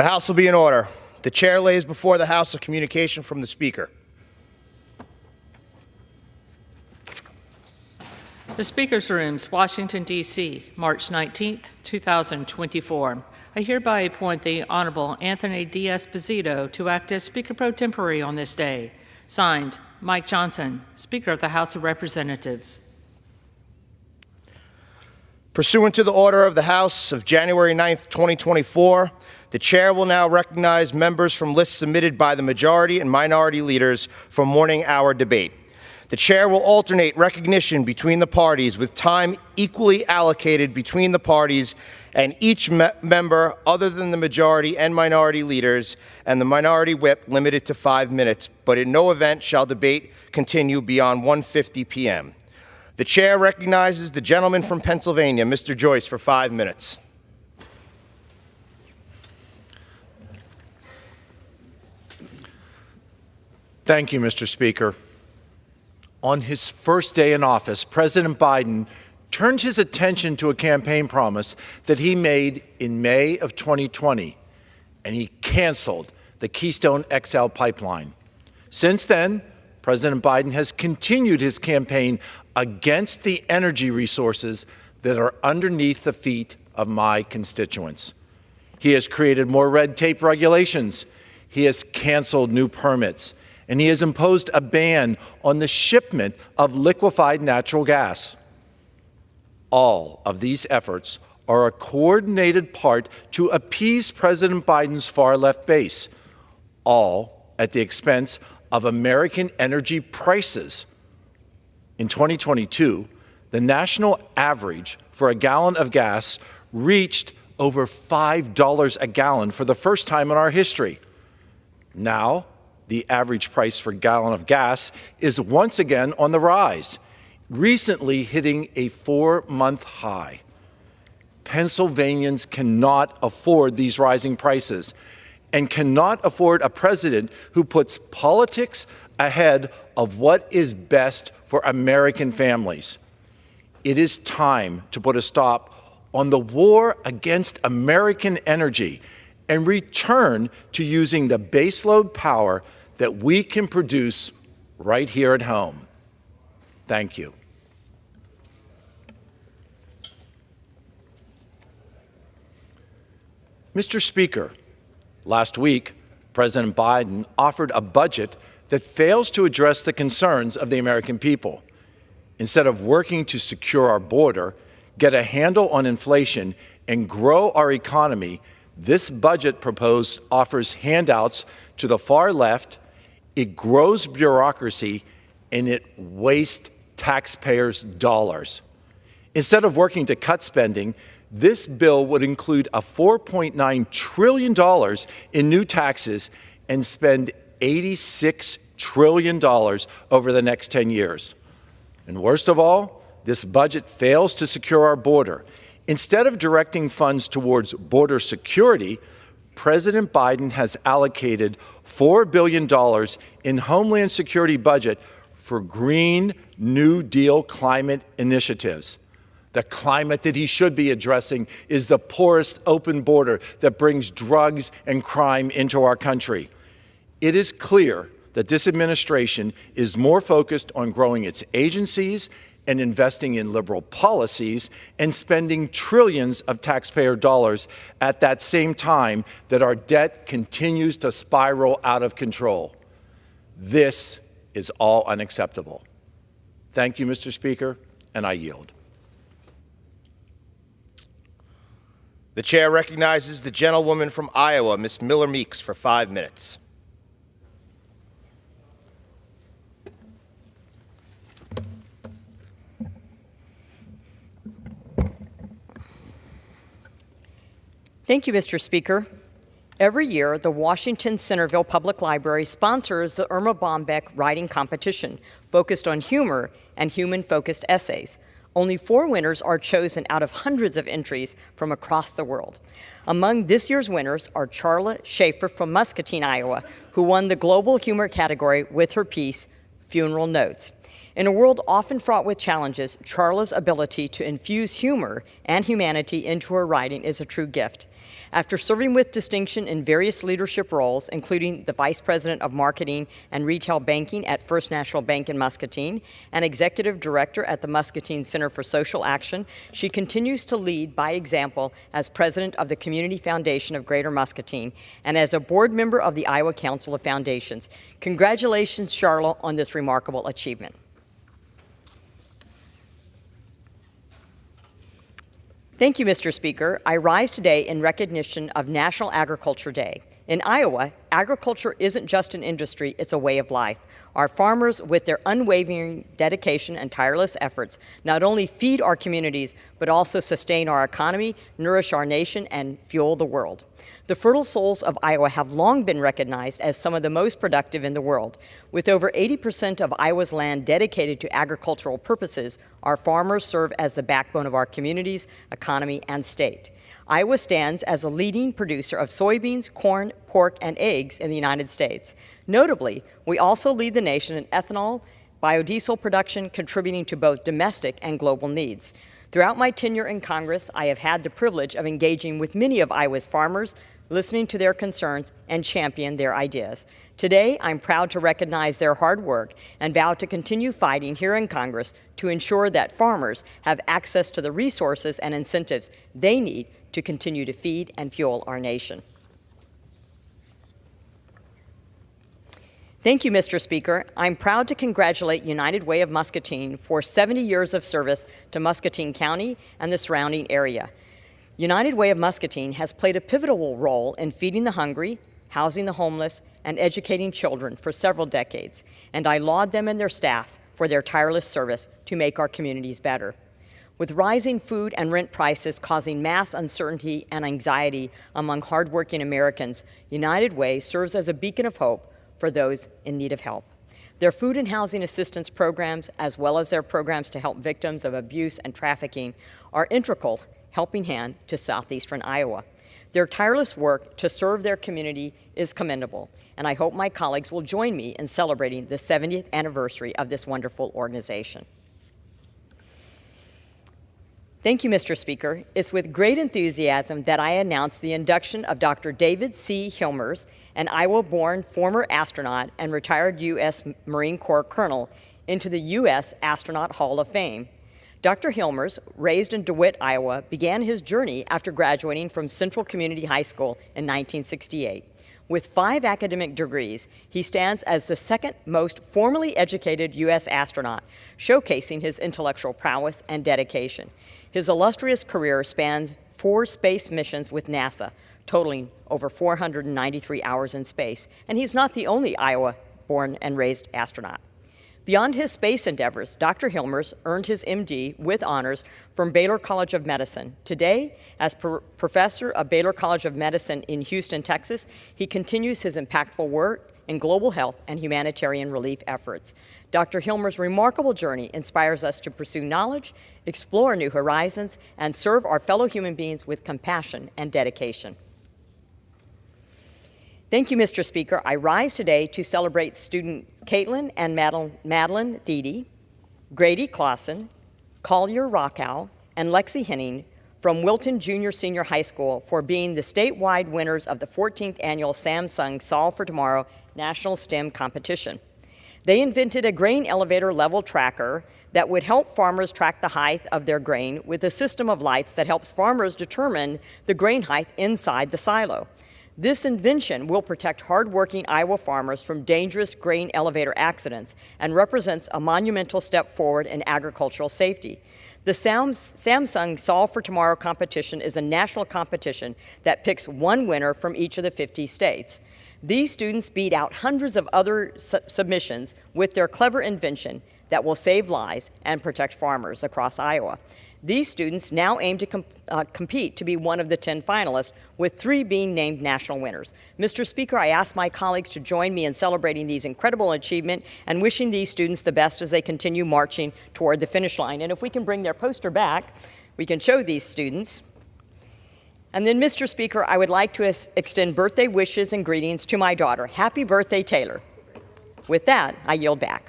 The House will be in order. The chair lays before the House a communication from the Speaker. The Speaker's Rooms, Washington, D.C., March 19, 2024. I hereby appoint the Honorable Anthony D. Esposito to act as Speaker pro tempore on this day. Signed, Mike Johnson, Speaker of the House of Representatives. Pursuant to the order of the House of January 9, 2024, the chair will now recognize members from lists submitted by the majority and minority leaders for morning hour debate. The chair will alternate recognition between the parties with time equally allocated between the parties and each member other than the majority and minority leaders and the minority whip limited to 5 minutes, but in no event shall debate continue beyond 1:50 p.m. The chair recognizes the gentleman from Pennsylvania, Mr. Joyce, for 5 minutes. Thank you, Mr. Speaker. On his first day in office, President Biden turned his attention to a campaign promise that he made in May of 2020, and he canceled the Keystone XL pipeline. Since then, President Biden has continued his campaign against the energy resources that are underneath the feet of my constituents. He has created more red tape regulations. He has canceled new permits. And he has imposed a ban on the shipment of liquefied natural gas. All of these efforts are a coordinated part to appease President Biden's far-left base, all at the expense of American energy prices. In 2022, the national average for a gallon of gas reached over $5 a gallon for the first time in our history. Now, the average price for a gallon of gas is once again on the rise, recently hitting a 4-month high. Pennsylvanians cannot afford these rising prices and cannot afford a president who puts politics ahead of what is best for American families. It is time to put a stop on the war against American energy and return to using the baseload power that we can produce right here at home. Thank you. Mr. Speaker, last week, President Biden offered a budget that fails to address the concerns of the American people. Instead of working to secure our border, get a handle on inflation, and grow our economy, this budget proposed offers handouts to the far left. It grows bureaucracy, and it wastes taxpayers' dollars. Instead of working to cut spending, this bill would include a $4.9 trillion in new taxes and spend $86 trillion over the next 10 years. And worst of all, this budget fails to secure our border. Instead of directing funds towards border security, President Biden has allocated $4 billion in Homeland Security budget for Green New Deal climate initiatives. The climate that he should be addressing is the poorest open border that brings drugs and crime into our country. It is clear that this administration is more focused on growing its agencies and investing in liberal policies and spending trillions of taxpayer dollars at that same time that our debt continues to spiral out of control. This is all unacceptable. Thank you, Mr. Speaker, and I yield. The chair recognizes the gentlewoman from Iowa, Ms. Miller Meeks, for 5 minutes. Thank you, Mr. Speaker. Every year, the Washington Centerville Public Library sponsors the Erma Bombeck writing competition, focused on humor and human-focused essays. Only 4 winners are chosen out of hundreds of entries from across the world. Among this year's winners are Charla Schaefer from Muscatine, Iowa, who won the Global Humor category with her piece, Funeral Notes. In a world often fraught with challenges, Charla's ability to infuse humor and humanity into her writing is a true gift. After serving with distinction in various leadership roles, including the Vice President of Marketing and Retail Banking at First National Bank in Muscatine and Executive Director at the Muscatine Center for Social Action, she continues to lead by example as President of the Community Foundation of Greater Muscatine and as a board member of the Iowa Council of Foundations. Congratulations, Charlotte, on this remarkable achievement. Thank you, Mr. Speaker. I rise today in recognition of National Agriculture Day. In Iowa, agriculture isn't just an industry, it's a way of life. Our farmers, with their unwavering dedication and tireless efforts, not only feed our communities, but also sustain our economy, nourish our nation, and fuel the world. The fertile soils of Iowa have long been recognized as some of the most productive in the world. With over 80% of Iowa's land dedicated to agricultural purposes, our farmers serve as the backbone of our communities, economy, and state. Iowa stands as a leading producer of soybeans, corn, pork, and eggs in the United States. Notably, we also lead the nation in ethanol, biodiesel production, contributing to both domestic and global needs. Throughout my tenure in Congress, I have had the privilege of engaging with many of Iowa's farmers, listening to their concerns, and champion their ideas. Today, I'm proud to recognize their hard work and vow to continue fighting here in Congress to ensure that farmers have access to the resources and incentives they need to continue to feed and fuel our nation. Thank you, Mr. Speaker. I'm proud to congratulate United Way of Muscatine for 70 years of service to Muscatine County and the surrounding area. United Way of Muscatine has played a pivotal role in feeding the hungry, housing the homeless, and educating children for several decades, and I laud them and their staff for their tireless service to make our communities better. With rising food and rent prices causing mass uncertainty and anxiety among hardworking Americans, United Way serves as a beacon of hope for those in need of help. Their food and housing assistance programs, as well as their programs to help victims of abuse and trafficking, are integral helping hand to southeastern Iowa. Their tireless work to serve their community is commendable, and I hope my colleagues will join me in celebrating the 70th anniversary of this wonderful organization. Thank you, Mr. Speaker. It's with great enthusiasm that I announce the induction of Dr. David C. Hilmers, an Iowa-born former astronaut and retired U.S. Marine Corps colonel, into the U.S. Astronaut Hall of Fame. Dr. Hilmers, raised in DeWitt, Iowa, began his journey after graduating from Central Community High School in 1968. With 5 academic degrees, he stands as the second most formally educated U.S. astronaut, showcasing his intellectual prowess and dedication. His illustrious career spans 4 space missions with NASA, totaling over 493 hours in space, and he's not the only Iowa-born and raised astronaut. Beyond his space endeavors, Dr. Hilmers earned his MD with honors from Baylor College of Medicine. Today, as professor of Baylor College of Medicine in Houston, Texas, he continues his impactful work in global health and humanitarian relief efforts. Dr. Hilmers' remarkable journey inspires us to pursue knowledge, explore new horizons, and serve our fellow human beings with compassion and dedication. Thank you, Mr. Speaker. I rise today to celebrate student Caitlin and Madeline Thiede, Grady Clausen, Collier Rockow, and Lexi Henning from Wilton Junior Senior High School for being the statewide winners of the 14th annual Samsung Solve for Tomorrow National STEM Competition. They invented a grain elevator level tracker that would help farmers track the height of their grain with a system of lights that helps farmers determine the grain height inside the silo. This invention will protect hardworking Iowa farmers from dangerous grain elevator accidents and represents a monumental step forward in agricultural safety. The Samsung Solve for Tomorrow competition is a national competition that picks one winner from each of the 50 states. These students beat out hundreds of other submissions with their clever invention that will save lives and protect farmers across Iowa. These students now aim to compete to be one of the 10 finalists, with 3 being named national winners. Mr. Speaker, I ask my colleagues to join me in celebrating these incredible achievements and wishing these students the best as they continue marching toward the finish line. And if we can bring their poster back, we can show these students. And then, Mr. Speaker, I would like to extend birthday wishes and greetings to my daughter. Happy birthday, Taylor. With that, I yield back.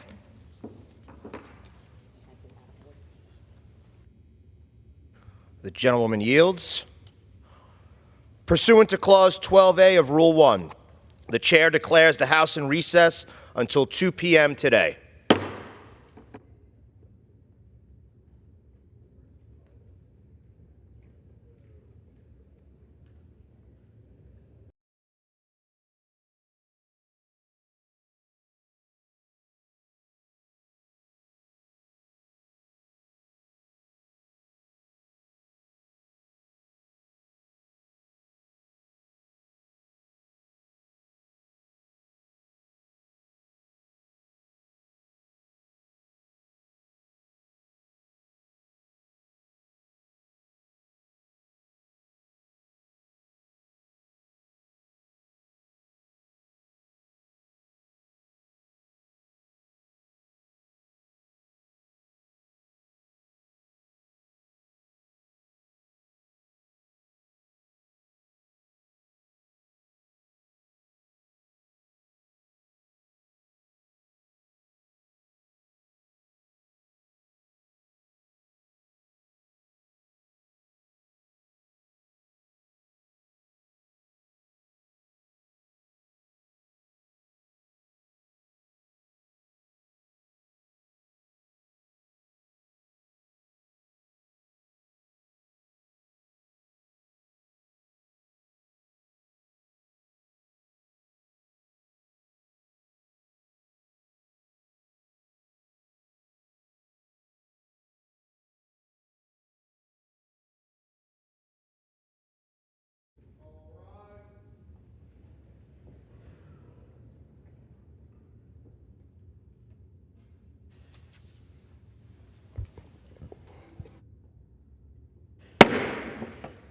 The gentlewoman yields. Pursuant to Clause 12A of Rule 1, the Chair declares the House in recess until 2 p.m. today.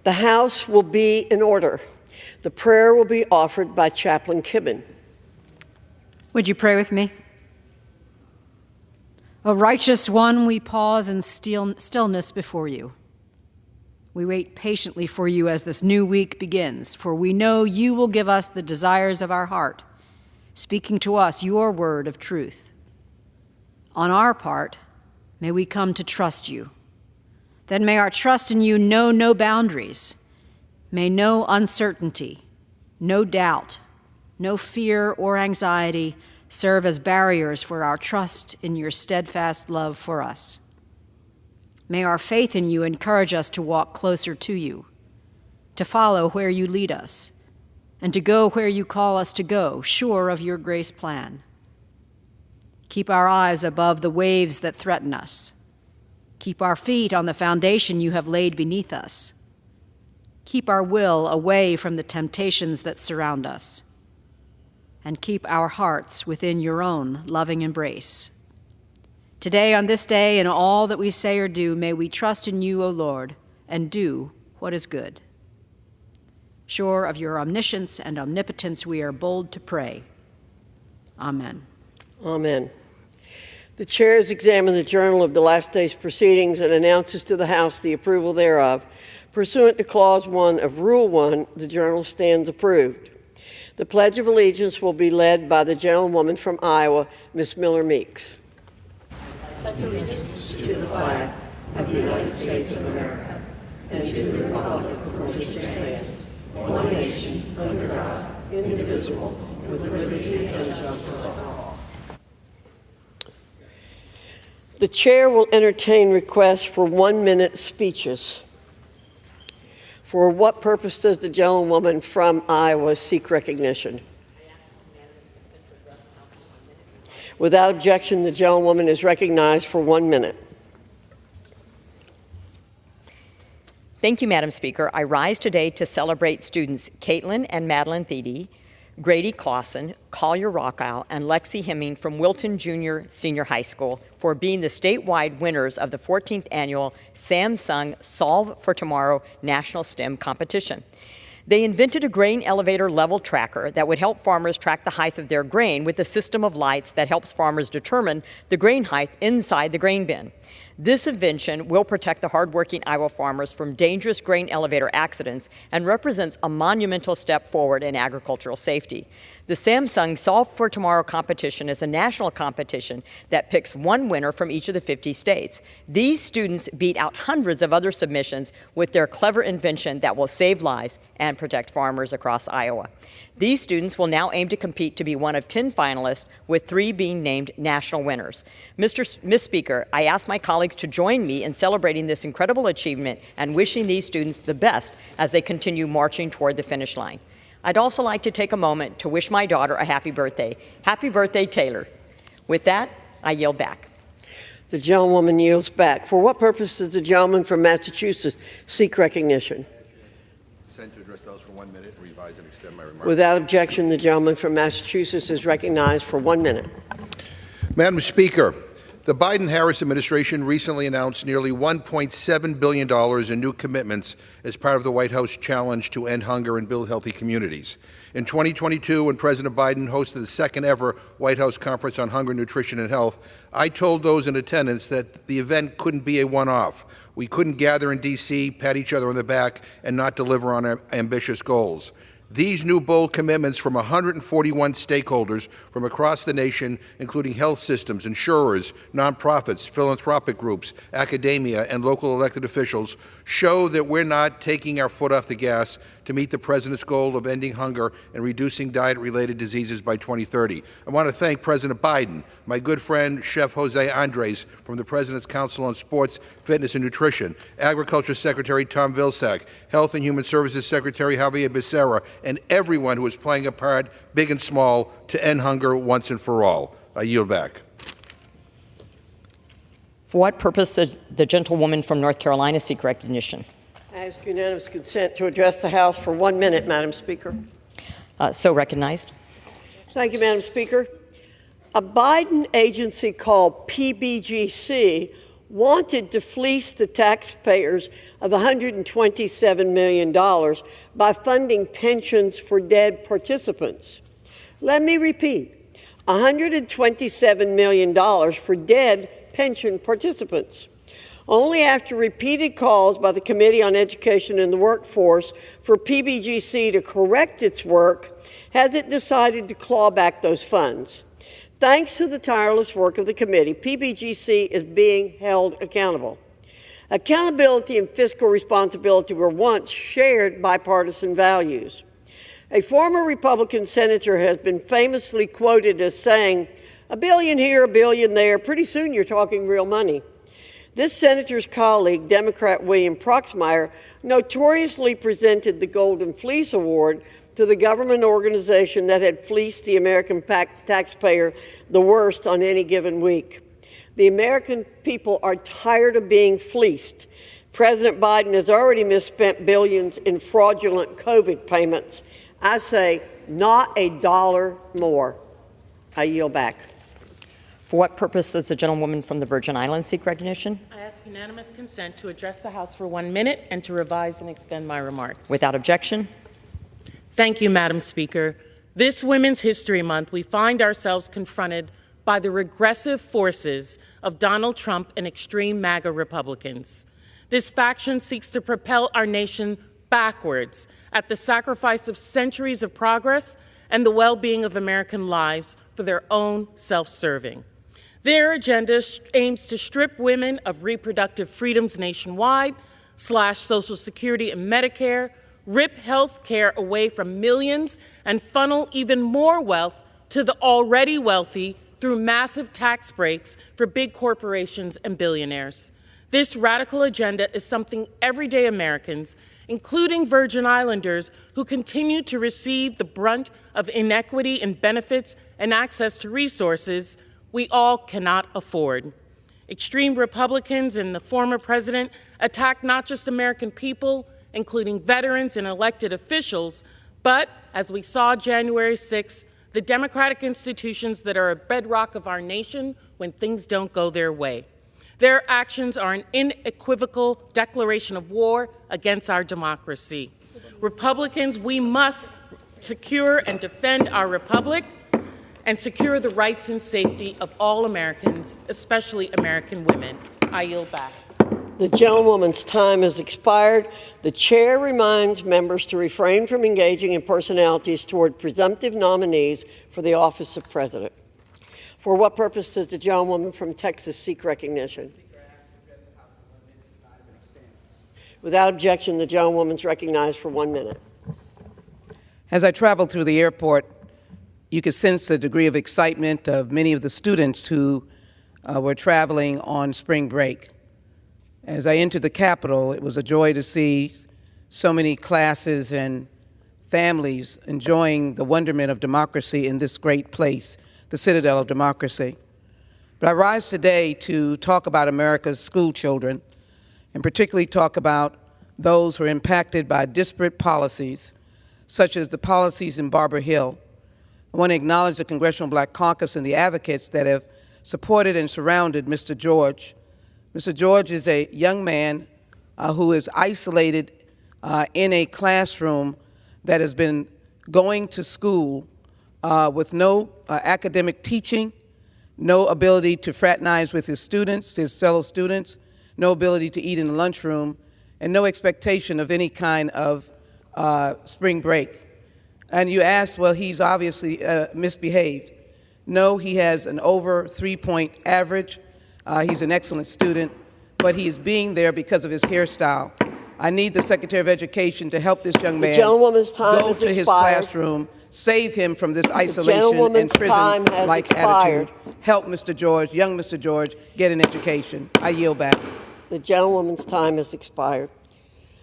The House will be in order. The prayer will be offered by Chaplain Kibben. Would you pray with me? O righteous one, we pause in stillness before you. We wait patiently for you as this new week begins, for we know you will give us the desires of our heart, speaking to us your word of truth. On our part, may we come to trust you. Then may our trust in you know no boundaries. May no uncertainty, no doubt, no fear or anxiety serve as barriers for our trust in your steadfast love for us. May our faith in you encourage us to walk closer to you, to follow where you lead us, and to go where you call us to go, sure of your grace plan. Keep our eyes above the waves that threaten us. Keep our feet on the foundation you have laid beneath us. Keep our will away from the temptations that surround us. And keep our hearts within your own loving embrace. Today, on this day, in all that we say or do, may we trust in you, O Lord, and do what is good. Sure of your omniscience and omnipotence, we are bold to pray. Amen. Amen. The Chair has examined the journal of the last day's proceedings and announces to the House the approval thereof. Pursuant to Clause 1 of Rule 1, the journal stands approved. The Pledge of Allegiance will be led by the gentlewoman from Iowa, Ms. Miller Meeks. I pledge allegiance to the flag of the United States of America and to the republic for which it stands, one nation, under God, indivisible, with liberty and justice for all. The Chair will entertain requests for 1-minute speeches. For what purpose does the gentlewoman from Iowa seek recognition? Without objection, the gentlewoman is recognized for 1 minute. Thank you, Madam Speaker. I rise today to celebrate students Caitlin and Madeline Thede, Grady Clausen, Collier Rockow, and Lexi Hemming from Wilton Junior Senior High School for being the statewide winners of the 14th annual Samsung Solve for Tomorrow National STEM Competition. They invented a grain elevator level tracker that would help farmers track the height of their grain with a system of lights that helps farmers determine the grain height inside the grain bin. This invention will protect the hardworking Iowa farmers from dangerous grain elevator accidents and represents a monumental step forward in agricultural safety. The Samsung Solve for Tomorrow competition is a national competition that picks one winner from each of the 50 states. These students beat out hundreds of other submissions with their clever invention that will save lives and protect farmers across Iowa. These students will now aim to compete to be one of 10 finalists, with 3 being named national winners. Ms. Speaker, I ask my colleagues to join me in celebrating this incredible achievement and wishing these students the best as they continue marching toward the finish line. I'd also like to take a moment to wish my daughter a happy birthday. Happy birthday, Taylor. With that, I yield back. The gentlewoman yields back. For what purpose does the gentleman from Massachusetts seek recognition? Consent to address those for 1 minute, revise and extend my remarks. Without objection, the gentleman from Massachusetts is recognized for 1 minute. Madam Speaker, the Biden-Harris administration recently announced nearly $1.7 billion in new commitments as part of the White House challenge to end hunger and build healthy communities. In 2022, when President Biden hosted the second ever White House Conference on Hunger, Nutrition, and Health, I told those in attendance that the event couldn't be a one-off. We couldn't gather in D.C., pat each other on the back, and not deliver on our ambitious goals. These new bold commitments from 141 stakeholders from across the nation, including health systems, insurers, nonprofits, philanthropic groups, academia, and local elected officials, show that we're not taking our foot off the gas to meet the President's goal of ending hunger and reducing diet-related diseases by 2030. I want to thank President Biden, my good friend Chef Jose Andres from the President's Council on Sports, Fitness, and Nutrition, Agriculture Secretary Tom Vilsack, Health and Human Services Secretary Javier Becerra, and everyone who is playing a part, big and small, to end hunger once and for all. I yield back. For what purpose does the gentlewoman from North Carolina seek recognition? I ask unanimous consent to address the House for 1 minute, Madam Speaker. So recognized. Thank you, Madam Speaker. A Biden agency called PBGC wanted to fleece the taxpayers of $127 million by funding pensions for dead participants. Let me repeat, $127 million for dead pension participants. Only after repeated calls by the Committee on Education and the Workforce for PBGC to correct its work has it decided to claw back those funds. Thanks to the tireless work of the committee, PBGC is being held accountable. Accountability and fiscal responsibility were once shared bipartisan values. A former Republican senator has been famously quoted as saying, "A billion here, a billion there, pretty soon you're talking real money." This senator's colleague, Democrat William Proxmire, notoriously presented the Golden Fleece Award to the government organization that had fleeced the American taxpayer the worst on any given week. The American people are tired of being fleeced. President Biden has already misspent billions in fraudulent COVID payments. I say, not a dollar more. I yield back. For what purpose does the gentlewoman from the Virgin Islands seek recognition? I ask unanimous consent to address the House for 1 minute and to revise and extend my remarks. Without objection. Thank you, Madam Speaker. This Women's History Month, we find ourselves confronted by the regressive forces of Donald Trump and extreme MAGA Republicans. This faction seeks to propel our nation backwards at the sacrifice of centuries of progress and the well-being of American lives for their own self-serving. Their agenda aims to strip women of reproductive freedoms nationwide, slash Social Security and Medicare, rip health care away from millions, and funnel even more wealth to the already wealthy through massive tax breaks for big corporations and billionaires. This radical agenda is something everyday Americans, including Virgin Islanders, who continue to receive the brunt of inequity in benefits and access to resources, we all cannot afford. Extreme Republicans and the former president attack not just American people, including veterans and elected officials, but, as we saw January 6th, the democratic institutions that are a bedrock of our nation when things don't go their way. Their actions are an unequivocal declaration of war against our democracy. Republicans, we must secure and defend our republic and secure the rights and safety of all Americans, especially American women. I yield back. The gentlewoman's time has expired. The chair reminds members to refrain from engaging in personalities toward presumptive nominees for the office of president. For what purpose does the gentlewoman from Texas seek recognition? Without objection, the gentlewoman is recognized for 1 minute. As I traveled through the airport, you could sense the degree of excitement of many of the students who were traveling on spring break. As I entered the Capitol, it was a joy to see so many classes and families enjoying the wonderment of democracy in this great place, the citadel of democracy. But I rise today to talk about America's school children, and particularly talk about those who are impacted by disparate policies, such as the policies in Barber Hill. I want to acknowledge the Congressional Black Caucus and the advocates that have supported and surrounded Mr. George. Mr. George is a young man who is isolated in a classroom that has been going to school with no academic teaching, no ability to fraternize with his students, his fellow students, no ability to eat in the lunchroom, and no expectation of any kind of spring break. And you asked, well, he's obviously misbehaved. No, he has an over 3-point average. He's an excellent student, but he is being there because of his hairstyle. I need the Secretary of Education to help this young man go to his classroom, save him from this isolation and prison-like attitude. Help Mr. George, young Mr. George, get an education. I yield back. The gentlewoman's time has expired.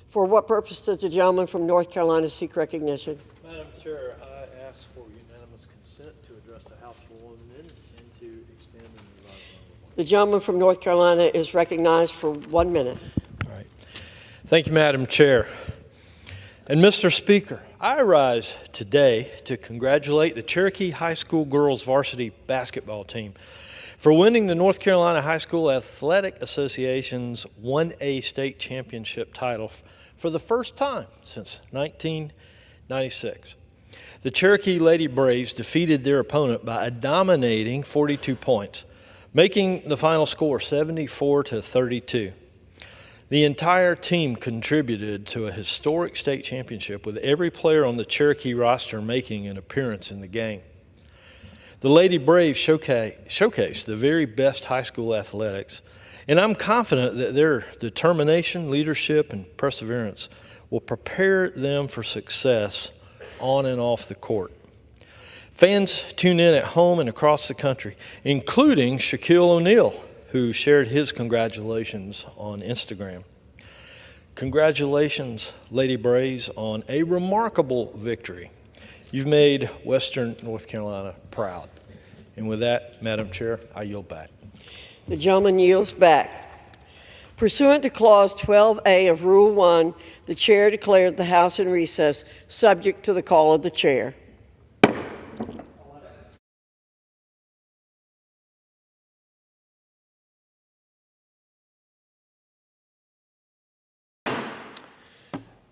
For what purpose does the gentleman from North Carolina seek recognition? Madam Chair, I ask for unanimous consent to address the House for 1 minute and to extend and revise my. The gentleman from North Carolina is recognized for 1 minute. All right. Thank you, Madam Chair. And Mr. Speaker, I rise today to congratulate the Cherokee High School girls varsity basketball team for winning the North Carolina High School Athletic Association's 1A state championship title for the first time since 1996. The Cherokee Lady Braves defeated their opponent by a dominating 42 points, making the final score 74-32. The entire team contributed to a historic state championship, with every player on the Cherokee roster making an appearance in the game. The Lady Braves showcased the very best high school athletics, and I'm confident that their determination, leadership, and perseverance will prepare them for success on and off the court. Fans tune in at home and across the country, including Shaquille O'Neal, who shared his congratulations on Instagram. Congratulations, Lady Braves, on a remarkable victory. You've made Western North Carolina proud. And with that, Madam Chair, I yield back. The gentleman yields back. Pursuant to Clause 12A of Rule 1, the chair declares the House in recess, subject to the call of the chair.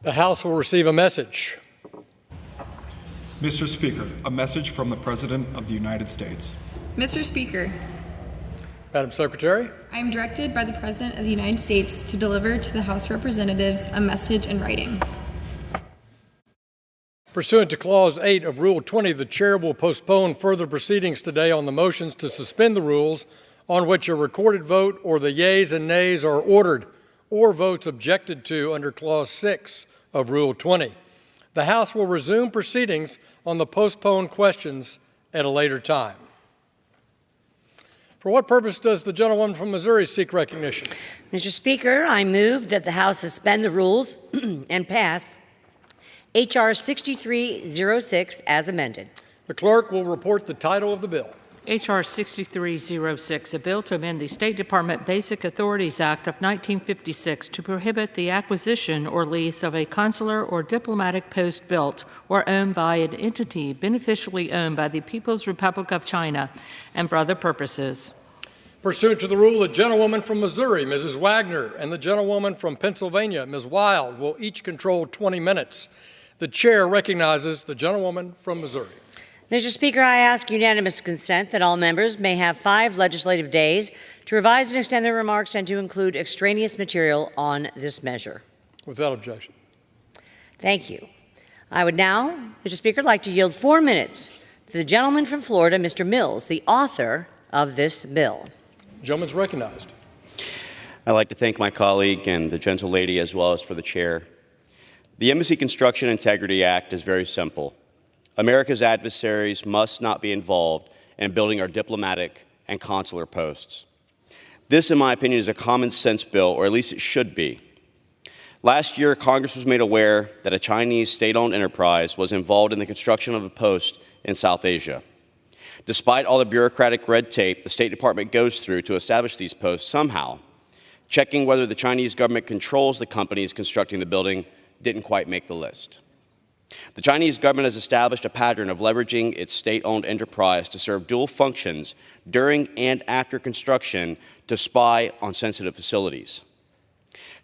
The House will receive a message. Mr. Speaker, a message from the President of the United States. Mr. Speaker, Madam Secretary, I am directed by the President of the United States to deliver to the House of Representatives a message in writing. Pursuant to Clause 8 of Rule 20, the Chair will postpone further proceedings today on the motions to suspend the rules on which a recorded vote or the yeas and nays are ordered, or votes objected to under Clause 6 of Rule 20. The House will resume proceedings on the postponed questions at a later time. For what purpose does the gentlewoman from Missouri seek recognition? Mr. Speaker, I move that the House suspend the rules and pass H.R. 6306 as amended. The clerk will report the title of the bill. H.R. 6306, a bill to amend the State Department Basic Authorities Act of 1956 to prohibit the acquisition or lease of a consular or diplomatic post built or owned by an entity beneficially owned by the People's Republic of China and for other purposes. Pursuant to the rule, the gentlewoman from Missouri, Mrs. Wagner, and the gentlewoman from Pennsylvania, Ms. Wild, will each control 20 minutes. The chair recognizes the gentlewoman from Missouri. Mr. Speaker, I ask unanimous consent that all members may have 5 legislative days to revise and extend their remarks and to include extraneous material on this measure. Without objection. Thank you. I would now, Mr. Speaker, like to yield 4 minutes to the gentleman from Florida, Mr. Mills, the author of this bill. The gentleman's recognized. I'd like to thank my colleague and the gentle lady as well as for the chair. The Embassy Construction Integrity Act is very simple. America's adversaries must not be involved in building our diplomatic and consular posts. This, in my opinion, is a common sense bill, or at least it should be. Last year, Congress was made aware that a Chinese state-owned enterprise was involved in the construction of a post in South Asia. Despite all the bureaucratic red tape the State Department goes through to establish these posts, somehow, checking whether the Chinese government controls the companies constructing the building didn't quite make the list. The Chinese government has established a pattern of leveraging its state-owned enterprise to serve dual functions during and after construction to spy on sensitive facilities.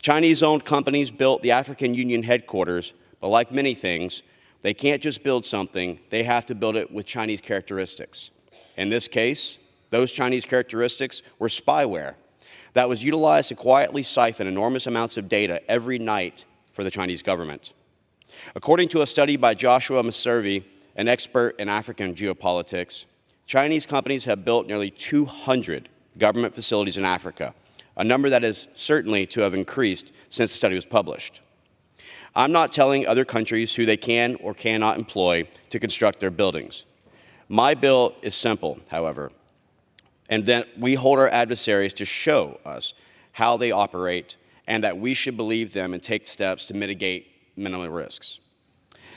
Chinese-owned companies built the African Union headquarters, but like many things, they can't just build something, they have to build it with Chinese characteristics. In this case, those Chinese characteristics were spyware that was utilized to quietly siphon enormous amounts of data every night for the Chinese government. According to a study by Joshua Maservi, an expert in African geopolitics, Chinese companies have built nearly 200 government facilities in Africa, a number that is certainly to have increased since the study was published. I'm not telling other countries who they can or cannot employ to construct their buildings. My bill is simple, however, and that we hold our adversaries to show us how they operate and that we should believe them and take steps to mitigate minimal risks.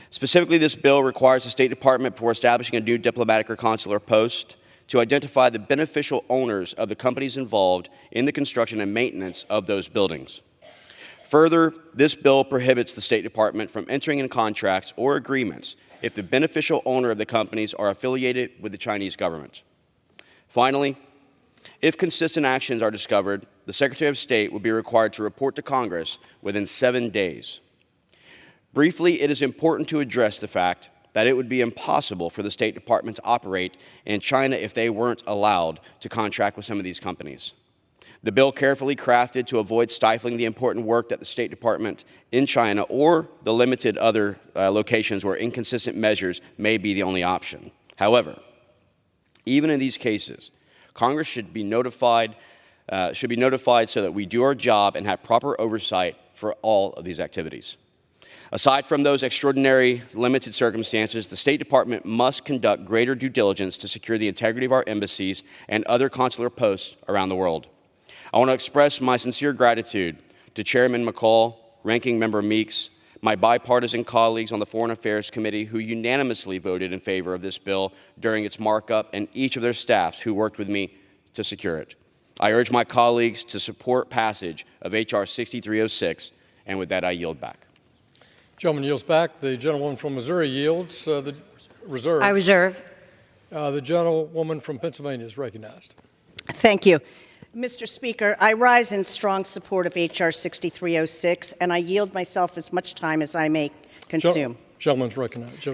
Specifically, this bill requires the State Department, before establishing a new diplomatic or consular post, to identify the beneficial owners of the companies involved in the construction and maintenance of those buildings. Further, this bill prohibits the State Department from entering into contracts or agreements if the beneficial owner of the companies are affiliated with the Chinese government. Finally, if consistent actions are discovered, the Secretary of State will be required to report to Congress within 7 days. Briefly, it is important to address the fact that it would be impossible for the State Department to operate in China if they weren't allowed to contract with some of these companies. The bill, carefully crafted to avoid stifling the important work that the State Department in China or the limited other locations where inconsistent measures may be the only option. However, even in these cases, Congress should be notified so that we do our job and have proper oversight for all of these activities. Aside from those extraordinary limited circumstances, the State Department must conduct greater due diligence to secure the integrity of our embassies and other consular posts around the world. I want to express my sincere gratitude to Chairman McCall, Ranking Member Meeks, my bipartisan colleagues on the Foreign Affairs Committee who unanimously voted in favor of this bill during its markup, and each of their staffs who worked with me to secure it. I urge my colleagues to support passage of H.R. 6306, and with that I yield back. Gentleman yields back. The gentlewoman from Missouri yields. The reserve. I reserve. The gentlewoman from Pennsylvania is recognized. Thank you. Mr. Speaker, I rise in strong support of H.R. 6306, and I yield myself as much time as I may consume. Gentleman's recognized.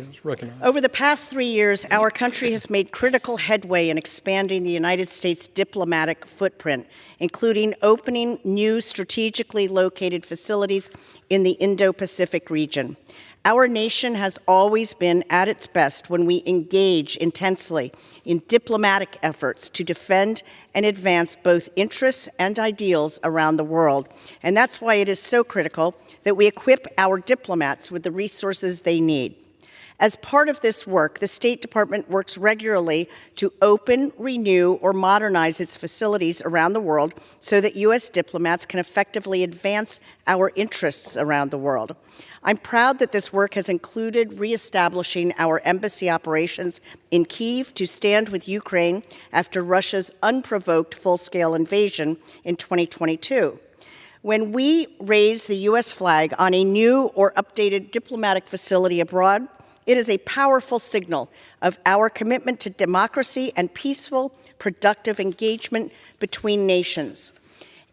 Over the past 3 years, our country has made critical headway in expanding the United States diplomatic footprint, including opening new strategically located facilities in the Indo-Pacific region. Our nation has always been at its best when we engage intensely in diplomatic efforts to defend and advance both interests and ideals around the world. And that's why it is so critical that we equip our diplomats with the resources they need. As part of this work, the State Department works regularly to open, renew, or modernize its facilities around the world so that U.S. diplomats can effectively advance our interests around the world. I'm proud that this work has included reestablishing our embassy operations in Kyiv to stand with Ukraine after Russia's unprovoked full-scale invasion in 2022. When we raise the U.S. flag on a new or updated diplomatic facility abroad, it is a powerful signal of our commitment to democracy and peaceful, productive engagement between nations.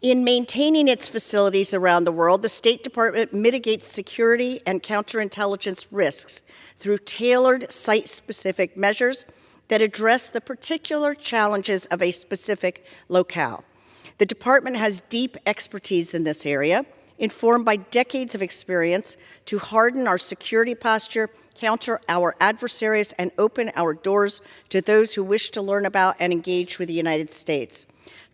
In maintaining its facilities around the world, the State Department mitigates security and counterintelligence risks through tailored site-specific measures that address the particular challenges of a specific locale. The department has deep expertise in this area, informed by decades of experience to harden our security posture, counter our adversaries, and open our doors to those who wish to learn about and engage with the United States.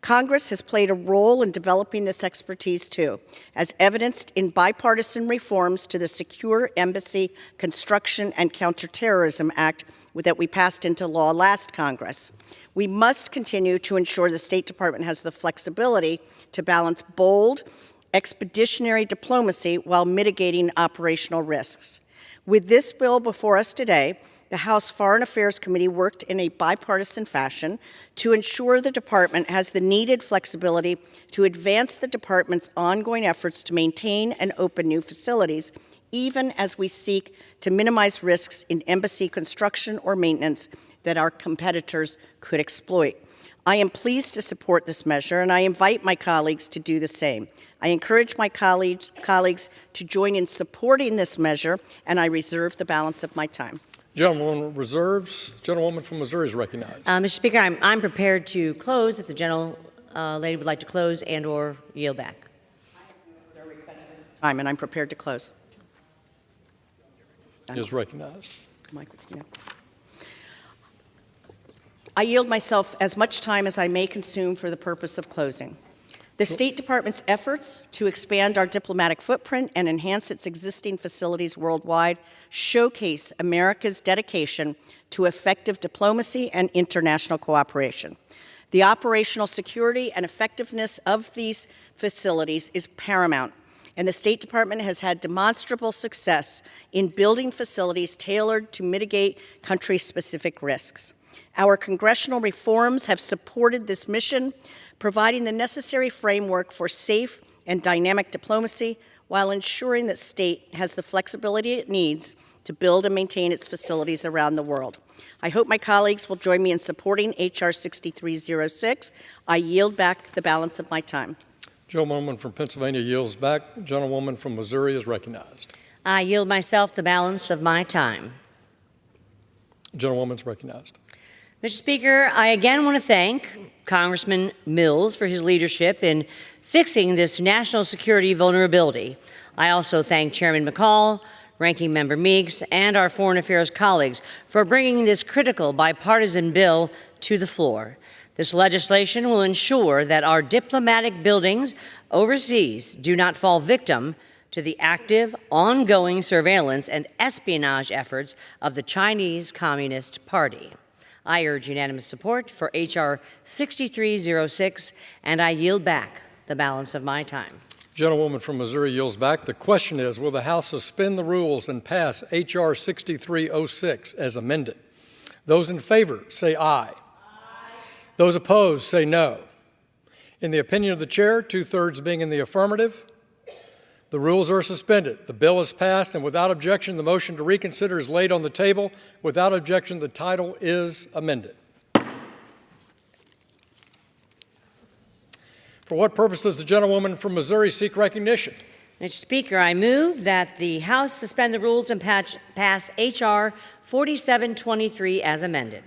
Congress has played a role in developing this expertise, too, as evidenced in bipartisan reforms to the Secure Embassy Construction and Counterterrorism Act that we passed into law last Congress. We must continue to ensure the State Department has the flexibility to balance bold, expeditionary diplomacy while mitigating operational risks. With this bill before us today, the House Foreign Affairs Committee worked in a bipartisan fashion to ensure the department has the needed flexibility to advance the department's ongoing efforts to maintain and open new facilities, even as we seek to minimize risks in embassy construction or maintenance that our competitors could exploit. I am pleased to support this measure, and I invite my colleagues to do the same. I encourage my colleagues to join in supporting this measure, and I reserve the balance of my time. Gentlewoman reserves. The gentlewoman from Missouri is recognized. Mr. Speaker, I'm prepared to close if the gentle lady would like to close and or yield back. Time, and I'm prepared to close. Is recognized. I yield myself as much time as I may consume for the purpose of closing. The State Department's efforts to expand our diplomatic footprint and enhance its existing facilities worldwide showcase America's dedication to effective diplomacy and international cooperation. The operational security and effectiveness of these facilities is paramount, and the State Department has had demonstrable success in building facilities tailored to mitigate country-specific risks. Our congressional reforms have supported this mission, providing the necessary framework for safe and dynamic diplomacy while ensuring that state has the flexibility it needs to build and maintain its facilities around the world. I hope my colleagues will join me in supporting H.R. 6306. I yield back the balance of my time. Gentlewoman from Pennsylvania yields back. Gentlewoman from Missouri is recognized. I yield myself the balance of my time. Gentlewoman is recognized. Mr. Speaker, I again want to thank Congressman Mills for his leadership in fixing this national security vulnerability. I also thank Chairman McCall, Ranking Member Meeks, and our Foreign Affairs colleagues for bringing this critical bipartisan bill to the floor. This legislation will ensure that our diplomatic buildings overseas do not fall victim to the active, ongoing surveillance and espionage efforts of the Chinese Communist Party. I urge unanimous support for H.R. 6306, and I yield back the balance of my time. Gentlewoman from Missouri yields back. The question is, will the House suspend the rules and pass H.R. 6306 as amended? Those in favor say aye. Aye. Those opposed say no. In the opinion of the chair, 2/3 being in the affirmative, the rules are suspended. The bill is passed, and without objection, the motion to reconsider is laid on the table. Without objection, the title is amended. For what purpose does the gentlewoman from Missouri seek recognition? Mr. Speaker, I move that the House suspend the rules and pass H.R. 4723 as amended.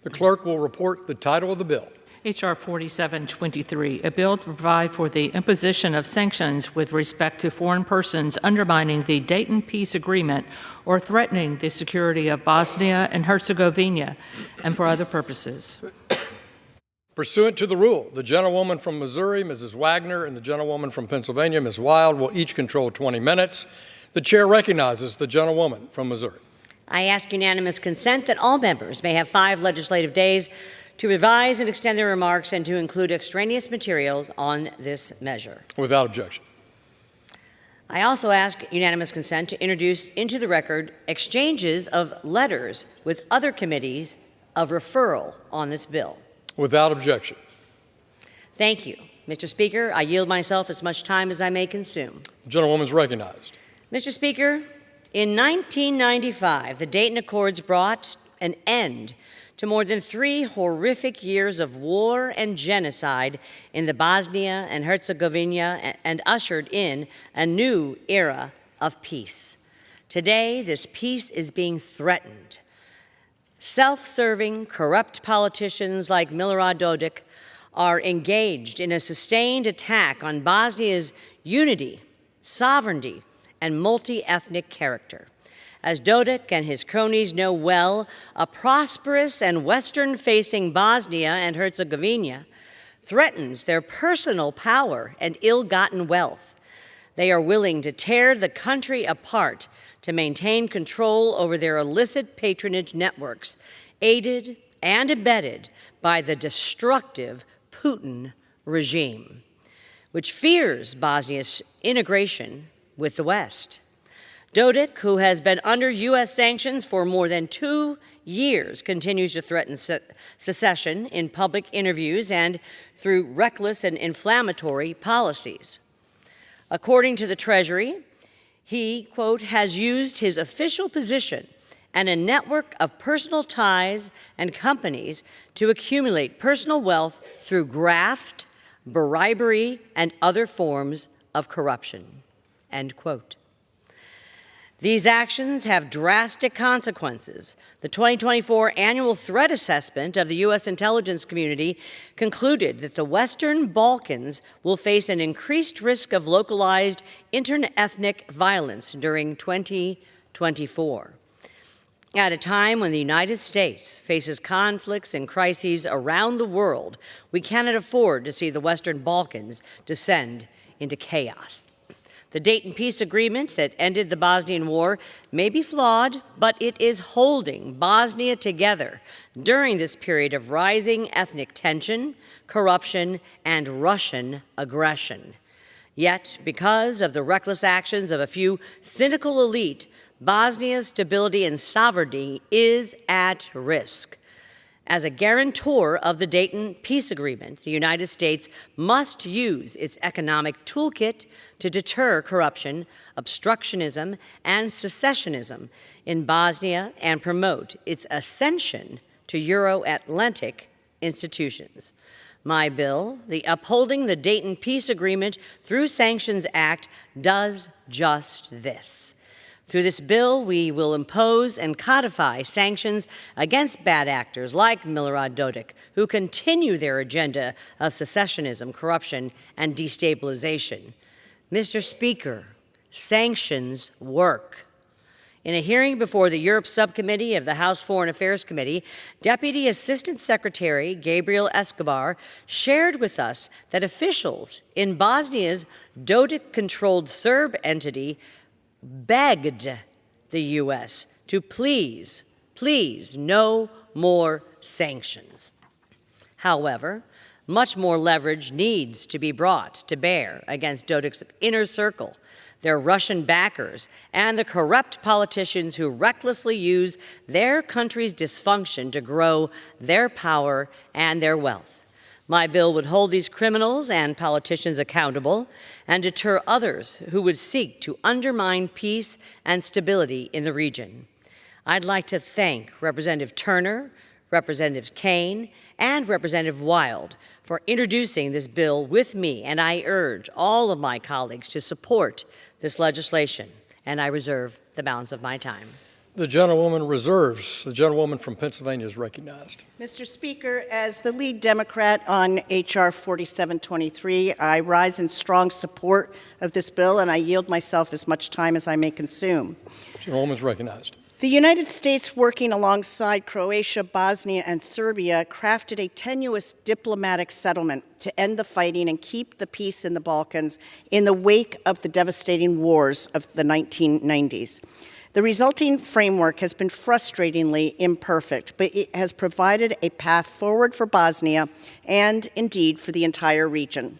The clerk will report the title of the bill. H.R. 4723, a bill to provide for the imposition of sanctions with respect to foreign persons undermining the Dayton Peace Agreement or threatening the security of Bosnia and Herzegovina, and for other purposes. Pursuant to the rule, the gentlewoman from Missouri, Mrs. Wagner, and the gentlewoman from Pennsylvania, Ms. Wild, will each control 20 minutes. The chair recognizes the gentlewoman from Missouri. I ask unanimous consent that all members may have 5 legislative days to revise and extend their remarks and to include extraneous materials on this measure. Without objection. I also ask unanimous consent to introduce into the record exchanges of letters with other committees of referral on this bill. Without objection. Thank you. Mr. Speaker, I yield myself as much time as I may consume. The gentlewoman is recognized. Mr. Speaker, in 1995, the Dayton Accords brought an end to more than 3 horrific years of war and genocide in the Bosnia and Herzegovina and ushered in a new era of peace. Today, this peace is being threatened. Self-serving, corrupt politicians like Milorad Dodik are engaged in a sustained attack on Bosnia's unity, sovereignty, and multi-ethnic character. As Dodik and his cronies know well, a prosperous and Western-facing Bosnia and Herzegovina threatens their personal power and ill-gotten wealth. They are willing to tear the country apart to maintain control over their illicit patronage networks, aided and abetted by the destructive Putin regime, which fears Bosnia's integration with the West. Dodik, who has been under U.S. sanctions for more than 2 years, continues to threaten secession in public interviews and through reckless and inflammatory policies. According to the Treasury, he, quote, has used his official position and a network of personal ties and companies to accumulate personal wealth through graft, bribery, and other forms of corruption, end quote. These actions have drastic consequences. The 2024 annual threat assessment of the U.S. intelligence community concluded that the Western Balkans will face an increased risk of localized interethnic violence during 2024. At a time when the United States faces conflicts and crises around the world, we cannot afford to see the Western Balkans descend into chaos. The Dayton Peace Agreement that ended the Bosnian War may be flawed, but it is holding Bosnia together during this period of rising ethnic tension, corruption, and Russian aggression. Yet, because of the reckless actions of a few cynical elite, Bosnia's stability and sovereignty is at risk. As a guarantor of the Dayton Peace Agreement, the United States must use its economic toolkit to deter corruption, obstructionism, and secessionism in Bosnia and promote its ascension to Euro-Atlantic institutions. My bill, the Upholding the Dayton Peace Agreement Through Sanctions Act, does just this. Through this bill, we will impose and codify sanctions against bad actors like Milorad Dodik, who continue their agenda of secessionism, corruption, and destabilization. Mr. Speaker, sanctions work. In a hearing before the Europe Subcommittee of the House Foreign Affairs Committee, Deputy Assistant Secretary Gabriel Escobar shared with us that officials in Bosnia's Dodik-controlled Serb entity begged the U.S. to please no more sanctions. However, much more leverage needs to be brought to bear against Dodik's inner circle, their Russian backers, and the corrupt politicians who recklessly use their country's dysfunction to grow their power and their wealth. My bill would hold these criminals and politicians accountable and deter others who would seek to undermine peace and stability in the region. I'd like to thank Representative Turner, Representative Kaine, and Representative Wild for introducing this bill with me, and I urge all of my colleagues to support this legislation, and I reserve the balance of my time. The gentlewoman reserves. The gentlewoman from Pennsylvania is recognized. Mr. Speaker, as the lead Democrat on H.R. 4723, I rise in strong support of this bill, and I yield myself as much time as I may consume. The gentlewoman is recognized. The United States, working alongside Croatia, Bosnia, and Serbia, crafted a tenuous diplomatic settlement to end the fighting and keep the peace in the Balkans in the wake of the devastating wars of the 1990s. The resulting framework has been frustratingly imperfect, but it has provided a path forward for Bosnia and, indeed, for the entire region.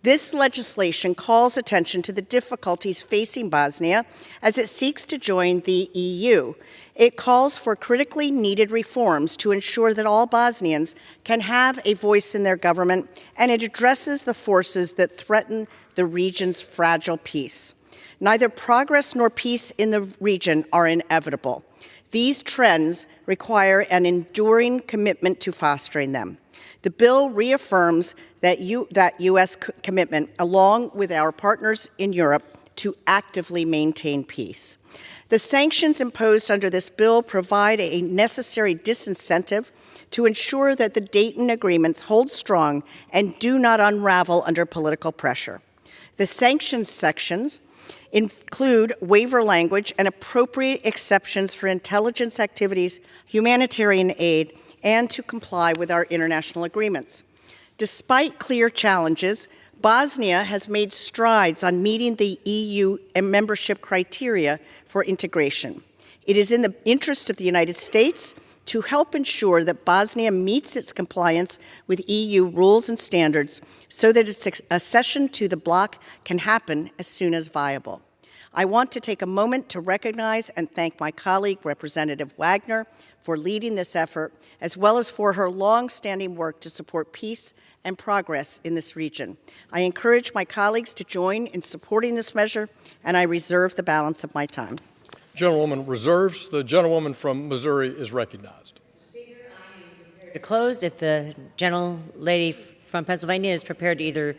This legislation calls attention to the difficulties facing Bosnia as it seeks to join the EU. It calls for critically needed reforms to ensure that all Bosnians can have a voice in their government, and it addresses the forces that threaten the region's fragile peace. Neither progress nor peace in the region are inevitable. These trends require an enduring commitment to fostering them. The bill reaffirms that U.S. commitment, along with our partners in Europe, to actively maintain peace. The sanctions imposed under this bill provide a necessary disincentive to ensure that the Dayton agreements hold strong and do not unravel under political pressure. The sanctions sections include waiver language and appropriate exceptions for intelligence activities, humanitarian aid, and to comply with our international agreements. Despite clear challenges, Bosnia has made strides on meeting the EU membership criteria for integration. It is in the interest of the United States to help ensure that Bosnia meets its compliance with EU rules and standards so that its accession to the bloc can happen as soon as viable. I want to take a moment to recognize and thank my colleague, Representative Wagner, for leading this effort, as well as for her long-standing work to support peace and progress in this region. I encourage my colleagues to join in supporting this measure, and I reserve the balance of my time. Gentlewoman reserves. The gentlewoman from Missouri is recognized. To close, if the gentlelady from Pennsylvania is prepared to either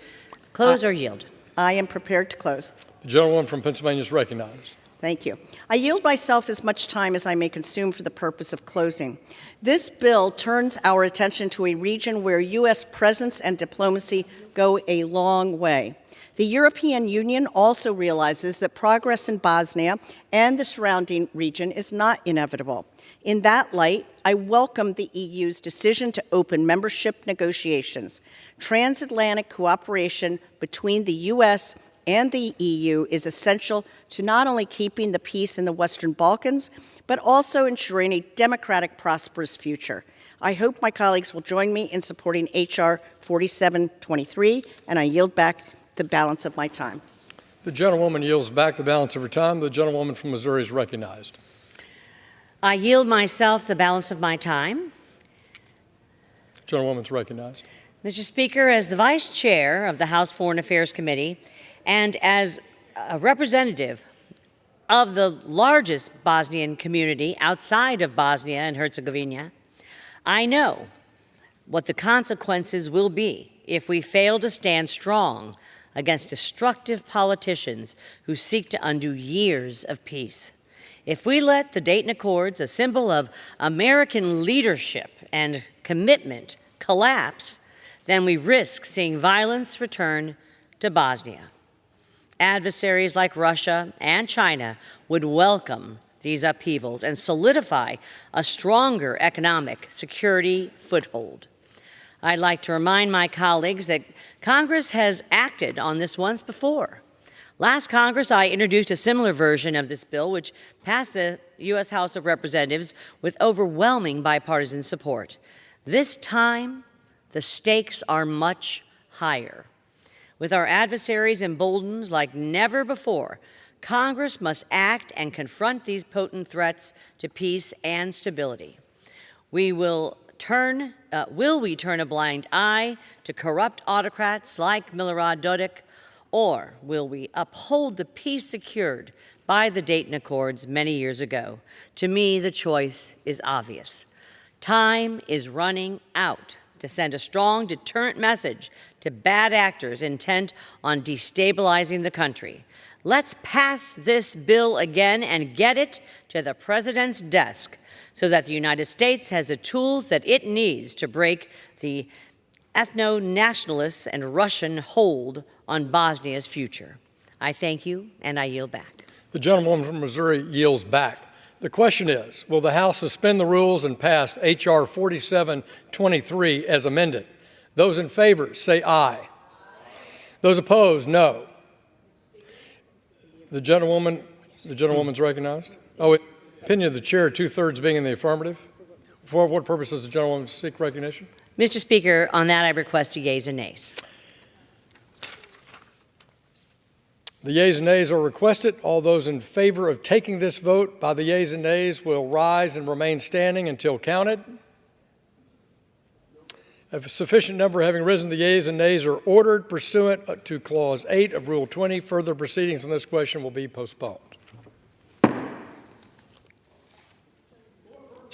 close or yield. I am prepared to close. The gentlewoman from Pennsylvania is recognized. Thank you. I yield myself as much time as I may consume for the purpose of closing. This bill turns our attention to a region where U.S. presence and diplomacy go a long way. The European Union also realizes that progress in Bosnia and the surrounding region is not inevitable. In that light, I welcome the EU's decision to open membership negotiations. Transatlantic cooperation between the U.S. and the EU is essential to not only keeping the peace in the Western Balkans, but also ensuring a democratic, prosperous future. I hope my colleagues will join me in supporting H.R. 4723, and I yield back the balance of my time. The gentlewoman yields back the balance of her time. The gentlewoman from Missouri is recognized. I yield myself the balance of my time. Gentlewoman is recognized. Mr. Speaker, as the Vice Chair of the House Foreign Affairs Committee and as a representative of the largest Bosnian community outside of Bosnia and Herzegovina, I know what the consequences will be if we fail to stand strong against destructive politicians who seek to undo years of peace. If we let the Dayton Accords, a symbol of American leadership and commitment, collapse, then we risk seeing violence return to Bosnia. Adversaries like Russia and China would welcome these upheavals and solidify a stronger economic security foothold. I'd like to remind my colleagues that Congress has acted on this once before. Last Congress, I introduced a similar version of this bill, which passed the U.S. House of Representatives with overwhelming bipartisan support. This time, the stakes are much higher. With our adversaries emboldened like never before, Congress must act and confront these potent threats to peace and stability. Will we turn a blind eye to corrupt autocrats like Milorad Dodik, or will we uphold the peace secured by the Dayton Accords many years ago? To me, the choice is obvious. Time is running out to send a strong deterrent message to bad actors intent on destabilizing the country. Let's pass this bill again and get it to the President's desk so that the United States has the tools that it needs to break the ethno-nationalists and Russian hold on Bosnia's future. I thank you, and I yield back. The gentlewoman from Missouri yields back. The question is, will the House suspend the rules and pass H.R. 4723 as amended? Those in favor say aye. Those opposed, no. The gentlewoman's recognized. Oh, opinion of the chair, 2/3 being in the affirmative. For what purpose does the gentlewoman seek recognition? Mr. Speaker, on that I request the yeas and nays. The yeas and nays are requested. All those in favor of taking this vote by the yeas and nays will rise and remain standing until counted. A sufficient number having risen, the yeas and nays are ordered pursuant to Clause 8 of Rule 20. Further proceedings on this question will be postponed.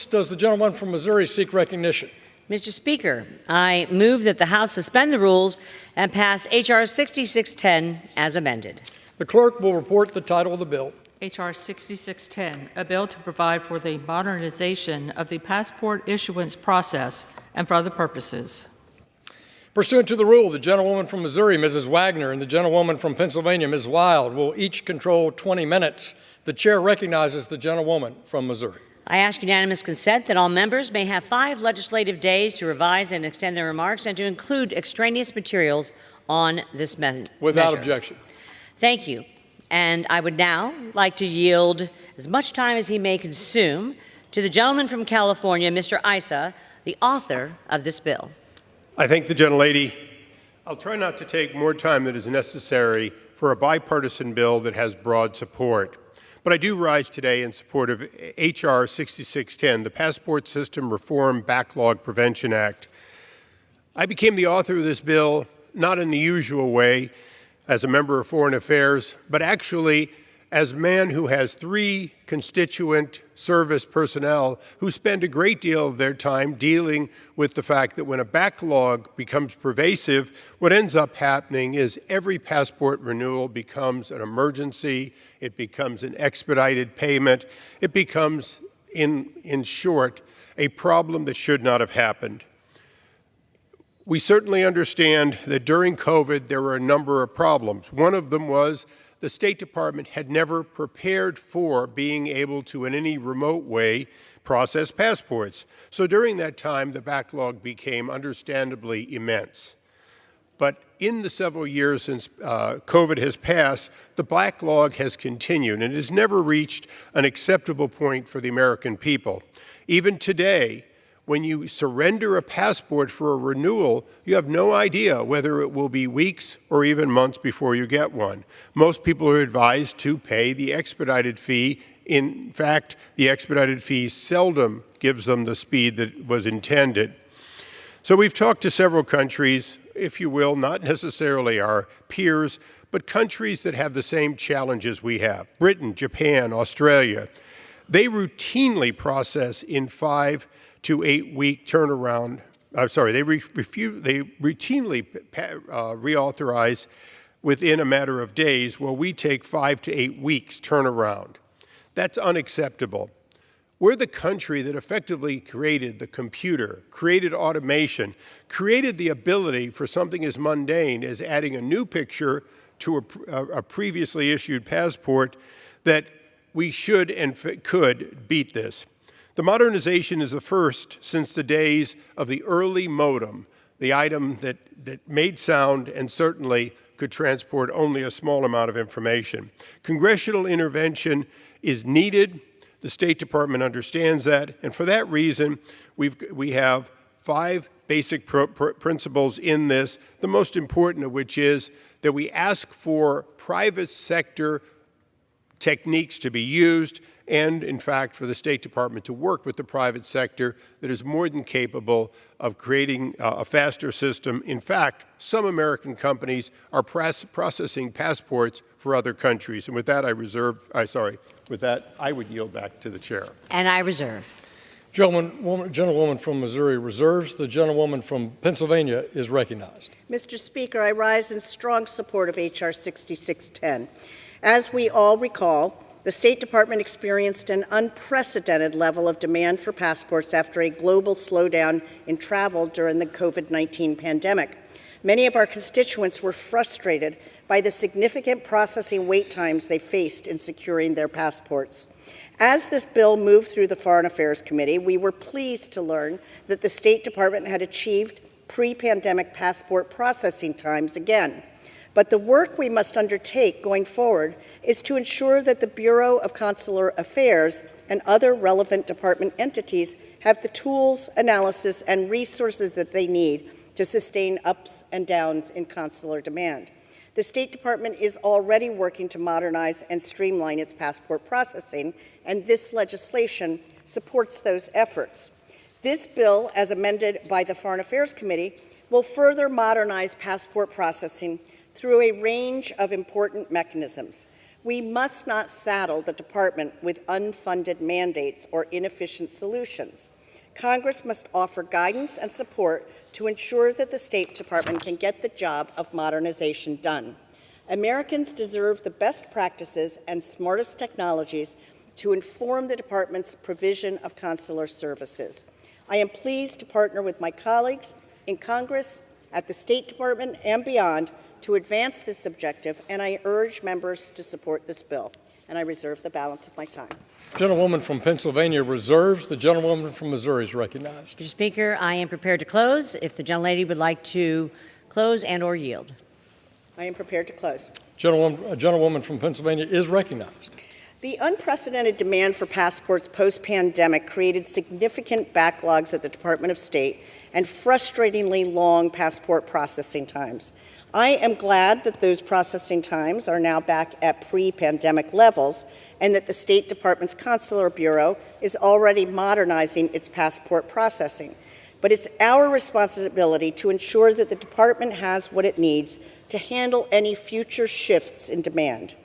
does the gentleman from Missouri seek recognition? Mr. Speaker, I move that the House suspend the rules and pass H.R. 6610 as amended. The clerk will report the title of the bill. H.R. 6610, a bill to provide for the modernization of the passport issuance process and for other purposes. Pursuant to the rule, the gentlewoman from Missouri, Mrs. Wagner, and the gentlewoman from Pennsylvania, Ms. Wild, will each control 20 minutes. The chair recognizes the gentlewoman from Missouri. I ask unanimous consent that all members may have 5 legislative days to revise and extend their remarks and to include extraneous materials on this measure. Without objection. Thank you. And I would now like to yield as much time as he may consume to the gentleman from California, Mr. Issa, the author of this bill. I thank the gentlelady. I'll try not to take more time than is necessary for a bipartisan bill that has broad support. But I do rise today in support of H.R. 6610, the Passport System Reform Backlog Prevention Act. I became the author of this bill not in the usual way as a member of Foreign Affairs, but actually as a man who has 3 constituent service personnel who spend a great deal of their time dealing with the fact that when a backlog becomes pervasive, what ends up happening is every passport renewal becomes an emergency, it becomes an expedited payment, it becomes, in short, a problem that should not have happened. We certainly understand that during COVID there were a number of problems. One of them was the State Department had never prepared for being able to, in any remote way, process passports. So during that time, the backlog became understandably immense. But in the several years since COVID has passed, the backlog has continued and has never reached an acceptable point for the American people. Even today, when you surrender a passport for a renewal, you have no idea whether it will be weeks or even months before you get one. Most people are advised to pay the expedited fee. In fact, the expedited fee seldom gives them the speed that was intended. So we've talked to several countries, if you will, not necessarily our peers, but countries that have the same challenges we have. Britain, Japan, Australia. They routinely process in 5 to 8 week turnaround. They routinely reauthorize within a matter of days, while we take 5 to 8 weeks turnaround. That's unacceptable. We're the country that effectively created the computer, created automation, created the ability for something as mundane as adding a new picture to a previously issued passport, that we should and could beat this. The modernization is the first since the days of the early modem, the item that made sound and certainly could transport only a small amount of information. Congressional intervention is needed. The State Department understands that, and for that reason, we have 5 basic principles in this, the most important of which is that we ask for private sector techniques to be used, and in fact for the State Department to work with the private sector that is more than capable of creating a faster system. In fact, some American companies are processing passports for other countries. And with that, I would yield back to the chair. And I reserve. Gentlewoman from Missouri reserves. The gentlewoman from Pennsylvania is recognized. Mr. Speaker, I rise in strong support of H.R. 6610. As we all recall, the State Department experienced an unprecedented level of demand for passports after a global slowdown in travel during the COVID-19 pandemic. Many of our constituents were frustrated by the significant processing wait times they faced in securing their passports. As this bill moved through the Foreign Affairs Committee, we were pleased to learn that the State Department had achieved pre-pandemic passport processing times again. But the work we must undertake going forward is to ensure that the Bureau of Consular Affairs and other relevant department entities have the tools, analysis, and resources that they need to sustain ups and downs in consular demand. The State Department is already working to modernize and streamline its passport processing, and this legislation supports those efforts. This bill, as amended by the Foreign Affairs Committee, will further modernize passport processing through a range of important mechanisms. We must not saddle the department with unfunded mandates or inefficient solutions. Congress must offer guidance and support to ensure that the State Department can get the job of modernization done. Americans deserve the best practices and smartest technologies to inform the department's provision of consular services. I am pleased to partner with my colleagues in Congress, at the State Department, and beyond to advance this objective, and I urge members to support this bill. And I reserve the balance of my time. Gentlewoman from Pennsylvania reserves. The gentlewoman from Missouri is recognized. Mr. Speaker, I am prepared to close if the gentlelady would like to close and or yield. I am prepared to close. Gentlewoman from Pennsylvania is recognized. The unprecedented demand for passports post-pandemic created significant backlogs at the Department of State and frustratingly long passport processing times. I am glad that those processing times are now back at pre-pandemic levels and that the State Department's Consular Bureau is already modernizing its passport processing. But it's our responsibility to ensure that the department has what it needs to handle any future shifts in demand.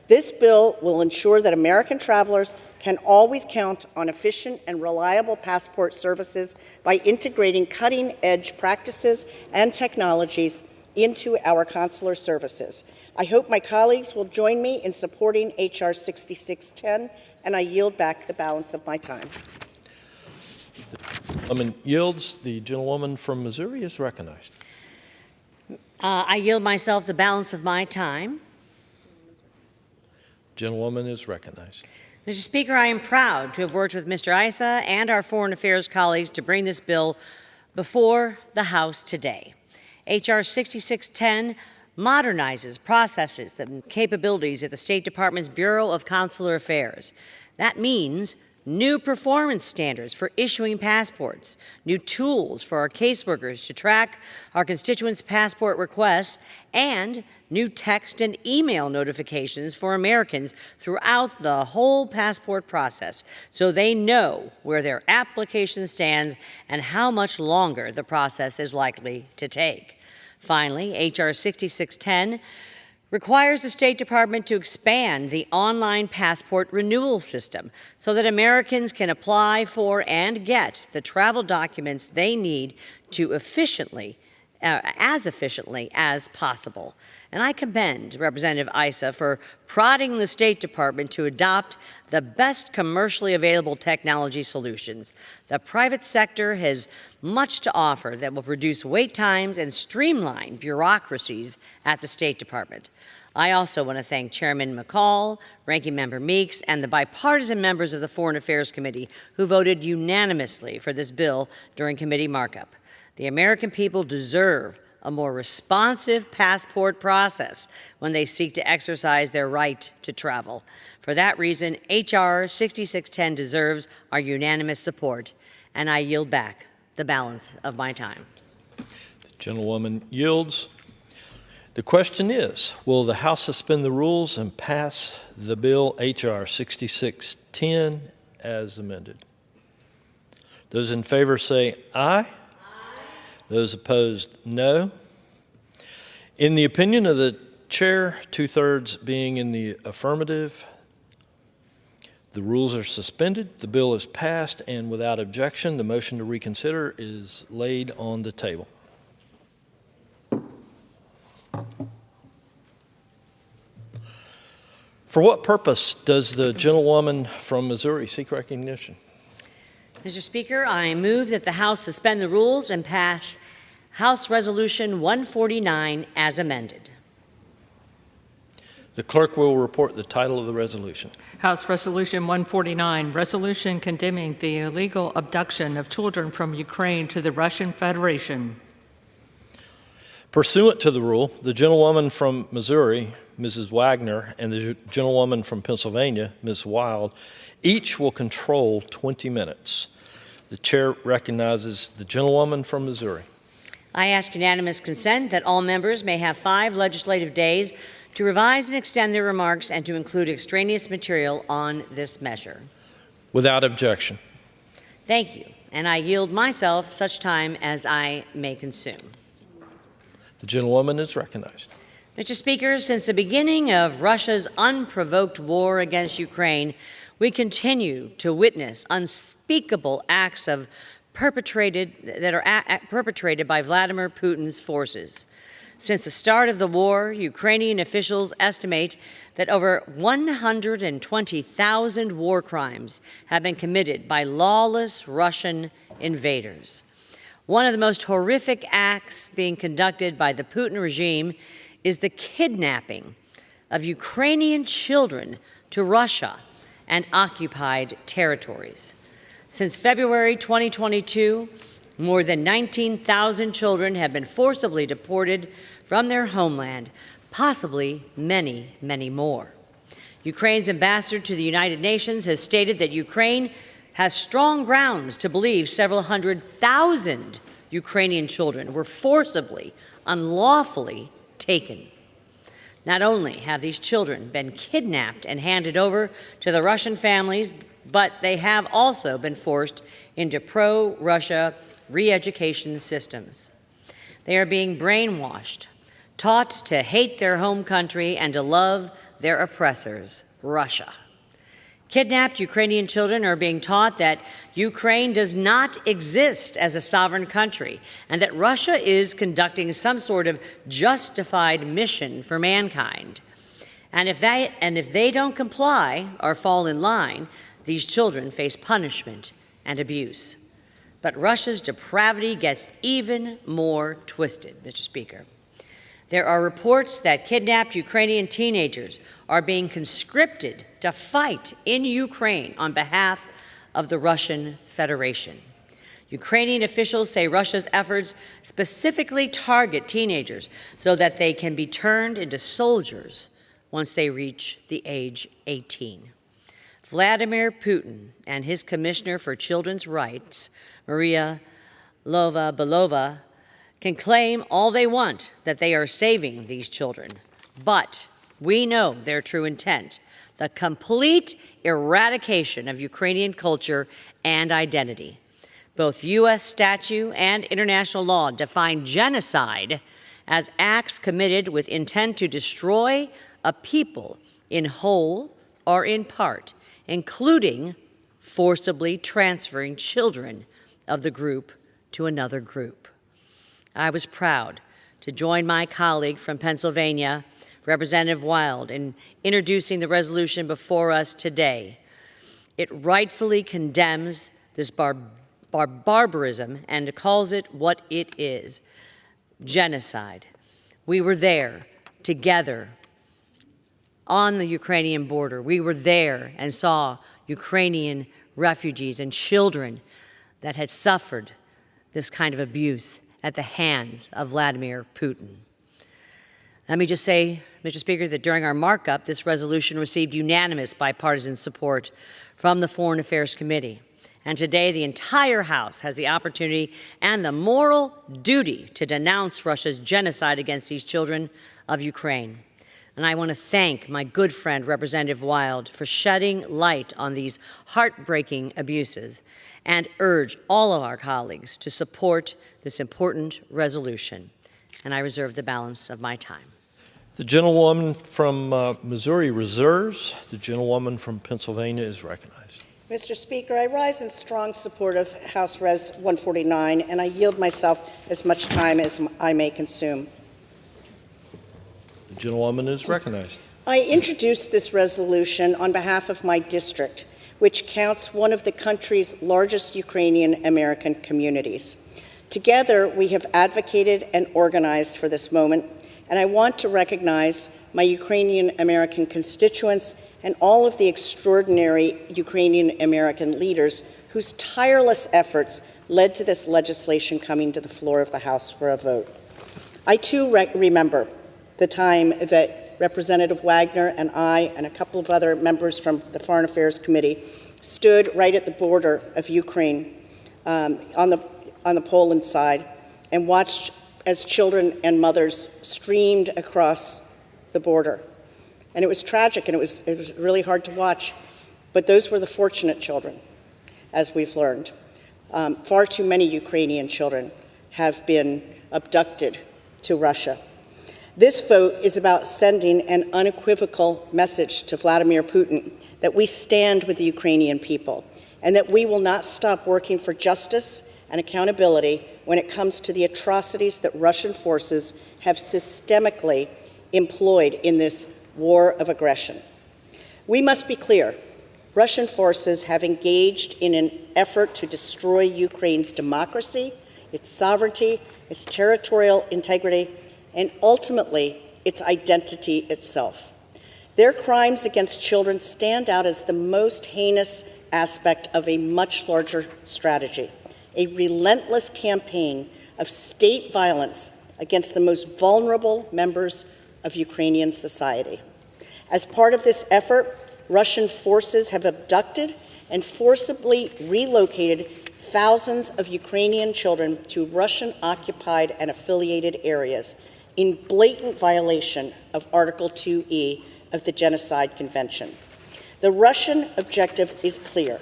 This bill will ensure that American travelers can always count on efficient and reliable passport services by integrating cutting-edge practices and technologies into our consular services. I hope my colleagues will join me in supporting H.R. 6610, and I yield back the balance of my time. Yields. The gentlewoman from Missouri is recognized. I yield myself the balance of my time. Gentlewoman is recognized. Mr. Speaker, I am proud to have worked with Mr. Issa and our Foreign Affairs colleagues to bring this bill before the House today. H.R. 6610 modernizes processes and capabilities at the State Department's Bureau of Consular Affairs. That means new performance standards for issuing passports, new tools for our caseworkers to track our constituents' passport requests, and new text and email notifications for Americans throughout the whole passport process so they know where their application stands and how much longer the process is likely to take. Finally, H.R. 6610 requires the State Department to expand the online passport renewal system so that Americans can apply for and get the travel documents they need to as efficiently as possible. And I commend Representative Issa for prodding the State Department to adopt the best commercially available technology solutions. The private sector has much to offer that will reduce wait times and streamline bureaucracies at the State Department. I also want to thank Chairman McCall, Ranking Member Meeks, and the bipartisan members of the Foreign Affairs Committee who voted unanimously for this bill during committee markup. The American people deserve a more responsive passport process when they seek to exercise their right to travel. For that reason, H.R. 6610 deserves our unanimous support, and I yield back the balance of my time. The gentlewoman yields. The question is, will the House suspend the rules and pass the bill H.R. 6610 as amended? Those in favor say aye. Those opposed, no. In the opinion of the chair, 2/3 being in the affirmative, the rules are suspended, the bill is passed, and without objection, the motion to reconsider is laid on the table. For what purpose does the gentlewoman from Missouri seek recognition? Mr. Speaker, I move that the House suspend the rules and pass House Resolution 149 as amended. The clerk will report the title of the resolution. House Resolution 149, resolution condemning the illegal abduction of children from Ukraine to the Russian Federation. Pursuant to the rule, the gentlewoman from Missouri, Mrs. Wagner, and the gentlewoman from Pennsylvania, Ms. Wild, each will control 20 minutes. The chair recognizes the gentlewoman from Missouri. I ask unanimous consent that all members may have 5 legislative days to revise and extend their remarks and to include extraneous material on this measure. Without objection. Thank you, and I yield myself such time as I may consume. The gentlewoman is recognized. Mr. Speaker, since the beginning of Russia's unprovoked war against Ukraine, we continue to witness unspeakable acts of perpetrated by Vladimir Putin's forces. Since the start of the war, Ukrainian officials estimate that over 120,000 war crimes have been committed by lawless Russian invaders. One of the most horrific acts being conducted by the Putin regime is the kidnapping of Ukrainian children to Russia and occupied territories. Since February 2022, more than 19,000 children have been forcibly deported from their homeland, possibly many, many more. Ukraine's ambassador to the United Nations has stated that Ukraine has strong grounds to believe several 100,000 Ukrainian children were forcibly, unlawfully taken. Not only have these children been kidnapped and handed over to the Russian families, but they have also been forced into pro-Russia re-education systems. They are being brainwashed, taught to hate their home country and to love their oppressors, Russia. Kidnapped Ukrainian children are being taught that Ukraine does not exist as a sovereign country and that Russia is conducting some sort of justified mission for mankind. And if they don't comply or fall in line, these children face punishment and abuse. But Russia's depravity gets even more twisted, Mr. Speaker. There are reports that kidnapped Ukrainian teenagers are being conscripted to fight in Ukraine on behalf of the Russian Federation. Ukrainian officials say Russia's efforts specifically target teenagers so that they can be turned into soldiers once they reach the age 18. Vladimir Putin and his Commissioner for Children's Rights, Maria Lvova-Belova, can claim all they want that they are saving these children, but we know their true intent: the complete eradication of Ukrainian culture and identity. Both U.S. statute and international law define genocide as acts committed with intent to destroy a people in whole or in part, including forcibly transferring children of the group to another group. I was proud to join my colleague from Pennsylvania, Representative Wild, in introducing the resolution before us today. It rightfully condemns this barbarism and calls it what it is: genocide. We were there together on the Ukrainian border. We were there and saw Ukrainian refugees and children that had suffered this kind of abuse at the hands of Vladimir Putin. Let me just say, Mr. Speaker, that during our markup, this resolution received unanimous bipartisan support from the Foreign Affairs Committee. And today, the entire House has the opportunity and the moral duty to denounce Russia's genocide against these children of Ukraine. And I want to thank my good friend, Representative Wild, for shedding light on these heartbreaking abuses, and urge all of our colleagues to support this important resolution. And I reserve the balance of my time. The gentlewoman from Missouri reserves. The gentlewoman from Pennsylvania is recognized. Mr. Speaker, I rise in strong support of House Res 149, and I yield myself as much time as I may consume. The gentlewoman is recognized. I introduced this resolution on behalf of my district, which counts one of the country's largest Ukrainian American communities. Together, we have advocated and organized for this moment, and I want to recognize my Ukrainian American constituents and all of the extraordinary Ukrainian American leaders whose tireless efforts led to this legislation coming to the floor of the House for a vote. I too remember the time that Representative Wagner and I and a couple of other members from the Foreign Affairs Committee stood right at the border of Ukraine on the Poland side and watched as children and mothers streamed across the border. And it was tragic, and it was really hard to watch. But those were the fortunate children, as we've learned. Far too many Ukrainian children have been abducted to Russia. This vote is about sending an unequivocal message to Vladimir Putin that we stand with the Ukrainian people and that we will not stop working for justice and accountability when it comes to the atrocities that Russian forces have systemically employed in this war of aggression. We must be clear. Russian forces have engaged in an effort to destroy Ukraine's democracy, its sovereignty, its territorial integrity, and ultimately its identity itself. Their crimes against children stand out as the most heinous aspect of a much larger strategy, a relentless campaign of state violence against the most vulnerable members of Ukrainian society. As part of this effort, Russian forces have abducted and forcibly relocated thousands of Ukrainian children to Russian-occupied and affiliated areas in blatant violation of Article 2E of the Genocide Convention. The Russian objective is clear: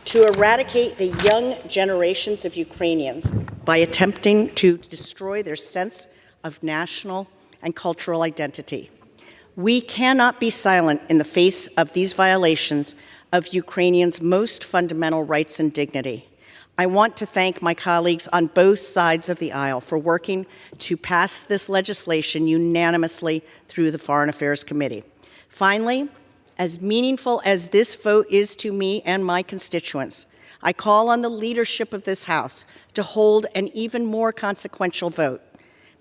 to eradicate the young generations of Ukrainians by attempting to destroy their sense of national and cultural identity. We cannot be silent in the face of these violations of Ukrainians' most fundamental rights and dignity. I want to thank my colleagues on both sides of the aisle for working to pass this legislation unanimously through the Foreign Affairs Committee. Finally, as meaningful as this vote is to me and my constituents, I call on the leadership of this House to hold an even more consequential vote.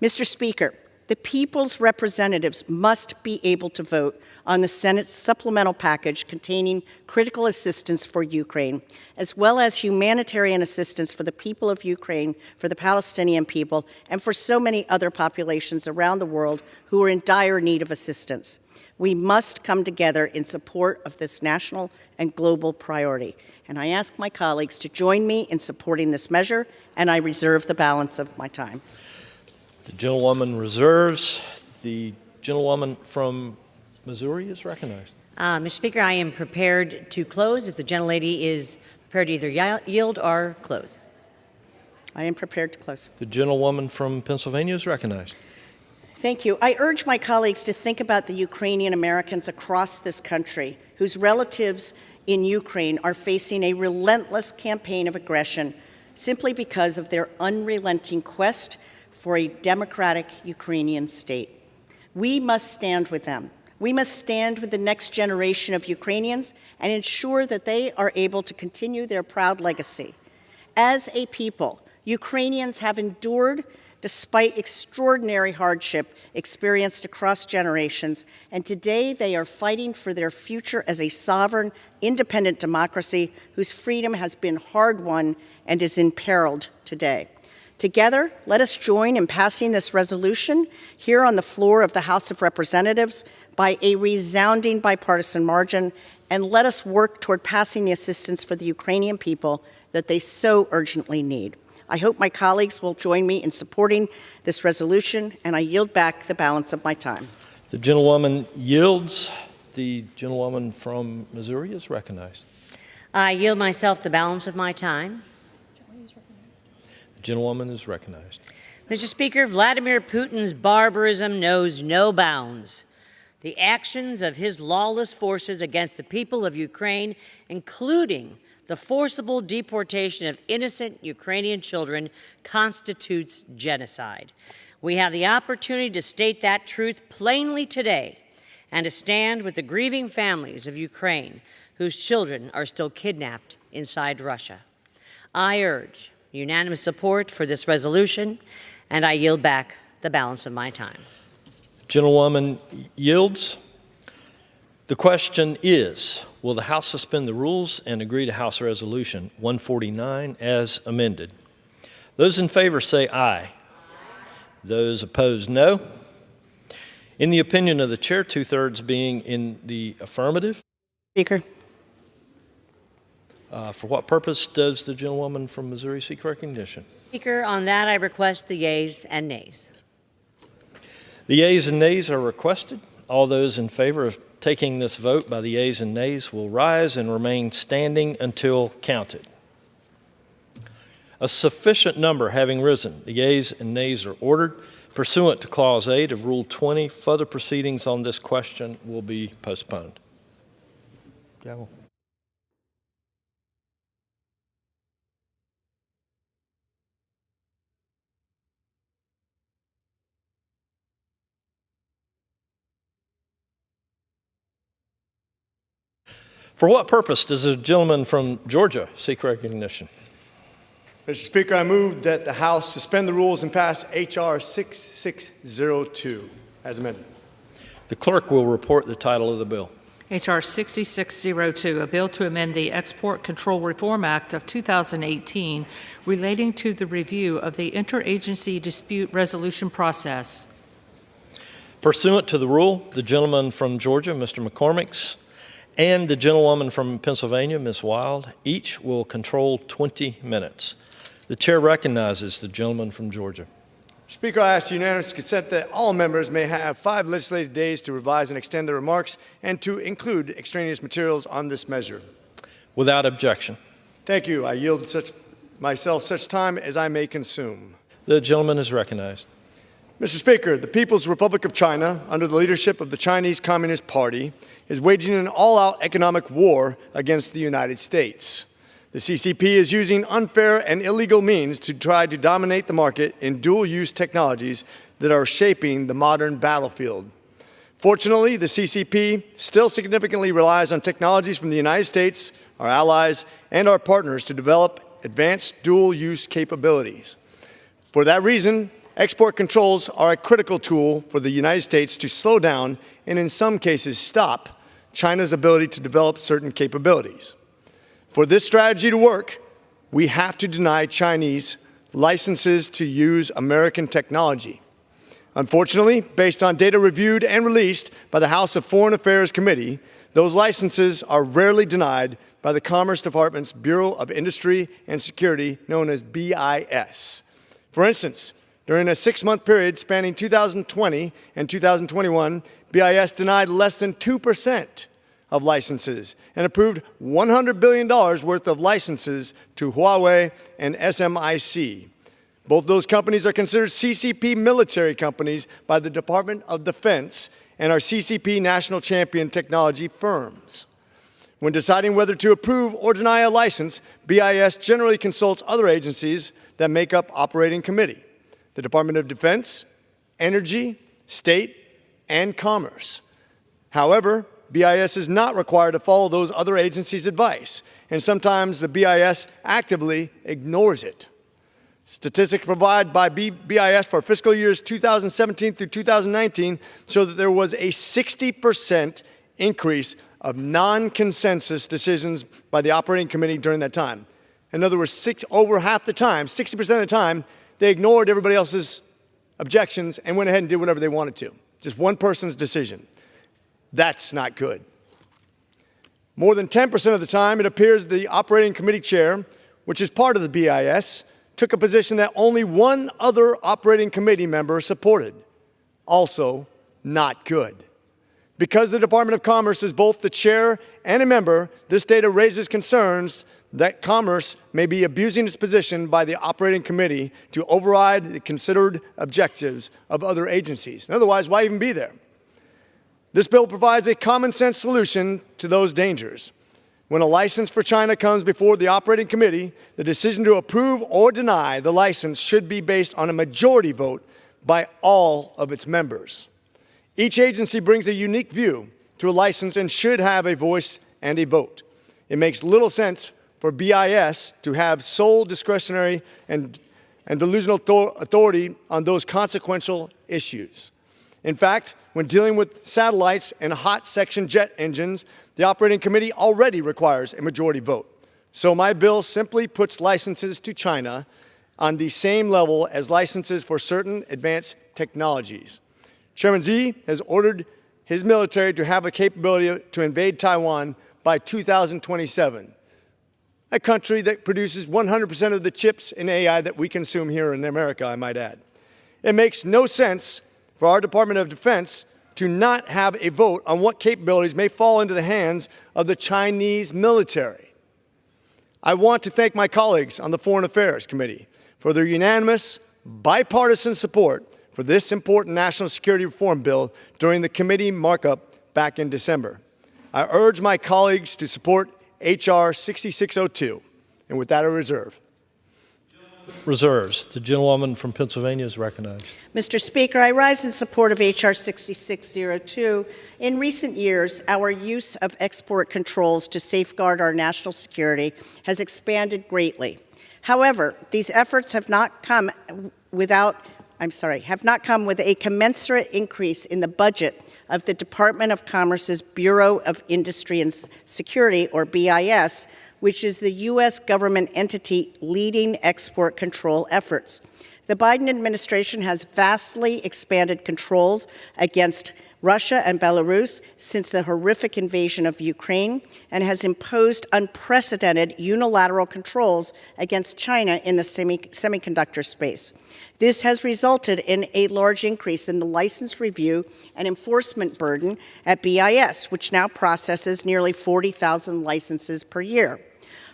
Mr. Speaker, the people's representatives must be able to vote on the Senate's supplemental package containing critical assistance for Ukraine, as well as humanitarian assistance for the people of Ukraine, for the Palestinian people, and for so many other populations around the world who are in dire need of assistance. We must come together in support of this national and global priority. And I ask my colleagues to join me in supporting this measure, and I reserve the balance of my time. The gentlewoman reserves. The gentlewoman from Missouri is recognized. Mr. Speaker, I am prepared to close if the gentlelady is prepared to either yield or close. I am prepared to close. The gentlewoman from Pennsylvania is recognized. Thank you. I urge my colleagues to think about the Ukrainian Americans across this country whose relatives in Ukraine are facing a relentless campaign of aggression simply because of their unrelenting quest for a democratic Ukrainian state. We must stand with them. We must stand with the next generation of Ukrainians and ensure that they are able to continue their proud legacy. As a people, Ukrainians have endured despite extraordinary hardship experienced across generations, and today they are fighting for their future as a sovereign, independent democracy whose freedom has been hard-won and is imperiled today. Together, let us join in passing this resolution here on the floor of the House of Representatives by a resounding bipartisan margin, and let us work toward passing the assistance for the Ukrainian people that they so urgently need. I hope my colleagues will join me in supporting this resolution, and I yield back the balance of my time. The gentlewoman yields. The gentlewoman from Missouri is recognized. I yield myself the balance of my time. The gentlewoman is recognized. Mr. Speaker, Vladimir Putin's barbarism knows no bounds. The actions of his lawless forces against the people of Ukraine, including the forcible deportation of innocent Ukrainian children, constitutes genocide. We have the opportunity to state that truth plainly today and to stand with the grieving families of Ukraine whose children are still kidnapped inside Russia. I urge unanimous support for this resolution, and I yield back the balance of my time. Gentlewoman yields. The question is, will the House suspend the rules and agree to House Resolution 149 as amended? Those in favor say aye. Those opposed, no. In the opinion of the chair, 2/3 being in the affirmative. Speaker. For what purpose does the gentlewoman from Missouri seek recognition? Speaker, on that I request the yeas and nays. The yeas and nays are requested. All those in favor of taking this vote by the yeas and nays will rise and remain standing until counted. A sufficient number having risen, the yeas and nays are ordered. Pursuant to Clause 8 of Rule 20, further proceedings on this question will be postponed. Gavel. For what purpose does the gentleman from Georgia seek recognition? Mr. Speaker, I move that the House suspend the rules and pass H.R. 6602 as amended. The clerk will report the title of the bill. H.R. 6602, a bill to amend the Export Control Reform Act of 2018 relating to the review of the interagency dispute resolution process. Pursuant to the rule, the gentleman from Georgia, Mr. McCormick, and the gentlewoman from Pennsylvania, Ms. Wild, each will control 20 minutes. The chair recognizes the gentleman from Georgia. Speaker, I ask unanimous consent that all members may have 5 legislative days to revise and extend their remarks and to include extraneous materials on this measure. Without objection. Thank you. I yield myself such time as I may consume. The gentleman is recognized. Mr. Speaker, the People's Republic of China, under the leadership of the Chinese Communist Party, is waging an all-out economic war against the United States. The CCP is using unfair and illegal means to try to dominate the market in dual-use technologies that are shaping the modern battlefield. Fortunately, the CCP still significantly relies on technologies from the United States, our allies, and our partners to develop advanced dual-use capabilities. For that reason, export controls are a critical tool for the United States to slow down and, in some cases, stop China's ability to develop certain capabilities. For this strategy to work, we have to deny Chinese licenses to use American technology. Unfortunately, based on data reviewed and released by the House of Foreign Affairs Committee, those licenses are rarely denied by the Commerce Department's Bureau of Industry and Security, known as BIS. For instance, during a 6-month period spanning 2020 and 2021, BIS denied less than 2% of licenses and approved $100 billion worth of licenses to Huawei and SMIC. Both those companies are considered CCP military companies by the Department of Defense and are CCP national champion technology firms. When deciding whether to approve or deny a license, BIS generally consults other agencies that make up operating committee: the Department of Defense, Energy, State, and Commerce. However, BIS is not required to follow those other agencies' advice, and sometimes the BIS actively ignores it. Statistics provided by BIS for fiscal years 2017 through 2019 show that there was a 60% increase of non-consensus decisions by the operating committee during that time. In other words, over half the time, 60% of the time, they ignored everybody else's objections and went ahead and did whatever they wanted to. Just one person's decision. That's not good. More than 10% of the time, it appears the operating committee chair, which is part of the BIS, took a position that only one other operating committee member supported. Also, not good. Because the Department of Commerce is both the chair and a member, this data raises concerns that Commerce may be abusing its position by the operating committee to override the considered objectives of other agencies. Otherwise, why even be there? This bill provides a common-sense solution to those dangers. When a license for China comes before the operating committee, the decision to approve or deny the license should be based on a majority vote by all of its members. Each agency brings a unique view to a license and should have a voice and a vote. It makes little sense for BIS to have sole discretionary and delusional authority on those consequential issues. In fact, when dealing with satellites and hot section jet engines, the operating committee already requires a majority vote. So my bill simply puts licenses to China on the same level as licenses for certain advanced technologies. Chairman Xi has ordered his military to have a capability to invade Taiwan by 2027, a country that produces 100% of the chips in AI that we consume here in America, I might add. It makes no sense for our Department of Defense to not have a vote on what capabilities may fall into the hands of the Chinese military. I want to thank my colleagues on the Foreign Affairs Committee for their unanimous, bipartisan support for for this important national security reform bill during the committee markup back in December. I urge my colleagues to support H.R. 6602, and with that I reserve. Reserves. The gentlewoman from Pennsylvania is recognized. Mr. Speaker, I rise in support of H.R. 6602. In recent years, our use of export controls to safeguard our national security has expanded greatly. However, these efforts have not come with a commensurate increase in the budget of the Department of Commerce's Bureau of Industry and Security, or BIS, which is the U.S. government entity leading export control efforts. The Biden administration has vastly expanded controls against Russia and Belarus since the horrific invasion of Ukraine, and has imposed unprecedented unilateral controls against China in the semiconductor space. This has resulted in a large increase in the license review and enforcement burden at BIS, which now processes nearly 40,000 licenses per year.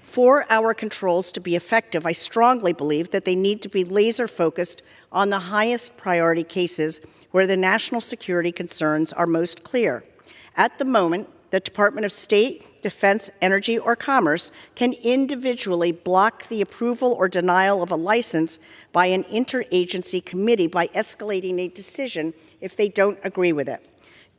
For our controls to be effective, I strongly believe that they need to be laser-focused on the highest priority cases where the national security concerns are most clear. At the moment, the Department of State, Defense, Energy, or Commerce can individually block the approval or denial of a license by an interagency committee by escalating a decision if they don't agree with it.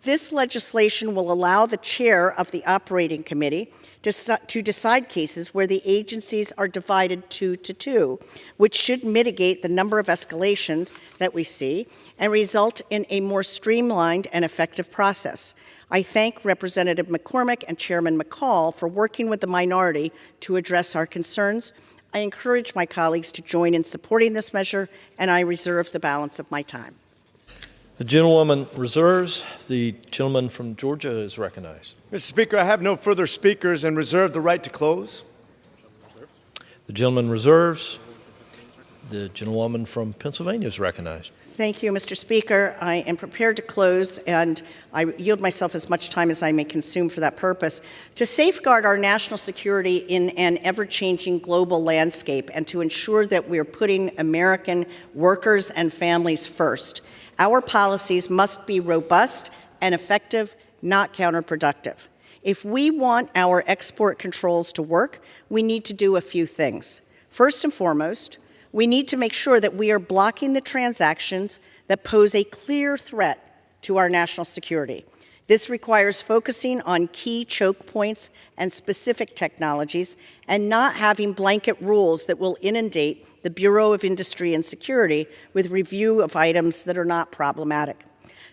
This legislation will allow the chair of the operating committee to decide cases where the agencies are divided 2-2, which should mitigate the number of escalations that we see and result in a more streamlined and effective process. I thank Representative McCormick and Chairman McCall for working with the minority to address our concerns. I encourage my colleagues to join in supporting this measure, and I reserve the balance of my time. The gentlewoman reserves. The gentleman from Georgia is recognized. Mr. Speaker, I have no further speakers and reserve the right to close. The gentleman reserves. The gentlewoman from Pennsylvania is recognized. Thank you, Mr. Speaker. I am prepared to close, and I yield myself as much time as I may consume for that purpose. To safeguard our national security in an ever-changing global landscape and to ensure that we are putting American workers and families first, our policies must be robust and effective, not counterproductive. If we want our export controls to work, we need to do a few things. First and foremost, we need to make sure that we are blocking the transactions that pose a clear threat to our national security. This requires focusing on key choke points and specific technologies and not having blanket rules that will inundate the Bureau of Industry and Security with review of items that are not problematic.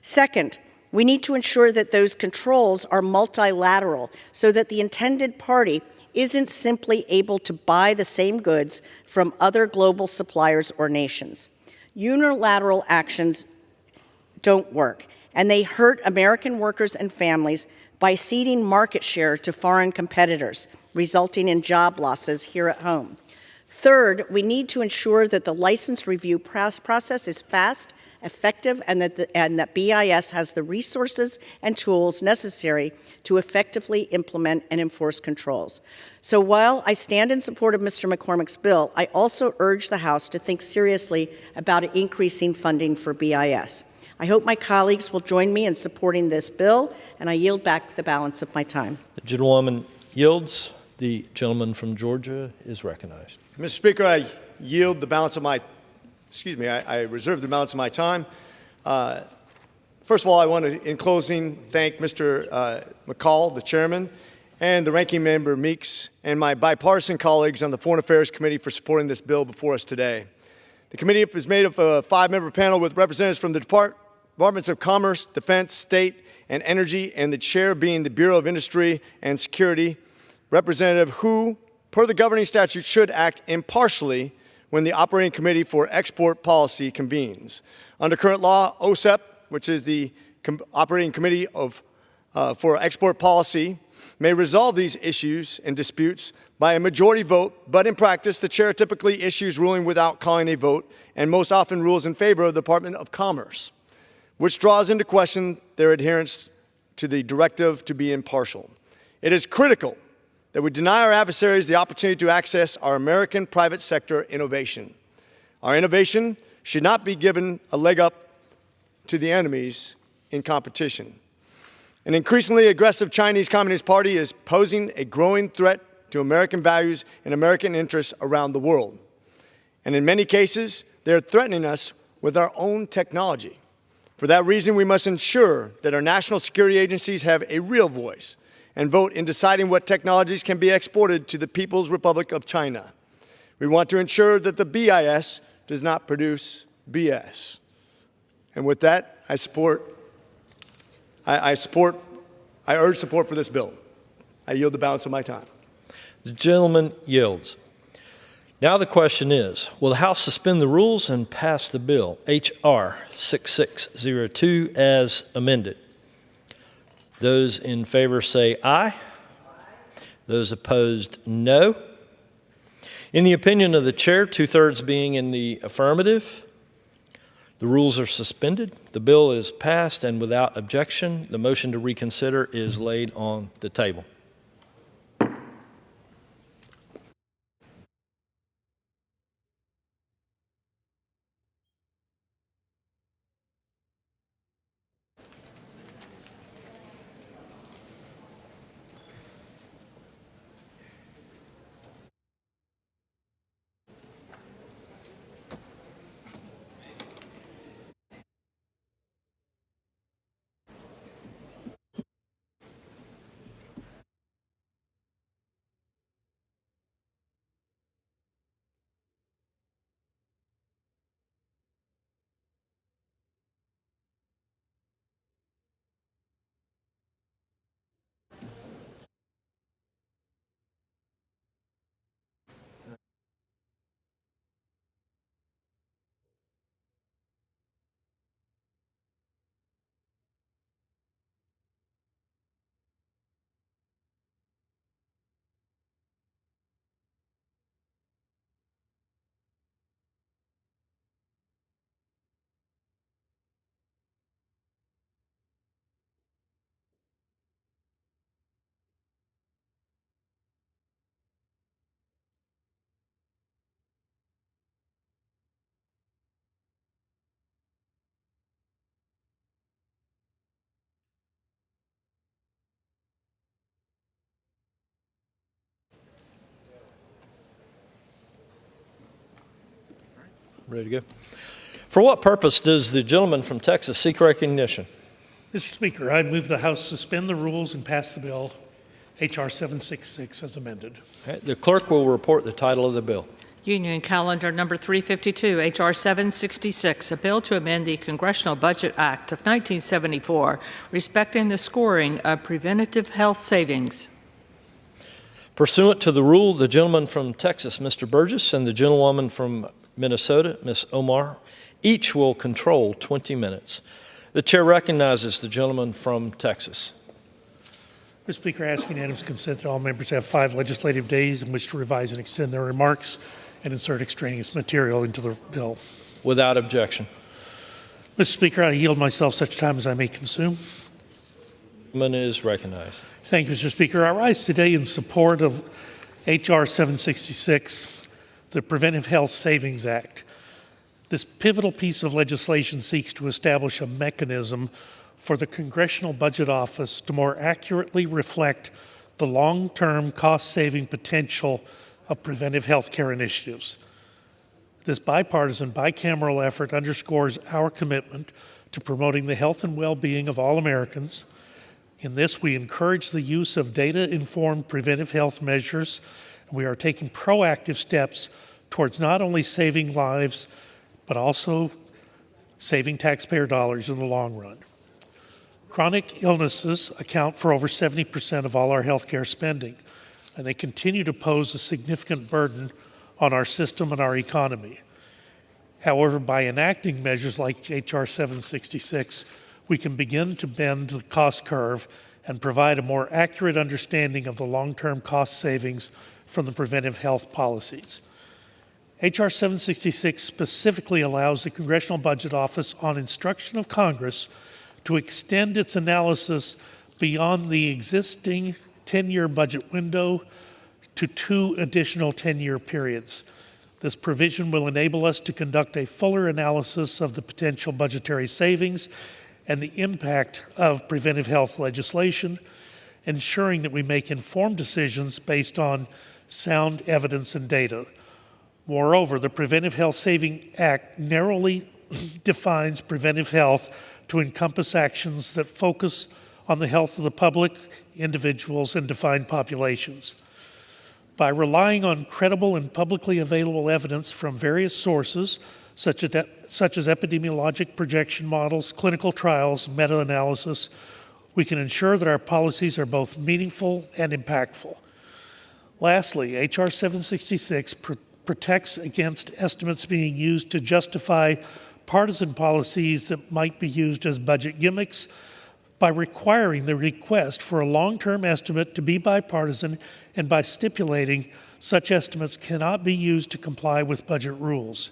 Second, we need to ensure that those controls are multilateral so that the intended party isn't simply able to buy the same goods from other global suppliers or nations. Unilateral actions don't work, and they hurt American workers and families by ceding market share to foreign competitors, resulting in job losses here at home. Third, we need to ensure that the license review process is fast, effective, and that BIS has the resources and tools necessary to effectively implement and enforce controls. So while I stand in support of Mr. McCormick's bill, I also urge the House to think seriously about increasing funding for BIS. I hope my colleagues will join me in supporting this bill, and I yield back the balance of my time. The gentlewoman yields. The gentleman from Georgia is recognized. Mr. Speaker, I yield the balance of my, I reserve the balance of my time. First of all, I want to, in closing, thank Mr. McCall, the chairman, and the ranking member Meeks, and my bipartisan colleagues on the Foreign Affairs Committee for supporting this bill before us today. The committee is made of a 5-member panel with representatives from the Departments of Commerce, Defense, State, and Energy, and the chair being the Bureau of Industry and Security, representative who, per the governing statute, should act impartially when the Operating Committee for Export Policy convenes. Under current law, OSEP, which is the Operating Committee for Export Policy, may resolve these issues and disputes by a majority vote, but in practice, the chair typically issues ruling without calling a vote and most often rules in favor of the Department of Commerce, which draws into question their adherence to the directive to be impartial. It is critical that we deny our adversaries the opportunity to access our American private sector innovation. Our innovation should not be given a leg up to the enemies in competition. An increasingly aggressive Chinese Communist Party is posing a growing threat to American values and American interests around the world. And in many cases, they're threatening us with our own technology. For that reason, we must ensure that our national security agencies have a real voice and vote in deciding what technologies can be exported to the People's Republic of China. We want to ensure that the BIS does not produce BS. And with that, I urge support for this bill. I yield the balance of my time. The gentleman yields. Now the question is, will the House suspend the rules and pass the bill, H.R. 6602, as amended? Those in favor say aye. Those opposed, no. In the opinion of the chair, 2/3 being in the affirmative, the rules are suspended. The bill is passed, and without objection, the motion to reconsider is laid on the table. Ready to go? For what purpose does the gentleman from Texas seek recognition? Mr. Speaker, I move the House suspend the rules and pass the bill, H.R. 766, as amended. Okay, the clerk will report the title of the bill. Union Calendar Number 352, H.R. 766, a bill to amend the Congressional Budget Act of 1974, respecting the scoring of preventative health savings. Pursuant to the rule, the gentleman from Texas, Mr. Burgess, and the gentlewoman from Minnesota, Ms. Omar, each will control 20 minutes. The chair recognizes the gentleman from Texas. Mr. Speaker, I ask unanimous consent that all members have 5 legislative days in which to revise and extend their remarks and insert extraneous material into the bill. Without objection. Mr. Speaker, I yield myself such time as I may consume. The gentleman is recognized. Thank you, Mr. Speaker. I rise today in support of H.R. 766, the Preventive Health Savings Act. This pivotal piece of legislation seeks to establish a mechanism for the Congressional Budget Office to more accurately reflect the long-term cost-saving potential of preventive health care initiatives. This bipartisan, bicameral effort underscores our commitment to promoting the health and well-being of all Americans. In this, we encourage the use of data-informed preventive health measures. We are taking proactive steps towards not only saving lives, but also saving taxpayer dollars in the long run. Chronic illnesses account for over 70% of all our healthcare spending, and they continue to pose a significant burden on our system and our economy. However, by enacting measures like H.R. 766, we can begin to bend the cost curve and provide a more accurate understanding of the long-term cost savings from the preventive health policies. H.R. 766 specifically allows the Congressional Budget Office, on instruction of Congress, to extend its analysis beyond the existing 10-year budget window to 2 additional 10-year periods. This provision will enable us to conduct a fuller analysis of the potential budgetary savings and the impact of preventive health legislation, ensuring that we make informed decisions based on sound evidence and data. Moreover, the Preventive Health Savings Act narrowly defines preventive health to encompass actions that focus on the health of the public, individuals, and defined populations. By relying on credible and publicly available evidence from various sources, such as epidemiologic projection models, clinical trials, meta-analysis, we can ensure that our policies are both meaningful and impactful. Lastly, H.R. 766 protects against estimates being used to justify partisan policies that might be used as budget gimmicks by requiring the request for a long-term estimate to be bipartisan and by stipulating such estimates cannot be used to comply with budget rules.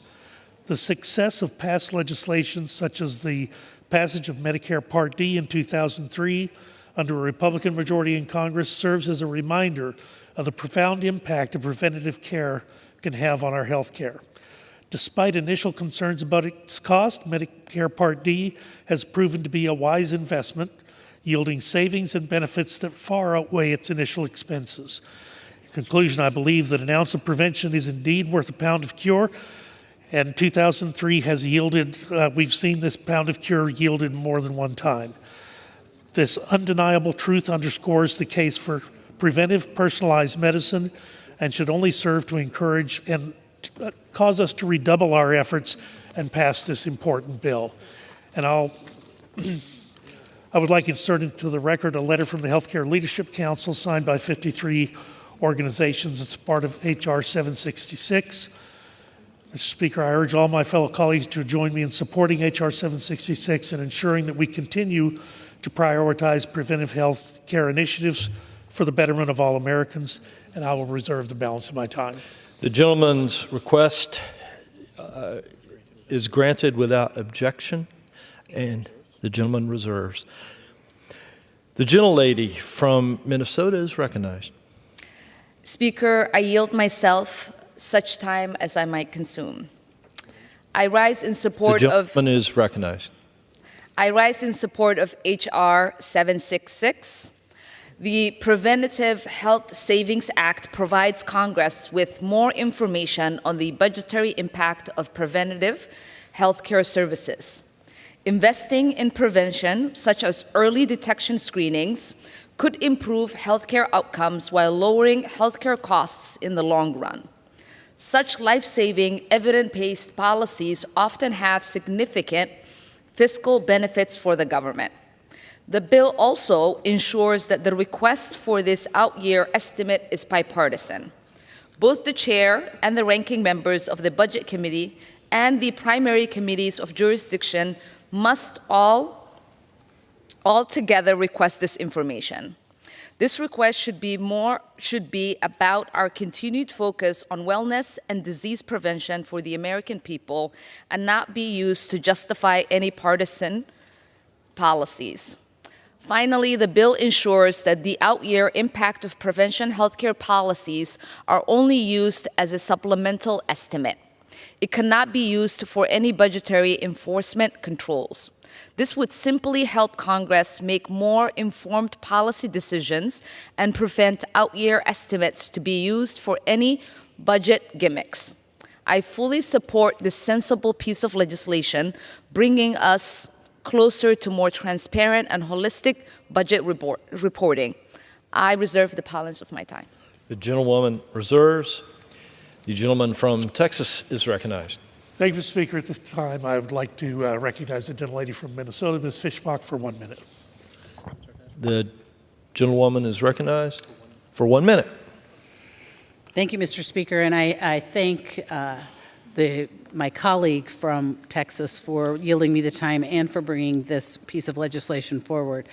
The success of past legislation, such as the passage of Medicare Part D in 2003 under a Republican majority in Congress, serves as a reminder of the profound impact of preventative care can have on our health care. Despite initial concerns about its cost, Medicare Part D has proven to be a wise investment, yielding savings and benefits that far outweigh its initial expenses. In conclusion, I believe that an ounce of prevention is indeed worth a pound of cure, and 2003 has yielded, we've seen this pound of cure yielded more than one time. This undeniable truth underscores the case for preventive, personalized medicine and should only serve to encourage and cause us to redouble our efforts and pass this important bill. And I would like inserted into the record a letter from the Healthcare Leadership Council signed by 53 organizations as part of H.R. 766. Mr. Speaker, I urge all my fellow colleagues to join me in supporting H.R. 766 and ensuring that we continue to prioritize preventive health care initiatives for the betterment of all Americans, and I will reserve the balance of my time. The gentleman's request is granted without objection, and the gentleman reserves. The gentlelady from Minnesota is recognized. Speaker, I yield myself such time as I might consume. I rise in support The gentleman is recognized. I rise in support of H.R. 766. The Preventative Health Savings Act provides Congress with more information on the budgetary impact of preventative health care services. Investing in prevention, such as early detection screenings, could improve healthcare outcomes while lowering healthcare costs in the long run. Such life-saving, evidence-based policies often have significant fiscal benefits for the government. The bill also ensures that the request for this out-year estimate is bipartisan. Both the chair and the ranking members of the Budget Committee and the primary committees of jurisdiction must all together request this information. This request should be about our continued focus on wellness and disease prevention for the American people and not be used to justify any partisan policies. Finally, the bill ensures that the out-year impact of prevention healthcare policies are only used as a supplemental estimate. It cannot be used for any budgetary enforcement controls. This would simply help Congress make more informed policy decisions and prevent out-year estimates to be used for any budget gimmicks. I fully support this sensible piece of legislation, bringing us closer to more transparent and holistic budget reporting. I reserve the balance of my time. The gentlewoman reserves. The gentleman from Texas is recognized. Thank you, Mr. Speaker. At this time, I would like to recognize the gentlelady from Minnesota, Ms. Fischbach, for 1 minute. The gentlewoman is recognized for 1 minute. Thank you, Mr. Speaker, and I thank my colleague from Texas for yielding me the time and for bringing this piece of legislation forward.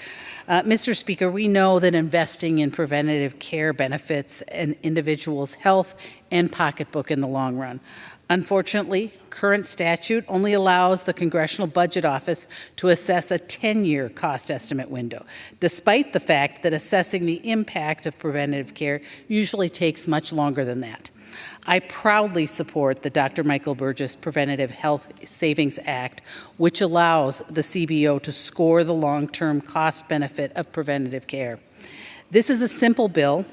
Mr. Speaker, we know that investing in preventative care benefits an individual's health and pocketbook in the long run. Unfortunately, current statute only allows the Congressional Budget Office to assess a 10-year cost estimate window, despite the fact that assessing the impact of preventative care usually takes much longer than that. I proudly support the Dr. Michael Burgess Preventative Health Savings Act, which allows the CBO to score the long-term cost benefit of preventative care. This is a simple bill,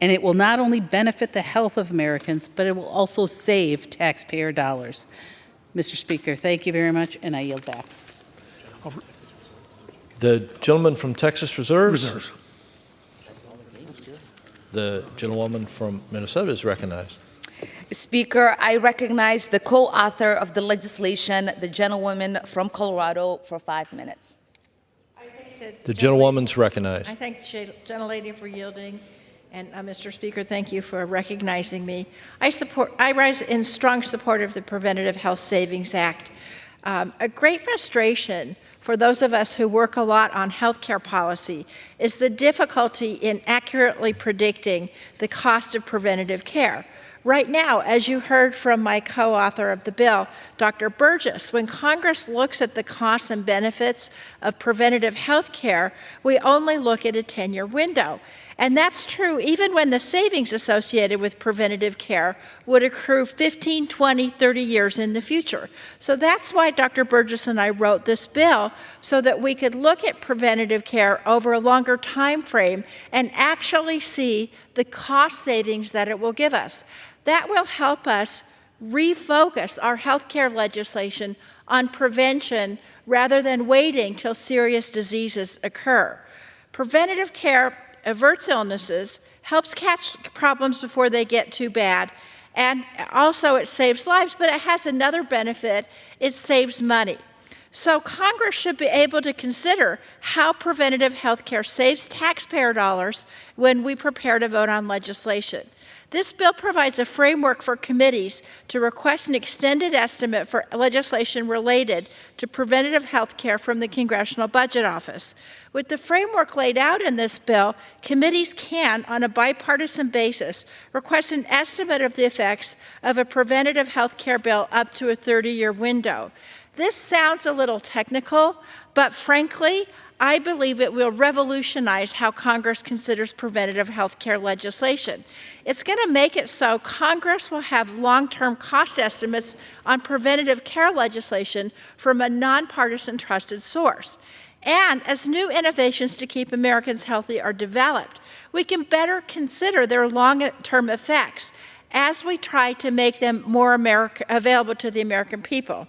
and it will not only benefit the health of Americans, but it will also save taxpayer dollars. Mr. Speaker, thank you very much, and I yield back. The gentleman from Texas reserves. The gentlewoman from Minnesota is recognized. Speaker, I recognize the co-author of the legislation, the gentlewoman from Colorado, for 5 minutes. The gentlewoman's recognized. I thank the gentlelady for yielding. And Mr. Speaker, thank you for recognizing me. I rise in strong support of the Preventative Health Savings Act. A great frustration for those of us who work a lot on healthcare policy is the difficulty in accurately predicting the cost of preventative care. Right now, as you heard from my co-author of the bill, Dr. Burgess, when Congress looks at the costs and benefits of preventative health care, we only look at a 10-year window. And that's true even when the savings associated with preventative care would accrue 15, 20, 30 years in the future. So that's why Dr. Burgess and I wrote this bill, so that we could look at preventative care over a longer time frame and actually see the cost savings that it will give us. That will help us refocus our healthcare legislation on prevention rather than waiting till serious diseases occur. Preventative care averts illnesses, helps catch problems before they get too bad, and also it saves lives, but it has another benefit: it saves money. So Congress should be able to consider how preventative health care saves taxpayer dollars when we prepare to vote on legislation. This bill provides a framework for committees to request an extended estimate for legislation related to preventative health care from the Congressional Budget Office. With the framework laid out in this bill, committees can, on a bipartisan basis, request an estimate of the effects of a preventative health care bill up to a 30-year window. This sounds a little technical, but frankly, I believe it will revolutionize how Congress considers preventative health care legislation. It's going to make it so Congress will have long-term cost estimates on preventative care legislation from a nonpartisan trusted source. And as new innovations to keep Americans healthy are developed, we can better consider their long-term effects as we try to make them more available to the American people.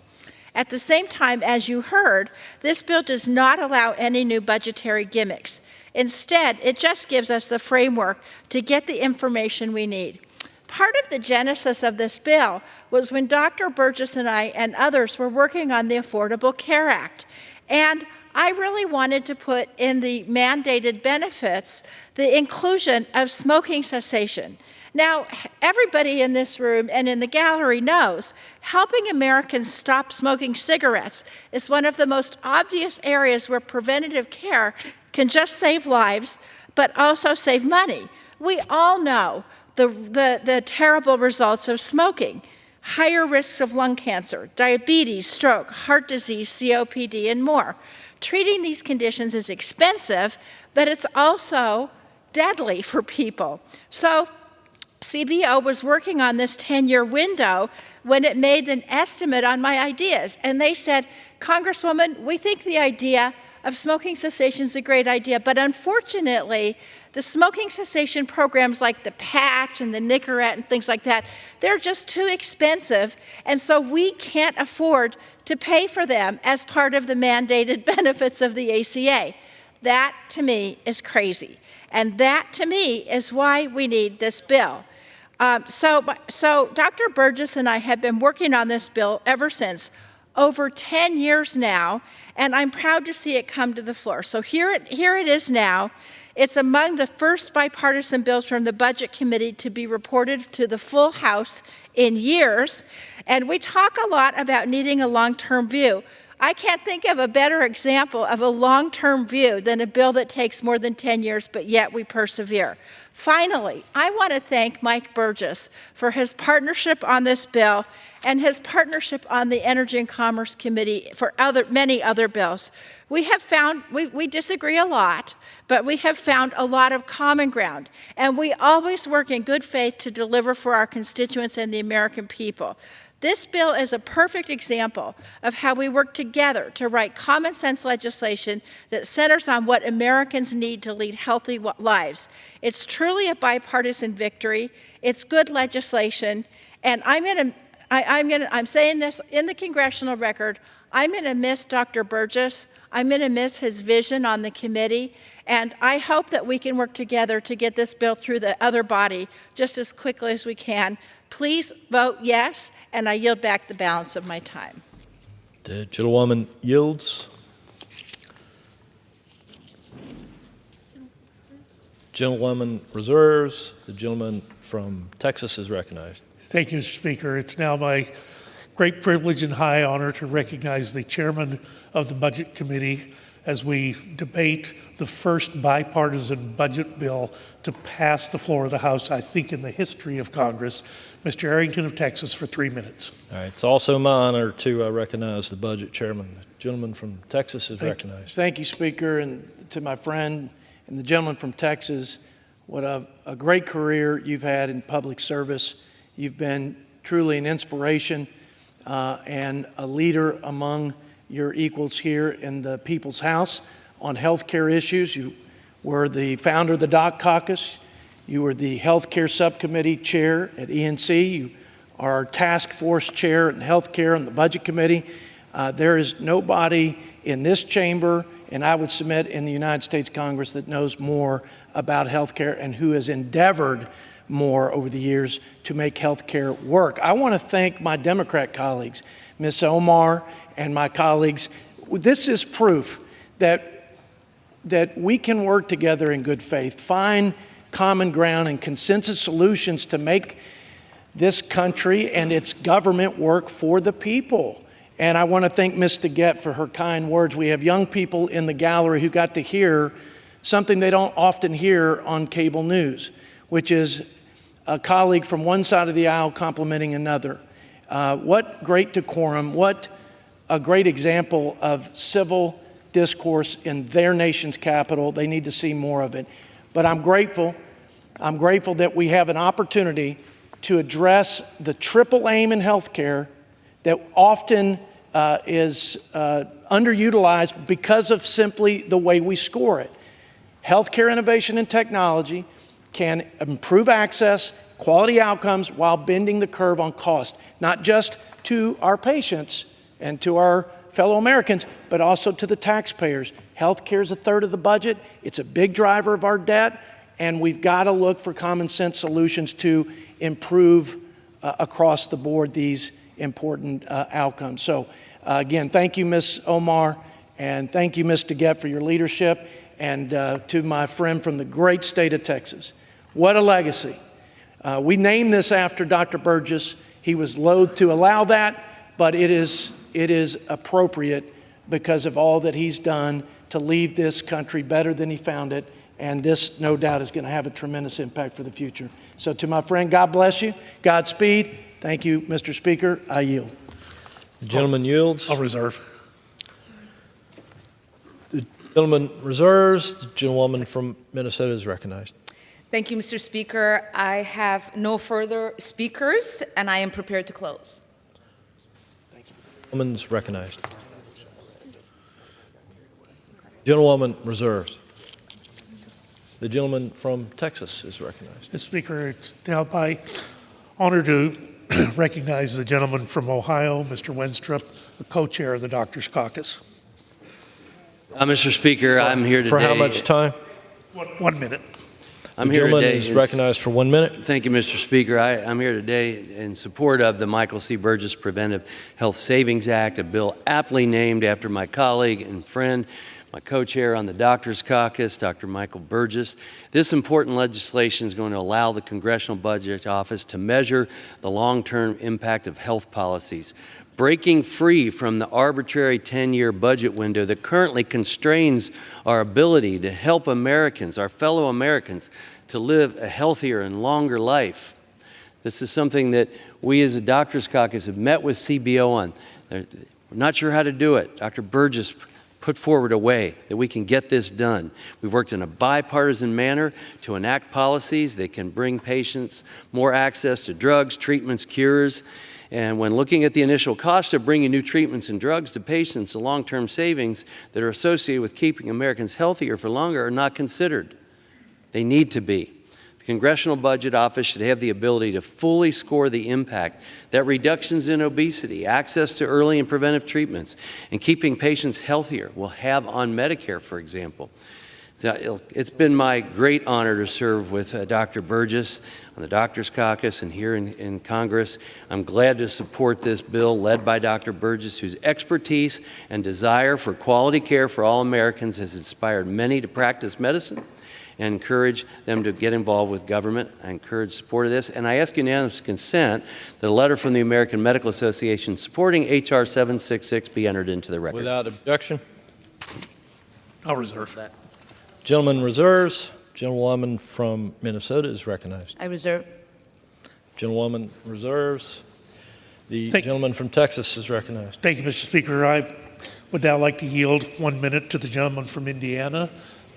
At the same time, as you heard, this bill does not allow any new budgetary gimmicks. Instead, it just gives us the framework to get the information we need. Part of the genesis of this bill was when Dr. Burgess and I and others were working on the Affordable Care Act. And I really wanted to put in the mandated benefits the inclusion of smoking cessation. Now, everybody in this room and in the gallery knows helping Americans stop smoking cigarettes is one of the most obvious areas where preventative care can just save lives, but also save money. We all know the terrible results of smoking: higher risks of lung cancer, diabetes, stroke, heart disease, COPD, and more. Treating these conditions is expensive, but it's also deadly for people. So CBO was working on this 10-year window when it made an estimate on my ideas. And they said, Congresswoman, we think the idea of smoking cessation is a great idea, but unfortunately, the smoking cessation programs like the patch and the Nicorette and things like that, they're just too expensive, and so we can't afford to pay for them as part of the mandated benefits of the ACA. That, to me, is crazy. And that, to me, is why we need this bill. So Dr. Burgess and I have been working on this bill ever since, over 10 years now, and I'm proud to see it come to the floor. So here it is now. It's among the first bipartisan bills from the Budget Committee to be reported to the full House in years, and we talk a lot about needing a long-term view. I can't think of a better example of a long-term view than a bill that takes more than 10 years, but yet we persevere. Finally, I want to thank Mike Burgess for his partnership on this bill and his partnership on the Energy and Commerce Committee for many other bills. We have found, we disagree a lot, but we have found a lot of common ground, and we always work in good faith to deliver for our constituents and the American people. This bill is a perfect example of how we work together to write common sense legislation that centers on what Americans need to lead healthy lives. It's truly a bipartisan victory. It's good legislation, and I'm saying this in the congressional record. I'm going to miss Dr. Burgess. I'm going to miss his vision on the committee, and I hope that we can work together to get this bill through the other body just as quickly as we can. Please vote yes, and I yield back the balance of my time. The gentlewoman yields. Gentlewoman reserves. The gentleman from Texas is recognized. Thank you, Mr. Speaker. It's now my great privilege and high honor to recognize the chairman of the Budget Committee as we debate the first bipartisan budget bill to pass the floor of the House, I think, in the history of Congress. Mr. Arrington of Texas for 3 minutes. All right. It's also my honor to recognize the budget chairman. The gentleman from Texas is recognized. Thank you, Speaker, and to my friend and the gentleman from Texas. What a great career you've had in public service. You've been truly an inspiration and a leader among your equals here in the People's House on health care issues. You were the founder of the Doc Caucus. You were the Health Care Subcommittee Chair at ENC. You are our Task Force Chair in Health Care on the Budget Committee. There is nobody in this chamber, and I would submit in the United States Congress, that knows more about health care and who has endeavored more over the years to make health care work. I want to thank my Democrat colleagues, Ms. Omar and my colleagues. This is proof that we can work together in good faith, find common ground and consensus solutions to make this country and its government work for the people. And I want to thank Ms. DeGette for her kind words. We have young people in the gallery who got to hear something they don't often hear on cable news, which is a colleague from one side of the aisle complimenting another. What great decorum, what a great example of civil discourse in their nation's capital. They need to see more of it. But I'm grateful that we have an opportunity to address the triple aim in healthcare that often is underutilized because of simply the way we score it. Healthcare innovation and technology can improve access, quality outcomes, while bending the curve on cost, not just to our patients and to our fellow Americans, but also to the taxpayers. Healthcare is a third of the budget. It's a big driver of our debt, and we've got to look for common sense solutions to improve across the board these important outcomes. So again, thank you, Ms. Omar, and thank you, Ms. DeGette, for your leadership, and to my friend from the great state of Texas. What a legacy. We named this after Dr. Burgess. He was loath to allow that, but it is appropriate because of all that he's done to leave this country better than he found it, and this, no doubt, is going to have a tremendous impact for the future. So to my friend, God bless you. Godspeed. Thank you, Mr. Speaker. I yield. The gentleman yields. I'll reserve. The gentleman reserves. The gentlewoman from Minnesota is recognized. Thank you, Mr. Speaker. I have no further speakers, and I am prepared to close. Gentleman's recognized. Gentlewoman reserves. The gentleman from Texas is recognized. Mr. Speaker, it's now my honor to recognize the gentleman from Ohio, Mr. Wenstrup, the co-chair of the Doctors Caucus. Mr. Speaker, I'm here today. For how much time? 1 minute. I'm here today. Is recognized for 1 minute. Thank you, Mr. Speaker. I'm here today in support of the Michael C. Burgess Preventive Health Savings Act, a bill aptly named after my colleague and friend, my co-chair on the Doctors Caucus, Dr. Michael Burgess. This important legislation is going to allow the Congressional Budget Office to measure the long-term impact of health policies, breaking free from the arbitrary 10-year budget window that currently constrains our ability to help Americans, our fellow Americans, to live a healthier and longer life. This is something that we as a Doctors Caucus have met with CBO on. We're not sure how to do it. Dr. Burgess put forward a way that we can get this done. We've worked in a bipartisan manner to enact policies that can bring patients more access to drugs, treatments, cures. And when looking at the initial cost of bringing new treatments and drugs to patients, the long-term savings that are associated with keeping Americans healthier for longer are not considered. They need to be. The Congressional Budget Office should have the ability to fully score the impact that reductions in obesity, access to early and preventive treatments, and keeping patients healthier will have on Medicare, for example. It's been my great honor to serve with Dr. Burgess on the Doctors Caucus and here in Congress. I'm glad to support this bill led by Dr. Burgess, whose expertise and desire for quality care for all Americans has inspired many to practice medicine and encourage them to get involved with government. I encourage support of this, and I ask unanimous consent that a letter from the American Medical Association supporting H.R. 766 be entered into the record. Without objection. I'll reserve. Gentleman reserves. Gentlewoman from Minnesota is recognized. I reserve. Gentlewoman reserves. The gentleman from Texas is recognized. Thank you, Mr. Speaker. I would now like to yield 1 minute to the gentleman from Indiana,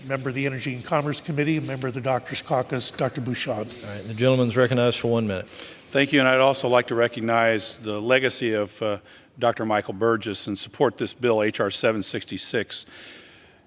member of the Energy and Commerce Committee, a member of the Doctors Caucus, Dr. Bouchard. All right, the gentleman's recognized for 1 minute. Thank you, and I'd also like to recognize the legacy of Dr. Michael Burgess and support this bill, H.R. 766.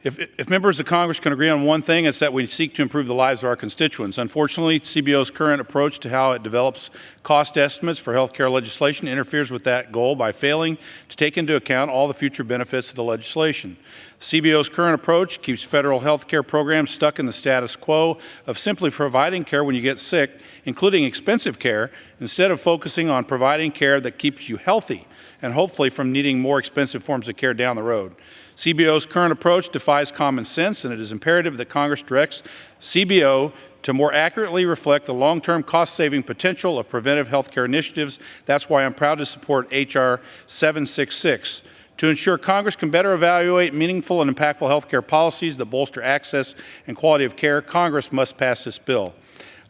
If members of Congress can agree on one thing, it's that we seek to improve the lives of our constituents. Unfortunately, CBO's current approach to how it develops cost estimates for health care legislation interferes with that goal by failing to take into account all the future benefits of the legislation. CBO's current approach keeps federal health care programs stuck in the status quo of simply providing care when you get sick, including expensive care, instead of focusing on providing care that keeps you healthy and hopefully from needing more expensive forms of care down the road. CBO's current approach defies common sense, and it is imperative that Congress directs CBO to more accurately reflect the long-term cost-saving potential of preventive health care initiatives. That's why I'm proud to support H.R. 766. To ensure Congress can better evaluate meaningful and impactful health care policies that bolster access and quality of care, Congress must pass this bill.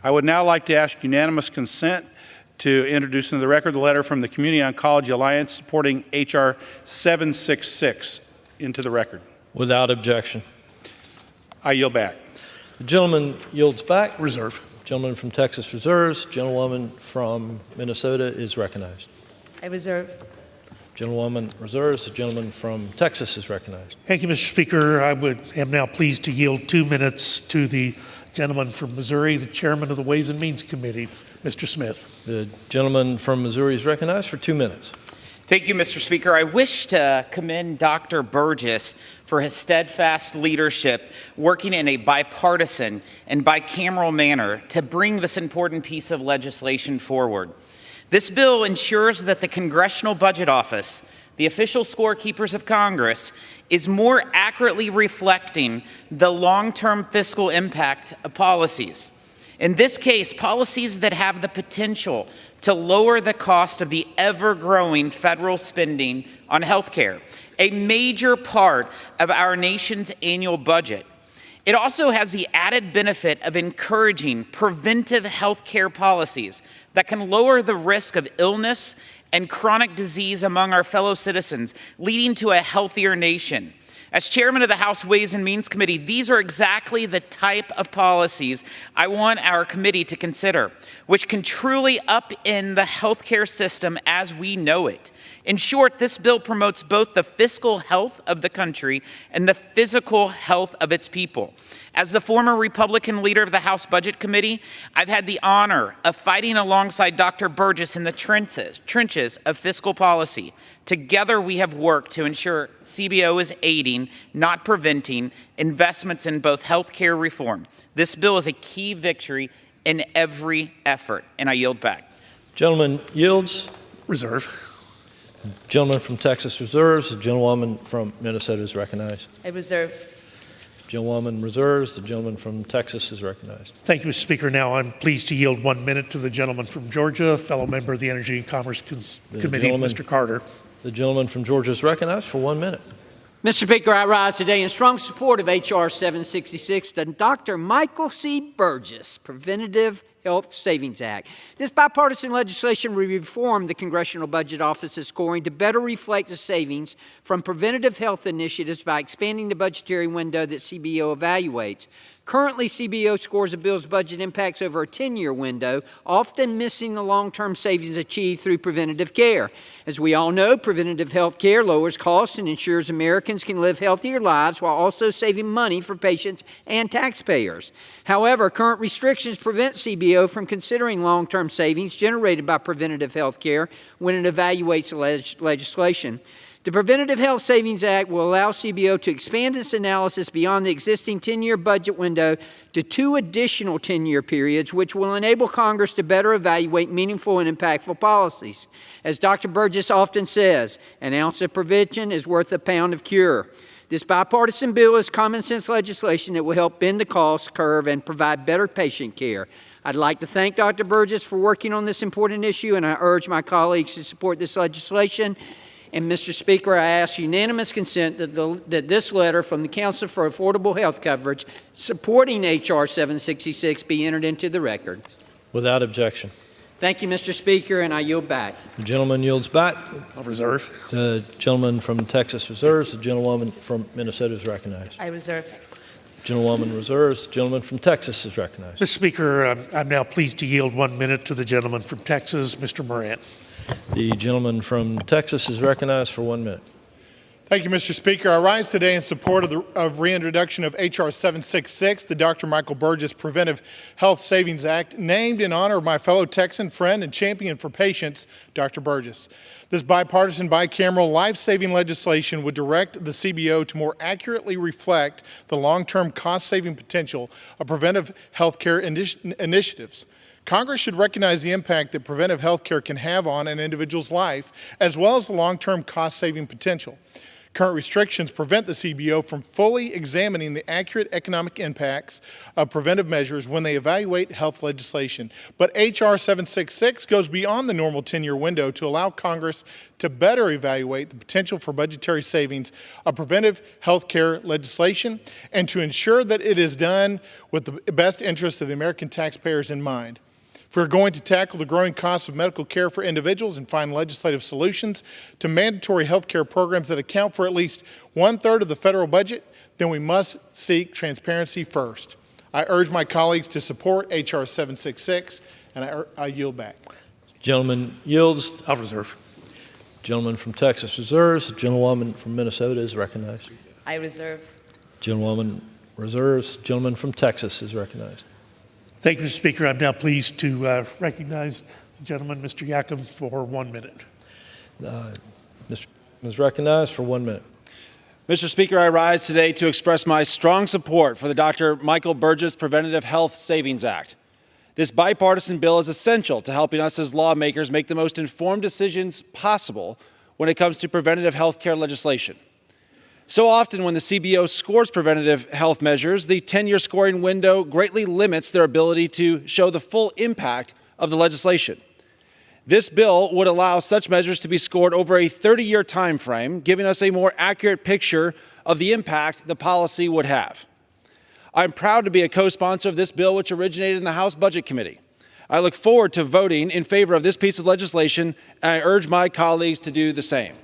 I would now like to ask unanimous consent to introduce into the record the letter from the Community Oncology Alliance supporting H.R. 766 into the record. Without objection. I yield back. The gentleman yields back. Reserve. Gentleman from Texas reserves. Gentlewoman from Minnesota is recognized. I reserve. Gentlewoman reserves. The gentleman from Texas is recognized. Thank you, Mr. Speaker. I am now pleased to yield 2 minutes to the gentleman from Missouri, the chairman of the Ways and Means Committee, Mr. Smith. The gentleman from Missouri is recognized for 2 minutes. Thank you, Mr. Speaker. I wish to commend Dr. Burgess for his steadfast leadership, working in a bipartisan and bicameral manner to bring this important piece of legislation forward. This bill ensures that the Congressional Budget Office, the official scorekeepers of Congress, is more accurately reflecting the long-term fiscal impact of policies. In this case, policies that have the potential to lower the cost of the ever-growing federal spending on health care, a major part of our nation's annual budget. It also has the added benefit of encouraging preventive health care policies that can lower the risk of illness and chronic disease among our fellow citizens, leading to a healthier nation. As chairman of the House Ways and Means Committee, these are exactly the type of policies I want our committee to consider, which can truly upend the healthcare system as we know it. In short, this bill promotes both the fiscal health of the country and the physical health of its people. As the former Republican leader of the House Budget Committee, I've had the honor of fighting alongside Dr. Burgess in the trenches of fiscal policy. Together, we have worked to ensure CBO is aiding, not preventing, investments in both health care reform. This bill is a key victory in every effort, and I yield back. Gentleman yields. Reserve. Gentleman from Texas reserves. The gentlewoman from Minnesota is recognized. I reserve. Gentlewoman reserves. The gentleman from Texas is recognized. Thank you, Mr. Speaker. Now I'm pleased to yield 1 minute to the gentleman from Georgia, fellow member of the Energy and Commerce Committee, Mr. Carter. The gentleman from Georgia is recognized for 1 minute. Mr. Speaker, I rise today in strong support of H.R. 766, the Dr. Michael C. Burgess Preventative Health Savings Act. This bipartisan legislation will reform the Congressional Budget Office's scoring to better reflect the savings from preventative health initiatives by expanding the budgetary window that CBO evaluates. Currently, CBO scores a bill's budget impacts over a 10-year window, often missing the long-term savings achieved through preventative care. As we all know, preventative health care lowers costs and ensures Americans can live healthier lives while also saving money for patients and taxpayers. However, current restrictions prevent CBO from considering long-term savings generated by preventative health care when it evaluates the legislation. The Preventative Health Savings Act will allow CBO to expand its analysis beyond the existing 10-year budget window to 2 additional 10-year periods, which will enable Congress to better evaluate meaningful and impactful policies. As Dr. Burgess often says, an ounce of prevention is worth a pound of cure. This bipartisan bill is common sense legislation that will help bend the cost curve and provide better patient care. I'd like to thank Dr. Burgess for working on this important issue, and I urge my colleagues to support this legislation. And, Mr. Speaker, I ask unanimous consent that this letter from the Council for Affordable Health Coverage supporting H.R. 766 be entered into the record. Without objection. Thank you, Mr. Speaker, and I yield back. The gentleman yields back. I'll reserve. The gentleman from Texas reserves. The gentlewoman from Minnesota is recognized. I reserve. Gentlewoman reserves. The gentleman from Texas is recognized. Mr. Speaker, I'm now pleased to yield 1 minute to the gentleman from Texas, Mr. Moran. The gentleman from Texas is recognized for 1 minute. Thank you, Mr. Speaker. I rise today in support of reintroduction of H.R. 766, the Dr. Michael Burgess Preventive Health Savings Act, named in honor of my fellow Texan friend and champion for patients, Dr. Burgess. This bipartisan, bicameral, life-saving legislation would direct the CBO to more accurately reflect the long-term cost-saving potential of preventive health care initiatives. Congress should recognize the impact that preventive health care can have on an individual's life, as well as the long-term cost-saving potential. Current restrictions prevent the CBO from fully examining the accurate economic impacts of preventive measures when they evaluate health legislation. But H.R. 766 goes beyond the normal 10-year window to allow Congress to better evaluate the potential for budgetary savings of preventive health care legislation and to ensure that it is done with the best interests of the American taxpayers in mind. If we're going to tackle the growing costs of medical care for individuals and find legislative solutions to mandatory health care programs that account for at least 1/3 of the federal budget, then we must seek transparency first. I urge my colleagues to support H.R. 766, and I yield back. Gentleman yields. I'll reserve. Gentleman from Texas reserves. The gentlewoman from Minnesota is recognized. I reserve. Gentlewoman reserves. Gentleman from Texas is recognized. Thank you, Mr. Speaker. I'm now pleased to recognize the gentleman, Mr. Yakum, for 1 minute. Mr. is recognized for 1 minute. Mr. Speaker, I rise today to express my strong support for the Dr. Michael Burgess Preventative Health Savings Act. This bipartisan bill is essential to helping us as lawmakers make the most informed decisions possible when it comes to preventative health care legislation. So often when the CBO scores preventative health measures, the 10-year scoring window greatly limits their ability to show the full impact of the legislation. This bill would allow such measures to be scored over a 30-year time frame, giving us a more accurate picture of the impact the policy would have. I'm proud to be a co-sponsor of this bill, which originated in the House Budget Committee. I look forward to voting in favor of this piece of legislation, and I urge my colleagues to do the same.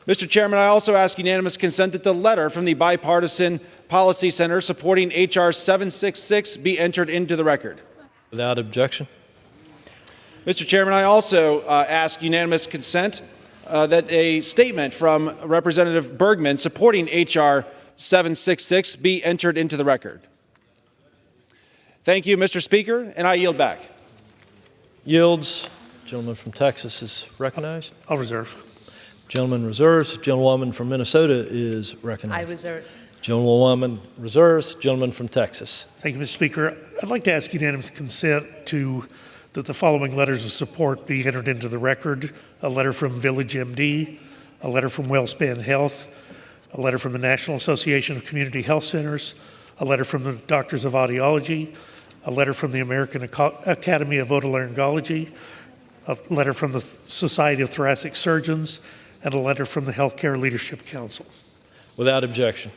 Mr. Chairman, I also ask unanimous consent that the letter from the Bipartisan Policy Center supporting H.R. 766 be entered into the record. Without objection. Mr. Chairman, I also ask unanimous consent that a statement from Representative Bergman supporting H.R. 766 be entered into the record. Thank you, Mr. Speaker, and I yield back. Yields. Gentleman from Texas is recognized. I'll reserve. Gentleman reserves. Gentlewoman from Minnesota is recognized. I reserve. Gentlewoman reserves. Gentleman from Texas. Thank you, Mr. Speaker. I'd like to ask unanimous consent that the following letters of support be entered into the record. A letter from Village MD, a letter from WellSpan Health, a letter from the National Association of Community Health Centers, a letter from the Doctors of Audiology, a letter from the American Academy of Otolaryngology, a letter from the Society of Thoracic Surgeons, and a letter from the Healthcare Leadership Council. Without objection.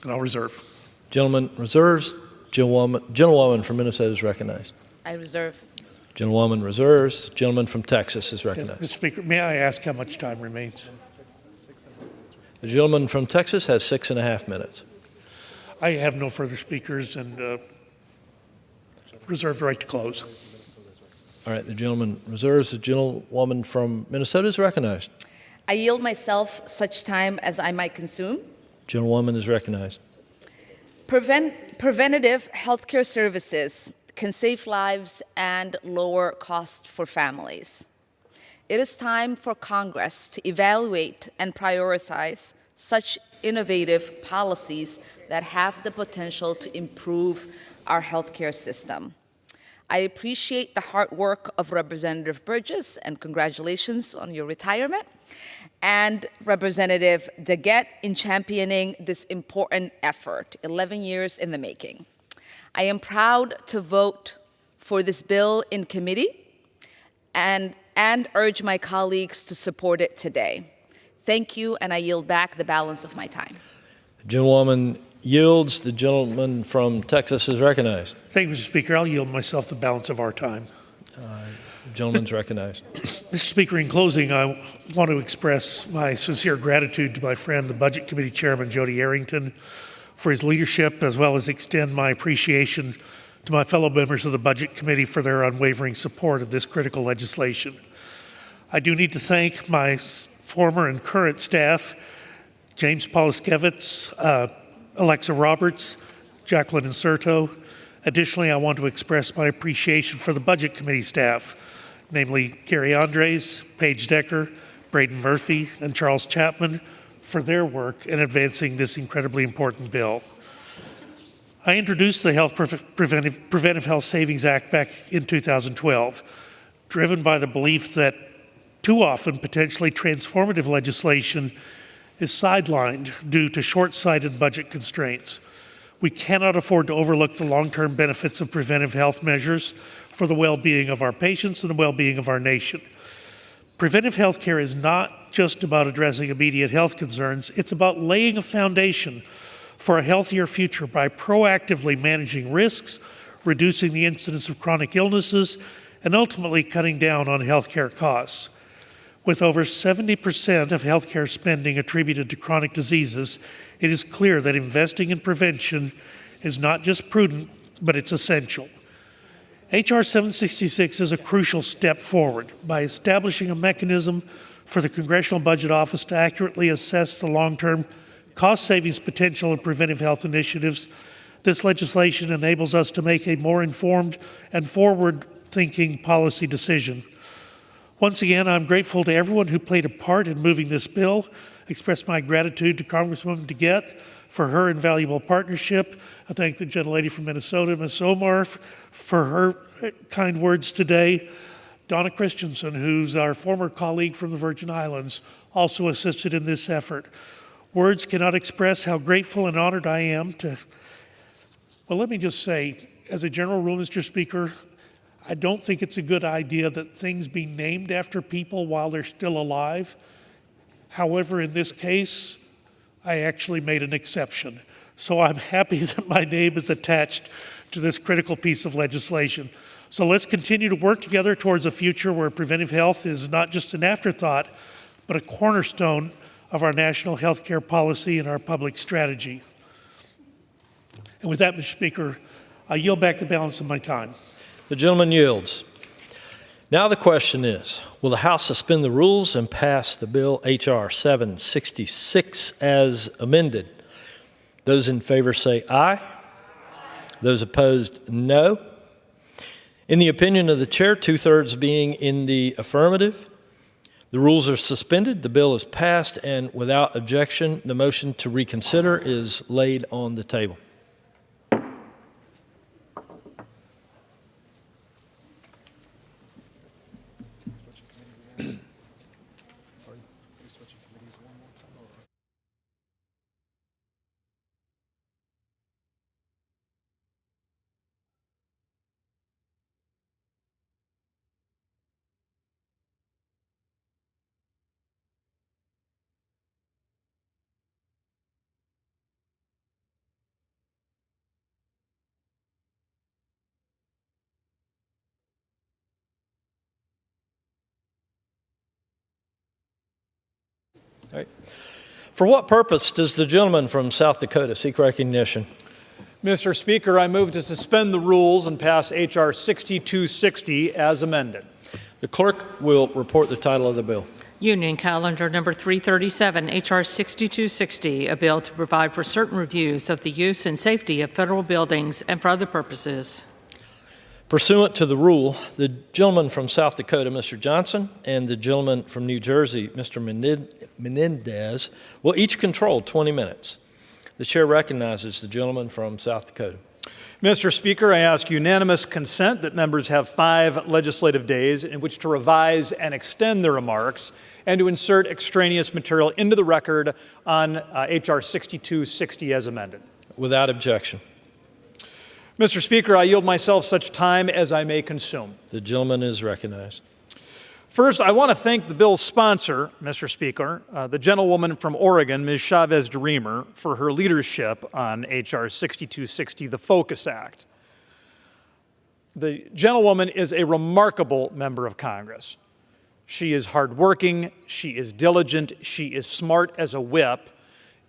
And I'll reserve. Gentleman reserves. Gentlewoman from Minnesota is recognized. I reserve. Gentlewoman reserves. Gentleman from Texas is recognized. Mr. Speaker, may I ask how much time remains? The gentleman from Texas has 6.5 minutes. I have no further speakers and reserve the right to close. All right, the gentleman reserves. The gentlewoman from Minnesota is recognized. I yield myself such time as I might consume. Gentlewoman is recognized. Preventative healthcare services can save lives and lower costs for families. It is time for Congress to evaluate and prioritize such innovative policies that have the potential to improve our healthcare system. I appreciate the hard work of Representative Burgess, and congratulations on your retirement, and Representative Daggett in championing this important effort, 11 years in the making. I am proud to vote for this bill in committee and urge my colleagues to support it today. Thank you, and I yield back the balance of my time. The gentlewoman yields. The gentleman from Texas is recognized. Thank you, Mr. Speaker. I'll yield myself the balance of our time. The gentleman's recognized. Mr. Speaker, in closing, I want to express my sincere gratitude to my friend, the Budget Committee Chairman, Jody Arrington, for his leadership, as well as extend my appreciation to my fellow members of the Budget Committee for their unwavering support of this critical legislation. I do need to thank my former and current staff, James Poliskevitz, Alexa Roberts, Jacqueline Inserto. Additionally, I want to express my appreciation for the Budget Committee staff, namely Gary Andres, Paige Decker, Braden Murphy, and Charles Chapman, for their work in advancing this incredibly important bill. I introduced the Preventive Health Savings Act back in 2012, driven by the belief that too often potentially transformative legislation is sidelined due to short-sighted budget constraints. We cannot afford to overlook the long-term benefits of preventive health measures for the well-being of our patients and the well-being of our nation. Preventive health care is not just about addressing immediate health concerns, it's about laying a foundation for a healthier future by proactively managing risks, reducing the incidence of chronic illnesses, and ultimately cutting down on healthcare costs. With over 70% of healthcare spending attributed to chronic diseases, it is clear that investing in prevention is not just prudent, but it's essential. H.R. 766 is a crucial step forward by establishing a mechanism for the Congressional Budget Office to accurately assess the long-term cost savings potential of preventive health initiatives. This legislation enables us to make a more informed and forward-thinking policy decision. Once again, I'm grateful to everyone who played a part in moving this bill. I express my gratitude to Congresswoman Daggett for her invaluable partnership. I thank the gentlelady from Minnesota, Ms. Omar, for her kind words today. Donna Christensen, who's our former colleague from the Virgin Islands, also assisted in this effort. Words cannot express how grateful and honored I am to, well, let me just say, as a general rule, Mr. Speaker, I don't think it's a good idea that things be named after people while they're still alive. However, in this case, I actually made an exception. So I'm happy that my name is attached to this critical piece of legislation. So let's continue to work together towards a future where preventive health is not just an afterthought, but a cornerstone of our national health care policy and our public strategy. And with that, Mr. Speaker, I yield back the balance of my time. The gentleman yields. Now the question is, will the House suspend the rules and pass the bill H.R. 766 as amended? Those in favor say aye. Those opposed, no. In the opinion of the chair, 2/3 being in the affirmative, the rules are suspended, the bill is passed, and without objection, the motion to reconsider is laid on the table. All right. For what purpose does the gentleman from South Dakota seek recognition? Mr. Speaker, I move to suspend the rules and pass H.R. 6260 as amended. The clerk will report the title of the bill. Union Calendar Number 337, H.R. 6260, a bill to provide for certain reviews of the use and safety of federal buildings and for other purposes. Pursuant to the rule, the gentleman from South Dakota, Mr. Johnson, and the gentleman from New Jersey, Mr. Menendez, will each control 20 minutes. The chair recognizes the gentleman from South Dakota. Mr. Speaker, I ask unanimous consent that members have 5 legislative days in which to revise and extend their remarks and to insert extraneous material into the record on H.R. 6260 as amended. Without objection. Mr. Speaker, I yield myself such time as I may consume. The gentleman is recognized. First, I want to thank the bill's sponsor, Mr. Speaker, the gentlewoman from Oregon, Ms. Chavez-DeRemer, for her leadership on H.R. 6260, the FOCUS Act. The gentlewoman is a remarkable member of Congress. She is hardworking, she is diligent, she is smart as a whip,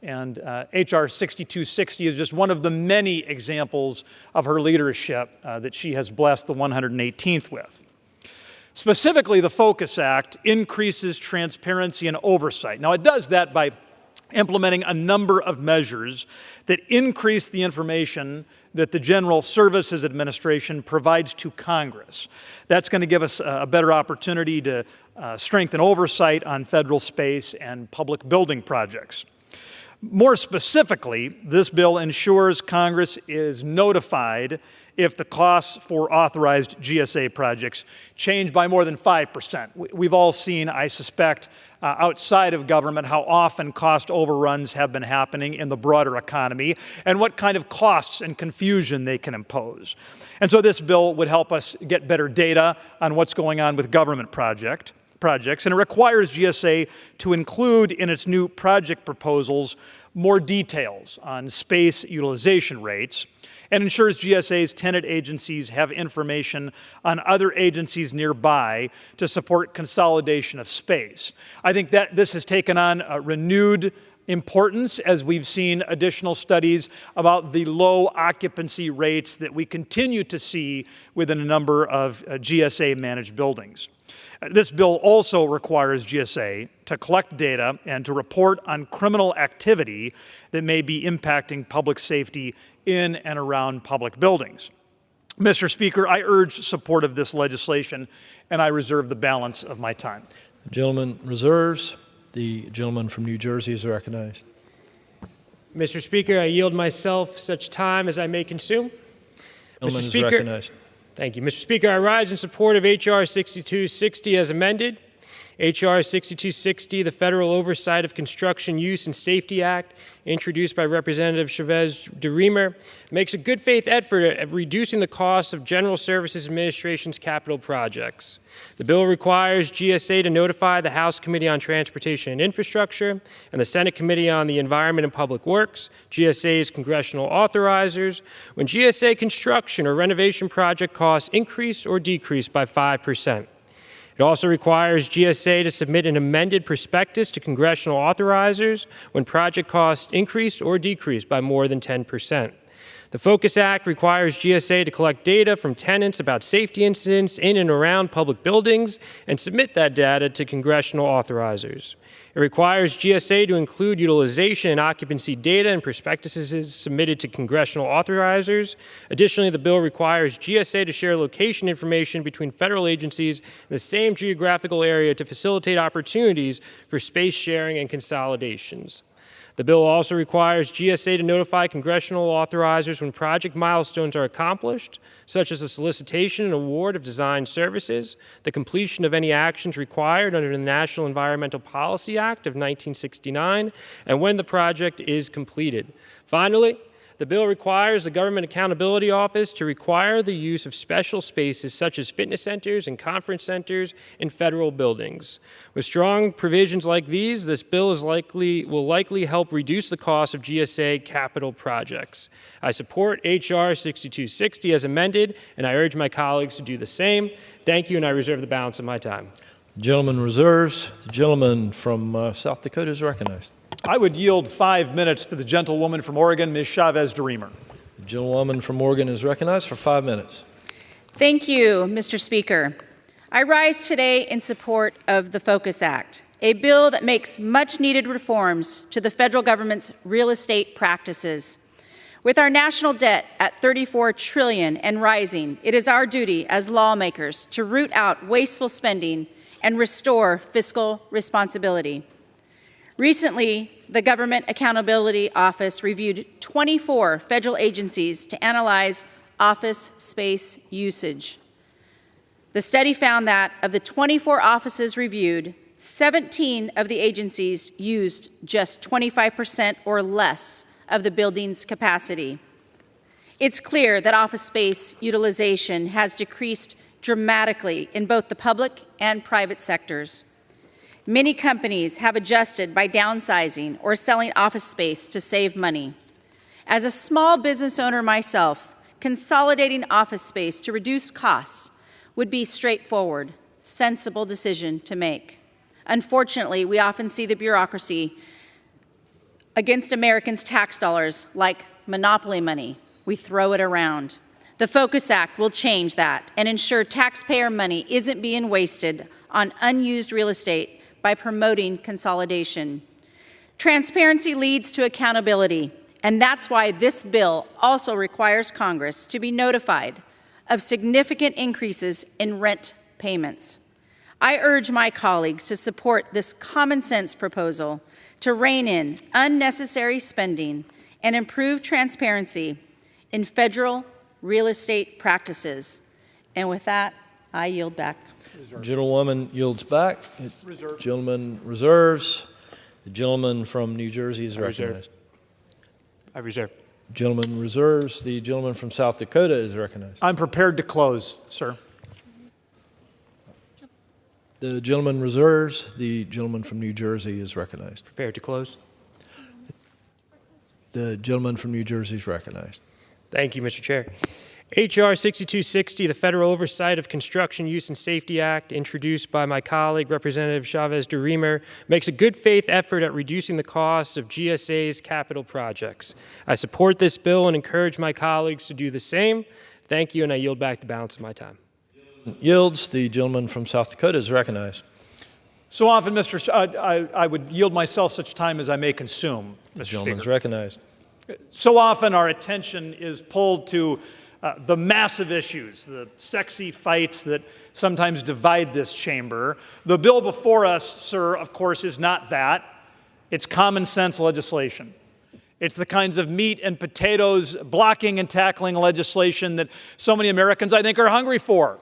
and H.R. 6260 is just one of the many examples of her leadership that she has blessed the 118th with. Specifically, the FOCUS Act increases transparency and oversight. Now, it does that by implementing a number of measures that increase the information that the General Services Administration provides to Congress. That's going to give us a better opportunity to strengthen oversight on federal space and public building projects. More specifically, this bill ensures Congress is notified if the costs for authorized GSA projects change by more than 5%. We've all seen, I suspect, outside of government how often cost overruns have been happening in the broader economy and what kind of costs and confusion they can impose. And so this bill would help us get better data on what's going on with government projects, and it requires GSA to include in its new project proposals more details on space utilization rates, and ensures GSA's tenant agencies have information on other agencies nearby to support consolidation of space. I think that this has taken on a renewed importance as we've seen additional studies about the low occupancy rates that we continue to see within a number of GSA-managed buildings. This bill also requires GSA to collect data and to report on criminal activity that may be impacting public safety in and around public buildings. Mr. Speaker, I urge support of this legislation, and I reserve the balance of my time. The gentleman reserves. The gentleman from New Jersey is recognized. Mr. Speaker, I yield myself such time as I may consume. Gentleman Mr. Speaker, is recognized. Thank you. Mr. Speaker, I rise in support of H.R. 6260 as amended. H.R. 6260, the Federal Oversight of Construction Use and Safety Act, introduced by Representative Chavez-DeRemer, makes a good faith effort at reducing the cost of General Services Administration's capital projects. The bill requires GSA to notify the House Committee on Transportation and Infrastructure and the Senate Committee on the Environment and Public Works, GSA's congressional authorizers, when GSA construction or renovation project costs increase or decrease by 5%. It also requires GSA to submit an amended prospectus to congressional authorizers when project costs increase or decrease by more than 10%. The FOCUS Act requires GSA to collect data from tenants about safety incidents in and around public buildings and submit that data to congressional authorizers. It requires GSA to include utilization and occupancy data and prospectuses submitted to congressional authorizers. Additionally, the bill requires GSA to share location information between federal agencies in the same geographical area to facilitate opportunities for space sharing and consolidations. The bill also requires GSA to notify congressional authorizers when project milestones are accomplished, such as the solicitation and award of design services, the completion of any actions required under the National Environmental Policy Act of 1969, and when the project is completed. Finally, the bill requires the Government Accountability Office to require the use of special spaces such as fitness centers and conference centers in federal buildings. With strong provisions like these, this bill will likely help reduce the cost of GSA capital projects. I support H.R. 6260 as amended, and I urge my colleagues to do the same. Thank you, and I reserve the balance of my time. The gentleman reserves. The gentleman from South Dakota is recognized. I would yield 5 minutes to the gentlewoman from Oregon, Ms. Chavez-DeRemer. The gentlewoman from Oregon is recognized for 5 minutes. Thank you, Mr. Speaker. I rise today in support of the FOCUS Act, a bill that makes much-needed reforms to the federal government's real estate practices. With our national debt at $34 trillion and rising, it is our duty as lawmakers to root out wasteful spending and restore fiscal responsibility. Recently, the Government Accountability Office reviewed 24 federal agencies to analyze office space usage. The study found that of the 24 offices reviewed, 17 of the agencies used just 25% or less of the building's capacity. It's clear that office space utilization has decreased dramatically in both the public and private sectors. Many companies have adjusted by downsizing or selling office space to save money. As a small business owner myself, consolidating office space to reduce costs would be a straightforward, sensible decision to make. Unfortunately, we often see the bureaucracy against Americans' tax dollars like monopoly money. We throw it around. The FOCUS Act will change that and ensure taxpayer money isn't being wasted on unused real estate by promoting consolidation. Transparency leads to accountability, and that's why this bill also requires Congress to be notified of significant increases in rent payments. I urge my colleagues to support this common-sense proposal to rein in unnecessary spending and improve transparency in federal real estate practices. And with that, I yield back. The gentlewoman yields back. The gentleman reserves. The gentleman from New Jersey is recognized. I reserve. The gentleman reserves. The gentleman from South Dakota is recognized. I'm prepared to close, sir. The gentleman reserves. The gentleman from New Jersey is recognized. Prepared to close. The gentleman from New Jersey is recognized. Thank you, Mr. Chair. H.R. 6260, the Federal Oversight of Construction Use and Safety Act, introduced by my colleague, Representative Chavez-DeRemer, makes a good faith effort at reducing the costs of GSA's capital projects. I support this bill and encourage my colleagues to do the same. Thank you, and I yield back the balance of my time. Yields. The gentleman from South Dakota is recognized. So often, I would yield myself such time as I may consume, Mr. Gentleman's Speaker. recognized. So often our attention is pulled to the massive issues, the sexy fights that sometimes divide this chamber. The bill before us, sir, of course, is not that. It's common sense legislation. It's the kinds of meat and potatoes, blocking and tackling legislation that so many Americans, I think, are hungry for.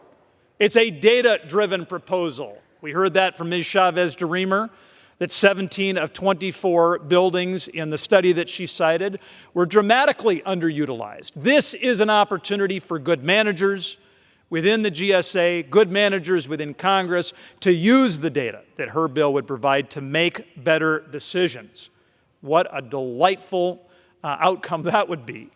It's a data-driven proposal. We heard that from Ms. Chavez-DeRemer, that 17 of 24 buildings in the study that she cited were dramatically underutilized. This is an opportunity for good managers within the GSA, good managers within Congress, to use the data that her bill would provide to make better decisions. What a delightful outcome that would be.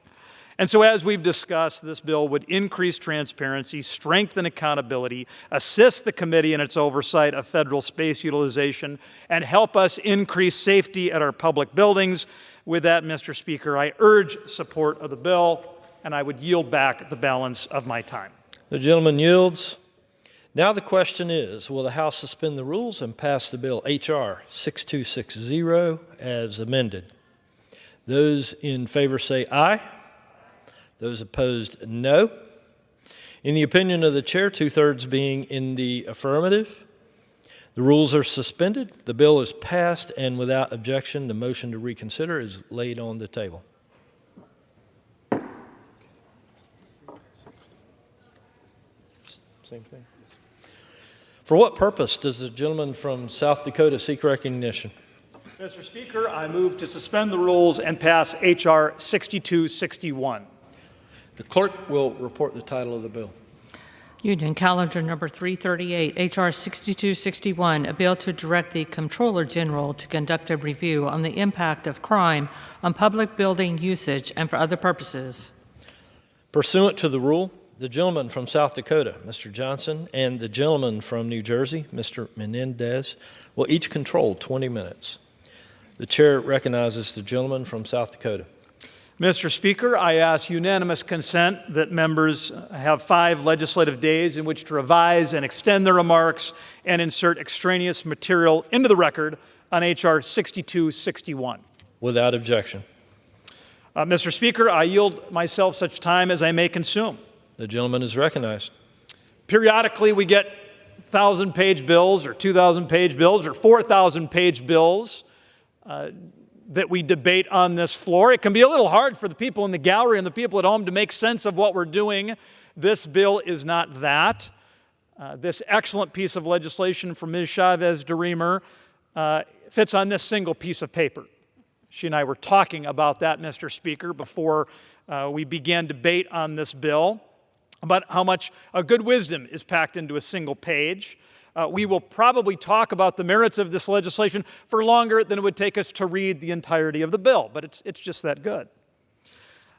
And so as we've discussed, this bill would increase transparency, strengthen accountability, assist the committee in its oversight of federal space utilization, and help us increase safety at our public buildings. With that, Mr. Speaker, I urge support of the bill, and I would yield back the balance of my time. The gentleman yields. Now the question is, will the House suspend the rules and pass the bill H.R. 6260 as amended? Those in favor say aye. Those opposed, no. In the opinion of the chair, 2/3 being in the affirmative, the rules are suspended, the bill is passed, and without objection, the motion to reconsider is laid on the table. Same thing. For what purpose does the gentleman from South Dakota seek recognition? Mr. Speaker, I move to suspend the rules and pass H.R. 6261. The clerk will report the title of the bill. Union Calendar Number 338, H.R. 6261, a bill to direct the Comptroller General to conduct a review on the impact of crime on public building usage and for other purposes. Pursuant to the rule, the gentleman from South Dakota, Mr. Johnson, and the gentleman from New Jersey, Mr. Menendez, will each control 20 minutes. The chair recognizes the gentleman from South Dakota. Mr. Speaker, I ask unanimous consent that members have 5 legislative days in which to revise and extend their remarks and insert extraneous material into the record on H.R. 6261. Without objection. Mr. Speaker, I yield myself such time as I may consume. The gentleman is recognized. Periodically, we get 1,000-page bills or 2,000-page bills or 4,000-page bills that we debate on this floor. It can be a little hard for the people in the gallery and the people at home to make sense of what we're doing. This bill is not that. This excellent piece of legislation from Ms. Chavez-DeRemer fits on this single piece of paper. She and I were talking about that, Mr. Speaker, before we began debate on this bill, about how much good wisdom is packed into a single page. We will probably talk about the merits of this legislation for longer than it would take us to read the entirety of the bill, but it's just that good.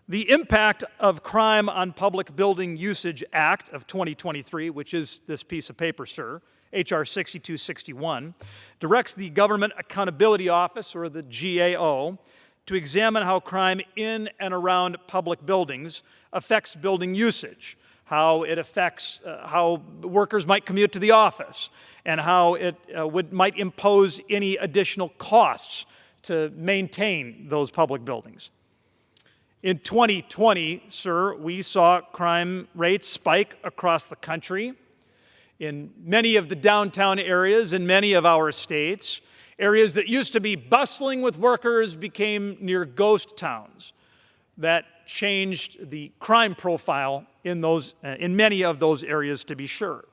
The Impact of Crime on Public Building Usage Act of 2023, which is this piece of paper, sir, H.R. 6261, directs the Government Accountability Office, or the GAO, to examine how crime in and around public buildings affects building usage, how it affects how workers might commute to the office, and how it might impose any additional costs to maintain those public buildings. In 2020, sir, we saw crime rates spike across the country. In many of the downtown areas in many of our states, areas that used to be bustling with workers became near ghost towns. That changed the crime profile in many of those areas, to be sure.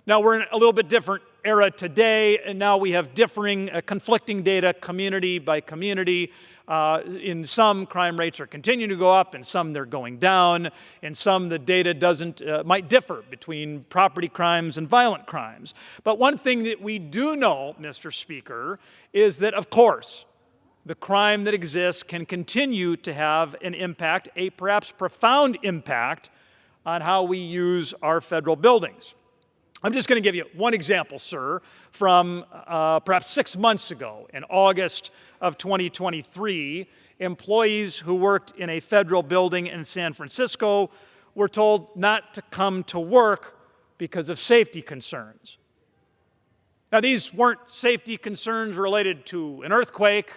Now we're in a little bit different era today, and now we have differing, conflicting data community by community. In some, crime rates are continuing to go up, in some they're going down, in some the data might differ between property crimes and violent crimes. But one thing that we do know, Mr. Speaker, is that, of course, the crime that exists can continue to have an impact, a perhaps profound impact, on how we use our federal buildings. I'm just going to give you one example, sir, from perhaps 6 months ago. In August of 2023, employees who worked in a federal building in San Francisco were told not to come to work because of safety concerns. Now, these weren't safety concerns related to an earthquake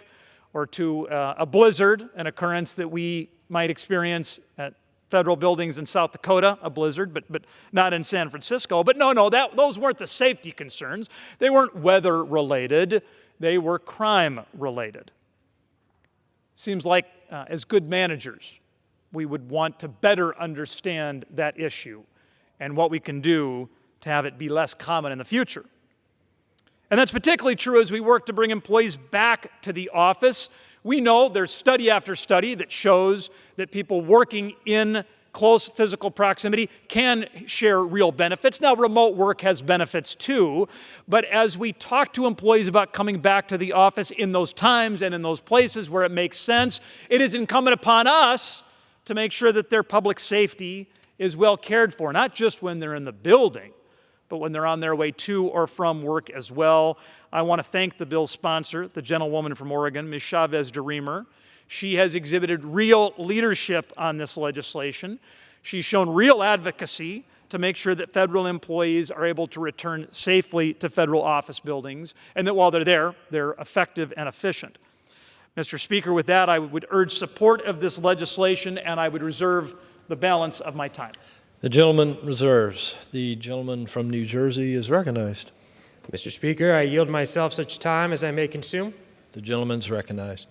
or to a blizzard, an occurrence that we might experience at federal buildings in South Dakota, a blizzard, but not in San Francisco. But no, those weren't the safety concerns. They weren't weather-related. They were crime-related. Seems like, as good managers, we would want to better understand that issue and what we can do to have it be less common in the future. And that's particularly true as we work to bring employees back to the office. We know there's study after study that shows that people working in close physical proximity can share real benefits. Now, remote work has benefits too, but as we talk to employees about coming back to the office in those times and in those places where it makes sense, it is incumbent upon us to make sure that their public safety is well cared for, not just when they're in the building, but when they're on their way to or from work as well. I want to thank the bill's sponsor, the gentlewoman from Oregon, Ms. Chavez-DeRemer. She has exhibited real leadership on this legislation. She's shown real advocacy to make sure that federal employees are able to return safely to federal office buildings, and that while they're there, they're effective and efficient. Mr. Speaker, with that, I would urge support of this legislation, and I would reserve the balance of my time. The gentleman reserves. The gentleman from New Jersey is recognized. Mr. Speaker, I yield myself such time as I may consume. The gentleman's recognized.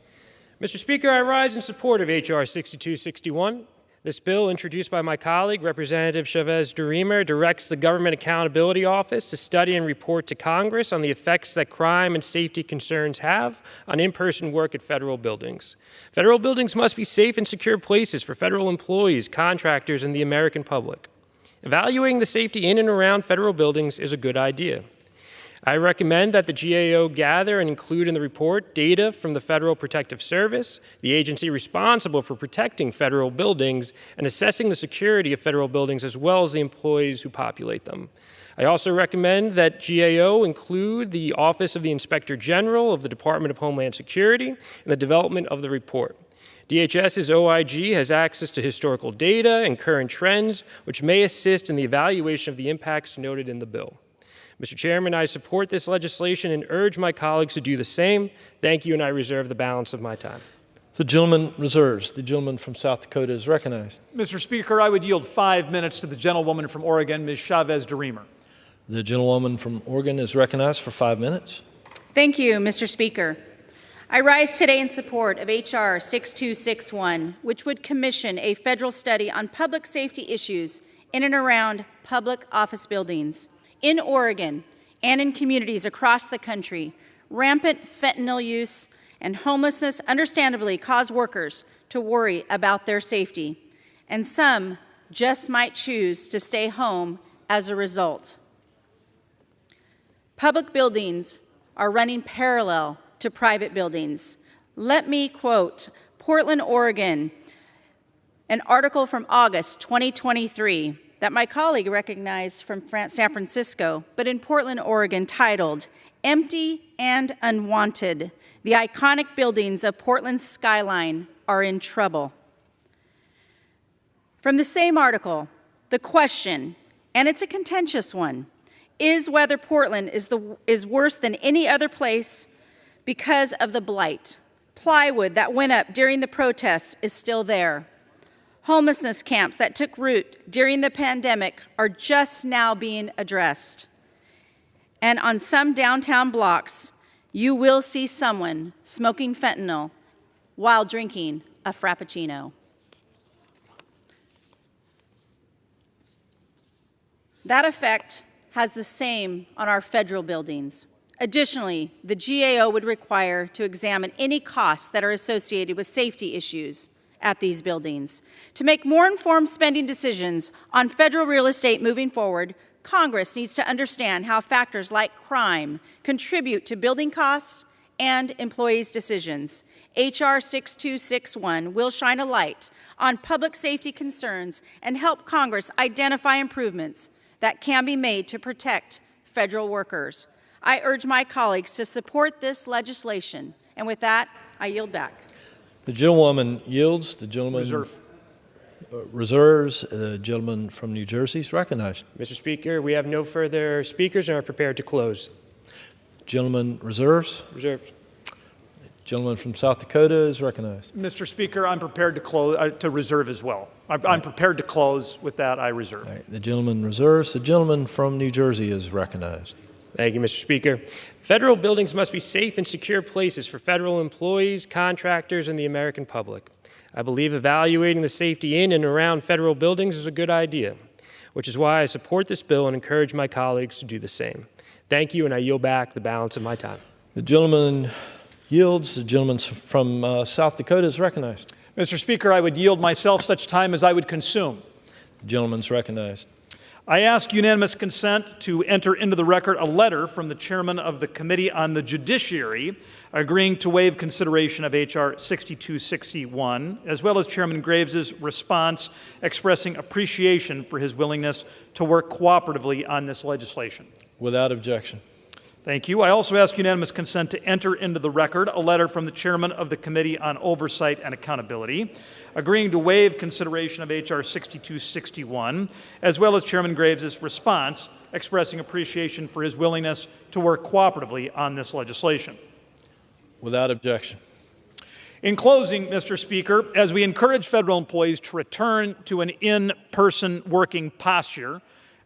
Mr. Speaker, I rise in support of H.R. 6261. This bill, introduced by my colleague, Representative Chavez-DeRemer, directs the Government Accountability Office to study and report to Congress on the effects that crime and safety concerns have on in-person work at federal buildings. Federal buildings must be safe and secure places for federal employees, contractors, and the American public. Evaluating the safety in and around federal buildings is a good idea. I recommend that the GAO gather and include in the report data from the Federal Protective Service, the agency responsible for protecting federal buildings and assessing the security of federal buildings, as well as the employees who populate them. I also recommend that GAO include the Office of the Inspector General of the Department of Homeland Security in the development of the report. DHS's OIG has access to historical data and current trends, which may assist in the evaluation of the impacts noted in the bill. Mr. Chairman, I support this legislation and urge my colleagues to do the same. Thank you, and I reserve the balance of my time. The gentleman reserves. The gentleman from South Dakota is recognized. Mr. Speaker, I would yield 5 minutes to the gentlewoman from Oregon, Ms. Chavez DeRemer. The gentlewoman from Oregon is recognized for 5 minutes. Thank you, Mr. Speaker. I rise today in support of H.R. 6261, which would commission a federal study on public safety issues in and around public office buildings. In Oregon and in communities across the country, rampant fentanyl use and homelessness understandably cause workers to worry about their safety, and some just might choose to stay home as a result. Public buildings are running parallel to private buildings. Let me quote Portland, Oregon, an article from August 2023 that my colleague recognized from San Francisco, but in Portland, Oregon, titled, "Empty and Unwanted, the Iconic Buildings of Portland's Skyline Are in Trouble." From the same article, the question, and it's a contentious one, is whether Portland is worse than any other place because of the blight. Plywood that went up during the protests is still there. Homelessness camps that took root during the pandemic are just now being addressed. And on some downtown blocks, you will see someone smoking fentanyl while drinking a Frappuccino. That effect has the same on our federal buildings. Additionally, the GAO would require to examine any costs that are associated with safety issues at these buildings. To make more informed spending decisions on federal real estate moving forward, Congress needs to understand how factors like crime contribute to building costs and employees' decisions. H.R. 6261 will shine a light on public safety concerns and help Congress identify improvements that can be made to protect federal workers. I urge my colleagues to support this legislation. And with that, I yield back. The gentlewoman yields. The gentleman reserves. The gentleman from New Jersey is recognized. Mr. Speaker, we have no further speakers and are prepared to close. Gentleman reserves. Reserved. Gentleman from South Dakota is recognized. Mr. Speaker, I'm prepared to close to reserve as well. I'm prepared to close. With that, I reserve. All right. The gentleman reserves. The gentleman from New Jersey is recognized. Thank you, Mr. Speaker. Federal buildings must be safe and secure places for federal employees, contractors, and the American public. I believe evaluating the safety in and around federal buildings is a good idea, which is why I support this bill and encourage my colleagues to do the same. Thank you, and I yield back the balance of my time. The gentleman yields. The gentleman from South Dakota is recognized. Mr. Speaker, I would yield myself such time as I would consume. The gentleman's recognized. I ask unanimous consent to enter into the record a letter from the chairman of the Committee on the Judiciary agreeing to waive consideration of H.R. 6261, as well as Chairman Graves's response expressing appreciation for his willingness to work cooperatively on this legislation. Without objection. Thank you. I also ask unanimous consent to enter into the record a letter from the chairman of the Committee on Oversight and Accountability agreeing to waive consideration of H.R. 6261, as well as Chairman Graves's response expressing appreciation for his willingness to work cooperatively on this legislation. Without objection. In closing, Mr. Speaker, as we encourage federal employees to return to an in-person working posture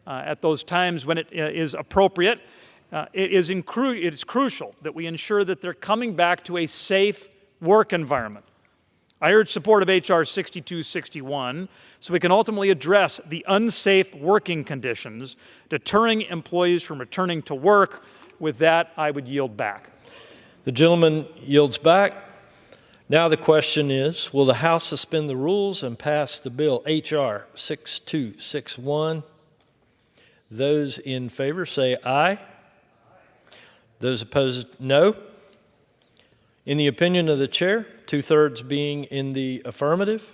at those times when it is appropriate, it is crucial that we ensure that they're coming back to a safe work environment. I urge support of H.R. 6261 so we can ultimately address the unsafe working conditions deterring employees from returning to work. With that, I would yield back. The gentleman yields back. Now the question is, will the House suspend the rules and pass the bill H.R. 6261? Those in favor say aye. Those opposed, no. In the opinion of the chair, 2/3 being in the affirmative,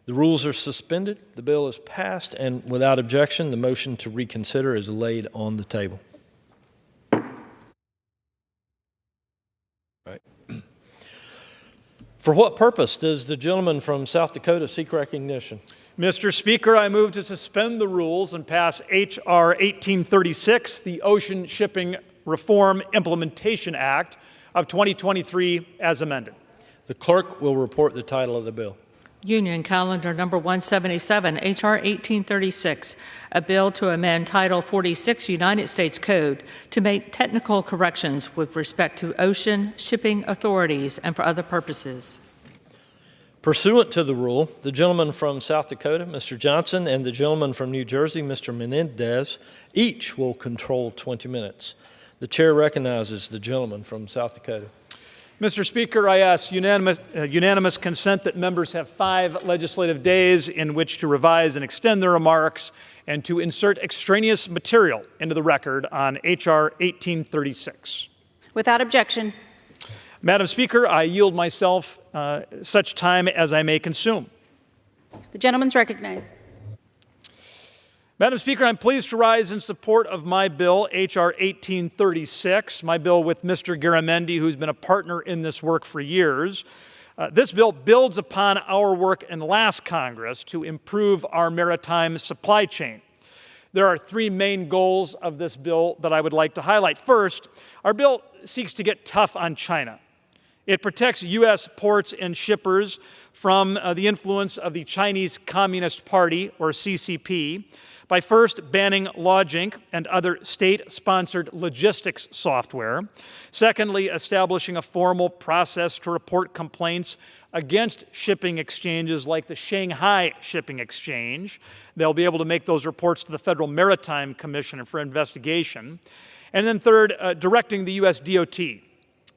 the rules are suspended, the bill is passed, and without objection, the motion to reconsider is laid on the table. Right. For what purpose does the gentleman from South Dakota seek recognition? Mr. Speaker, I move to suspend the rules and pass H.R. 1836, the Ocean Shipping Reform Implementation Act of 2023, as amended. The clerk will report the title of the bill. Union Calendar Number 177, H.R. 1836, a bill to amend Title 46 United States Code to make technical corrections with respect to ocean shipping authorities and for other purposes. Pursuant to the rule, the gentleman from South Dakota, Mr. Johnson, and the gentleman from New Jersey, Mr. Menendez, each will control 20 minutes. The chair recognizes the gentleman from South Dakota. Mr. Speaker, I ask unanimous consent that members have 5 legislative days in which to revise and extend their remarks and to insert extraneous material into the record on H.R. 1836. Without objection. Madam Speaker, I yield myself such time as I may consume. The gentleman's recognized. Madam Speaker, I'm pleased to rise in support of my bill, H.R. 1836, my bill with Mr. Garamendi, who's been a partner in this work for years. This bill builds upon our work in last Congress to improve our maritime supply chain. There are 3 main goals of this bill that I would like to highlight. First, our bill seeks to get tough on China. It protects U.S. ports and shippers from the influence of the Chinese Communist Party, or CCP, by first banning LodgeInc and other state-sponsored logistics software. Secondly, establishing a formal process to report complaints against shipping exchanges like the Shanghai Shipping Exchange. They'll be able to make those reports to the Federal Maritime Commission for investigation. And then third, directing the U.S. DOT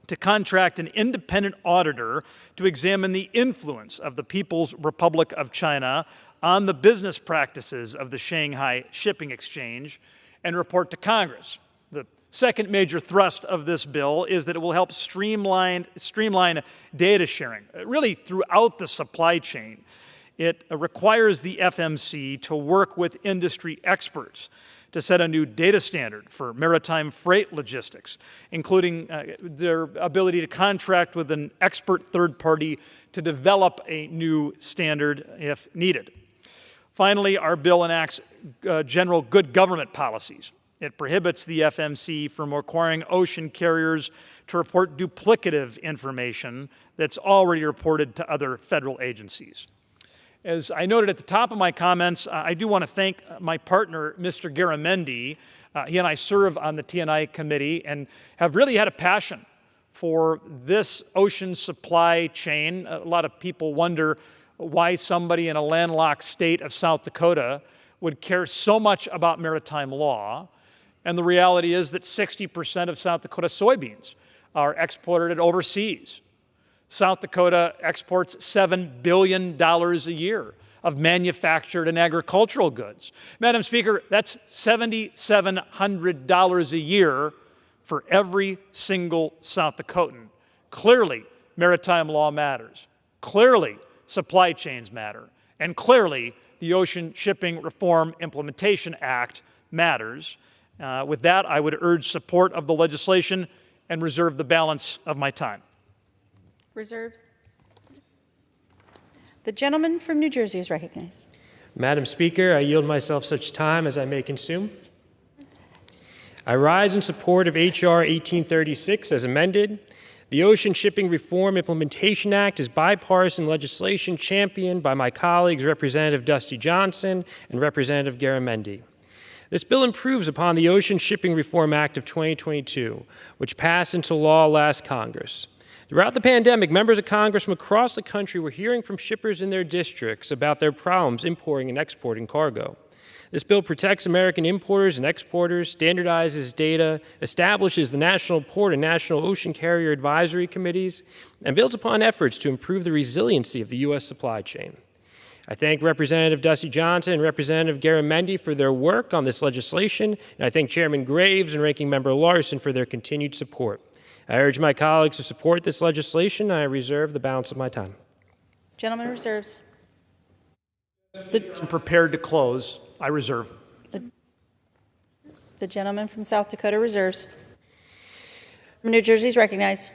to contract an independent auditor to examine the influence of the People's Republic of China on the business practices of the Shanghai Shipping Exchange and report to Congress. The second major thrust of this bill is that it will help streamline data sharing, really throughout the supply chain. It requires the FMC to work with industry experts to set a new data standard for maritime freight logistics, including their ability to contract with an expert third party to develop a new standard if needed. Finally, our bill enacts general good government policies. It prohibits the FMC from requiring ocean carriers to report duplicative information that's already reported to other federal agencies. As I noted at the top of my comments, I do want to thank my partner, Mr. Garamendi. He and I serve on the T&I committee and have really had a passion for this ocean supply chain. A lot of people wonder why somebody in a landlocked state of South Dakota would care so much about maritime law. And the reality is that 60% of South Dakota soybeans are exported overseas. South Dakota exports $7 billion a year of manufactured and agricultural goods. Madam Speaker, that's $7,700 a year for every single South Dakotan. Clearly, maritime law matters. Clearly, supply chains matter. And clearly, the Ocean Shipping Reform Implementation Act matters. With that, I would urge support of the legislation and reserve the balance of my time. Reserves. The gentleman from New Jersey is recognized. Madam Speaker, I yield myself such time as I may consume. I rise in support of H.R. 1836 as amended. The Ocean Shipping Reform Implementation Act is bipartisan legislation championed by my colleagues Representative Dusty Johnson and Representative Garamendi. This bill improves upon the Ocean Shipping Reform Act of 2022, which passed into law last Congress. Throughout the pandemic, members of Congress from across the country were hearing from shippers in their districts about their problems importing and exporting cargo. This bill protects American importers and exporters, standardizes data, establishes the National Port and National Ocean Carrier Advisory Committees, and builds upon efforts to improve the resiliency of the U.S. supply chain. I thank Representative Dusty Johnson and Representative Garamendi for their work on this legislation, and I thank Chairman Graves and Ranking Member Larson for their continued support. I urge my colleagues to support this legislation, and I reserve the balance of my time. Gentleman reserves. I'm prepared to close. I reserve. The gentleman from South Dakota reserves. New Jersey is recognized.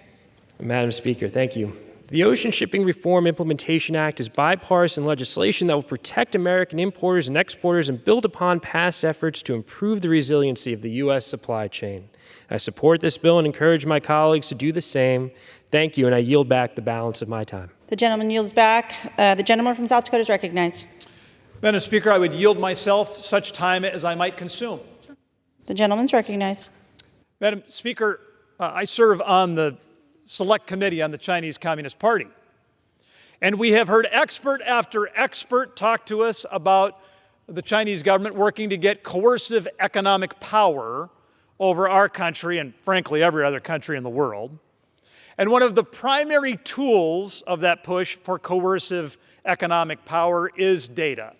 Madam Speaker, thank you. The Ocean Shipping Reform Implementation Act is bipartisan legislation that will protect American importers and exporters and build upon past efforts to improve the resiliency of the U.S. supply chain. I support this bill and encourage my colleagues to do the same. Thank you, and I yield back the balance of my time. The gentleman yields back. The gentleman from South Dakota is recognized. Madam Speaker, I would yield myself such time as I might consume. The gentleman's recognized. Madam Speaker, I serve on the Select Committee on the Chinese Communist Party. And we have heard expert after expert talk to us about the Chinese government working to get coercive economic power over our country and, frankly, every other country in the world. And one of the primary tools of that push for coercive economic power is data.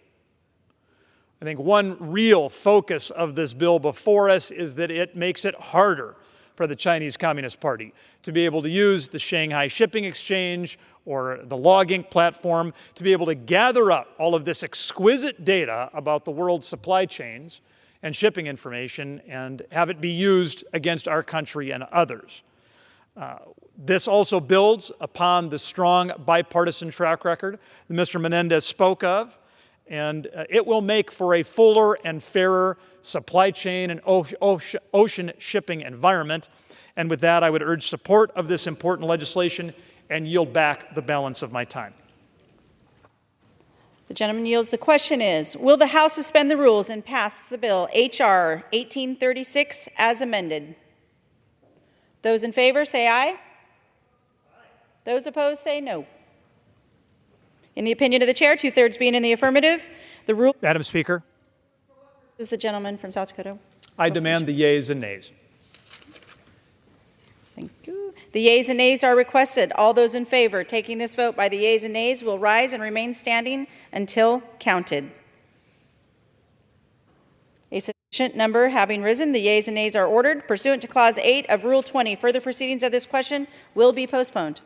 I think one real focus of this bill before us is that it makes it harder for the Chinese Communist Party to be able to use the Shanghai Shipping Exchange or the LogInc platform to be able to gather up all of this exquisite data about the world's supply chains and shipping information and have it be used against our country and others. This also builds upon the strong bipartisan track record that Mr. Menendez spoke of, and it will make for a fuller and fairer supply chain and ocean shipping environment. And with that, I would urge support of this important legislation and yield back the balance of my time. The gentleman yields. The question is, will the House suspend the rules and pass the bill H.R. 1836 as amended? Those in favor say aye. Those opposed say no. In the opinion of the chair, 2/3 being in the affirmative, the rule. Madam Speaker. This is the gentleman from South Dakota. I demand the yeas and nays. Thank you. The yeas and nays are requested. All those in favor taking this vote by the yeas and nays will rise and remain standing until counted. A sufficient number having risen, the yeas and nays are ordered. Pursuant to Clause 8 of Rule 20, further proceedings of this question will be postponed.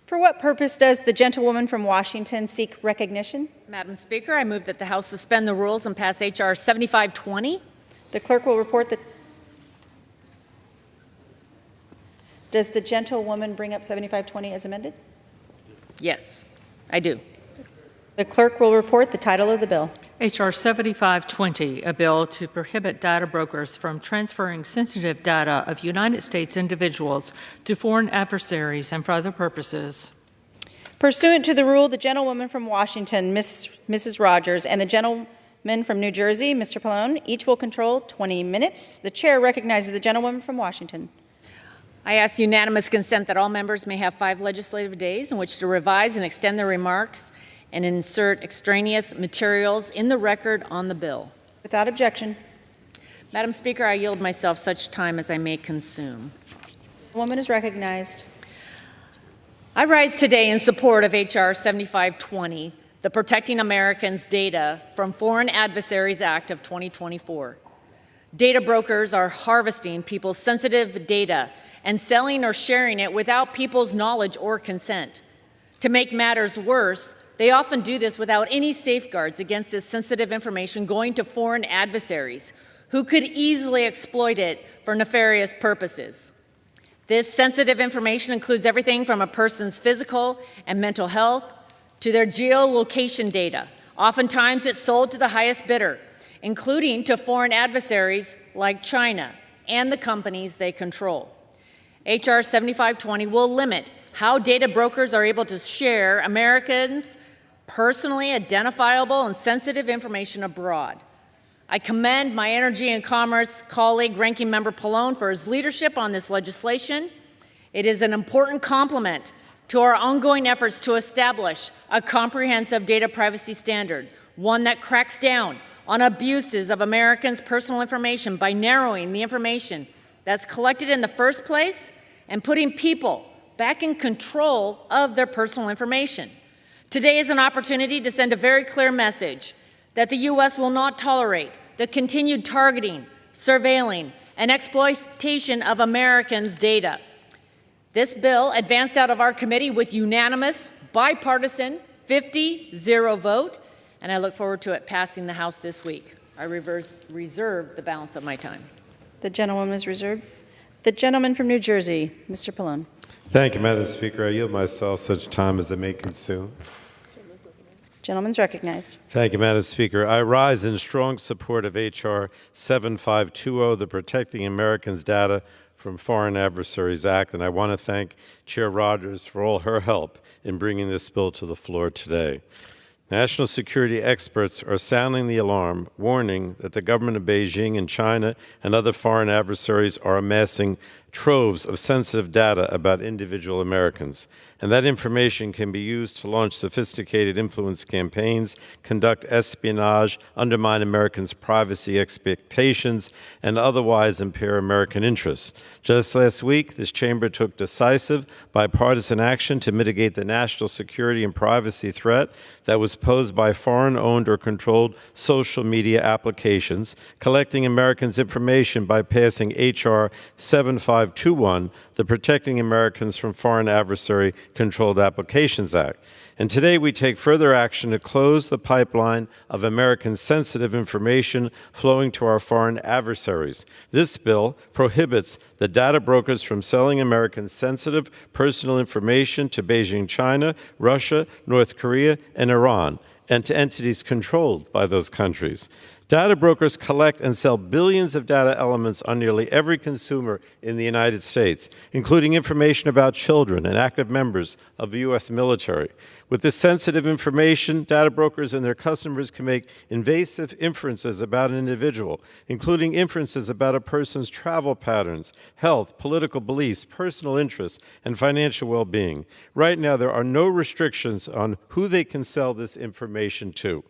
For what purpose does the gentlewoman from Washington seek recognition? Madam Speaker, I move that the House suspend the rules and pass H.R. 7520. The clerk will report that. Does the gentlewoman bring up 7520 as amended? Yes, I do. The clerk will report the title of the bill. H.R. 7520, a bill to prohibit data brokers from transferring sensitive data of United States individuals to foreign adversaries and for other purposes. Pursuant to the rule, the gentlewoman from Washington, Mrs. Rogers, and the gentleman from New Jersey, Mr. Pallone, each will control 20 minutes. The chair recognizes the gentlewoman from Washington. I ask unanimous consent that all members may have 5 legislative days in which to revise and extend their remarks and insert extraneous materials in the record on the bill. Without objection. Madam Speaker, I yield myself such time as I may consume. The woman is recognized. I rise today in support of H.R. 7520, the Protecting Americans' Data from Foreign Adversaries Act of 2024. Data brokers are harvesting people's sensitive data and selling or sharing it without people's knowledge or consent. To make matters worse, They often do this without any safeguards against this sensitive information going to foreign adversaries who could easily exploit it for nefarious purposes. This sensitive information includes everything from a person's physical and mental health to their geolocation data. Oftentimes, it's sold to the highest bidder, including to foreign adversaries like China and the companies they control. H.R. 7520 will limit how data brokers are able to share Americans' personally identifiable and sensitive information abroad. I commend my Energy and Commerce colleague, Ranking Member Pallone, for his leadership on this legislation. It is an important complement to our ongoing efforts to establish a comprehensive data privacy standard, one that cracks down on abuses of Americans' personal information by narrowing the information that's collected in the first place and putting people back in control of their personal information. Today is an opportunity to send a very clear message that the U.S. will not tolerate the continued targeting, surveilling, and exploitation of Americans' data. This bill advanced out of our committee with unanimous, bipartisan, 50-0 vote, and I look forward to it passing the House this week. I reserve the balance of my time. The gentleman is reserved. The gentleman from New Jersey, Mr. Pallone. Thank you, Madam Speaker. I yield myself such time as I may consume. Gentleman's recognized. Thank you, Madam Speaker. I rise in strong support of H.R. 7520, the Protecting Americans' Data from Foreign Adversaries Act, and I want to thank Chair Rogers for all her help in bringing this bill to the floor today. National security experts are sounding the alarm, warning that the government of Beijing and China and other foreign adversaries are amassing troves of sensitive data about individual Americans, and that information can be used to launch sophisticated influence campaigns, conduct espionage, undermine Americans' privacy expectations, and otherwise impair American interests. Just last week, this chamber took decisive bipartisan action to mitigate the national security and privacy threat that was posed by foreign-owned or controlled social media applications, collecting Americans' information by passing H.R. 7521, the Protecting Americans from Foreign Adversary Controlled Applications Act. And today we take further action to close the pipeline of American sensitive information flowing to our foreign adversaries. This bill prohibits the data brokers from selling American sensitive personal information to Beijing, China, Russia, North Korea, and Iran, and to entities controlled by those countries. Data brokers collect and sell billions of data elements on nearly every consumer in the United States, including information about children and active members of the U.S. military. With this sensitive information, data brokers and their customers can make invasive inferences about an individual, including inferences about a person's travel patterns, health, political beliefs, personal interests, and financial well-being. Right now, there are no restrictions on who they can sell this information to.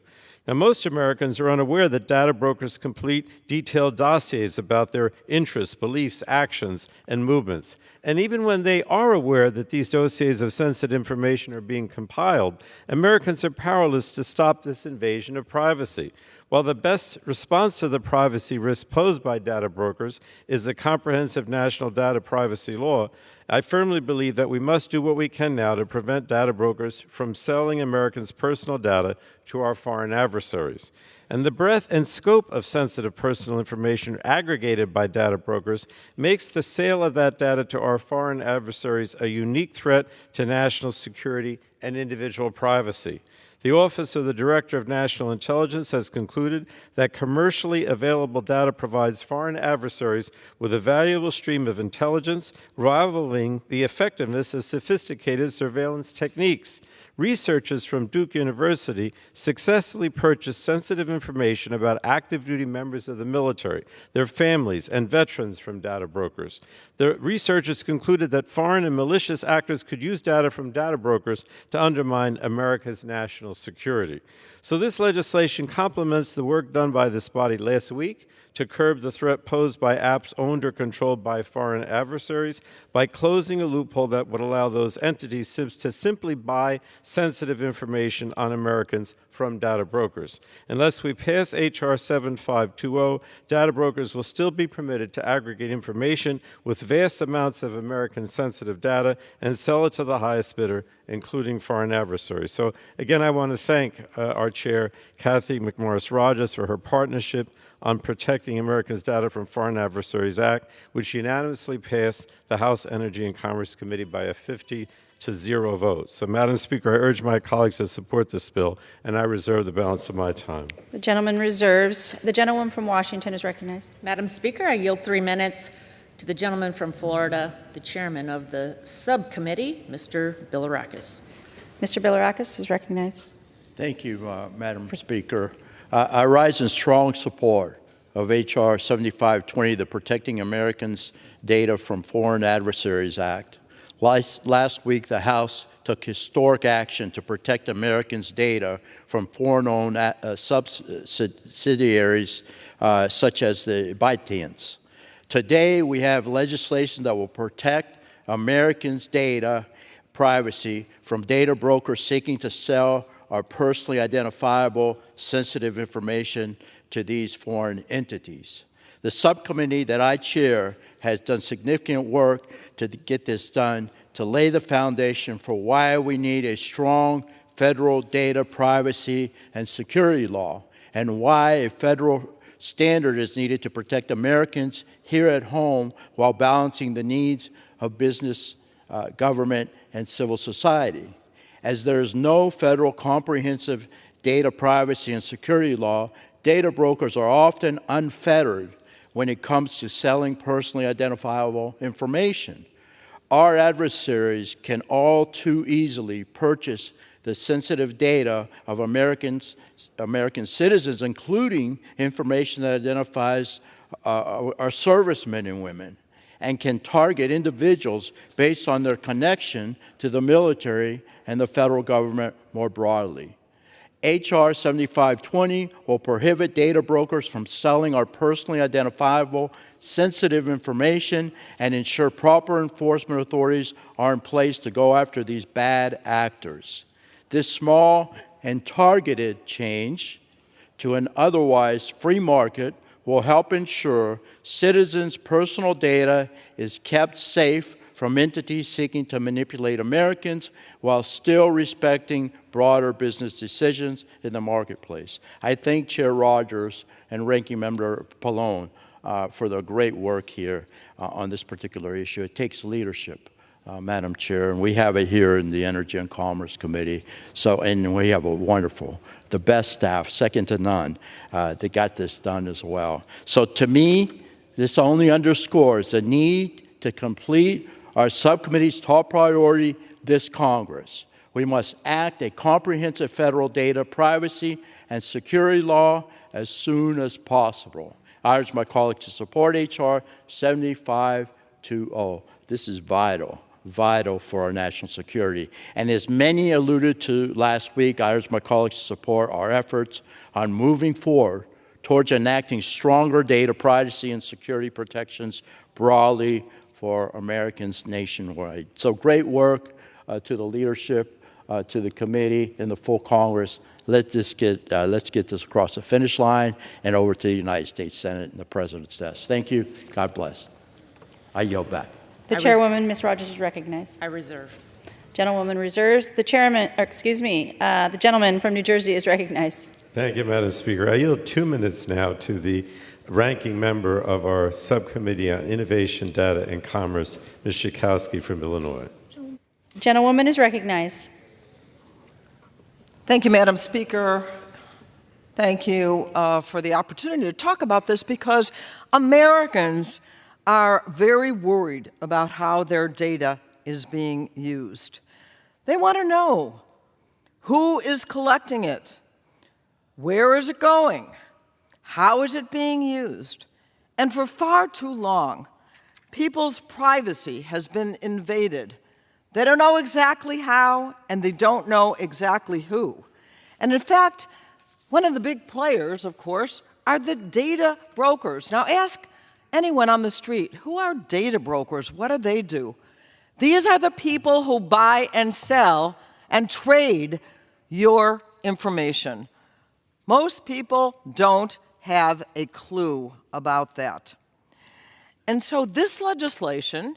Now, most Americans are unaware that data brokers complete detailed dossiers about their interests, beliefs, actions, and movements. And even when they are aware that these dossiers of sensitive information are being compiled, Americans are powerless to stop this invasion of privacy. While the best response to the privacy risk posed by data brokers is a comprehensive national data privacy law, I firmly believe that we must do what we can now to prevent data brokers from selling Americans' personal data to our foreign adversaries. And the breadth and scope of sensitive personal information aggregated by data brokers makes the sale of that data to our foreign adversaries a unique threat to national security and individual privacy. The Office of the Director of National Intelligence has concluded that commercially available data provides foreign adversaries with a valuable stream of intelligence, rivaling the effectiveness of sophisticated surveillance techniques. Researchers from Duke University successfully purchased sensitive information about active duty members of the military, their families, and veterans from data brokers. The researchers concluded that foreign and malicious actors could use data from data brokers to undermine America's national security. So this legislation complements the work done by this body last week to curb the threat posed by apps owned or controlled by foreign adversaries by closing a loophole that would allow those entities to simply buy sensitive information on Americans from data brokers. Unless we pass H.R. 7520, data brokers will still be permitted to aggregate information with vast amounts of American-sensitive data and sell it to the highest bidder, including foreign adversaries. So again, I want to thank our chair, Kathy McMorris Rodgers, for her partnership on Protecting Americans' Data from Foreign Adversaries Act, which unanimously passed the House Energy and Commerce Committee by a 50-0 vote. So, Madam Speaker, I urge my colleagues to support this bill, and I reserve the balance of my time. The gentleman reserves. The gentlewoman from Washington is recognized. Madam Speaker, I yield 3 minutes to the gentleman from Florida, the chairman of the subcommittee, Mr. Bilirakis. Mr. Bilirakis is recognized. Thank you, Madam Speaker. I rise in strong support of H.R. 7520, the Protecting Americans' Data from Foreign Adversaries Act. Last week, the House took historic action to protect Americans' data from foreign-owned subsidiaries such as the ByteDance. Today, we have legislation that will protect Americans' data privacy from data brokers seeking to sell our personally identifiable sensitive information to these foreign entities. The subcommittee that I chair has done significant work to get this done, to lay the foundation for why we need a strong federal data privacy and security law, and why a federal standard is needed to protect Americans here at home while balancing the needs of business, government, and civil society. As there is no federal comprehensive data privacy and security law, data brokers are often unfettered when it comes to selling personally identifiable information. Our adversaries can all too easily purchase the sensitive data of American citizens, including information that identifies our servicemen and women, and can target individuals based on their connection to the military and the federal government more broadly. H.R. 7520 will prohibit data brokers from selling our personally identifiable sensitive information and ensure proper enforcement authorities are in place to go after these bad actors. This small and targeted change to an otherwise free market will help ensure citizens' personal data is kept safe from entities seeking to manipulate Americans while still respecting broader business decisions in the marketplace. I thank Chair Rogers and Ranking Member Pallone for their great work here on this particular issue. It takes leadership, Madam Chair, and we have it here in the Energy and Commerce Committee. And we have a wonderful, the best staff, second to none, that got this done as well. So to me, this only underscores the need to complete our subcommittee's top priority this Congress. We must act a comprehensive federal data privacy and security law as soon as possible. I urge my colleagues to support H.R. 7520. This is vital for our national security. And as many alluded to last week, I urge my colleagues to support our efforts on moving forward towards enacting stronger data privacy and security protections broadly for Americans nationwide. So great work to the leadership, to the committee, and the full Congress. Let's get this across the finish line and over to the United States Senate and the President's desk. Thank you. God bless. I yield back. The chairwoman, Ms. Rogers, is recognized. I reserve. Gentlewoman reserves. The gentleman from New Jersey is recognized. Thank you, Madam Speaker. I yield 2 minutes now to the ranking member of our subcommittee on Innovation, Data, and Commerce, Ms. Schakowsky from Illinois. Gentlewoman is recognized. Thank you, Madam Speaker. Thank you for the opportunity to talk about this because Americans are very worried about how their data is being used. They want to know who is collecting it, where is it going, how is it being used? And for far too long, people's privacy has been invaded. They don't know exactly how, and they don't know exactly who. And in fact, one of the big players, of course, are the data brokers. Now ask anyone on the street, who are data brokers? What do they do? These are the people who buy and sell and trade your information. Most people don't have a clue about that. And so this legislation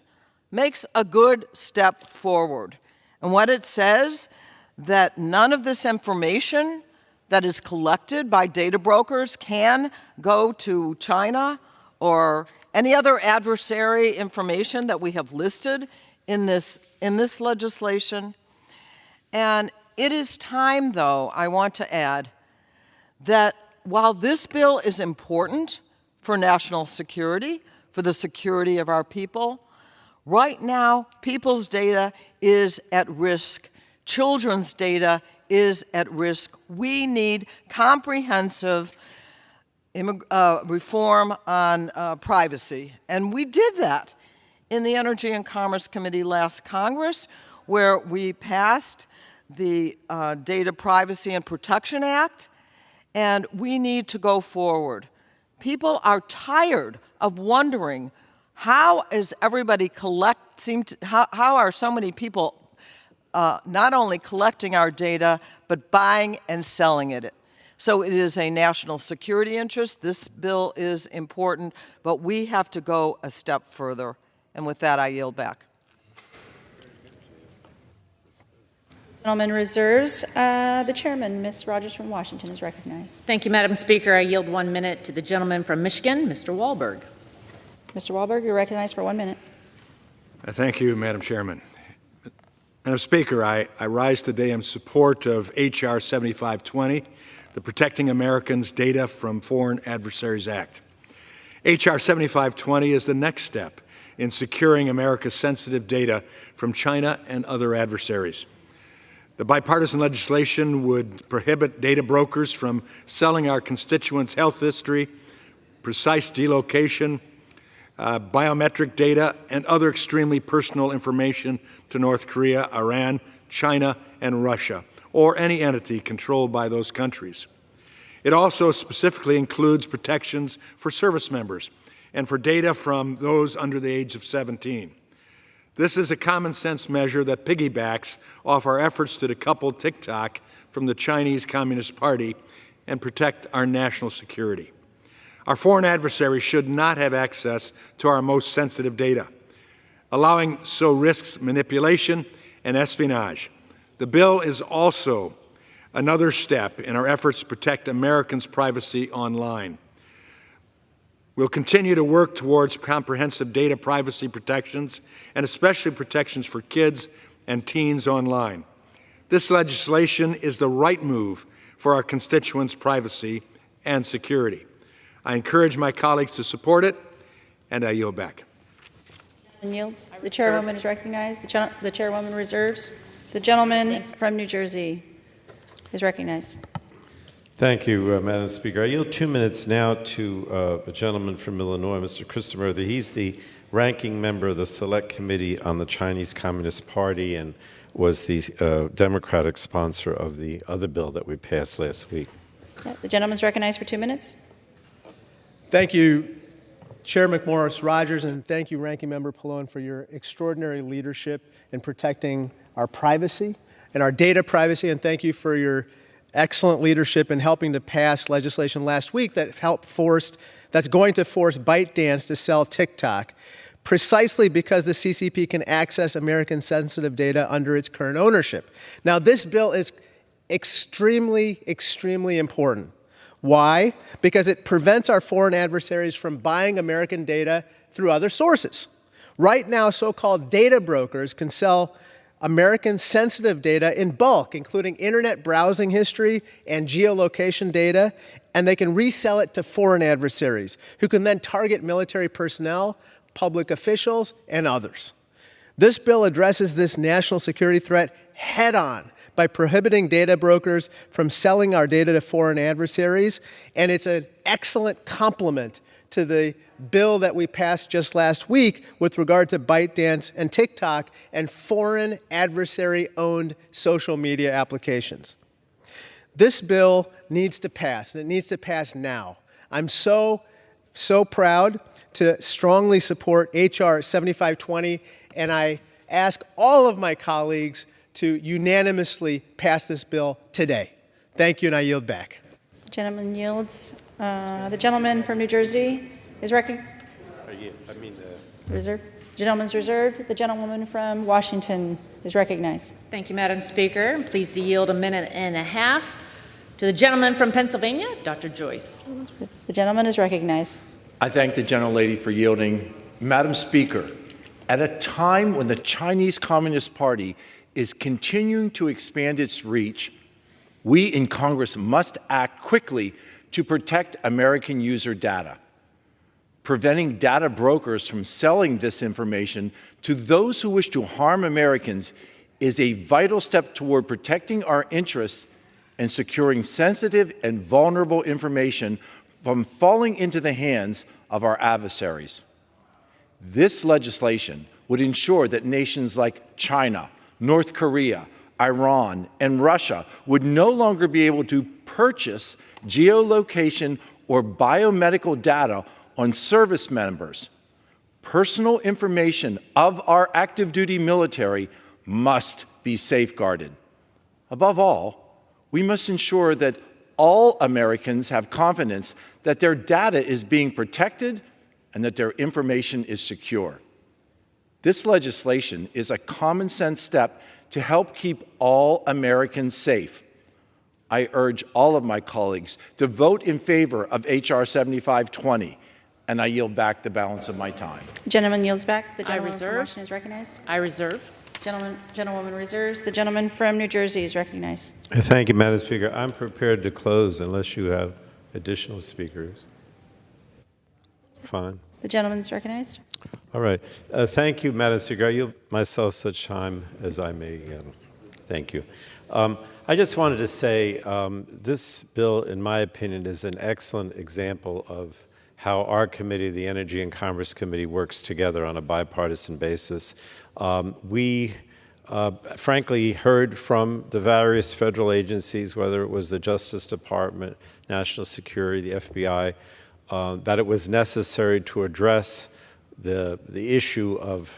makes a good step forward. And what it says, that none of this information that is collected by data brokers can go to China or any other adversary information that we have listed in this legislation. And it is time, though, I want to add, that while this bill is important for national security, for the security of our people, right now, people's data is at risk. Children's data is at risk. We need comprehensive reform on privacy. And we did that in the Energy and Commerce Committee last Congress, where we passed the Data Privacy and Protection Act, and we need to go forward. People are tired of wondering, how is everybody how are so many people not only collecting our data, but buying and selling it? So it is a national security interest. This bill is important, but we have to go a step further. And with that, I yield back. Gentleman reserves. The chairman, Ms. Rogers from Washington, is recognized. Thank you, Madam Speaker. I yield 1 minute to the gentleman from Michigan, Mr. Wahlberg. Mr. Wahlberg, you're recognized for 1 minute. Thank you, Madam Chairman. Madam Speaker, I rise today in support of H.R. 7520, the Protecting Americans' Data from Foreign Adversaries Act. H.R. 7520 is the next step in securing America's sensitive data from China and other adversaries. The bipartisan legislation would prohibit data brokers from selling our constituents' health history, precise delocation, biometric data, and other extremely personal information to North Korea, Iran, China, and Russia, or any entity controlled by those countries. It also specifically includes protections for service members and for data from those under the age of 17. This is a common-sense measure that piggybacks off our efforts to decouple TikTok from the Chinese Communist Party and protect our national security. Our foreign adversaries should not have access to our most sensitive data. Allowing so risks manipulation and espionage. The bill is also another step in our efforts to protect Americans' privacy online. We'll continue to work towards comprehensive data privacy protections, and especially protections for kids and teens online. This legislation is the right move for our constituents' privacy and security. I encourage my colleagues to support it, and I yield back. Yields. The chairwoman is recognized. The chairwoman reserves. The gentleman from New Jersey is recognized. Thank you, Madam Speaker. I yield 2 minutes now to a gentleman from Illinois, Mr. Christopher. He's the ranking member of the Select Committee on the Chinese Communist Party and was the Democratic sponsor of the other bill that we passed last week. Yeah, the gentleman's recognized for 2 minutes. Thank you, Chair McMorris Rogers, and thank you, Ranking Member Pallone, for your extraordinary leadership in protecting our privacy and our data privacy, and thank you for your excellent leadership in helping to pass legislation last week that's going to force ByteDance to sell TikTok, precisely because the CCP can access American sensitive data under its current ownership. Now, this bill is extremely, extremely important. Why? Because it prevents our foreign adversaries from buying American data through other sources. Right now, so-called data brokers can sell American sensitive data in bulk, including internet browsing history and geolocation data, and they can resell it to foreign adversaries, who can then target military personnel, public officials, and others. This bill addresses this national security threat head-on by prohibiting data brokers from selling our data to foreign adversaries, and it's an excellent complement to the bill that we passed just last week with regard to ByteDance and TikTok and foreign adversary-owned social media applications. This bill needs to pass, and it needs to pass now. I'm so proud to strongly support H.R. 7520, and I ask all of my colleagues to unanimously pass this bill today. Thank you, and I yield back. Gentleman yields. The gentleman from New Jersey is recognized. Reserved. Gentleman's reserved. The gentlewoman from Washington is recognized. Thank you, Madam Speaker. I'm pleased to yield a minute and a half to the gentleman from Pennsylvania, Dr. Joyce. The gentleman is recognized. I thank the gentlelady for yielding. Madam Speaker, at a time when the Chinese Communist Party is continuing to expand its reach, we in Congress must act quickly to protect American user data. Preventing data brokers from selling this information to those who wish to harm Americans is a vital step toward protecting our interests and securing sensitive and vulnerable information from falling into the hands of our adversaries. This legislation would ensure that nations like China, North Korea, Iran, and Russia would no longer be able to purchase geolocation or biomedical data on service members. Personal information of our active duty military must be safeguarded. Above all, we must ensure that all Americans have confidence that their data is being protected and that their information is secure. This legislation is a common sense step to help keep all Americans safe. I urge all of my colleagues to vote in favor of H.R. 7520, and I yield back the balance of my time. Gentleman yields back. The I gentleman from reserve. Washington is recognized. I reserve. Gentlewoman reserves. The gentleman from New Jersey is recognized. Thank you, Madam Speaker. I'm prepared to close unless you have additional speakers. Fine. The gentleman is recognized. All right. Thank you, Madam Speaker. I yield myself such time as I may. Thank you. I just wanted to say this bill, in my opinion, is an excellent example of how our committee, the Energy and Commerce Committee, works together on a bipartisan basis. We frankly heard from the various federal agencies, whether it was the Justice Department, National Security, the FBI, that it was necessary to address the issue of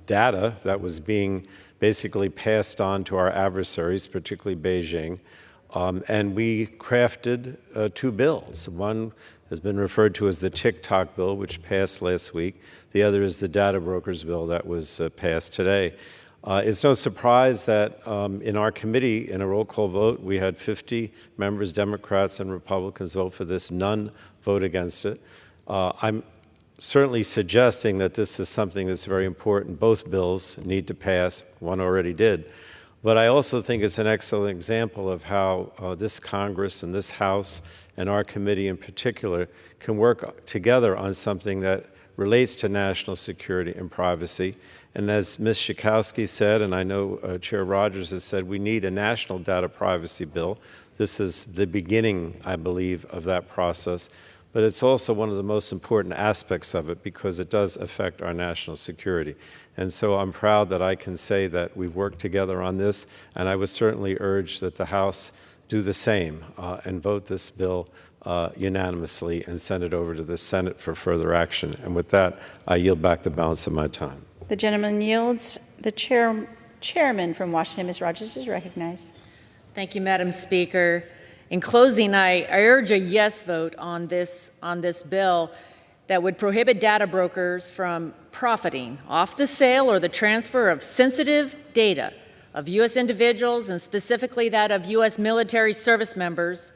data that was being basically passed on to our adversaries, particularly Beijing. And we crafted two bills. One has been referred to as the TikTok bill, which passed last week. The other is the data brokers bill that was passed today. It's no surprise that in our committee, in a roll call vote, we had 50 members, Democrats and Republicans, vote for this, none vote against it. I'm certainly suggesting that this is something that's very important. Both bills need to pass. One already did. But I also think it's an excellent example of how this Congress and this House and our committee in particular can work together on something that relates to national security and privacy. And as Ms. Schakowsky said, and I know Chair Rogers has said, we need a national data privacy bill. This is the beginning, I believe, of that process. But it's also one of the most important aspects of it because it does affect our national security. And so I'm proud that I can say that we've worked together on this, and I would certainly urge that the House do the same and vote this bill unanimously and send it over to the Senate for further action. And with that, I yield back the balance of my time. The gentleman yields. The chairman from Washington, Ms. Rogers, is recognized. Thank you, Madam Speaker. In closing, I urge a yes vote on this bill that would prohibit data brokers from profiting off the sale or the transfer of sensitive data of U.S. individuals, and specifically that of U.S. military service members,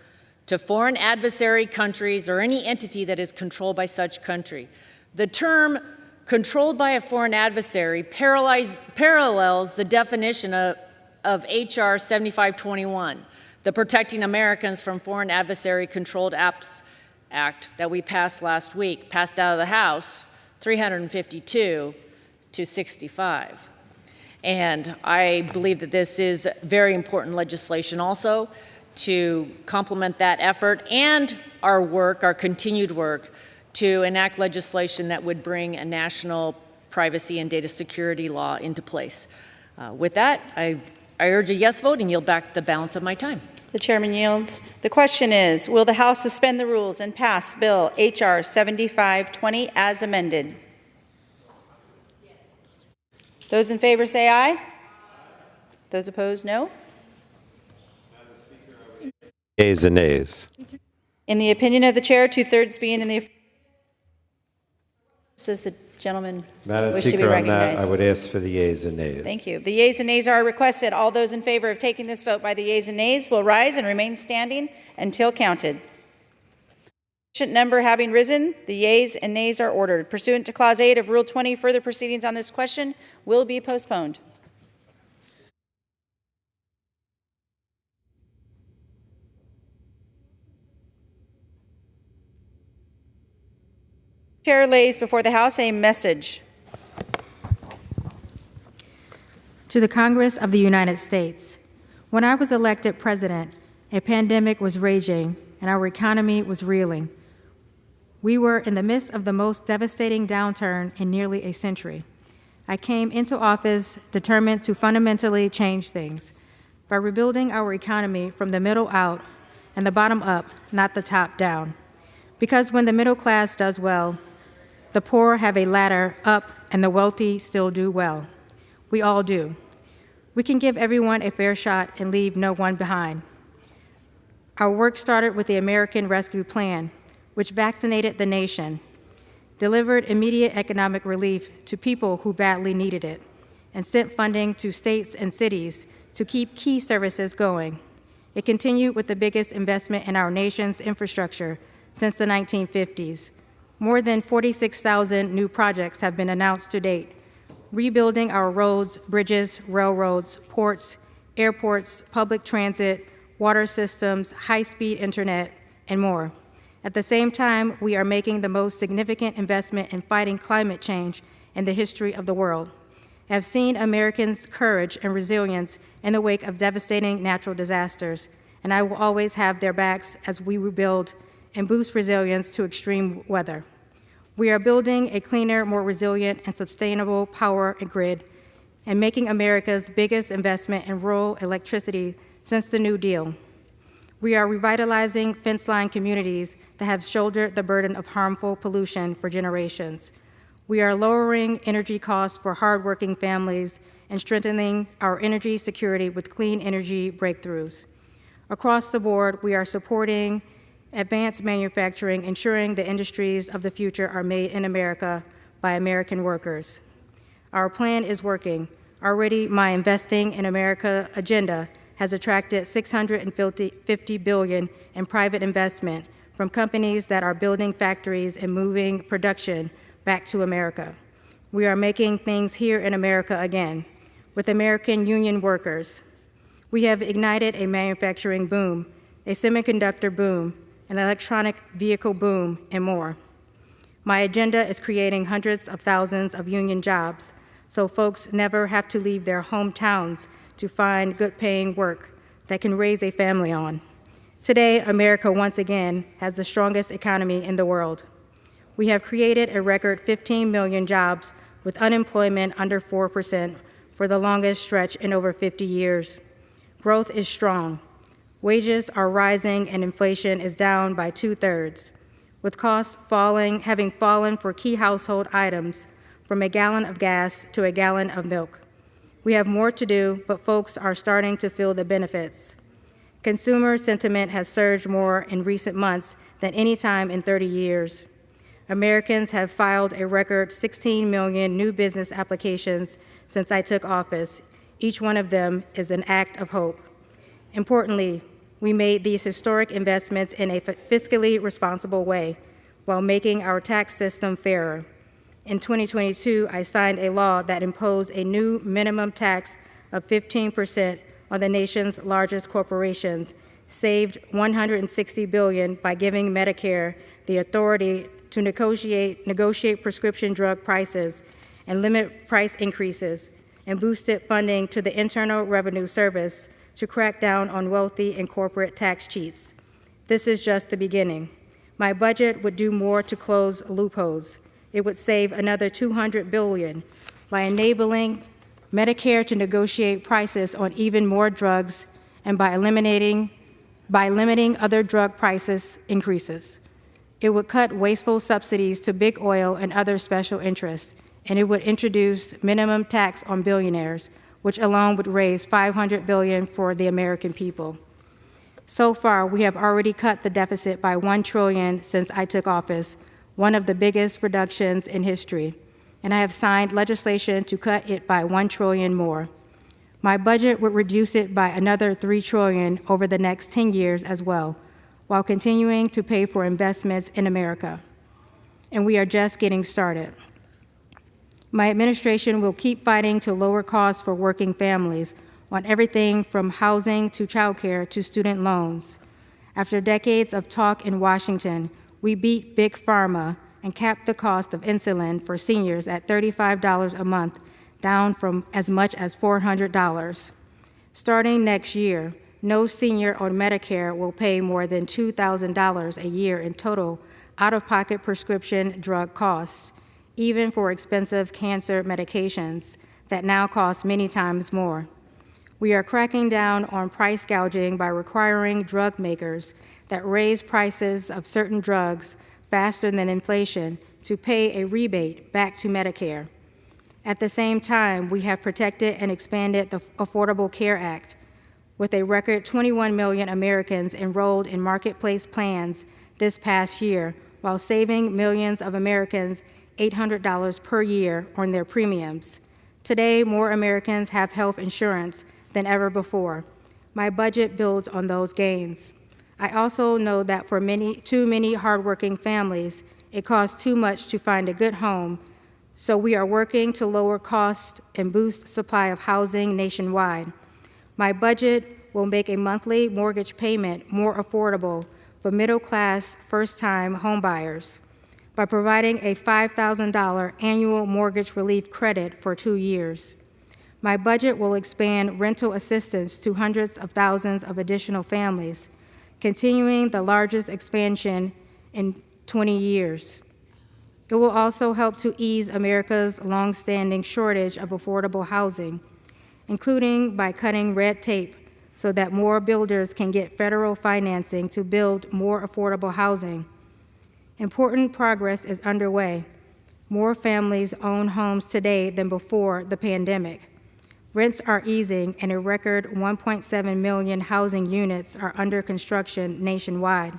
to foreign adversary countries or any entity that is controlled by such country. The term controlled by a foreign adversary parallels the definition of H.R. 7521, the Protecting Americans from Foreign Adversary Controlled Apps Act that we passed last week, passed out of the House 352 to 65. And I believe that this is very important legislation also to complement that effort and our work, our continued work, to enact legislation that would bring a national privacy and data security law into place. With that, I urge a yes vote and yield back the balance of my time. The chairman yields. The question is, will the House suspend the rules and pass Bill H.R. 7520 as amended? Those in favor say aye. Those opposed, no. Yeas and nays. In the opinion of the chair, 2/3 being in the does the gentleman Madam wish to be Speaker, on recognized? that, I would ask for the yeas and nays. Thank you. The yeas and nays are requested. All those in favor of taking this vote by the yeas and nays will rise and remain standing until counted. Sufficient number having risen, the yeas and nays are ordered. Pursuant to Clause 8 of Rule 20, further proceedings on this question will be postponed. Chair lays before the House a message. To the Congress of the United States, when I was elected president, a pandemic was raging and our economy was reeling. We were in the midst of the most devastating downturn in nearly a century. I came into office determined to fundamentally change things by rebuilding our economy from the middle out and the bottom up, not the top down. Because when the middle class does well, the poor have a ladder up and the wealthy still do well. We all do. We can give everyone a fair shot and leave no one behind. Our work started with the American Rescue Plan, which vaccinated the nation, delivered immediate economic relief to people who badly needed it, and sent funding to states and cities to keep key services going. It continued with the biggest investment in our nation's infrastructure since the 1950s. More than 46,000 new projects have been announced to date, rebuilding our roads, bridges, railroads, ports, airports, public transit, water systems, high-speed internet, and more. At the same time, we are making the most significant investment in fighting climate change in the history of the world. I have seen Americans' courage and resilience in the wake of devastating natural disasters, and I will always have their backs as we rebuild and boost resilience to extreme weather. We are building a cleaner, more resilient, and sustainable power and grid, and making America's biggest investment in rural electricity since the New Deal. We are revitalizing fence-line communities that have shouldered the burden of harmful pollution for generations. We are lowering energy costs for hardworking families and strengthening our energy security with clean energy breakthroughs. Across the board, we are supporting advanced manufacturing, ensuring the industries of the future are made in America by American workers. Our plan is working. Already, my Investing in America agenda has attracted $650 billion in private investment from companies that are building factories and moving production back to America. We are making things here in America again with American union workers. We have ignited a manufacturing boom, a semiconductor boom, an electronic vehicle boom, and more. My agenda is creating hundreds of thousands of union jobs so folks never have to leave their hometowns to find good-paying work that can raise a family on. Today, America once again has the strongest economy in the world. We have created a record 15 million jobs with unemployment under 4% for the longest stretch in over 50 years. Growth is strong. Wages are rising and inflation is down by 2/3, with costs having fallen for key household items from a gallon of gas to a gallon of milk. We have more to do, but folks are starting to feel the benefits. Consumer sentiment has surged more in recent months than any time in 30 years. Americans have filed a record 16 million new business applications since I took office. Each one of them is an act of hope. Importantly, we made these historic investments in a fiscally responsible way while making our tax system fairer. In 2022, I signed a law that imposed a new minimum tax of 15% on the nation's largest corporations, saved $160 billion by giving Medicare the authority to negotiate prescription drug prices and limit price increases, and boosted funding to the Internal Revenue Service to crack down on wealthy and corporate tax cheats. This is just the beginning. My budget would do more to close loopholes. It would save another $200 billion by enabling Medicare to negotiate prices on even more drugs and by eliminating by limiting other drug prices increases. It would cut wasteful subsidies to big oil and other special interests, and it would introduce minimum tax on billionaires, which alone would raise $500 billion for the American people. So far, we have already cut the deficit by $1 trillion since I took office, one of the biggest reductions in history, and I have signed legislation to cut it by $1 trillion more. My budget would reduce it by another $3 trillion over the next 10 years as well, while continuing to pay for investments in America. And we are just getting started. My administration will keep fighting to lower costs for working families on everything from housing to childcare to student loans. After decades of talk in Washington, we beat Big Pharma and capped the cost of insulin for seniors at $35 a month, down from as much as $400. Starting next year, no senior on Medicare will pay more than $2,000 a year in total out-of-pocket prescription drug costs, even for expensive cancer medications that now cost many times more. We are cracking down on price gouging by requiring drug makers that raise prices of certain drugs faster than inflation to pay a rebate back to Medicare. At the same time, we have protected and expanded the Affordable Care Act, with a record 21 million Americans enrolled in marketplace plans this past year, while saving millions of Americans $800 per year on their premiums. Today, more Americans have health insurance than ever before. My budget builds on those gains. I also know that for too many hardworking families, it costs too much to find a good home, so we are working to lower costs and boost supply of housing nationwide. My budget will make a monthly mortgage payment more affordable for middle-class, first-time homebuyers by providing a $5,000 annual mortgage relief credit for 2 years. My budget will expand rental assistance to hundreds of thousands of additional families, continuing the largest expansion in 20 years. It will also help to ease America's long-standing shortage of affordable housing, including by cutting red tape so that more builders can get federal financing to build more affordable housing. Important progress is underway. More families own homes today than before the pandemic. Rents are easing, and a record 1.7 million housing units are under construction nationwide.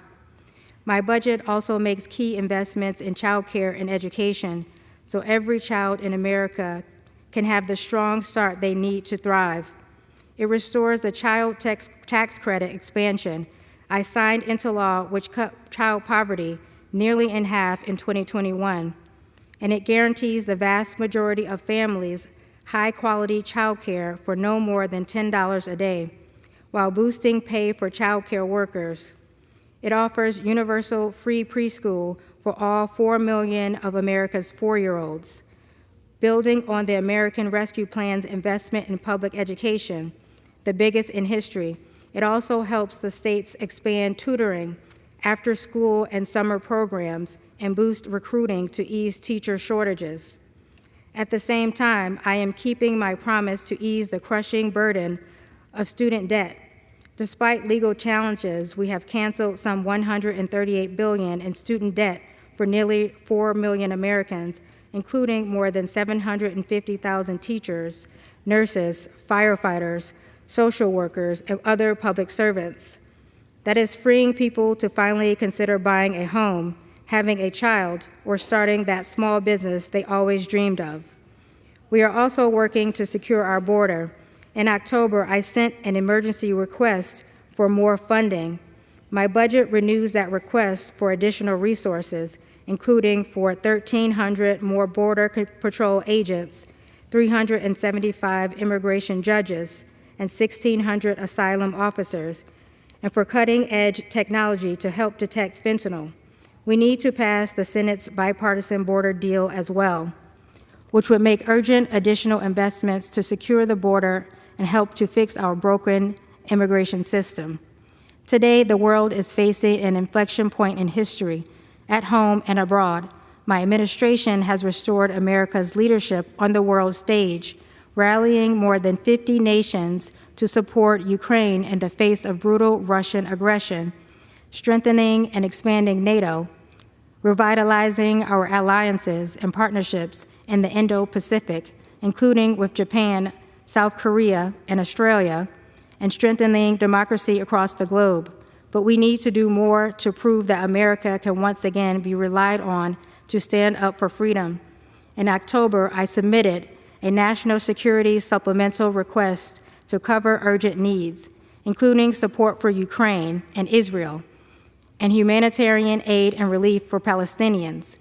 My budget also makes key investments in child care and education, so every child in America can have the strong start they need to thrive. It restores the child tax credit expansion I signed into law, which cut child poverty nearly in half in 2021, and it guarantees the vast majority of families high-quality child care for no more than $10 a day, while boosting pay for child care workers. It offers universal free preschool for all 4 million of America's 4-year-olds. Building on the American Rescue Plan's investment in public education, the biggest in history, it also helps the states expand tutoring, after-school and summer programs, and boost recruiting to ease teacher shortages. At the same time, I am keeping my promise to ease the crushing burden of student debt. Despite legal challenges, we have canceled some $138 billion in student debt for nearly 4 million Americans, including more than 750,000 teachers, nurses, firefighters, social workers, and other public servants. That is freeing people to finally consider buying a home, having a child, or starting that small business they always dreamed of. We are also working to secure our border. In October, I sent an emergency request for more funding. My budget renews that request for additional resources, including for 1,300 more Border Patrol agents, 375 immigration judges, and 1,600 asylum officers, and for cutting-edge technology to help detect fentanyl. We need to pass the Senate's bipartisan border deal as well, which would make urgent additional investments to secure the border and help to fix our broken immigration system. Today, the world is facing an inflection point in history, at home and abroad. My administration has restored America's leadership on the world stage, rallying more than 50 nations to support Ukraine in the face of brutal Russian aggression, strengthening and expanding NATO, revitalizing our alliances and partnerships in the Indo-Pacific, including with Japan, South Korea, and Australia, and strengthening democracy across the globe. But we need to do more to prove that America can once again be relied on to stand up for freedom. In October, I submitted a national security supplemental request to cover urgent needs, including support for Ukraine and Israel, and humanitarian aid and relief for Palestinians.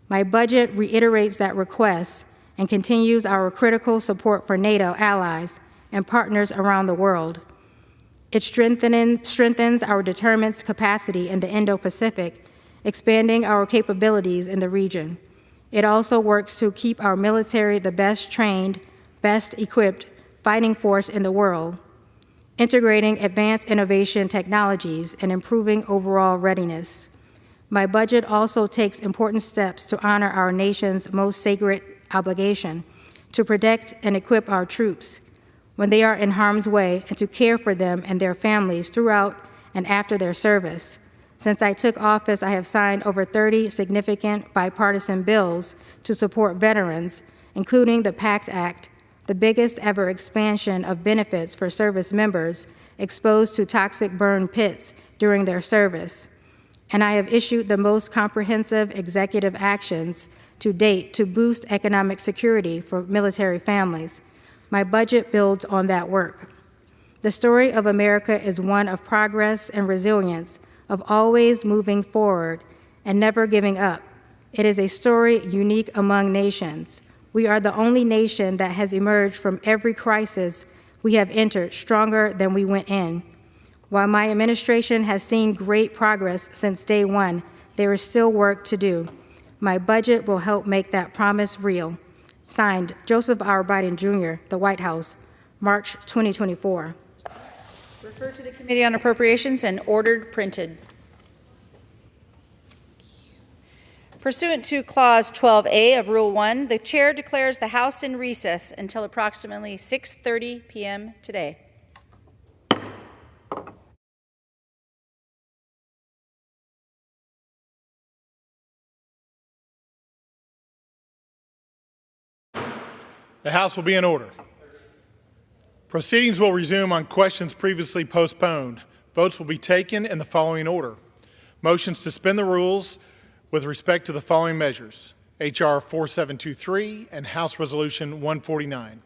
My budget reiterates that request and continues our critical support for NATO allies and partners around the world. It strengthens our deterrence capacity in the Indo-Pacific, expanding our capabilities in the region. It also works to keep our military the best trained, best equipped fighting force in the world, integrating advanced innovation technologies and improving overall readiness. My budget also takes important steps to honor our nation's most sacred obligation, to protect and equip our troops when they are in harm's way and to care for them and their families throughout and after their service. Since I took office, I have signed over 30 significant bipartisan bills to support veterans, including the PACT Act, the biggest ever expansion of benefits for service members exposed to toxic burn pits during their service. And I have issued the most comprehensive executive actions to date to boost economic security for military families. My budget builds on that work. The story of America is one of progress and resilience, of always moving forward and never giving up. It is a story unique among nations. We are the only nation that has emerged from every crisis we have entered stronger than we went in. While my administration has seen great progress since day one, there is still work to do. My budget will help make that promise real. Signed, Joseph R. Biden, Jr., The White House, March 2024. Referred to the Committee on Appropriations and ordered printed. Pursuant to Clause 12A of Rule 1, the Chair declares the House in recess until approximately 6:30 p.m. today. The House will be in order. Proceedings will resume on questions previously postponed. Votes will be taken in the following order. Motions to suspend the rules with respect to the following measures: H.R. 4723 and House Resolution 149.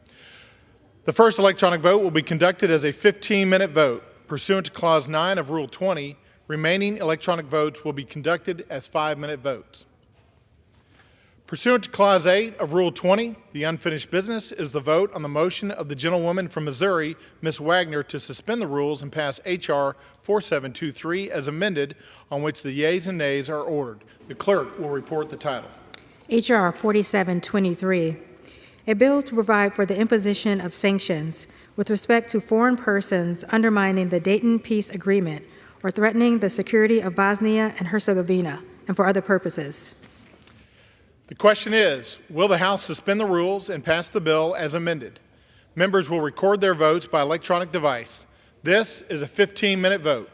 The first electronic vote will be conducted as a 15-minute vote. Pursuant to Clause 9 of Rule 20, remaining electronic votes will be conducted as 5-minute votes. Pursuant to Clause 8 of Rule 20, the unfinished business is the vote on the motion of the gentlewoman from Missouri, Ms. Wagner, to suspend the rules and pass H.R. 4723 as amended, on which the yeas and nays are ordered. The clerk will report the title. H.R. 4723, a bill to provide for the imposition of sanctions with respect to foreign persons undermining the Dayton Peace Agreement or threatening the security of Bosnia and Herzegovina, and for other purposes. The question is, will the House suspend the rules and pass the bill as amended? Members will record their votes by electronic device. This is a 15-minute vote.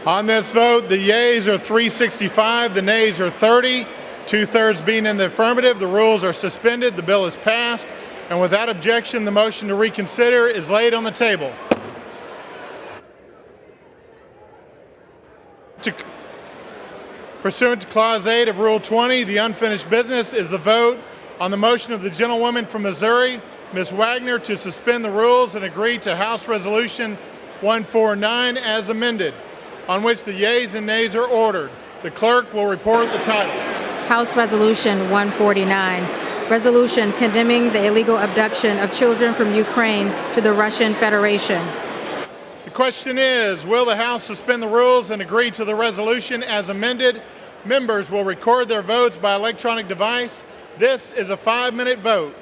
On this vote, the yeas are 365, the nays are 30. 2/3 being in the affirmative, the rules are suspended, the bill is passed, and without objection, the motion to reconsider is laid on the table. Pursuant to Clause 8 of Rule 20, the unfinished business is the vote on the motion of the gentlewoman from Missouri, Ms. Wagner, to suspend the rules and agree to House Resolution 149 as amended, on which the yeas and nays are ordered. The clerk will report the title. House Resolution 149, resolution condemning the illegal abduction of children from Ukraine to the Russian Federation. The question is, will the House suspend the rules and agree to the resolution as amended? Members will record their votes by electronic device. This is a 5-minute vote.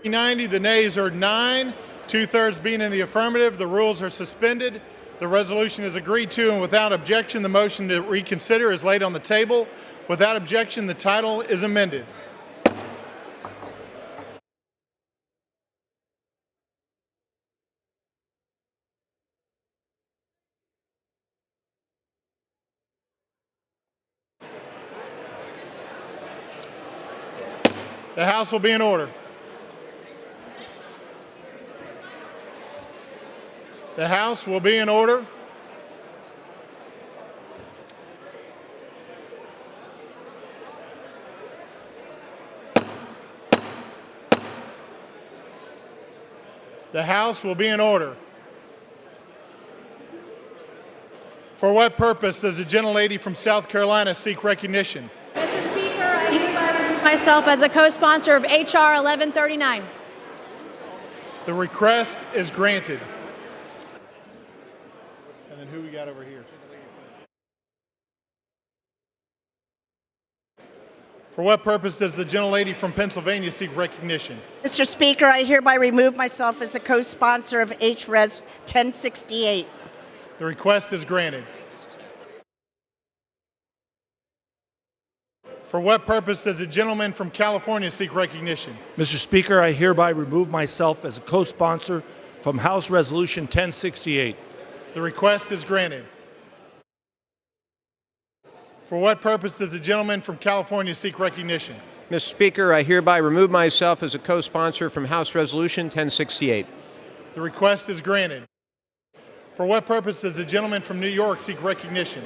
90, the nays are 9, 2/3 being in the affirmative. The rules are suspended. The resolution is agreed to, and without objection, the motion to reconsider is laid on the table. Without objection, the title is amended. The House will be in order. The House will be in order. The House will be in order. For what purpose does the gentlelady from South Carolina seek recognition? Mr. Speaker, I hereby remove myself as a co-sponsor of H.R. 1139. The request is granted. And then who we got over here? For what purpose does the gentlelady from Pennsylvania seek recognition? Mr. Speaker, I hereby remove myself as a co-sponsor of H.Res. 1068. The request is granted. For what purpose does the gentleman from California seek recognition? Mr. Speaker, I hereby remove myself as a co-sponsor from House Resolution 1068. The request is granted. For what purpose does the gentleman from California seek recognition? Mr. Speaker, I hereby remove myself as a co-sponsor from House Resolution 1068. The request is granted. For what purpose does the gentleman from New York seek recognition?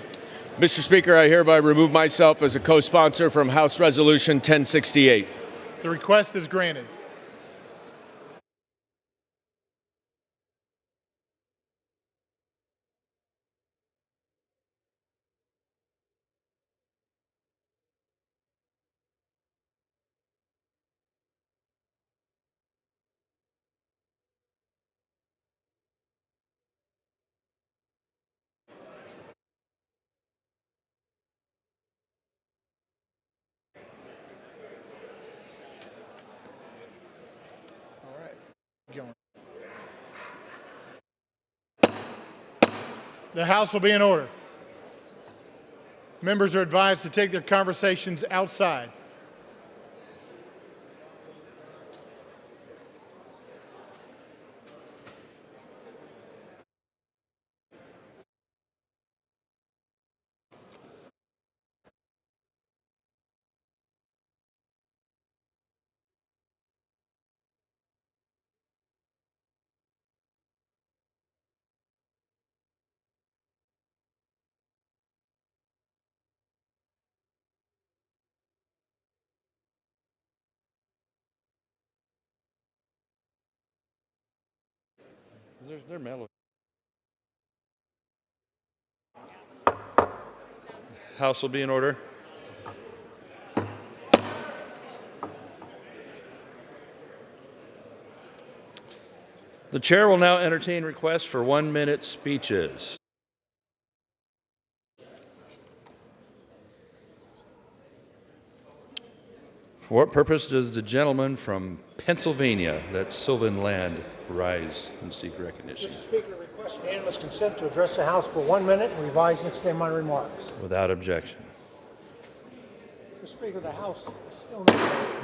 Mr. Speaker, I hereby remove myself as a co-sponsor from House Resolution 1068. The request is granted. The House will be in order. Members are advised to take their conversations outside. They're mellow. House will be in order. The chair will now entertain requests for 1-minute speeches. For what purpose does the gentleman from Pennsylvania, that's Sylvan land, rise and seek recognition? Mr. Speaker, request unanimous consent to address the House for 1 minute and revise and extend my remarks. Without objection. Mr. Speaker, the House is still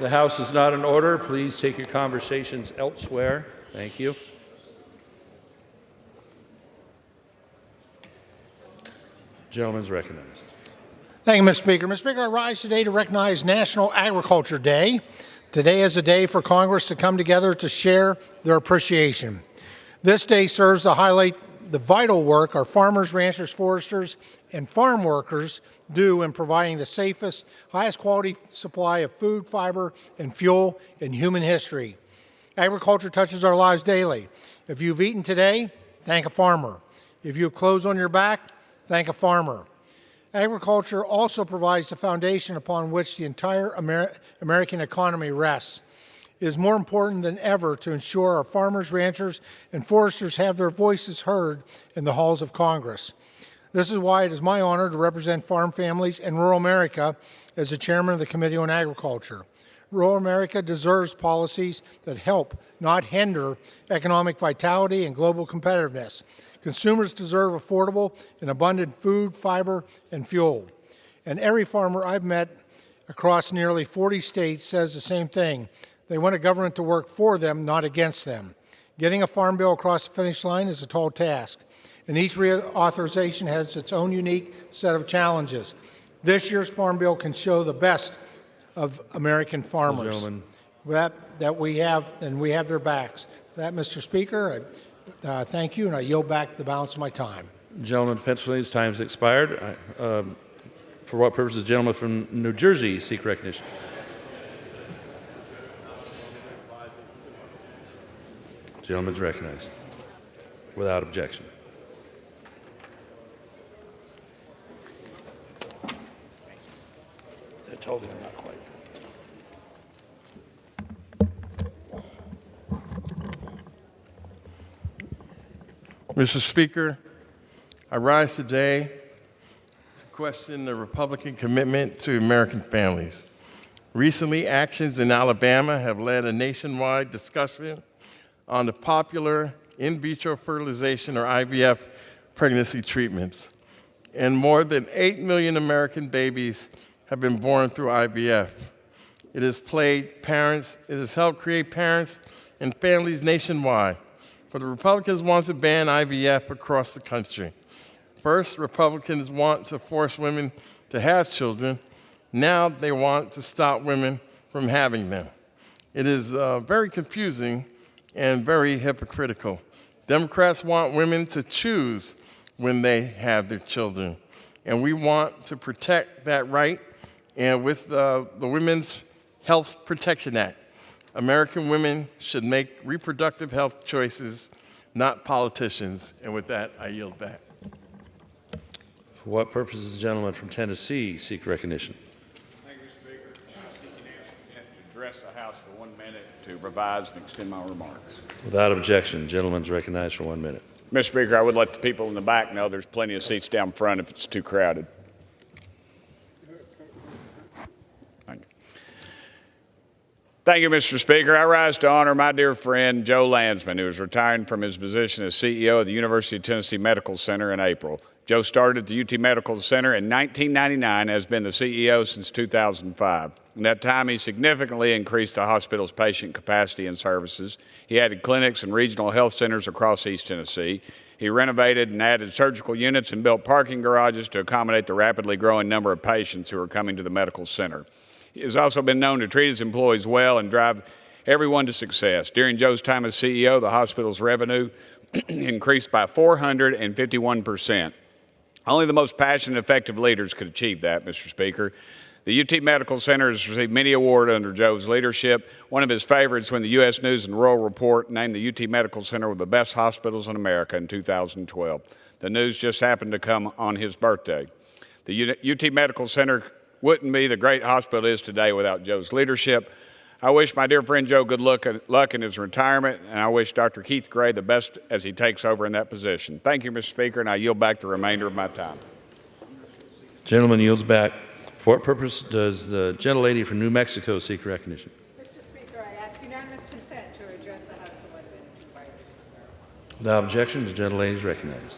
The House is not in order. Please take your conversations elsewhere. Thank you. Gentleman's recognized. Thank you, Mr. Speaker. Mr. Speaker, I rise today to recognize National Agriculture Day. Today is a day for Congress to come together to share their appreciation. This day serves to highlight the vital work our farmers, ranchers, foresters, and farm workers do in providing the safest, highest quality supply of food, fiber, and fuel in human history. Agriculture touches our lives daily. If you've eaten today, thank a farmer. If you have clothes on your back, thank a farmer. Agriculture also provides the foundation upon which the entire American economy rests. It is more important than ever to ensure our farmers, ranchers, and foresters have their voices heard in the halls of Congress. This is why it is my honor to represent farm families in rural America as the chairman of the Committee on Agriculture. Rural America deserves policies that help, not hinder, economic vitality and global competitiveness. Consumers deserve affordable and abundant food, fiber, and fuel. And every farmer I've met across nearly 40 states says the same thing. They want a government to work for them, not against them. Getting a farm bill across the finish line is a tall task, and each reauthorization has its own unique set of challenges. This year's farm bill can show the best of American farmers that we have, and we have their backs. For that, Mr. Speaker, I thank you, and I yield back the balance of my time. Gentleman, Pennsylvania's time has expired. For what purpose does the gentleman from New Jersey seek recognition? Gentleman's recognized. Without objection. I told you I'm not quite. Mr. Speaker, I rise today to question the Republican commitment to American families. Recently, actions in Alabama have led a nationwide discussion on the popular in vitro fertilization, or IVF, pregnancy treatments. And more than 8 million American babies have been born through IVF. It has helped create parents and families nationwide. But the Republicans want to ban IVF across the country. First, Republicans want to force women to have children. Now they want to stop women from having them. It is very confusing and very hypocritical. Democrats want women to choose when they have their children. And we want to protect that right. And with the Women's Health Protection Act, American women should make reproductive health choices, not politicians. And with that, I yield back. For what purpose does the gentleman from Tennessee seek recognition? Thank you, Mr. Speaker. I'm seeking consent to address the House for 1 minute to revise and extend my remarks. Without objection, the gentleman's recognized for 1 minute. Mr. Speaker, I would let the people in the back know there's plenty of seats down front if it's too crowded. Thank you, Mr. Speaker. I rise to honor my dear friend Joe Landsman, who is retiring from his position as CEO of the University of Tennessee Medical Center in April. Joe started at the UT Medical Center in 1999 and has been the CEO since 2005. In that time, he significantly increased the hospital's patient capacity and services. He added clinics and regional health centers across East Tennessee. He renovated and added surgical units and built parking garages to accommodate the rapidly growing number of patients who are coming to the medical center. He has also been known to treat his employees well and drive everyone to success. During Joe's time as CEO, the hospital's revenue increased by 451%. Only the most passionate and effective leaders could achieve that, Mr. Speaker. The UT Medical Center has received many awards under Joe's leadership. One of his favorites when the U.S. News and World Report named the UT Medical Center one of the best hospitals in America in 2012. The news just happened to come on his birthday. The UT Medical Center wouldn't be the great hospital it is today without Joe's leadership. I wish my dear friend Joe good luck in his retirement, and I wish Dr. Keith Gray the best as he takes over in that position. Thank you, Mr. Speaker, and I yield back the remainder of my time. Gentleman yields back. For what purpose does the gentlelady from New Mexico seek recognition? Mr. Speaker, I ask unanimous consent to address the House for 1 minute. Without objection, the gentlelady is recognized.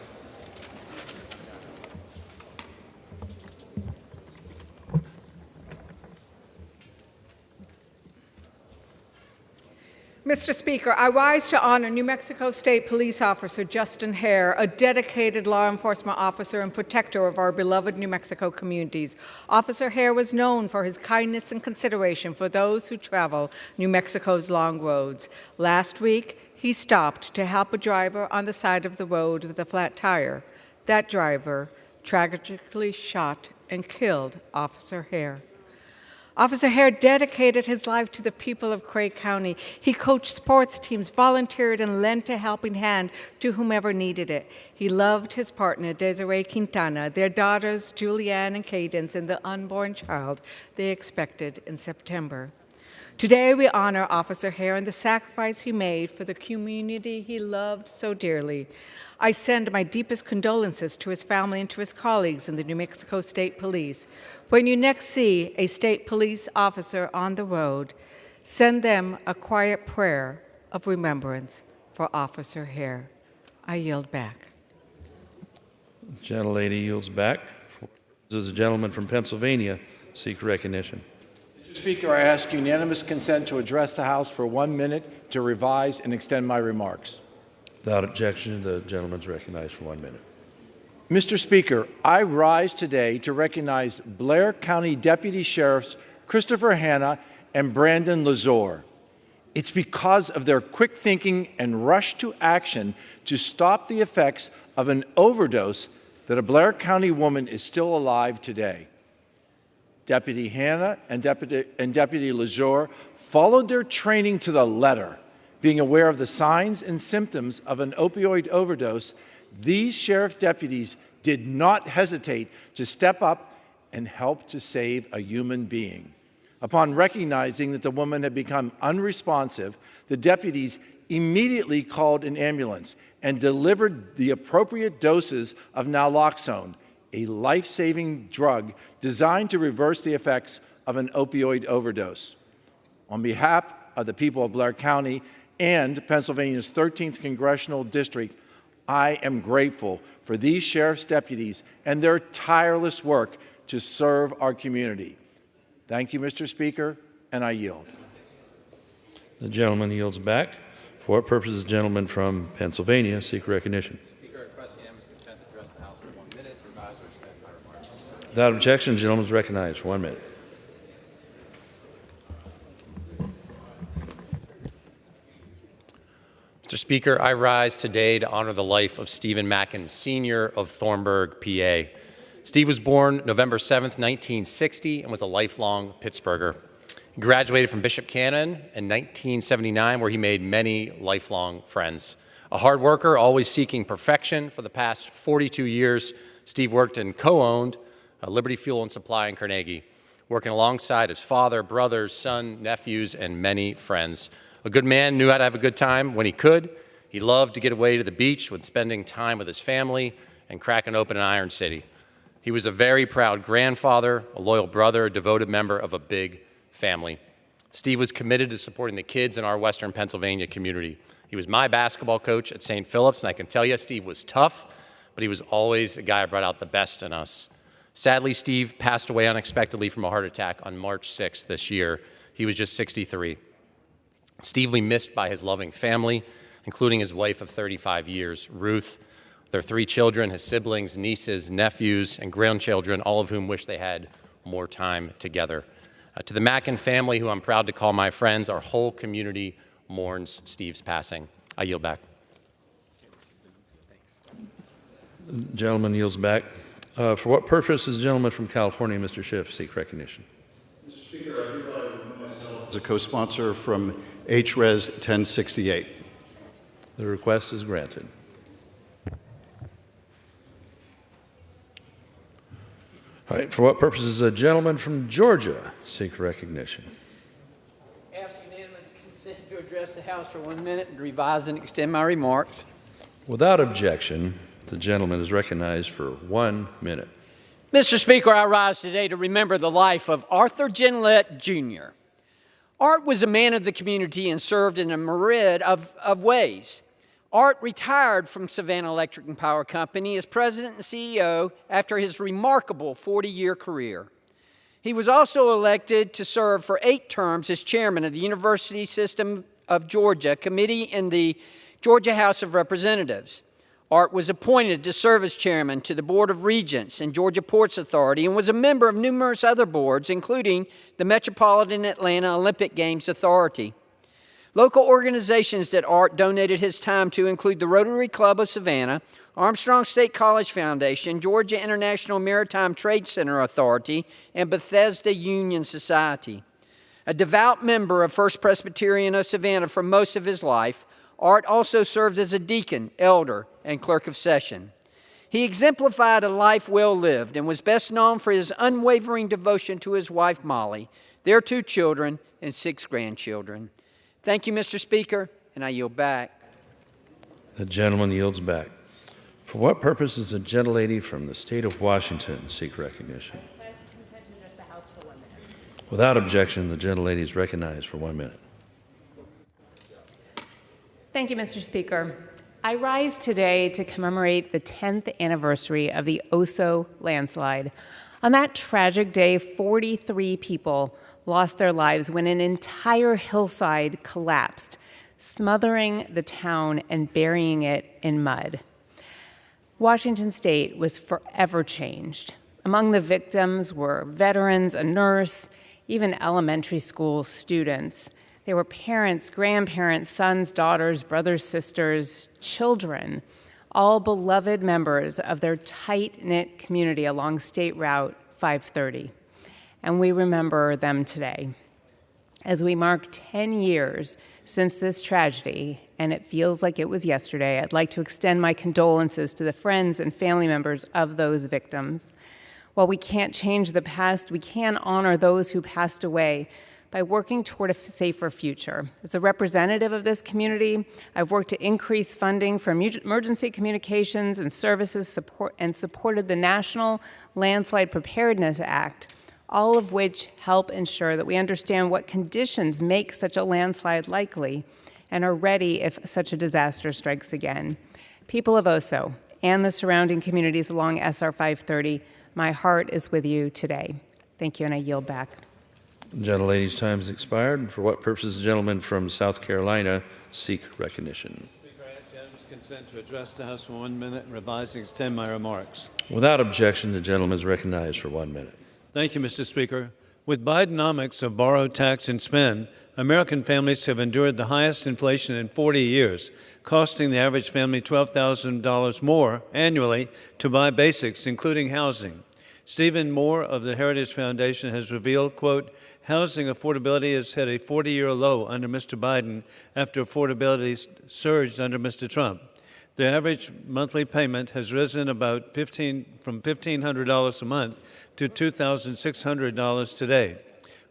Mr. Speaker, I rise to honor New Mexico State Police Officer Justin Hare, a dedicated law enforcement officer and protector of our beloved New Mexico communities. Officer Hare was known for his kindness and consideration for those who travel New Mexico's long roads. Last week, he stopped to help a driver on the side of the road with a flat tire. That driver tragically shot and killed Officer Hare. Officer Hare dedicated his life to the people of Craig County. He coached sports teams, volunteered, and lent a helping hand to whomever needed it. He loved his partner, Desiree Quintana, their daughters, Julianne and Cadence, and the unborn child they expected in September. Today, we honor Officer Hare and the sacrifice he made for the community he loved so dearly. I send my deepest condolences to his family and to his colleagues in the New Mexico State Police. When you next see a state police officer on the road, send them a quiet prayer of remembrance for Officer Hare. I yield back. The gentlelady yields back. Does the gentleman from Pennsylvania seek recognition? Mr. Speaker, I ask unanimous consent to address the House for 1 minute to revise and extend my remarks. Without objection, the gentleman is recognized for 1 minute. Mr. Speaker, I rise today to recognize Blair County Deputy Sheriffs Christopher Hanna and Brandon Lazore. It's because of their quick thinking and rush to action to stop the effects of an overdose that a Blair County woman is still alive today. Deputy Hanna and Deputy Lazore followed their training to the letter. Being aware of the signs and symptoms of an opioid overdose, these sheriff deputies did not hesitate to step up and help to save a human being. Upon recognizing that the woman had become unresponsive, the deputies immediately called an ambulance and delivered the appropriate doses of naloxone, a life-saving drug designed to reverse the effects of an opioid overdose. On behalf of the people of Blair County and Pennsylvania's 13th Congressional District, I am grateful for these sheriff's deputies and their tireless work to serve our community. Thank you, Mr. Speaker, and I yield. The gentleman yields back. For what purpose does the gentleman from Pennsylvania seek recognition? Speaker, I request unanimous consent to address the House for 1 minute, revise or extend my remarks. Without objection, the gentleman is recognized for 1 minute. Mr. Speaker, I rise today to honor the life of Stephen Mackin, Sr. of Thornburg, PA. Steve was born November 7th, 1960, and was a lifelong Pittsburgher. He graduated from Bishop Cannon in 1979, where he made many lifelong friends. A hard worker, always seeking perfection, for the past 42 years, Steve worked and co-owned Liberty Fuel and Supply in Carnegie, working alongside his father, brothers, son, nephews, and many friends. A good man, knew how to have a good time when he could. He loved to get away to the beach when spending time with his family and cracking open an Iron City. He was a very proud grandfather, a loyal brother, a devoted member of a big family. Steve was committed to supporting the kids in our Western Pennsylvania community. He was my basketball coach at St. Philip's, and I can tell you, Steve was tough, but he was always a guy who brought out the best in us. Sadly, Steve passed away unexpectedly from a heart attack on March 6th this year. He was just 63. Steve will be missed by his loving family, including his wife of 35 years, Ruth, their 3 children, his siblings, nieces, nephews, and grandchildren, all of whom wish they had more time together. To the Mackin family, who I'm proud to call my friends, our whole community mourns Steve's passing. I yield back. The gentleman yields back. For what purpose does the gentleman from California, Mr. Schiff, seek recognition? Mr. Speaker, I hereby remove myself as a co-sponsor from HRES 1068. The request is granted. All right, for what purpose does the gentleman from Georgia seek recognition? Ask unanimous consent to address the House for 1 minute and revise and extend my remarks. Without objection, the gentleman is recognized for 1 minute. Mr. Speaker, I rise today to remember the life of Arthur Ginlett, Jr. Art was a man of the community and served in a myriad of ways. Art retired from Savannah Electric and Power Company as president and CEO after his remarkable 40-year career. He was also elected to serve for 8 terms as chairman of the University System of Georgia Committee in the Georgia House of Representatives. Art was appointed to serve as chairman to the Board of Regents and Georgia Ports Authority and was a member of numerous other boards, including the Metropolitan Atlanta Olympic Games Authority. Local organizations that Art donated his time to include the Rotary Club of Savannah, Armstrong State College Foundation, Georgia International Maritime Trade Center Authority, and Bethesda Union Society. A devout member of First Presbyterian of Savannah for most of his life, Art also served as a deacon, elder, and clerk of session. He exemplified a life well lived and was best known for his unwavering devotion to his wife, Molly, their 2 children, and 6 grandchildren. Thank you, Mr. Speaker, and I yield back. The gentleman yields back. For what purpose does the gentlelady from the state of Washington seek recognition? Without objection, the gentlelady is recognized for 1 minute. Thank you, Mr. Speaker. I rise today to commemorate the 10th anniversary of the Oso landslide. On that tragic day, 43 people lost their lives when an entire hillside collapsed, smothering the town and burying it in mud. Washington State was forever changed. Among the victims were veterans, a nurse, even elementary school students. There were parents, grandparents, sons, daughters, brothers, sisters, children, all beloved members of their tight-knit community along State Route 530. And we remember them today. As we mark 10 years since this tragedy, and it feels like it was yesterday, I'd like to extend my condolences to the friends and family members of those victims. While we can't change the past, we can honor those who passed away by working toward a safer future. As a representative of this community, I've worked to increase funding for emergency communications and services supported the National Landslide Preparedness Act, all of which help ensure that we understand what conditions make such a landslide likely and are ready if such a disaster strikes again. People of Oso and the surrounding communities along SR 530, my heart is with you today. Thank you, and I yield back. The gentlelady's time has expired. For what purpose does the gentleman from South Carolina seek recognition? Speaker, I ask unanimous consent to address the House for 1 minute and revise and extend my remarks. Without objection, the gentleman is recognized for 1 minute. Thank you, Mr. Speaker. With Bidenomics of borrow, tax, and spend, American families have endured the highest inflation in 40 years, costing the average family $12,000 more annually to buy basics, including housing. Stephen Moore of the Heritage Foundation has revealed, quote, housing affordability has hit a 40-year low under Mr. Biden after affordability surged under Mr. Trump. The average monthly payment has risen about from $1,500 a month to $2,600 today.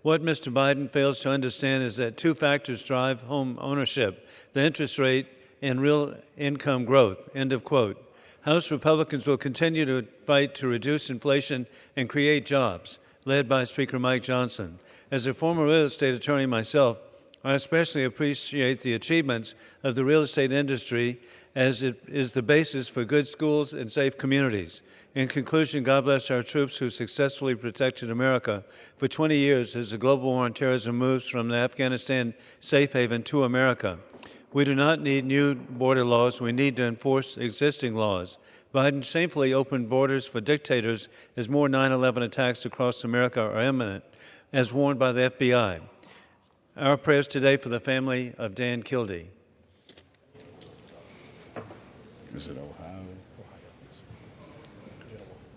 What Mr. Biden fails to understand is that 2 factors drive home ownership: the interest rate and real income growth, end of quote. House Republicans will continue to fight to reduce inflation and create jobs, led by Speaker Mike Johnson. As a former real estate attorney myself, I especially appreciate the achievements of the real estate industry, as it is the basis for good schools and safe communities. In conclusion, God bless our troops who successfully protected America for 20 years as the global war on terrorism moves from the Afghanistan safe haven to America. We do not need new border laws. We need to enforce existing laws. Biden shamefully opened borders for dictators as more 9/11 attacks across America are imminent, as warned by the FBI. Our prayers today for the family of Dan Kildee. Is it Ohio?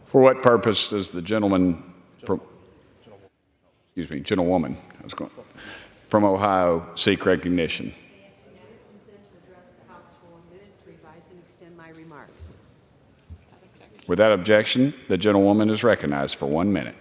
For what purpose does the gentlewoman from Ohio seek recognition? Without objection, the gentlewoman is recognized for 1 minute.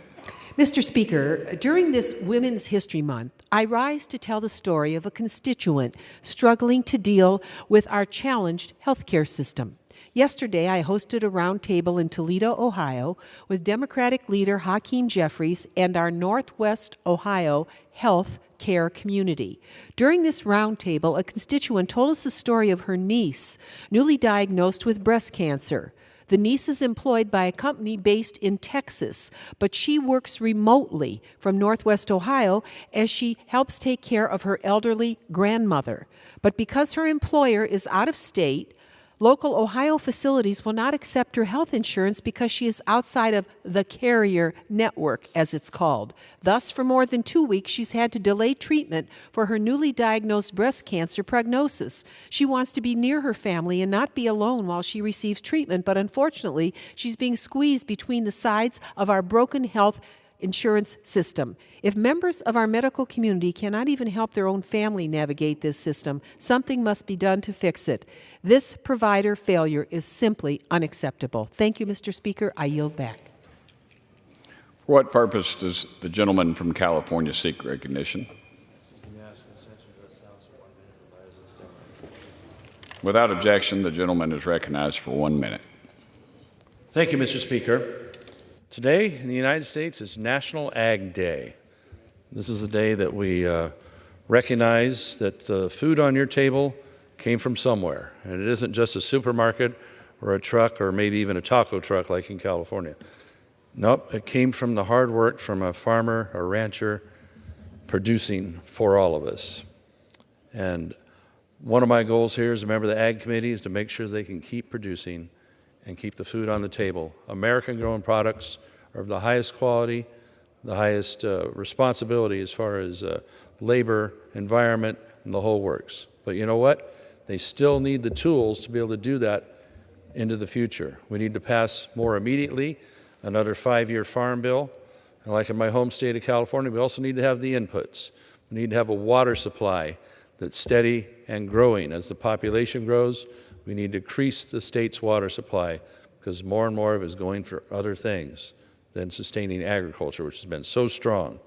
Mr. Speaker, during this Women's History Month, I rise to tell the story of a constituent struggling to deal with our challenged healthcare system. Yesterday, I hosted a roundtable in Toledo, Ohio, with Democratic leader Hakeem Jeffries and our Northwest Ohio health care community. During this roundtable, a constituent told us the story of her niece, newly diagnosed with breast cancer. The niece is employed by a company based in Texas, but she works remotely from Northwest Ohio as she helps take care of her elderly grandmother. But because her employer is out of state, local Ohio facilities will not accept her health insurance because she is outside of the carrier network, as it's called. Thus, for more than 2 weeks, she's had to delay treatment for her newly diagnosed breast cancer prognosis. She wants to be near her family and not be alone while she receives treatment, but unfortunately, she's being squeezed between the sides of our broken health insurance system. If members of our medical community cannot even help their own family navigate this system, something must be done to fix it. This provider failure is simply unacceptable. Thank you, Mr. Speaker. I yield back. For what purpose does the gentleman from California seek recognition? Without objection, the gentleman is recognized for 1 minute. Thank you, Mr. Speaker. Today in the United States is National Ag Day. This is a day that we recognize that the food on your table came from somewhere, and it isn't just a supermarket or a truck or maybe even a taco truck like in California. Nope, it came from the hard work from a farmer, a rancher, producing for all of us. And one of my goals here as a member of the Ag Committee is to make sure they can keep producing and keep the food on the table. American-grown products are of the highest quality, the highest responsibility as far as labor, environment, and the whole works. But you know what? They still need the tools to be able to do that into the future. We need to pass more immediately another 5-year farm bill. And like in my home state of California, we also need to have the inputs. We need to have a water supply that's steady and growing. As the population grows, we need to increase the state's water supply because more and more of it is going for other things than sustaining agriculture, which has been so strong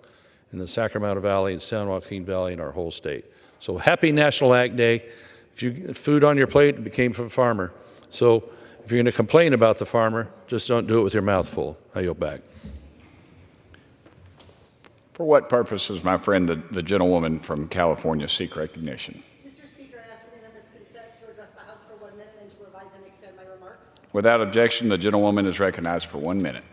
in the Sacramento Valley and San Joaquin Valley and our whole state. So happy National Ag Day. If you get food on your plate, it came from a farmer. So if you're going to complain about the farmer, just don't do it with your mouth full. I yield back. For what purpose does my friend, the gentlewoman from California, seek recognition? Mr. Speaker, I ask unanimous consent to address the House for 1 minute and to revise and extend my remarks. Without objection, the gentlewoman is recognized for 1 minute.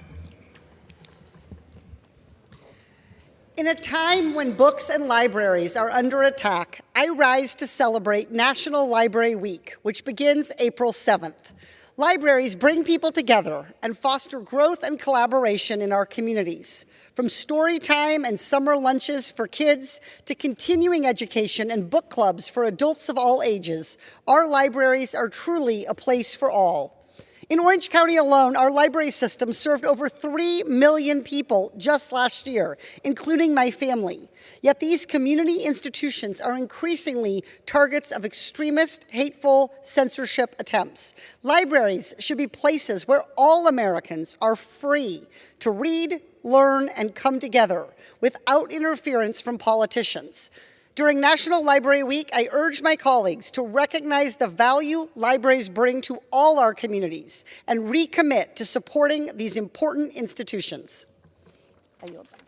In a time when books and libraries are under attack, I rise to celebrate National Library Week, which begins April 7th. Libraries bring people together and foster growth and collaboration in our communities. From story time and summer lunches for kids to continuing education and book clubs for adults of all ages, our libraries are truly a place for all. In Orange County alone, our library system served over 3 million people just last year, including my family. Yet these community institutions are increasingly targets of extremist, hateful censorship attempts. Libraries should be places where all Americans are free to read, learn, and come together without interference from politicians. During National Library Week, I urge my colleagues to recognize the value libraries bring to all our communities and recommit to supporting these important institutions. I yield back.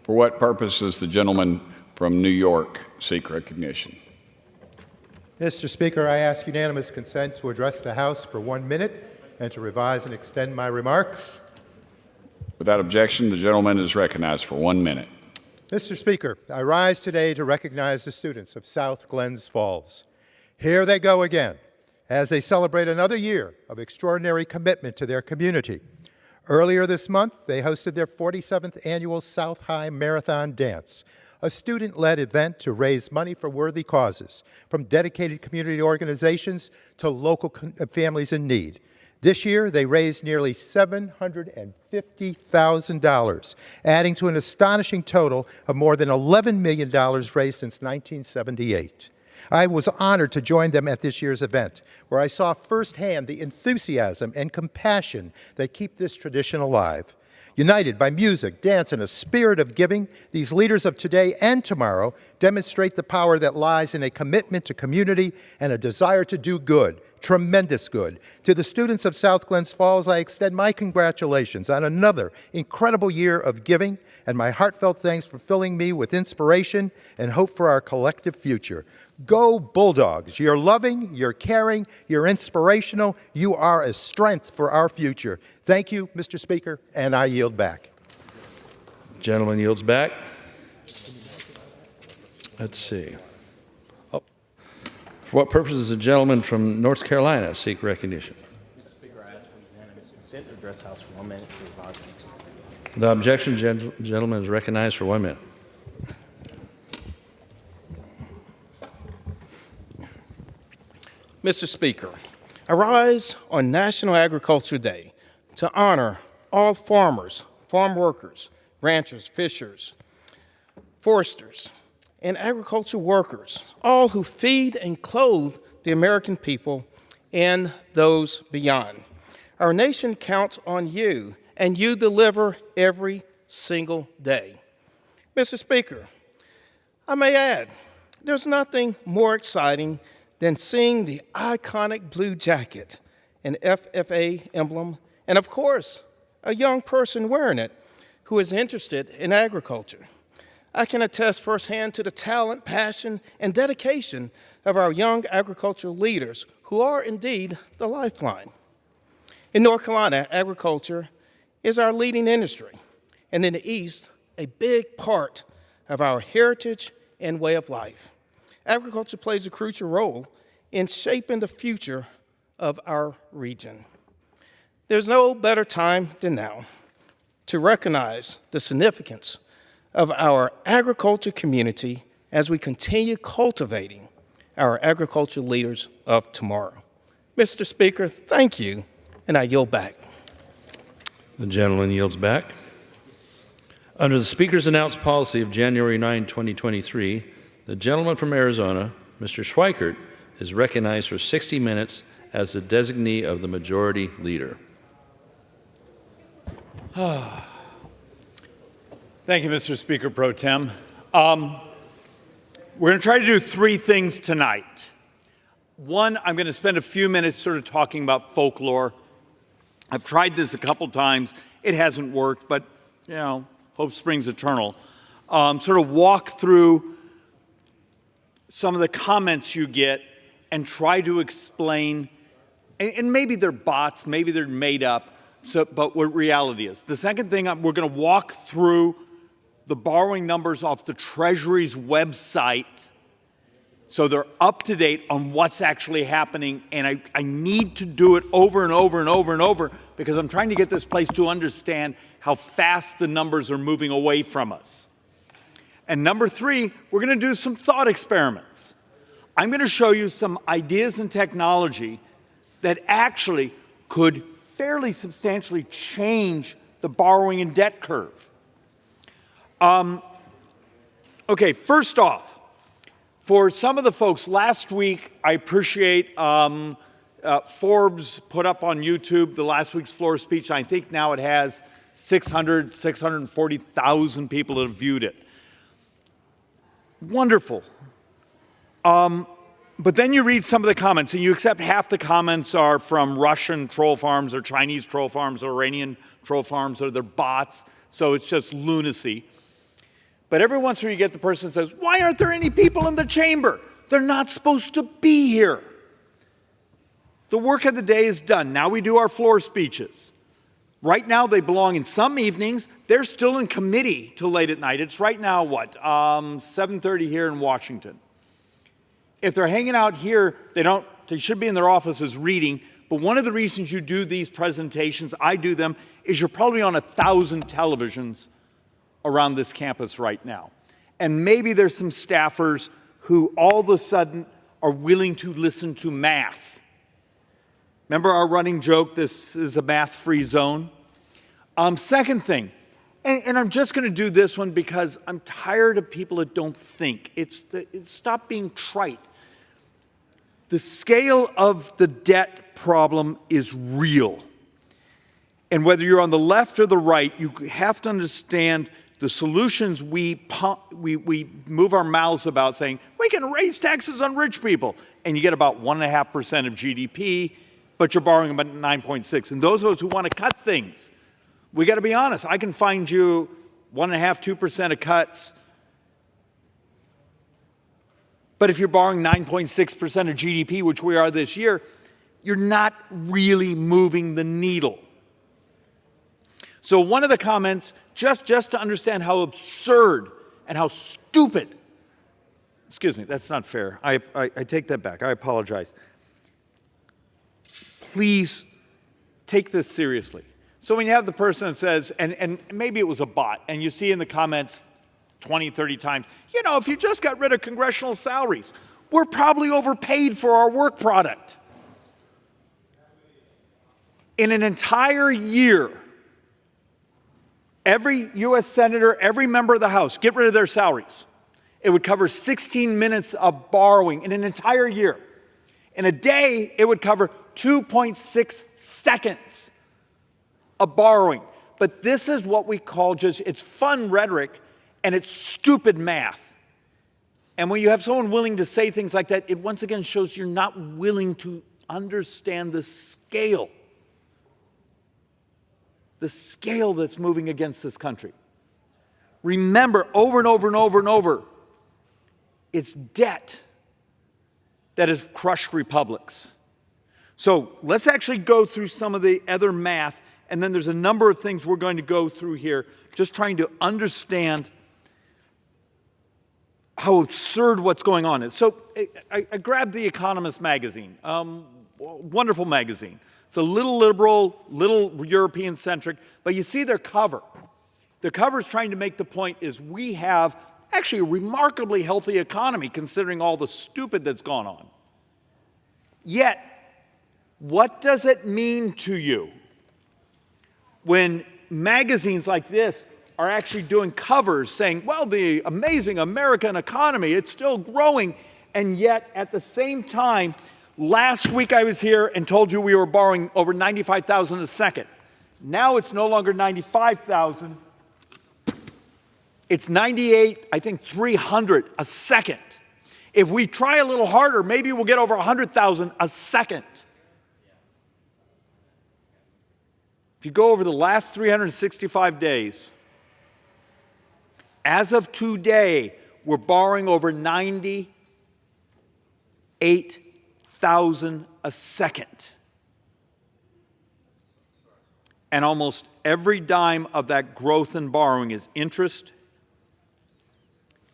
For what purpose does the gentleman from New York seek recognition? Mr. Speaker, I ask unanimous consent to address the House for 1 minute and to revise and extend my remarks. Without objection, the gentleman is recognized for 1 minute. Mr. Speaker, I rise today to recognize the students of South Glens Falls. Here they go again as they celebrate another year of extraordinary commitment to their community. Earlier this month, they hosted their 47th annual South High Marathon Dance, a student-led event to raise money for worthy causes, from dedicated community organizations to local families in need. This year, they raised nearly $750,000, adding to an astonishing total of more than $11 million raised since 1978. I was honored to join them at this year's event, where I saw firsthand the enthusiasm and compassion that keep this tradition alive. United by music, dance, and a spirit of giving, these leaders of today and tomorrow demonstrate the power that lies in a commitment to community and a desire to do good, tremendous good. To the students of South Glens Falls, I extend my congratulations on another incredible year of giving and my heartfelt thanks for filling me with inspiration and hope for our collective future. Go Bulldogs! You're loving, you're caring, you're inspirational, you are a strength for our future. Thank you, Mr. Speaker, and I yield back. Gentleman yields back. Let's see. Oh. For what purpose does the gentleman from North Carolina seek recognition? Mr. Speaker, I ask for unanimous consent to address the House for 1 minute to revise and extend. Without objection, gentleman is recognized for 1 minute. Mr. Speaker, I rise on National Agriculture Day to honor all farmers, farm workers, ranchers, fishers, foresters, and agriculture workers, all who feed and clothe the American people and those beyond. Our nation counts on you, and you deliver every single day. Mr. Speaker, I may add, There's nothing more exciting than seeing the iconic blue jacket, an FFA emblem, and of course, a young person wearing it who is interested in agriculture. I can attest firsthand to the talent, passion, and dedication of our young agricultural leaders who are indeed the lifeline. In North Carolina, agriculture is our leading industry, and in the East, a big part of our heritage and way of life. Agriculture plays a crucial role in shaping the future of our region. There's no better time than now to recognize the significance of our agriculture community as we continue cultivating our agricultural leaders of tomorrow. Mr. Speaker, thank you, and I yield back. The gentleman yields back. Under the Speaker's announced policy of January 9, 2023, the gentleman from Arizona, Mr. Schweikert, is recognized for 60 minutes as the designee of the Majority Leader. Thank you, Mr. Speaker Pro Tem. We're going to try to do three things tonight. One, I'm going to spend a few minutes sort of talking about folklore. I've tried this a couple times. It hasn't worked, but, you know, hope springs eternal. Sort of walk through some of the comments you get and try to explain, and maybe they're bots, maybe they're made up, but what reality is. The second thing, we're going to walk through the borrowing numbers off the Treasury's website so they're up to date on what's actually happening, and I need to do it over and over and over and over because I'm trying to get this place to understand how fast the numbers are moving away from us. And number three, we're going to do some thought experiments. I'm going to show you some ideas and technology that actually could fairly substantially change the borrowing and debt curve. Okay, first off, for some of the folks, last week, I appreciate Forbes put up on YouTube the last week's floor speech. I think now it has 640,000 people that have viewed it. Wonderful. But then you read some of the comments, and you accept half the comments are from Russian troll farms or Chinese troll farms or Iranian troll farms or they're bots, so it's just lunacy. But every once in a while you get the person that says, why aren't there any people in the chamber? They're not supposed to be here. The work of the day is done. Now we do our floor speeches. Right now they belong in some evenings. They're still in committee till late at night. It's right now, what, 7:30 here in Washington. If they're hanging out here, they should be in their offices reading. But one of the reasons you do these presentations, I do them, is you're probably on 1,000 televisions around this campus right now. And maybe there's some staffers who all of a sudden are willing to listen to math. Remember our running joke, this is a math-free zone? Second thing, and I'm just going to do this one because I'm tired of people that don't think. Stop being trite. The scale of the debt problem is real. And whether you're on the left or the right, you have to understand the solutions we move our mouths about saying, we can raise taxes on rich people. And you get about 1.5% of GDP, but you're borrowing about 9.6. And those of us who want to cut things, we got to be honest. I can find you 1.5%, 2% of cuts. But if you're borrowing 9.6% of GDP, which we are this year, you're not really moving the needle. So one of the comments, just to understand how absurd and how stupid, excuse me, that's not fair. I take that back. I apologize. Please take this seriously. So when you have the person that says, and maybe it was a bot, and you see in the comments 20, 30 times, you know, if you just got rid of congressional salaries, we're probably overpaid for our work product. In an entire year, every U.S. senator, every member of the House, get rid of their salaries. It would cover 16 minutes of borrowing in an entire year. In a day, it would cover 2.6 seconds of borrowing. But this is what we call it's fun rhetoric and it's stupid math. And when you have someone willing to say things like that, it once again shows you're not willing to understand the scale that's moving against this country. Remember, over and over and over and over, it's debt that has crushed republics. So let's actually go through some of the other math, and then there's a number of things we're going to go through here, just trying to understand how absurd what's going on is. So I grabbed The Economist magazine, wonderful magazine. It's a little liberal, little European-centric, but you see their cover. Their cover is trying to make the point is we have actually a remarkably healthy economy considering all the stupid that's gone on. Yet, what does it mean to you when magazines like this are actually doing covers saying, well, the amazing American economy, it's still growing, and yet at the same time, last week I was here and told you we were borrowing over $95,000 a second. Now it's no longer $95,000. It's $98,000, I think $300 a second. If we try a little harder, maybe we'll get over $100,000 a second. If you go over the last 365 days, as of today, we're borrowing over $98,000 a second. And almost every dime of that growth in borrowing is interest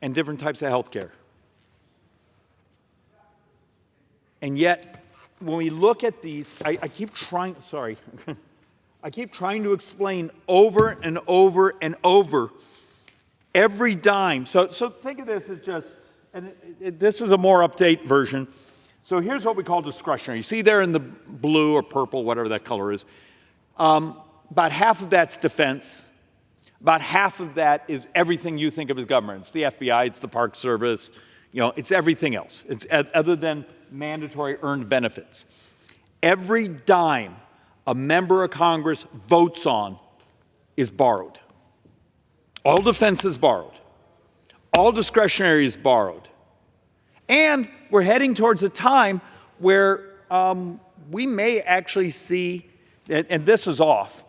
and different types of health care. And yet, when we look at these, I keep trying to explain over and over and over every dime. So think of this as just, and this is a more update version. So here's what we call discretionary. You see there in the blue or purple, whatever that color is, about half of that's defense. About half of that is everything you think of as government. It's the FBI, it's the Park Service, it's everything else. It's other than mandatory earned benefits. Every dime a member of Congress votes on is borrowed. All defense is borrowed. All discretionary is borrowed. And we're heading towards a time where we may actually see, and this is off,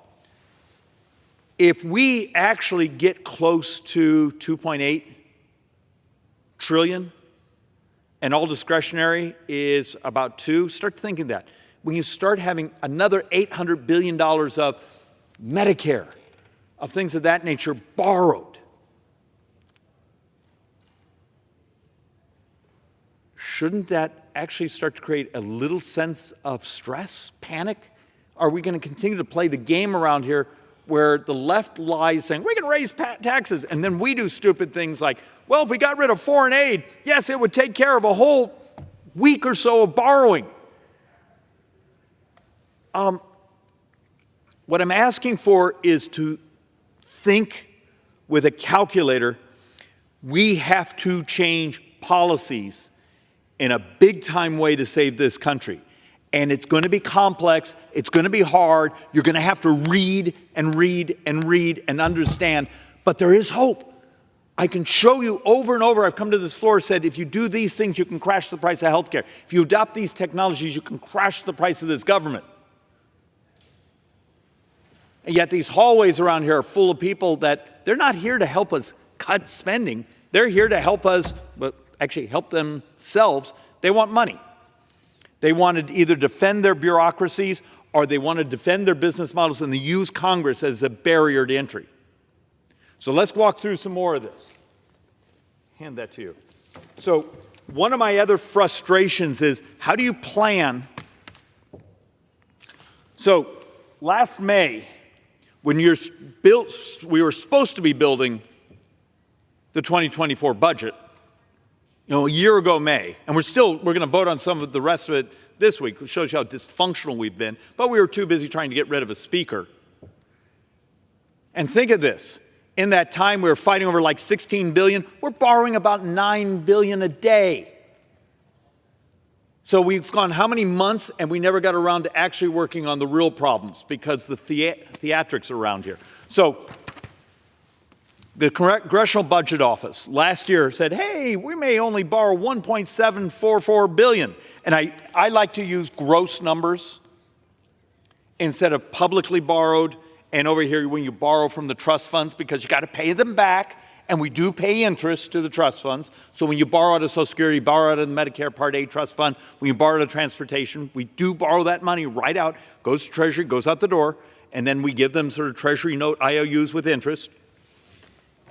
if we actually get close to 2.8 trillion and all discretionary is about 2, start thinking that. When you start having another $800 billion of Medicare, of things of that nature borrowed, shouldn't that actually start to create a little sense of stress, panic? Are we going to continue to play the game around here where the left lies saying, we can raise taxes, and then we do stupid things like, well, if we got rid of foreign aid, yes, it would take care of a whole week or so of borrowing. What I'm asking for is to think with a calculator. We have to change policies in a big-time way to save this country. And it's going to be complex. It's going to be hard. You're going to have to read and read and read and understand. But there is hope. I can show you over and over. I've come to this floor and said, if you do these things, you can crash the price of health care. If you adopt these technologies, you can crash the price of this government. And yet these hallways around here are full of people that they're not here to help us cut spending. They're here to help us, but actually help themselves. They want money. They want to either defend their bureaucracies or they want to defend their business models, and they use Congress as a barrier to entry. So let's walk through some more of this. Hand that to you. So one of my other frustrations is, how do you plan? So last May, when we were supposed to be building the 2024 budget, a year ago May, and we're going to vote on some of the rest of it this week, which shows you how dysfunctional we've been, but we were too busy trying to get rid of a speaker. And think of this. In that time, we were fighting over like $16 billion. We're borrowing about $9 billion a day. So we've gone how many months, and we never got around to actually working on the real problems because the theatrics are around here. So The Congressional Budget Office last year said, hey, we may only borrow $1.744 billion. And I like to use gross numbers instead of publicly borrowed. And over here, when you borrow from the trust funds, because you got to pay them back, and we do pay interest to the trust funds. So when you borrow out of Social Security, borrow out of the Medicare Part A trust fund, when you borrow out of transportation, we do borrow that money right out, goes to Treasury, goes out the door, and then we give them sort of Treasury note IOUs with interest.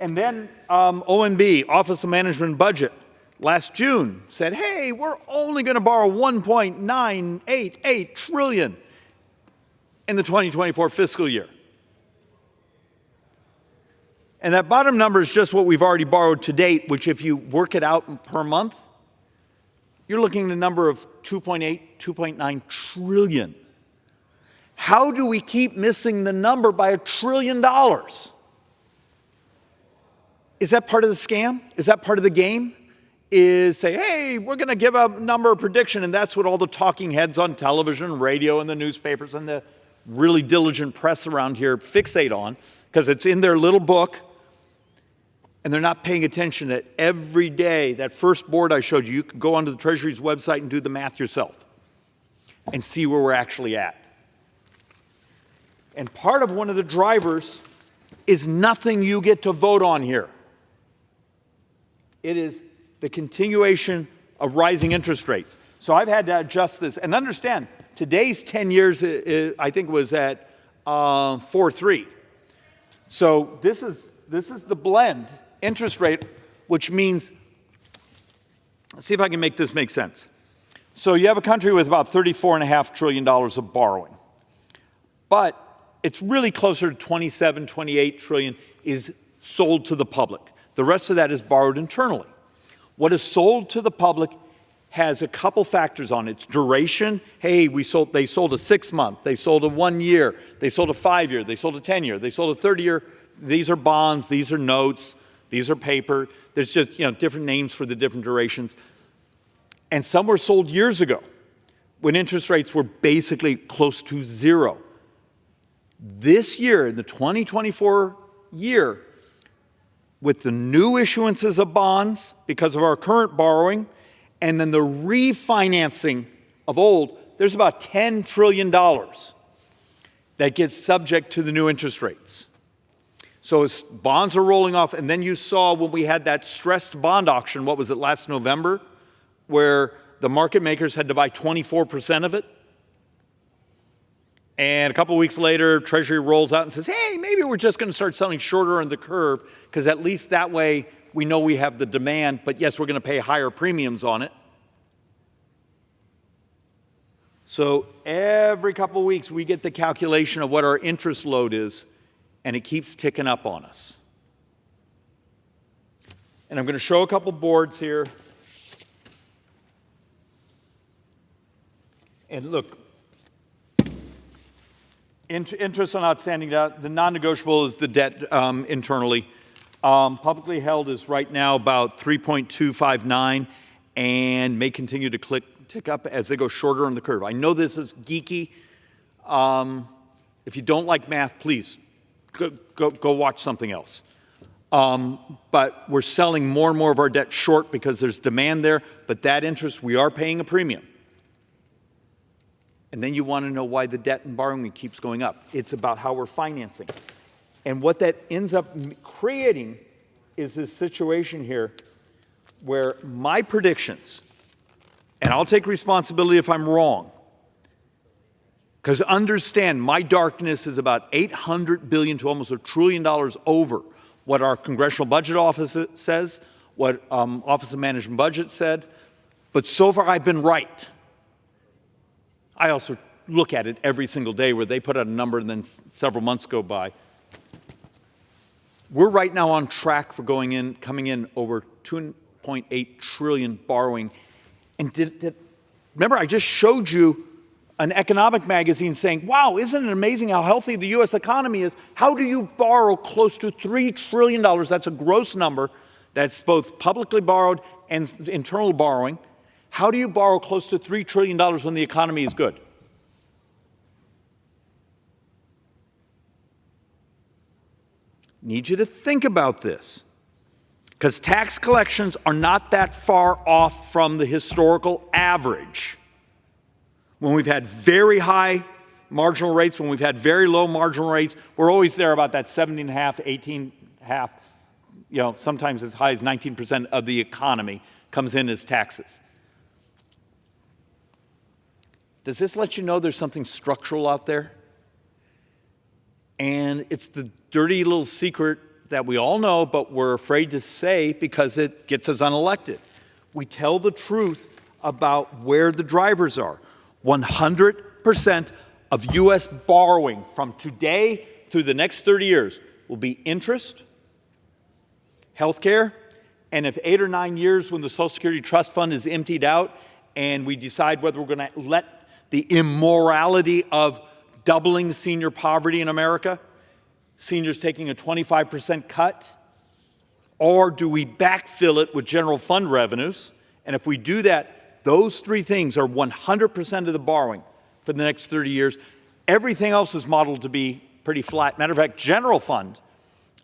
And then OMB, Office of Management and Budget, last June said, hey, we're only going to borrow $1.988 trillion in the 2024 fiscal year. And that bottom number is just what we've already borrowed to date, which if you work it out per month, you're looking at a number of 2.8, 2.9 trillion. How do we keep missing the number by $1 trillion? Is that part of the scam? Is that part of the game? Is say, hey, we're going to give a number of prediction, and that's what all the talking heads on television, radio, and the newspapers, and the really diligent press around here fixate on, because it's in their little book, and they're not paying attention that every day, that first board I showed you, you can go onto the Treasury's website and do the math yourself and see where we're actually at. And part of one of the drivers is nothing you get to vote on here. It is the continuation of rising interest rates. So I've had to adjust this. And understand, today's 10 years, I think, was at 4.3. So this is the blend interest rate, which means, let's see if I can make this make sense. So you have a country with about $34.5 trillion of borrowing. But it's really closer to 27, 28 trillion is sold to the public. The rest of that is borrowed internally. What is sold to the public has a couple factors on it. It's duration. Hey, they sold a 6-month. They sold a 1 year. They sold a 5-year. They sold a 10-year. They sold a 30-year. These are bonds. These are notes. These are paper. There's just different names for the different durations. And some were sold years ago when interest rates were basically close to zero. This year, in the 2024 year, with the new issuances of bonds because of our current borrowing, and then the refinancing of old, there's about $10 trillion that gets subject to the new interest rates. So as bonds are rolling off, and then you saw when we had that stressed bond auction, what was it, last November, where the market makers had to buy 24% of it? And a couple of weeks later, Treasury rolls out and says, hey, maybe we're just going to start selling shorter on the curve, because at least that way we know we have the demand, but yes, we're going to pay higher premiums on it. So every couple of weeks, we get the calculation of what our interest load is, and it keeps ticking up on us. And I'm going to show a couple boards here. And look, interest on outstanding debt, the non-negotiable is the debt internally. Publicly held is right now about 3.259 and may continue to tick up as they go shorter on the curve. I know this is geeky. If you don't like math, please go watch something else. But we're selling more and more of our debt short because there's demand there, but that interest, we are paying a premium. And then you want to know why the debt and borrowing keeps going up. It's about how we're financing. And what that ends up creating is this situation here where my predictions, and I'll take responsibility if I'm wrong, because understand my darkness is about $800 billion to almost $1 trillion over what our Congressional Budget Office says, what Office of Management Budget said, but so far I've been right. I also look at it every single day where they put out a number and then several months go by. We're right now on track for coming in over 2.8 trillion borrowing. And remember, I just showed you an economic magazine saying, wow, isn't it amazing how healthy the U.S. economy is? How do you borrow close to $3 trillion? That's a gross number. That's both publicly borrowed and internal borrowing. How do you borrow close to $3 trillion when the economy is good? need you to think about this, because tax collections are not that far off from the historical average. When we've had very high marginal rates, when we've had very low marginal rates, we're always there about that 17.5, 18.5, sometimes as high as 19% of the economy comes in as taxes. Does this let you know there's something structural out there? And it's the dirty little secret that we all know, but we're afraid to say because it gets us unelected. We tell the truth about where the drivers are. 100% of U.S. borrowing from today through the next 30 years will be interest, healthcare, and if 8 or 9 years when the Social Security Trust Fund is emptied out and we decide whether we're going to let the immorality of doubling senior poverty in America, seniors taking a 25% cut, or do we backfill it with general fund revenues? And if we do that, those three things are 100% of the borrowing for the next 30 years. Everything else is modeled to be pretty flat. Matter of fact, general fund,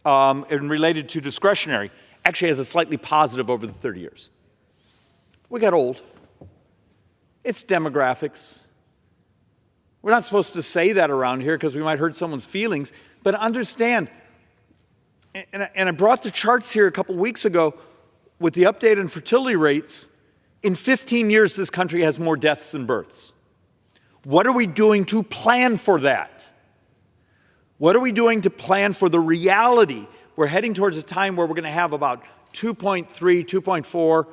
and related to discretionary, actually has a slightly positive over the 30 years. We got old. It's demographics. We're not supposed to say that around here because we might hurt someone's feelings, but understand, and I brought the charts here a couple weeks ago with the update on fertility rates. In 15 years, this country has more deaths than births. What are we doing to plan for that? What are we doing to plan for the reality? We're heading towards a time where we're going to have about 2.3, 2.4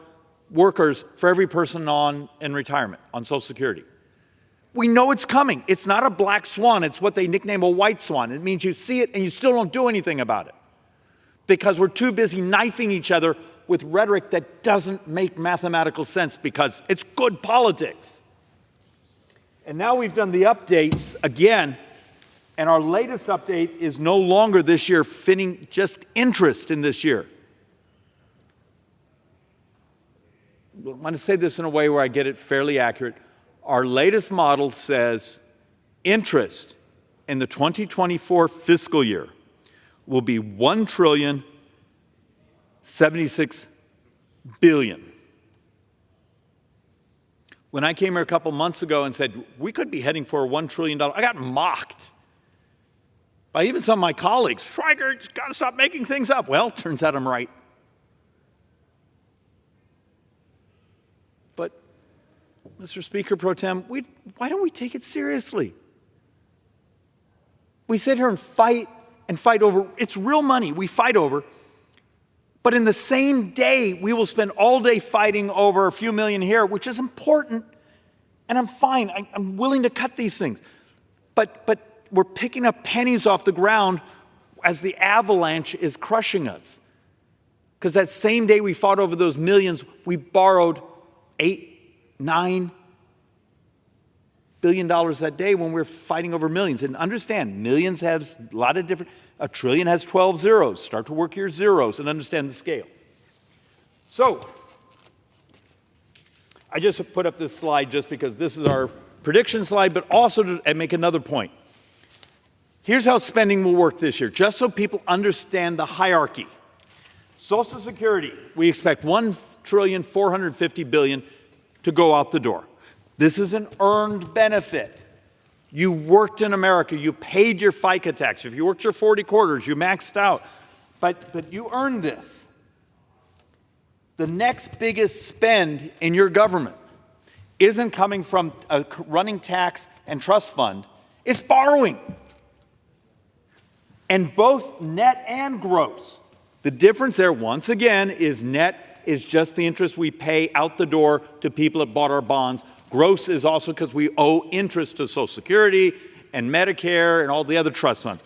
workers for every person in retirement on Social Security. We know it's coming. It's not a black swan. It's what they nickname a white swan. It means you see it and you still don't do anything about it because we're too busy knifing each other with rhetoric that doesn't make mathematical sense because it's good politics. And now we've done the updates again, and our latest update is no longer this year fitting just interest in this year. I want to say this in a way where I get it fairly accurate. Our latest model says interest in the 2024 fiscal year will be $1,076 billion. When I came here a couple months ago and said, we could be heading for a $1 trillion, I got mocked by even some of my colleagues. Schweiger, you've got to stop making things up. Well, turns out I'm right. But, Mr. Speaker Pro Tem, why don't we take it seriously? We sit here and fight over, it's real money we fight over, but in the same day, we will spend all day fighting over a few million here, which is important, and I'm fine. I'm willing to cut these things. But we're picking up pennies off the ground as the avalanche is crushing us. Because that same day we fought over those millions, we borrowed $8, $9 billion that day when we were fighting over millions. And understand, millions has a lot of different, a trillion has 12 zeros. Start to work your zeros and understand the scale. So, I just put up this slide just because this is our prediction slide, but also to make another point. Here's how spending will work this year, just so people understand the hierarchy. Social Security, we expect $1.45 trillion to go out the door. This is an earned benefit. You worked in America. You paid your FICA tax. If you worked your 40 quarters, you maxed out. But you earned this. The next biggest spend in your government isn't coming from a running tax and trust fund. It's borrowing. And both net and gross. The difference there, once again, is net is just the interest we pay out the door to people that bought our bonds. Gross is also because we owe interest to Social Security and Medicare and all the other trust funds.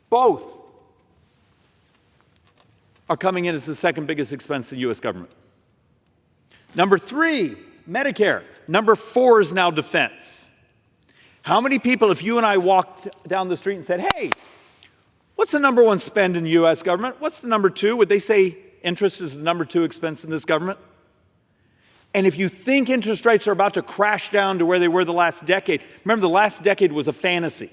Both are coming in as the second biggest expense in the U.S. government. Number 3, Medicare. Number 4 is now defense. How many people, if you and I walked down the street and said, hey, what's the number 1 spend in the U.S. government? What's the number 2? Would they say interest is the number 2 expense in this government? And if you think interest rates are about to crash down to where they were the last decade, remember the last decade was a fantasy.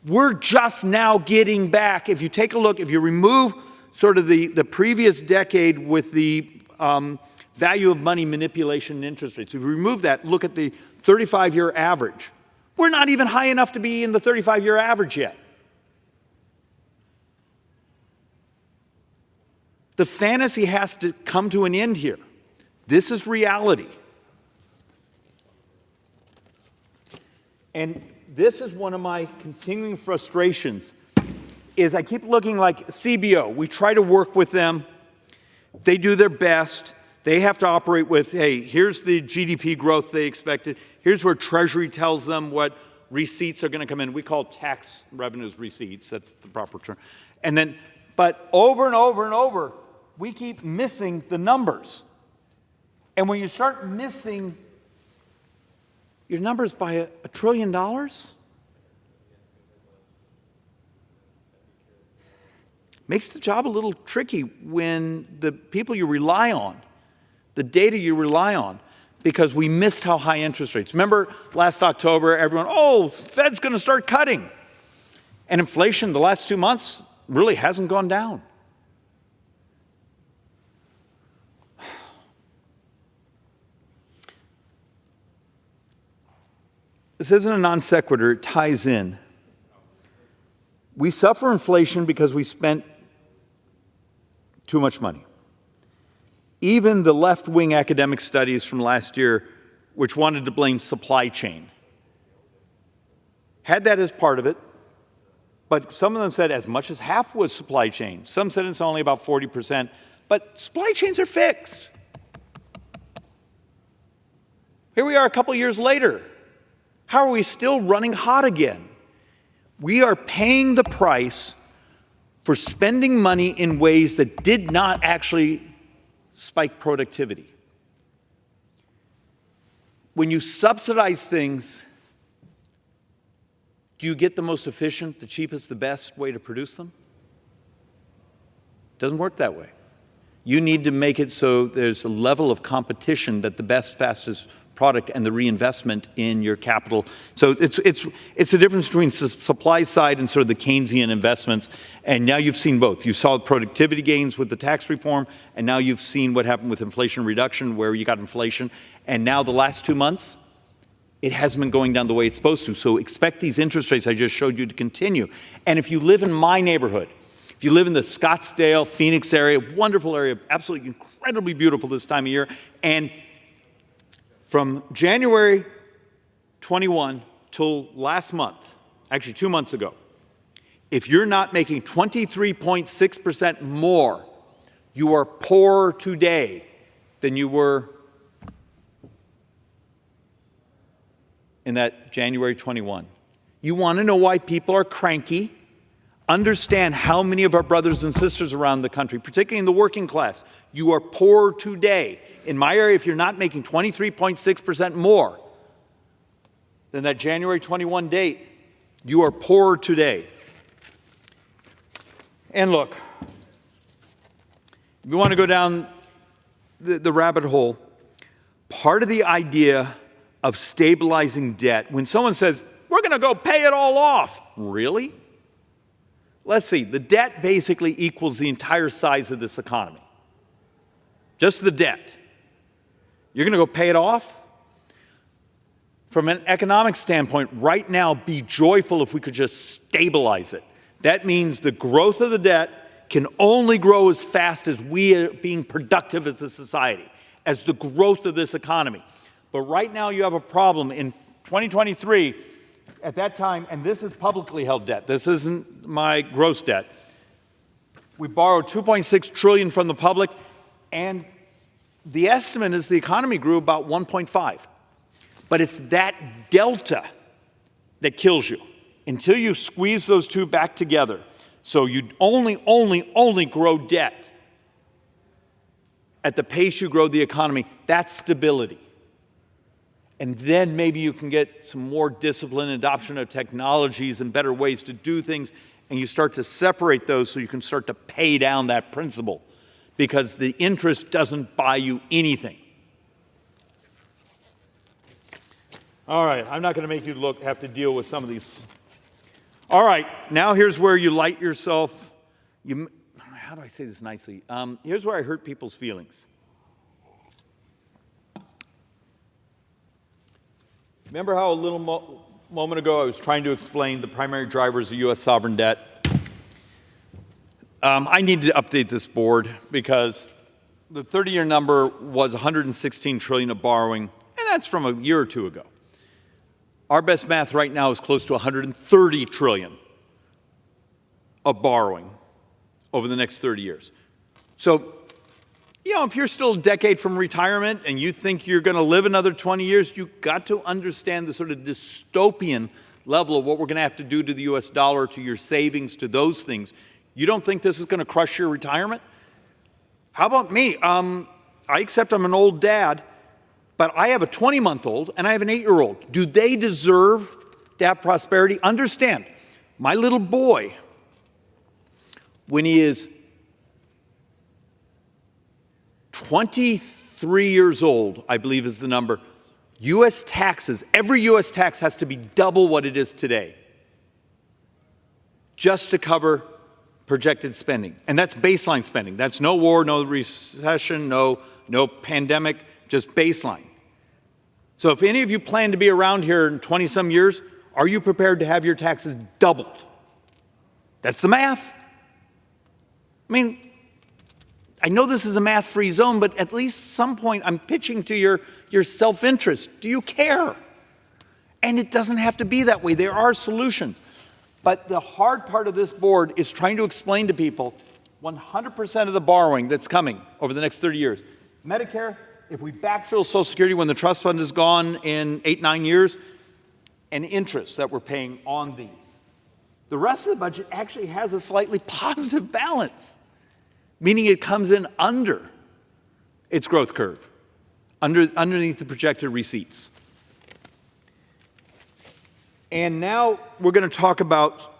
We're just now getting back. If you take a look, if you remove sort of the previous decade with the value of money manipulation and interest rates, if you remove that, look at the 35-year average. We're not even high enough to be in the 35-year average yet. The fantasy has to come to an end here. This is reality. And this is one of my continuing frustrations, is I keep looking like CBO. We try to work with them. They do their best. They have to operate with, hey, here's the GDP growth they expected. Here's where Treasury tells them what receipts are going to come in. We call tax revenues receipts. That's the proper term. And then, but over and over and over, we keep missing the numbers. And when you start missing your numbers by $1 trillion, makes the job a little tricky when the people you rely on, the data you rely on, because we missed how high interest rates. Remember last October, everyone, oh, Fed's going to start cutting. And inflation the last 2 months really hasn't gone down. This isn't a non sequitur, it ties in. We suffer inflation because we spent too much money. Even the left-wing academic studies from last year, which wanted to blame supply chain, had that as part of it, but some of them said as much as half was supply chain. Some said it's only about 40%, but supply chains are fixed. Here we are a couple years later. How are we still running hot again? We are paying the price for spending money in ways that did not actually spike productivity. When you subsidize things, do you get the most efficient, the cheapest, the best way to produce them? It doesn't work that way. You need to make it so there's a level of competition that the best, fastest product and the reinvestment in your capital. So it's the difference between supply side and sort of the Keynesian investments. And now you've seen both. You saw productivity gains with the tax reform, and now you've seen what happened with inflation reduction, where you got inflation. And now the last 2 months, it hasn't been going down the way it's supposed to. So expect these interest rates I just showed you to continue. And if you live in my neighborhood, if you live in the Scottsdale, Phoenix area, wonderful area, absolutely incredibly beautiful this time of year, and from January 21 till last month, actually 2 months ago, if you're not making 23.6% more, you are poorer today than you were in that January 21. You want to know why people are cranky? Understand how many of our brothers and sisters around the country, particularly in the working class, you are poorer today. In my area, if you're not making 23.6% more than that January 21 date, you are poorer today. And look, if we want to go down the rabbit hole, part of the idea of stabilizing debt, when someone says, we're going to go pay it all off, really? Let's see, the debt basically equals the entire size of this economy. Just the debt. You're going to go pay it off? From an economic standpoint, right now, be joyful if we could just stabilize it. That means the growth of the debt can only grow as fast as we are being productive as a society, as the growth of this economy. But right now, you have a problem. In 2023, at that time, and this is publicly held debt, this isn't my gross debt, we borrowed $2.6 trillion from the public, and the estimate is the economy grew about 1.5. But it's that delta that kills you until you squeeze those two back together. So you only grow debt at the pace you grow the economy. That's stability. And then maybe you can get some more discipline, adoption of technologies and better ways to do things, and you start to separate those so you can start to pay down that principal, because the interest doesn't buy you anything. All right, I'm not going to make you have to deal with some of these All right, now here's where you light yourself. How do I say this nicely? Here's where I hurt people's feelings. Remember how a little moment ago I was trying to explain the primary drivers of U.S. sovereign debt? I need to update this board because the 30-year number was $116 trillion of borrowing, and that's from a year or two ago. Our best math right now is close to $130 trillion of borrowing over the next 30 years. So, if you're still a decade from retirement and you think you're going to live another 20 years, you've got to understand the sort of dystopian level of what we're going to have to do to the U.S. dollar, to your savings, to those things. You don't think this is going to crush your retirement? How about me? I accept I'm an old dad, but I have a 20-month-old and I have an 8-year-old. Do they deserve to have prosperity? Understand, my little boy, when he is 23 years old, I believe is the number, U.S. taxes, every U.S. tax has to be double what it is today just to cover projected spending. And that's baseline spending. That's no war, no recession, no pandemic, just baseline. So if any of you plan to be around here in 20-some years, are you prepared to have your taxes doubled? That's the math. I mean, I know this is a math-free zone, but at least some point I'm pitching to your self-interest. Do you care? And it doesn't have to be that way. There are solutions. But the hard part of this board is trying to explain to people 100% of the borrowing that's coming over the next 30 years. Medicare, if we backfill Social Security when the trust fund is gone in 8-9 years, and interest that we're paying on these. The rest of the budget actually has a slightly positive balance, meaning it comes in under its growth curve, underneath the projected receipts. And now we're going to talk about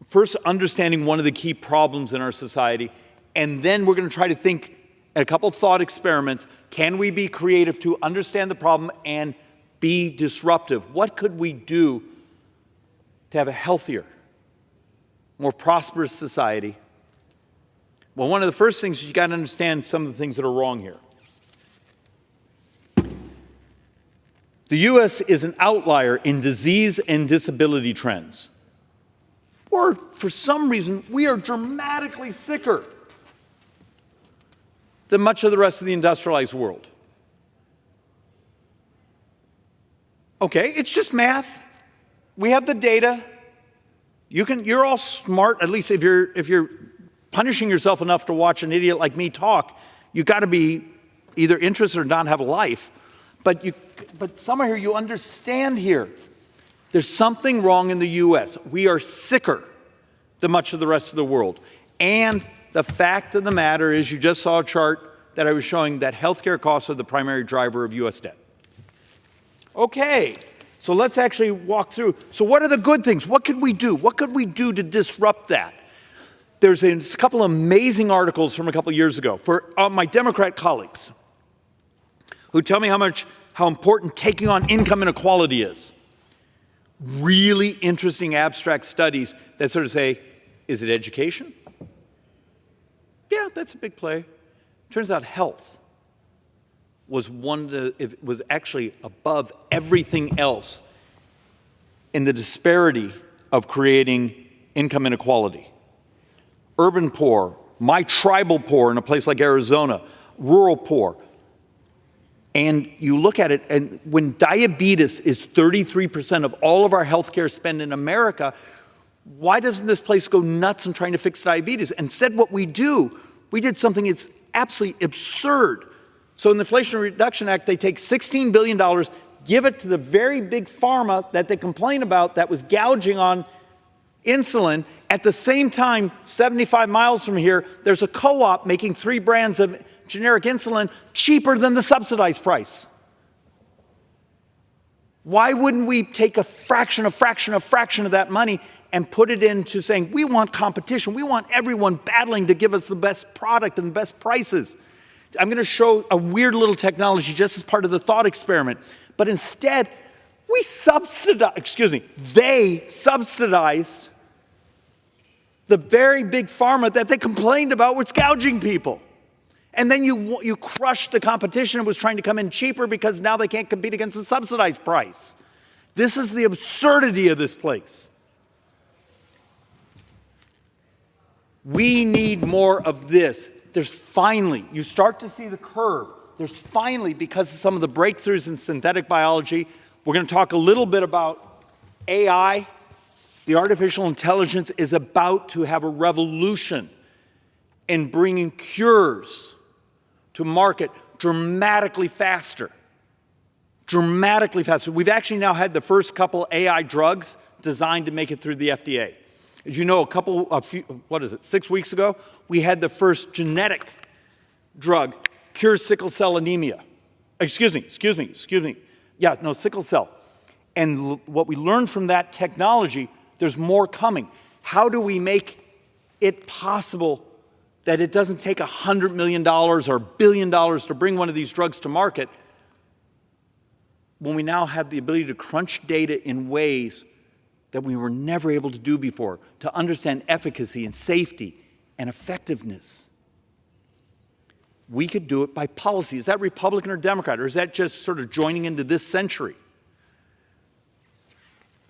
first understanding one of the key problems in our society, and then we're going to try to think a couple thought experiments. Can we be creative to understand the problem and be disruptive? What could we do to have a healthier, more prosperous society? Well, one of the first things is you got to understand some of the things that are wrong here. The U.S. is an outlier in disease and disability trends. Or, for some reason, we are dramatically sicker than much of the rest of the industrialized world. Okay, it's just math. We have the data. You're all smart, at least if you're punishing yourself enough to watch an idiot like me talk, you've got to be either interested or not have a life. But somewhere here, you understand here, there's something wrong in the U.S. We are sicker than much of the rest of the world. And the fact of the matter is, you just saw a chart that I was showing that healthcare costs are the primary driver of U.S. debt. Okay, so let's actually walk through. So what are the good things? What could we do? What could we do to disrupt that? There's a couple of amazing articles from a couple of years ago for my Democrat colleagues who tell me how important taking on income inequality is. Really interesting abstract studies that sort of say, is it education? Yeah, that's a big play. Turns out health was it was actually above everything else in the disparity of creating income inequality. Urban poor, my tribal poor in a place like Arizona, rural poor. And you look at it, and when diabetes is 33% of all of our healthcare spend in America, why doesn't this place go nuts in trying to fix diabetes? Instead, what we did something that's absolutely absurd. So in the Inflation Reduction Act, they take $16 billion, give it to the very big pharma that they complain about that was gouging on insulin. At the same time, 75 miles from here, there's a co-op making 3 brands of generic insulin cheaper than the subsidized price. Why wouldn't we take a fraction of that money and put it into saying, we want competition, we want everyone battling to give us the best product and the best prices. I'm going to show a weird little technology just as part of the thought experiment. But instead, they subsidized the very big pharma that they complained about was gouging people. And then you crushed the competition and was trying to come in cheaper because now they can't compete against the subsidized price. This is the absurdity of this place. We need more of this. There's finally, you start to see the curve. There's finally, because of some of the breakthroughs in synthetic biology, we're going to talk a little bit about AI. The artificial intelligence is about to have a revolution in bringing cures to market dramatically faster. Dramatically faster. We've actually now had the first couple AI drugs designed to make it through the FDA. As you know, 6 weeks ago, we had the first genetic drug cures sickle cell anemia. Sickle cell. And what we learned from that technology, there's more coming. How do we make it possible that it doesn't take $100 million or $1 billion to bring one of these drugs to market when we now have the ability to crunch data in ways that we were never able to do before, to understand efficacy and safety and effectiveness? We could do it by policy. Is that Republican or Democrat, or is that just sort of joining into this century?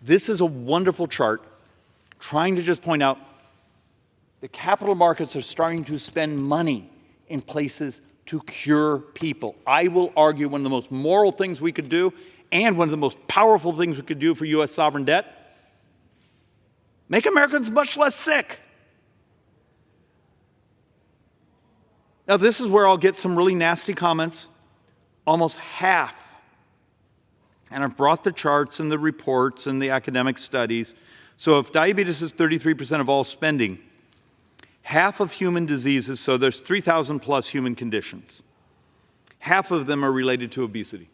This is a wonderful chart trying to just point out the capital markets are starting to spend money in places to cure people. I will argue one of the most moral things we could do and one of the most powerful things we could do for U.S. sovereign debt, make Americans much less sick. Now, this is where I'll get some really nasty comments. Almost half, and I've brought the charts and the reports and the academic studies. So if diabetes is 33% of all spending, half of human diseases, so there's 3,000 plus human conditions, half of them are related to obesity.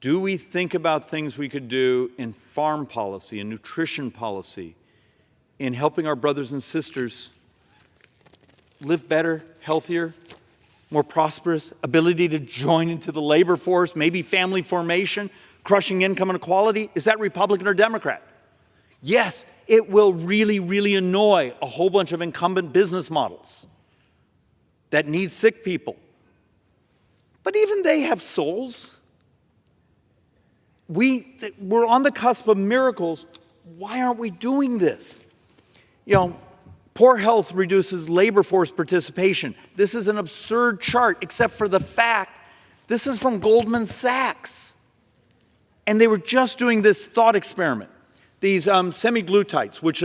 Do we think about things we could do in farm policy, in nutrition policy, in helping our brothers and sisters live better, healthier, more prosperous, ability to join into the labor force, maybe family formation, crushing income inequality? Is that Republican or Democrat? Yes, it will really, really annoy a whole bunch of incumbent business models that need sick people. But even they have souls. We're on the cusp of miracles. Why aren't we doing this? You know, poor health reduces labor force participation. This is an absurd chart, except for the fact this is from Goldman Sachs. And they were just doing this thought experiment. These semaglutides, which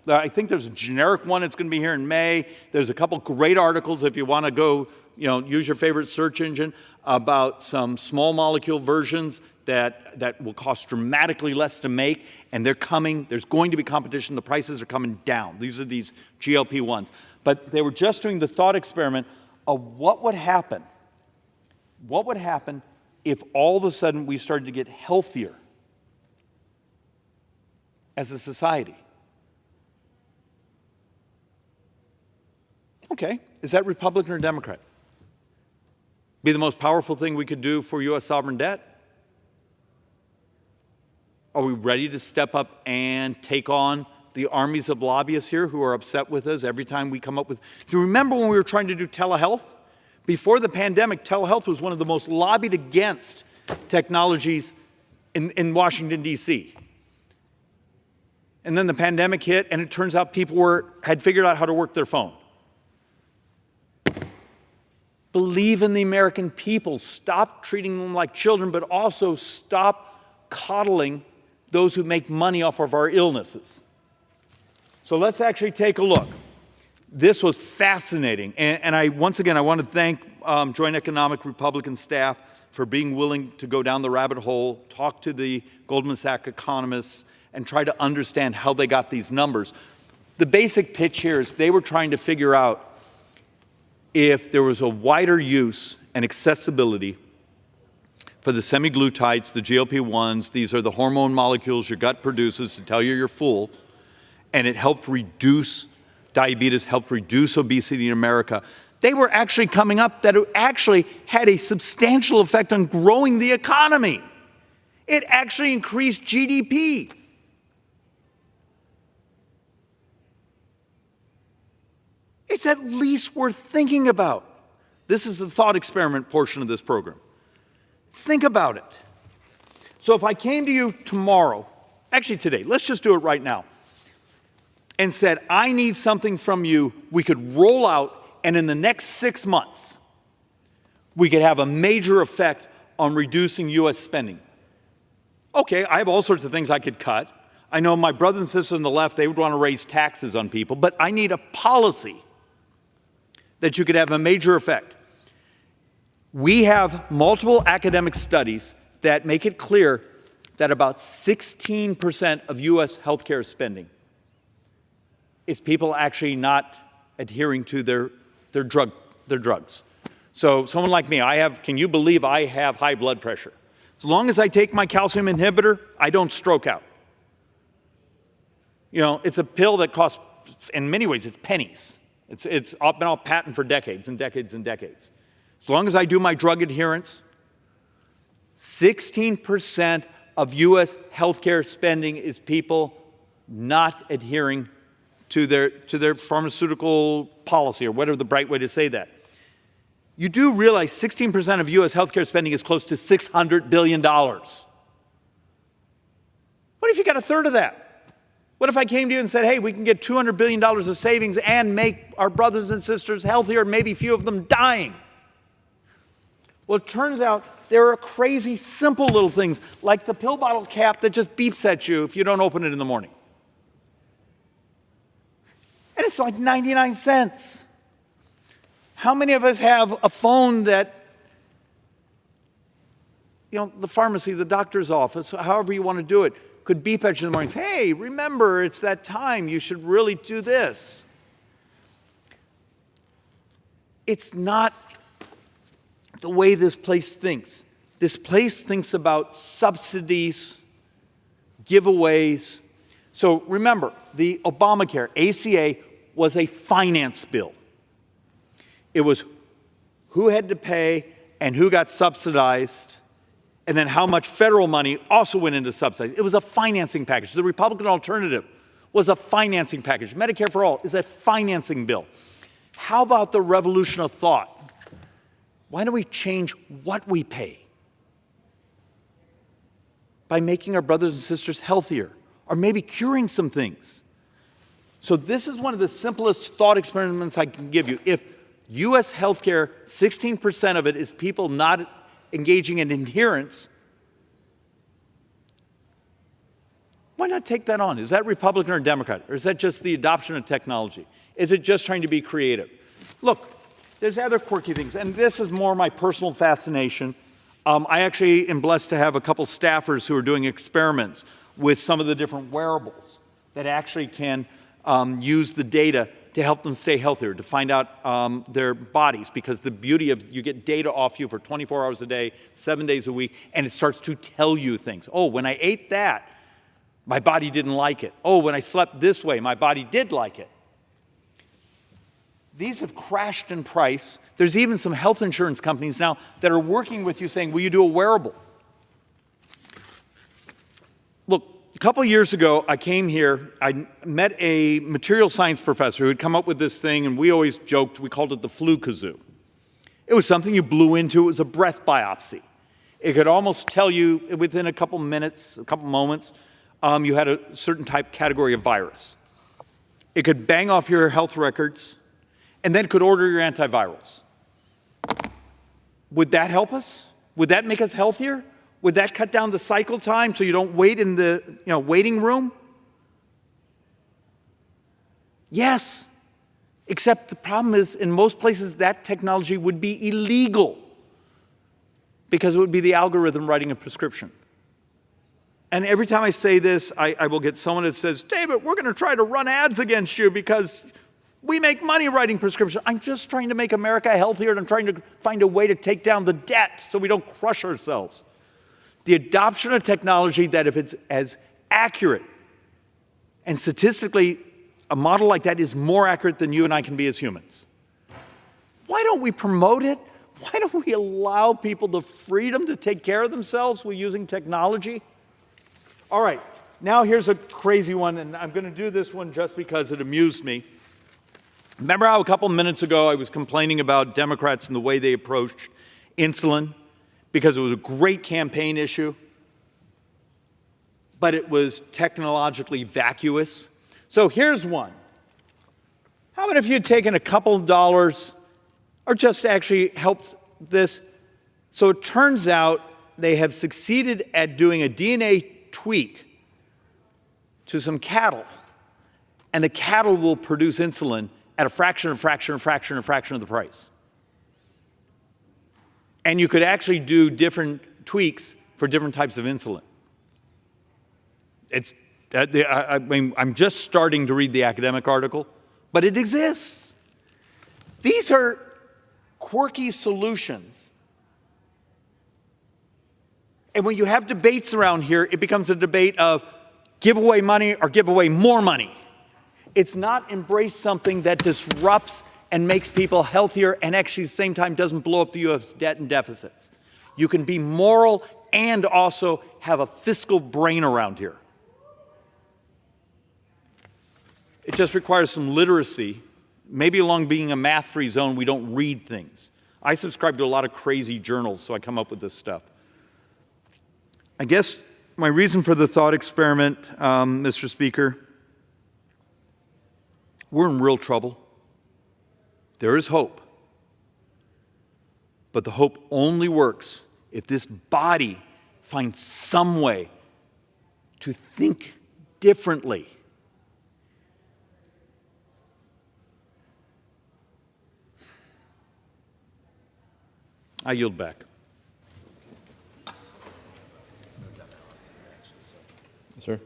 I think there's a generic one that's going to be here in May. There's a couple great articles if you want to go, use your favorite search engine about some small molecule versions that will cost dramatically less to make, and they're coming. There's going to be competition. The prices are coming down. These are these GLP-1s. But they were just doing the thought experiment of what would happen. What would happen if all of a sudden we started to get healthier as a society? Okay, is that Republican or Democrat? Be the most powerful thing we could do for U.S. sovereign debt? Are we ready to step up and take on the armies of lobbyists here who are upset with us every time we come up with... Do you remember when we were trying to do telehealth? Before the pandemic, telehealth was one of the most lobbied against technologies in Washington, D.C. And then the pandemic hit, and it turns out people had figured out how to work their phone. Believe in the American people. Stop treating them like children, but also stop coddling those who make money off of our illnesses. So let's actually take a look. This was fascinating. And once again, I want to thank Joint Economic Republican staff for being willing to go down the rabbit hole, talk to the Goldman Sachs economists, and try to understand how they got these numbers. The basic pitch here is they were trying to figure out if there was a wider use and accessibility for the semaglutides, the GLP-1s. These are the hormone molecules your gut produces to tell you you're full, and it helped reduce diabetes, helped reduce obesity in America. they were actually coming up that it actually had a substantial effect on growing the economy. It actually increased GDP. It's at least worth thinking about. This is the thought experiment portion of this program. Think about it. So if I came to you tomorrow, actually today, let's just do it right now, and said, I need something from you we could roll out, and in the next 6 months, we could have a major effect on reducing U.S. spending. Okay, I have all sorts of things I could cut. I know my brothers and sisters on the left, they would want to raise taxes on people, but I need a policy that you could have a major effect. We have multiple academic studies that make it clear that about 16% of U.S. healthcare spending is people actually not adhering to their drugs. So someone like me, can you believe I have high blood pressure? As long as I take my calcium inhibitor, I don't stroke out. You know, it's a pill that costs, in many ways, it's pennies. It's been off patent for decades and decades and decades. As long as I do my drug adherence, 16% of U.S. healthcare spending is people not adhering to their pharmaceutical policy, or whatever the right way to say that. You do realize 16% of U.S. healthcare spending is close to $600 billion. What if you got a third of that? What if I came to you and said, hey, we can get $200 billion of savings and make our brothers and sisters healthier, maybe a few of them dying? Well, it turns out there are crazy, simple little things, like the pill bottle cap that just beeps at you if you don't open it in the morning. And it's like 99 cents. How many of us have a phone that, you know, the pharmacy, the doctor's office, however you want to do it, could beep at you in the morning and say, hey, remember, it's that time, you should really do this. It's not the way this place thinks. This place thinks about subsidies, giveaways. So remember, the Obamacare, ACA, was a finance bill. It was who had to pay and who got subsidized, and then how much federal money also went into subsidies. It was a financing package. The Republican alternative was a financing package. Medicare for All is a financing bill. How about the revolution of thought? Why don't we change what we pay by making our brothers and sisters healthier, or maybe curing some things? So this is one of the simplest thought experiments I can give you. If U.S. healthcare, 16% of it is people not engaging in adherence, why not take that on? Is that Republican or Democrat? Or is that just the adoption of technology? Is it just trying to be creative? Look, there's other quirky things, and this is more my personal fascination. I actually am blessed to have a couple staffers who are doing experiments with some of the different wearables that actually can use the data to help them stay healthier, to find out their bodies, because the beauty of you get data off you for 24 hours a day, 7 days a week, and it starts to tell you things. Oh, when I ate that, my body didn't like it. Oh, when I slept this way, my body did like it. These have crashed in price. There's even some health insurance companies now that are working with you saying, will you do a wearable? Look, a couple years ago, I came here, I met a material science professor who had come up with this thing, and we always joked, we called it the flu kazoo. It was something you blew into, it was a breath biopsy. It could almost tell you within a couple minutes, a couple moments, you had a certain type category of virus. It could bang off your health records, and then could order your antivirals. Would that help us? Would that make us healthier? Would that cut down the cycle time so you don't wait in the waiting room? Yes, except the problem is in most places that technology would be illegal because it would be the algorithm writing a prescription. And every time I say this, I will get someone that says, David, we're going to try to run ads against you because we make money writing prescriptions. I'm just trying to make America healthier, and I'm trying to find a way to take down the debt so we don't crush ourselves. The adoption of technology that if it's as accurate, and statistically a model like that is more accurate than you and I can be as humans. Why don't we promote it? Why don't we allow people the freedom to take care of themselves while using technology? All right, now here's a crazy one, and I'm going to do this one just because it amused me. Remember how a couple minutes ago I was complaining about Democrats and the way they approached insulin because it was a great campaign issue, but it was technologically vacuous? So here's one. How about if you'd taken a couple of dollars or just actually helped this? So it turns out they have succeeded at doing a DNA tweak to some cattle, and the cattle will produce insulin at a fraction of the price. And you could actually do different tweaks for different types of insulin. I mean, I'm just starting to read the academic article, but it exists. These are quirky solutions. And when you have debates around here, it becomes a debate of give away money or give away more money. It's not embrace something that disrupts and makes people healthier and actually at the same time doesn't blow up the U.S. debt and deficits. You can be moral and also have a fiscal brain around here. It just requires some literacy. Maybe along being a math-free zone, we don't read things. I subscribe to a lot of crazy journals, so I come up with this stuff. I guess my reason for the thought experiment, Mr. Speaker, we're in real trouble. There is hope. But the hope only works if this body finds some way to think differently. I yield back. Sir?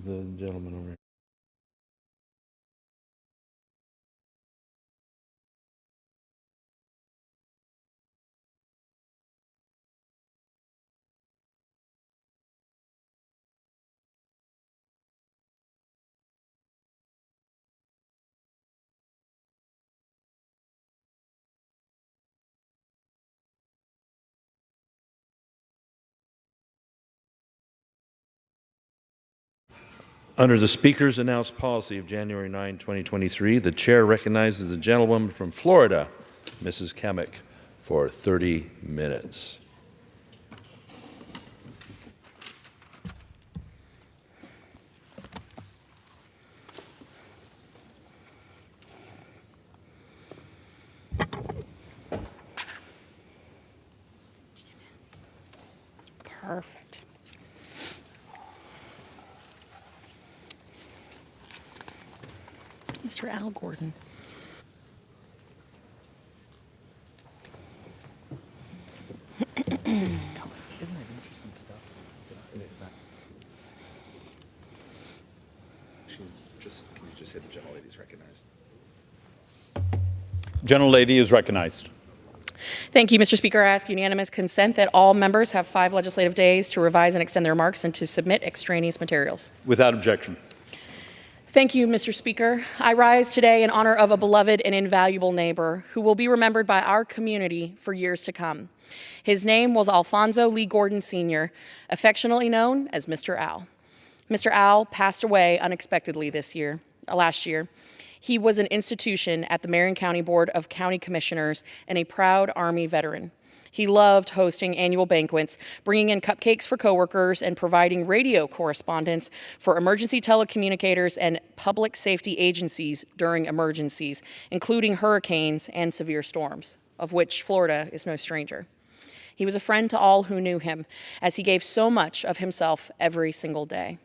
The gentleman over here. Under the Speaker's announced policy of January 9, 2023, the Chair recognizes the gentlewoman from Florida, Mrs. Kamek, for 30 minutes. Perfect. Mr. Al Gordon. Can you just say the gentlelady is recognized? Gentlelady is recognized. Thank you, Mr. Speaker. I ask unanimous consent that all members have 5 legislative days to revise and extend their remarks and to submit extraneous materials. Without objection. Thank you, Mr. Speaker. I rise today in honor of a beloved and invaluable neighbor who will be remembered by our community for years to come. His name was Alfonso Lee Gordon Sr., affectionately known as Mr. Al. Mr. Al passed away unexpectedly last year. He was an institution at the Marion County Board of County Commissioners and a proud Army veteran. He loved hosting annual banquets, bringing in cupcakes for coworkers, and providing radio correspondence for emergency telecommunicators and public safety agencies during emergencies, including hurricanes and severe storms, of which Florida is no stranger. He was a friend to all who knew him, as he gave so much of himself every single day.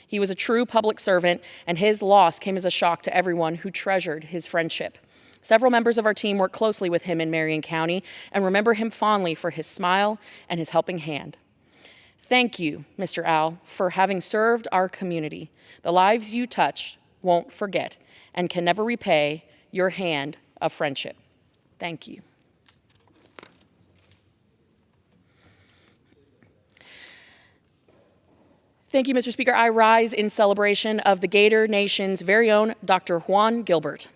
He was a true public servant, and his loss came as a shock to everyone who treasured his friendship. Several members of our team work closely with him in Marion County and remember him fondly for his smile and his helping hand. Thank you, Mr. Al, for having served our community. The lives you touched won't forget and can never repay your hand of friendship. Thank you. Thank you, Mr. Speaker. I rise in celebration of the Gator Nation's very own Dr. Juan Gilbert.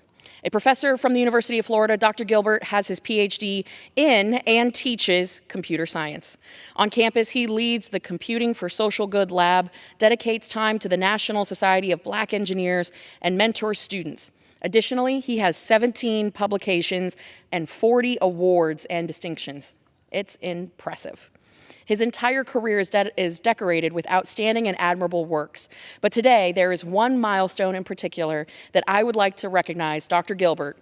A professor from the University of Florida, Dr. Gilbert has his PhD in and teaches computer science. On campus, he leads the Computing for Social Good Lab, dedicates time to the National Society of Black Engineers, and mentors students. Additionally, he has 17 publications and 40 awards and distinctions. It's impressive. His entire career is decorated with outstanding and admirable works. But today, there is one milestone in particular that I would like to recognize Dr. Gilbert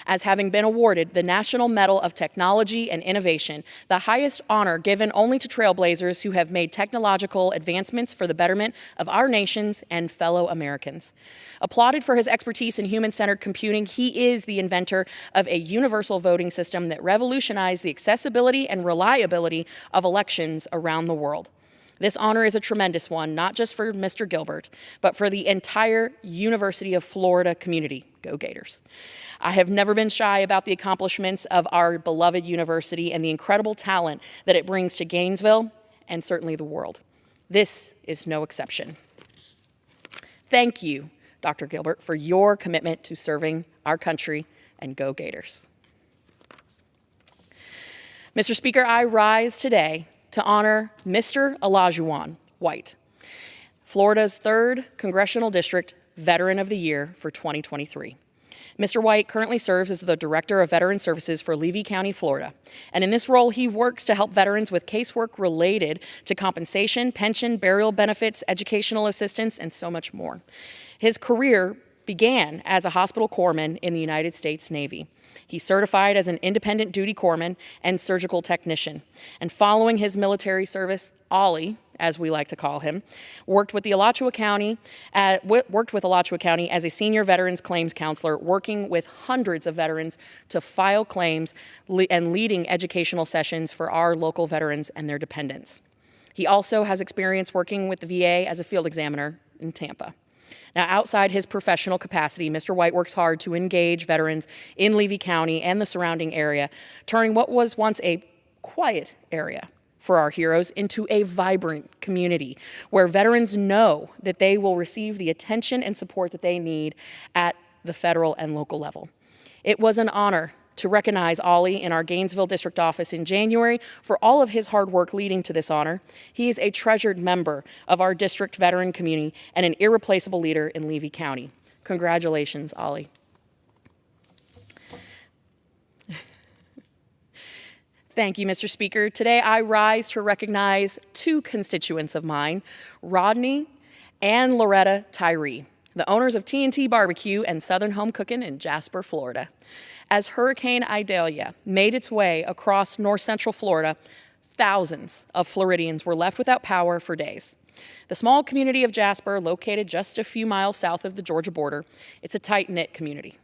as having been awarded the National Medal of Technology and Innovation, the highest honor given only to trailblazers who have made technological advancements for the betterment of our nations and fellow Americans. Applauded for his expertise in human-centered computing, he is the inventor of a universal voting system that revolutionized the accessibility and reliability of elections around the world. This honor is a tremendous one, not just for Mr. Gilbert, but for the entire University of Florida community. Go Gators. I have never been shy about the accomplishments of our beloved university and the incredible talent that it brings to Gainesville and certainly the world. This is no exception. Thank you, Dr. Gilbert, for your commitment to serving our country, and go Gators. Mr. Speaker, I rise today to honor Mr. Olajuwon White, Florida's 3rd Congressional District Veteran of the Year for 2023. Mr. White currently serves as the Director of Veteran Services for Levy County, Florida. And in this role, he works to help veterans with casework related to compensation, pension, burial benefits, educational assistance, and so much more. His career began as a hospital corpsman in the United States Navy. He's certified as an independent duty corpsman and surgical technician. And following his military service, Ollie, as we like to call him, worked with Alachua County as a senior veterans claims counselor, working with hundreds of veterans to file claims and leading educational sessions for our local veterans and their dependents. He also has experience working with the VA as a field examiner in Tampa. Now, outside his professional capacity, Mr. White works hard to engage veterans in Levy County and the surrounding area, turning what was once a quiet area for our heroes into a vibrant community where veterans know that they will receive the attention and support that they need at the federal and local level. It was an honor to recognize Ollie in our Gainesville district office in January for all of his hard work leading to this honor. He is a treasured member of our district veteran community and an irreplaceable leader in Levy County. Congratulations, Ollie. Thank you, Mr. Speaker. Today I rise to recognize 2 constituents of mine, Rodney and Loretta Tyree, the owners of T&T Barbecue and Southern Home Cooking in Jasper, Florida. As Hurricane Idalia made its way across north central Florida, thousands of Floridians were left without power for days. The small community of Jasper, located just a few miles south of the Georgia border, it's a tight-knit community.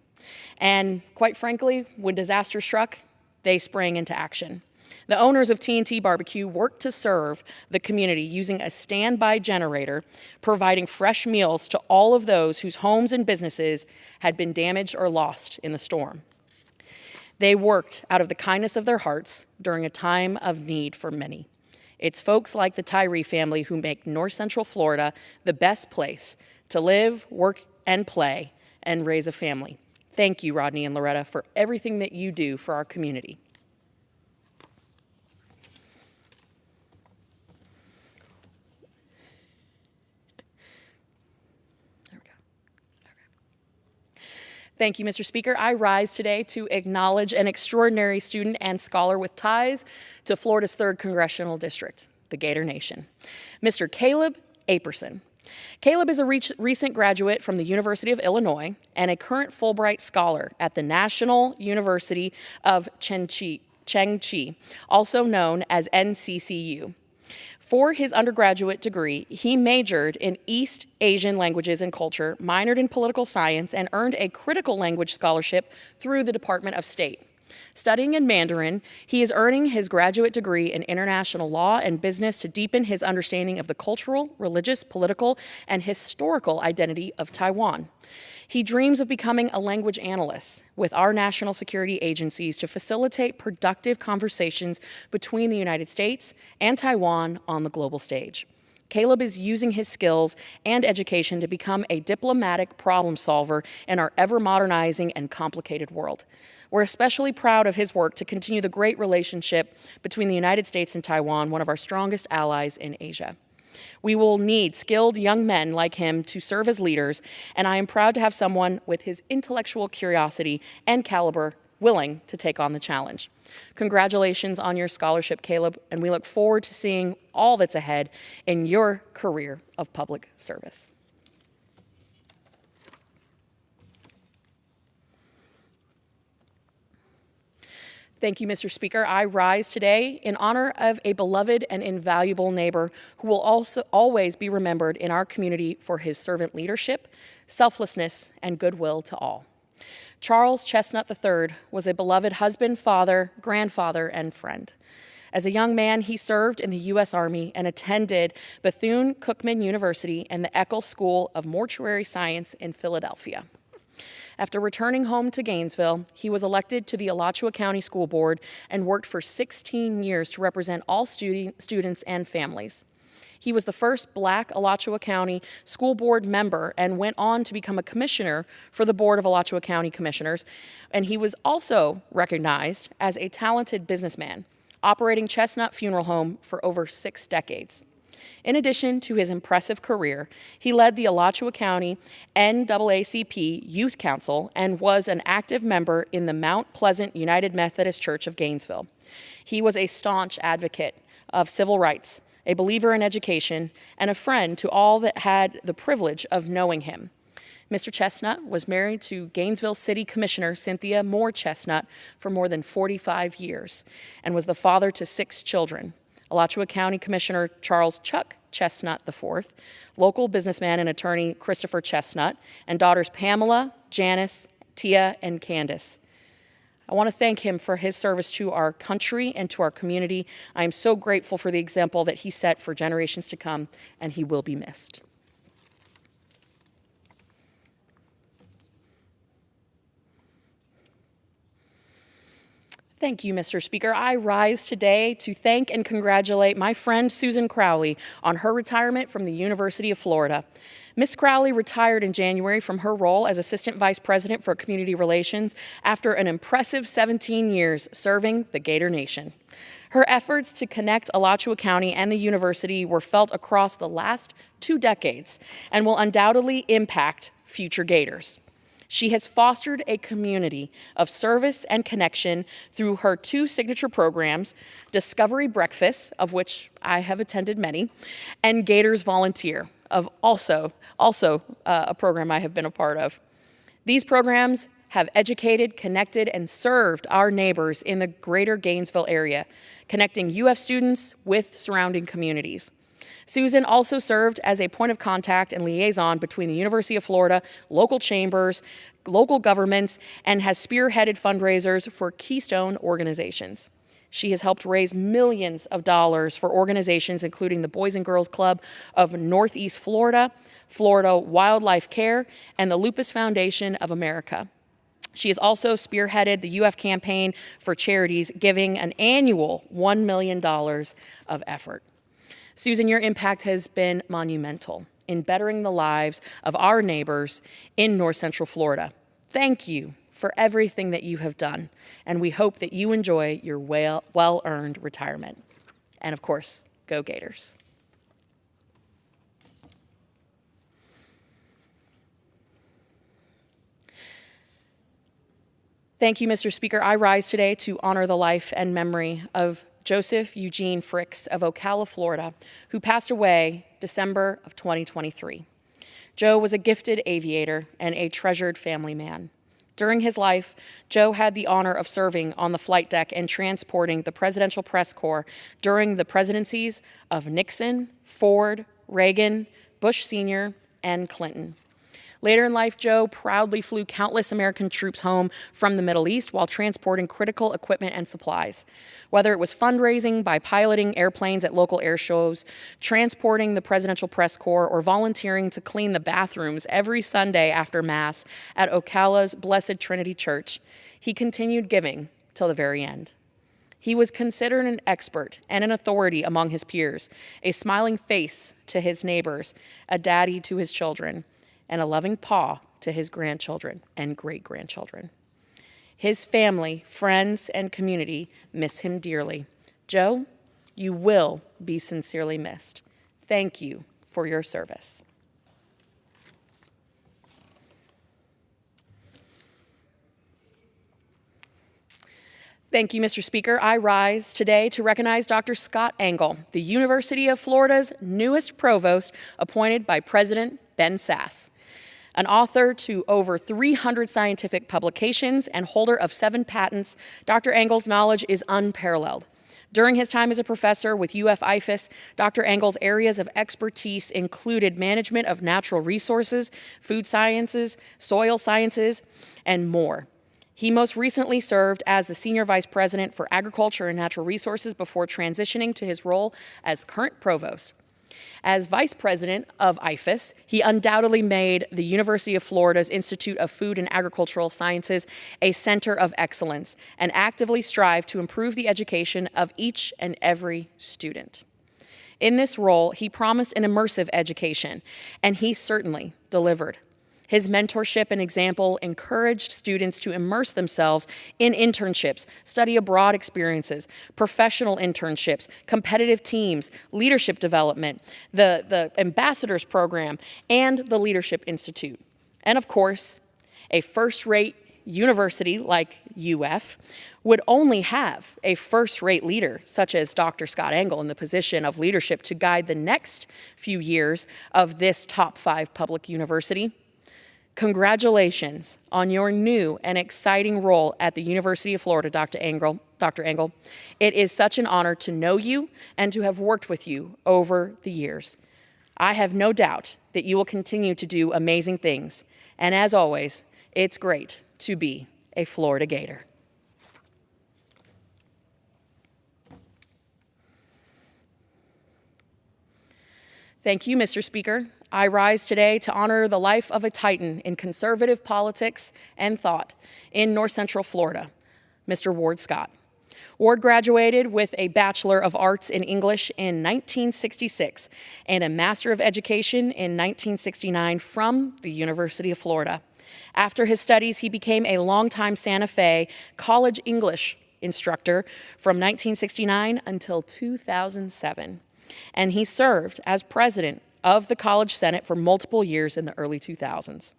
And quite frankly, when disaster struck, they sprang into action. The owners of T&T Barbecue worked to serve the community using a standby generator, providing fresh meals to all of those whose homes and businesses had been damaged or lost in the storm. They worked out of the kindness of their hearts during a time of need for many. It's folks like the Tyree family who make North Central Florida the best place to live, work, and play, and raise a family. Thank you, Rodney and Loretta, for everything that you do for our community. Thank you, Mr. Speaker. I rise today to acknowledge an extraordinary student and scholar with ties to Florida's 3rd Congressional District, the Gator Nation, Mr. Caleb Aperson. Caleb is a recent graduate from the University of Illinois and a current Fulbright Scholar at the National University of Chengchi, also known as NCCU. For his undergraduate degree, he majored in East Asian languages and culture, minored in political science, and earned a critical language scholarship through the Department of State. Studying in Mandarin, he is earning his graduate degree in international law and business to deepen his understanding of the cultural, religious, political, and historical identity of Taiwan. He dreams of becoming a language analyst with our national security agencies to facilitate productive conversations between the United States and Taiwan on the global stage. Caleb is using his skills and education to become a diplomatic problem solver in our ever-modernizing and complicated world. We're especially proud of his work to continue the great relationship between the United States and Taiwan, one of our strongest allies in Asia. We will need skilled young men like him to serve as leaders, and I am proud to have someone with his intellectual curiosity and caliber willing to take on the challenge. Congratulations on your scholarship, Caleb, and we look forward to seeing all that's ahead in your career of public service. Thank you, Mr. Speaker. I rise today in honor of a beloved and invaluable neighbor who will also always be remembered in our community for his servant leadership, selflessness, and goodwill to all. Charles Chestnut III was a beloved husband, father, grandfather, and friend. As a young man, he served in the U.S. Army and attended Bethune-Cookman University and the Eccles School of Mortuary Science in Philadelphia. After returning home to Gainesville, he was elected to the Alachua County School Board and worked for 16 years to represent all students and families. He was the first Black Alachua County School Board member and went on to become a commissioner for the Board of Alachua County Commissioners, and he was also recognized as a talented businessman, operating Chestnut Funeral Home for over 6 decades. In addition to his impressive career, he led the Alachua County NAACP Youth Council and was an active member in the Mount Pleasant United Methodist Church of Gainesville. He was a staunch advocate of civil rights, a believer in education, and a friend to all that had the privilege of knowing him. Mr. Chestnut was married to Gainesville City Commissioner Cynthia Moore Chestnut for more than 45 years and was the father to 6 children. Alachua County Commissioner Charles Chuck Chestnut IV, local businessman and attorney Christopher Chestnut, and daughters Pamela, Janice, Tia, and Candace. I want to thank him for his service to our country and to our community. I am so grateful for the example that he set for generations to come, and he will be missed. Thank you, Mr. Speaker. I rise today to thank and congratulate my friend Susan Crowley on her retirement from the University of Florida. Ms. Crowley retired in January from her role as Assistant Vice President for Community Relations after an impressive 17 years serving the Gator Nation. Her efforts to connect Alachua County and the university were felt across the last 2 decades and will undoubtedly impact future Gators. She has fostered a community of service and connection through her 2 signature programs, Discovery Breakfast, of which I have attended many, and Gators Volunteer, of also a program I have been a part of. These programs have educated, connected, and served our neighbors in the greater Gainesville area, connecting UF students with surrounding communities. Susan also served as a point of contact and liaison between the University of Florida, local chambers, local governments, and has spearheaded fundraisers for Keystone organizations. She has helped raise millions of dollars for organizations including the Boys and Girls Club of Northeast Florida, Florida Wildlife Care, and the Lupus Foundation of America. She has also spearheaded the UF campaign for charities, giving an annual $1 million of effort. Susan, your impact has been monumental in bettering the lives of our neighbors in North Central Florida. Thank you for everything that you have done, and we hope that you enjoy your well-earned retirement. And of course, go Gators. Thank you, Mr. Speaker. I rise today to honor the life and memory of Joseph Eugene Fricks of Ocala, Florida, who passed away December of 2023. Joe was a gifted aviator and a treasured family man. During his life, Joe had the honor of serving on the flight deck and transporting the Presidential Press Corps during the presidencies of Nixon, Ford, Reagan, Bush Sr., and Clinton. Later in life, Joe proudly flew countless American troops home from the Middle East while transporting critical equipment and supplies. Whether it was fundraising by piloting airplanes at local air shows, transporting the Presidential Press Corps, or volunteering to clean the bathrooms every Sunday after Mass at Ocala's Blessed Trinity Church, he continued giving till the very end. He was considered an expert and an authority among his peers, a smiling face to his neighbors, a daddy to his children, and a loving paw to his grandchildren and great-grandchildren. His family, friends, and community miss him dearly. Joe, you will be sincerely missed. Thank you for your service. Thank you, Mr. Speaker. I rise today to recognize Dr. Scott Engel, the University of Florida's newest provost, appointed by President Ben Sasse. An author to over 300 scientific publications and holder of 7 patents, Dr. Engel's knowledge is unparalleled. During his time as a professor with UF-IFAS, Dr. Engel's areas of expertise included management of natural resources, food sciences, soil sciences, and more. He most recently served as the Senior Vice President for Agriculture and Natural Resources before transitioning to his role as current provost. As Vice President of IFAS, he undoubtedly made the University of Florida's Institute of Food and Agricultural Sciences a center of excellence and actively strived to improve the education of each and every student. In this role, he promised an immersive education, and he certainly delivered. His mentorship and example encouraged students to immerse themselves in internships, study abroad experiences, professional internships, competitive teams, leadership development, the ambassadors program, and the Leadership Institute. And of course, a first-rate university like UF would only have a first-rate leader such as Dr. Scott Engel in the position of leadership to guide the next few years of this top 5 public university. Congratulations on your new and exciting role at the University of Florida, Dr. Engel. It is such an honor to know you and to have worked with you over the years. I have no doubt that you will continue to do amazing things. And as always, it's great to be a Florida Gator. Thank you, Mr. Speaker. I rise today to honor the life of a titan in conservative politics and thought in North Central Florida, Mr. Ward Scott. Ward graduated with a Bachelor of Arts in English in 1966 and a Master of Education in 1969 from the University of Florida. After his studies, he became a longtime Santa Fe college English instructor from 1969 until 2007. And he served as president of the College Senate for multiple years in the early 2000s.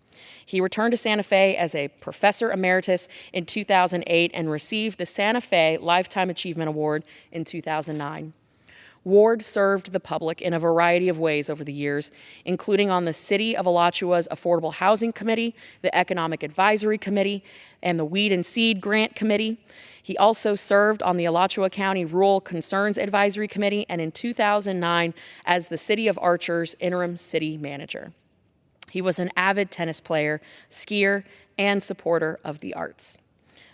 He returned to Santa Fe as a professor emeritus in 2008 and received the Santa Fe Lifetime Achievement Award in 2009. Ward served the public in a variety of ways over the years, including on the City of Alachua's Affordable Housing Committee, the Economic Advisory Committee, and the Weed and Seed Grant Committee. He also served on the Alachua County Rural Concerns Advisory Committee and in 2009 as the City of Archer's interim city manager. He was an avid tennis player, skier, and supporter of the arts.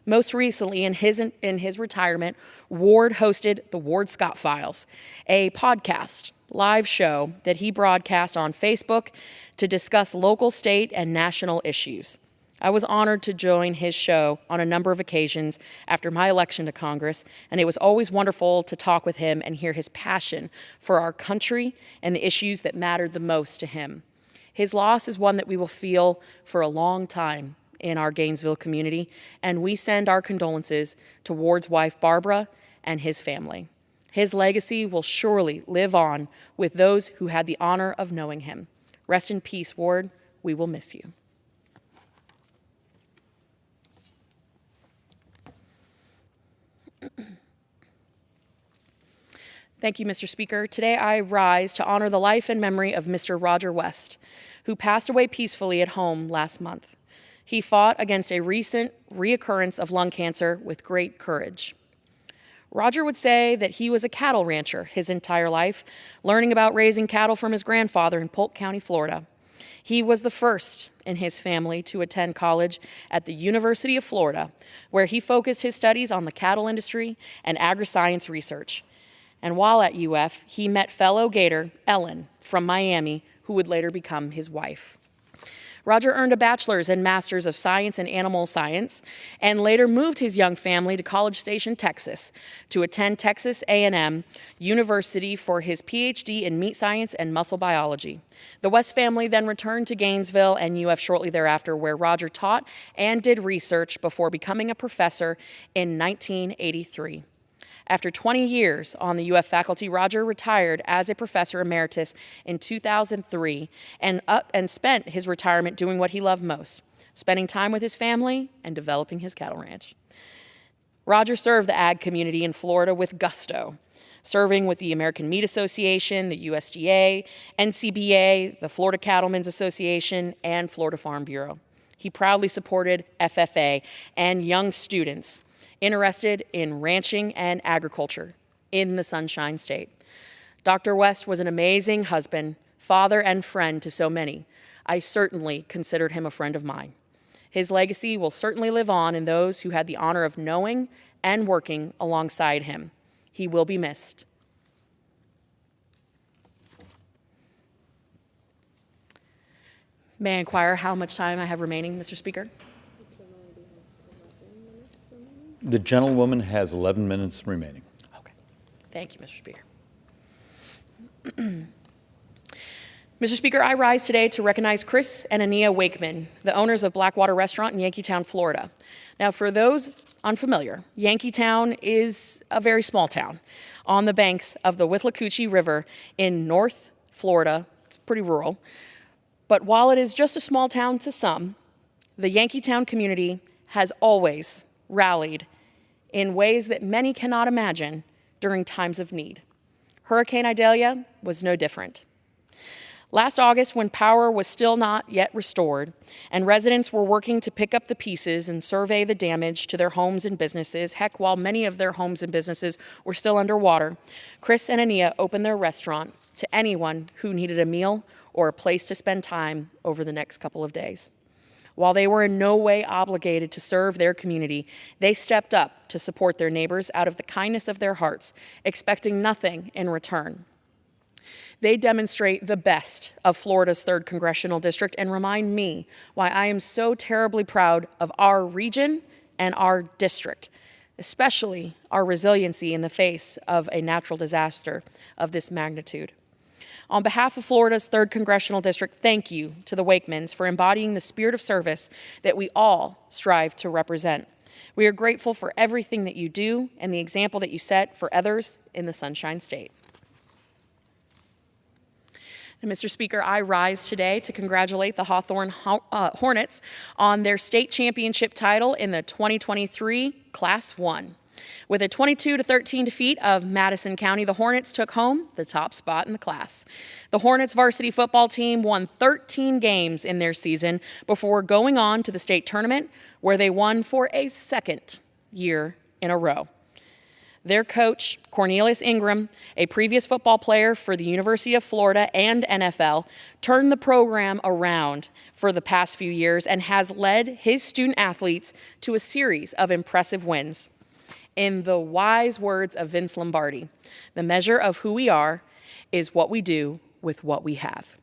Most recently, in his retirement, Ward hosted the Ward Scott Files, a podcast, live show that he broadcast on Facebook to discuss local, state, and national issues. I was honored to join his show on a number of occasions after my election to Congress, and it was always wonderful to talk with him and hear his passion for our country and the issues that mattered the most to him. His loss is one that we will feel for a long time in our Gainesville community, and we send our condolences to Ward's wife, Barbara, and his family. His legacy will surely live on with those who had the honor of knowing him. Rest in peace, Ward. We will miss you. Thank you, Mr. Speaker. Today I rise to honor the life and memory of Mr. Roger West, who passed away peacefully at home last month. He fought against a recent reoccurrence of lung cancer with great courage. Roger would say that he was a cattle rancher his entire life, learning about raising cattle from his grandfather in Polk County, Florida. He was the first in his family to attend college at the University of Florida, where he focused his studies on the cattle industry and agri-science research. And while at UF, he met fellow Gator Ellen from Miami, who would later become his wife. Roger earned a bachelor's and master's of science in animal science and later moved his young family to College Station, Texas, to attend Texas A&M University for his PhD in meat science and muscle biology. The West family then returned to Gainesville and UF shortly thereafter, where Roger taught and did research before becoming a professor in 1983. After 20 years on the UF faculty, Roger retired as a professor emeritus in 2003 and spent his retirement doing what he loved most, spending time with his family and developing his cattle ranch. Roger served the ag community in Florida with gusto, serving with the American Meat Association, the USDA, NCBA, the Florida Cattlemen's Association, and Florida Farm Bureau. He proudly supported FFA and young students interested in ranching and agriculture in the Sunshine State. Dr. West was an amazing husband, father, and friend to so many. I certainly considered him a friend of mine. His legacy will certainly live on in those who had the honor of knowing and working alongside him. He will be missed. May I inquire how much time I have remaining, Mr. Speaker? The gentlewoman has 11 minutes remaining. Okay. Thank you, Mr. Speaker. Mr. Speaker, I rise today to recognize Chris and Ania Wakeman, the owners of Blackwater Restaurant in Yankeetown, Florida. Now, for those unfamiliar, Yankeetown is a very small town on the banks of the Withlacoochee River in North Florida. It's pretty rural. But while it is just a small town to some, the Yankeetown community has always rallied in ways that many cannot imagine during times of need. Hurricane Idalia was no different. Last August, when power was still not yet restored and residents were working to pick up the pieces and survey the damage to their homes and businesses, heck, while many of their homes and businesses were still underwater, Chris and Ania opened their restaurant to anyone who needed a meal or a place to spend time over the next couple of days. While they were in no way obligated to serve their community, they stepped up to support their neighbors out of the kindness of their hearts, expecting nothing in return. They demonstrate the best of Florida's 3rd Congressional District and remind me why I am so terribly proud of our region and our district, especially our resiliency in the face of a natural disaster of this magnitude. On behalf of Florida's 3rd Congressional District, thank you to the Wakemans for embodying the spirit of service that we all strive to represent. We are grateful for everything that you do and the example that you set for others in the Sunshine State. And Mr. Speaker, I rise today to congratulate the Hawthorne Hornets on their state championship title in the 2023 Class 1. With a 22-13 defeat of Madison County, the Hornets took home the top spot in the class. The Hornets varsity football team won 13 games in their season before going on to the state tournament, where they won for a 2nd year in a row. Their coach, Cornelius Ingram, a previous football player for the University of Florida and NFL, turned the program around for the past few years and has led his student athletes to a series of impressive wins. In the wise words of Vince Lombardi, the measure of who we are is what we do with what we have.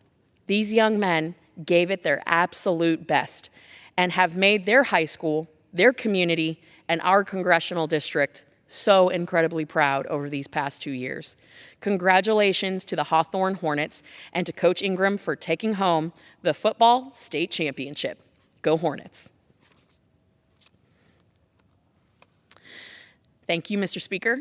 These young men gave it their absolute best and have made their high school, their community, and our congressional district so incredibly proud over these past 2 years. Congratulations to the Hawthorne Hornets and to Coach Ingram for taking home the football state championship. Go Hornets. Thank you, Mr. Speaker.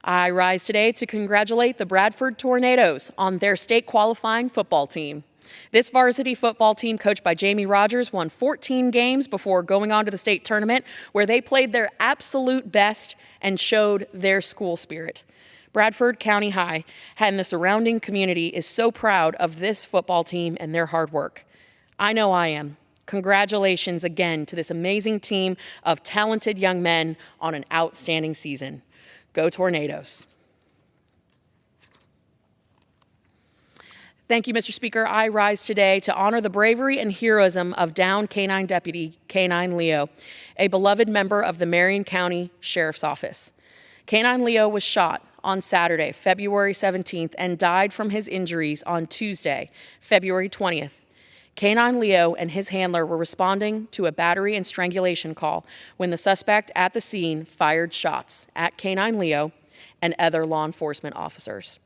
I rise today to congratulate the Bradford Tornadoes on their state qualifying football team. This varsity football team, coached by Jamie Rogers, won 14 games before going on to the state tournament, where they played their absolute best and showed their school spirit. Bradford County High and the surrounding community is so proud of this football team and their hard work. I know I am. Congratulations again to this amazing team of talented young men on an outstanding season. Go Tornadoes. Thank you, Mr. Speaker. I rise today to honor the bravery and heroism of Downed Canine Deputy Canine Leo, a beloved member of the Marion County Sheriff's Office. Canine Leo was shot on Saturday, February 17th, and died from his injuries on Tuesday, February 20th. Canine Leo and his handler were responding to a battery and strangulation call when the suspect at the scene fired shots at Canine Leo and other law enforcement officers.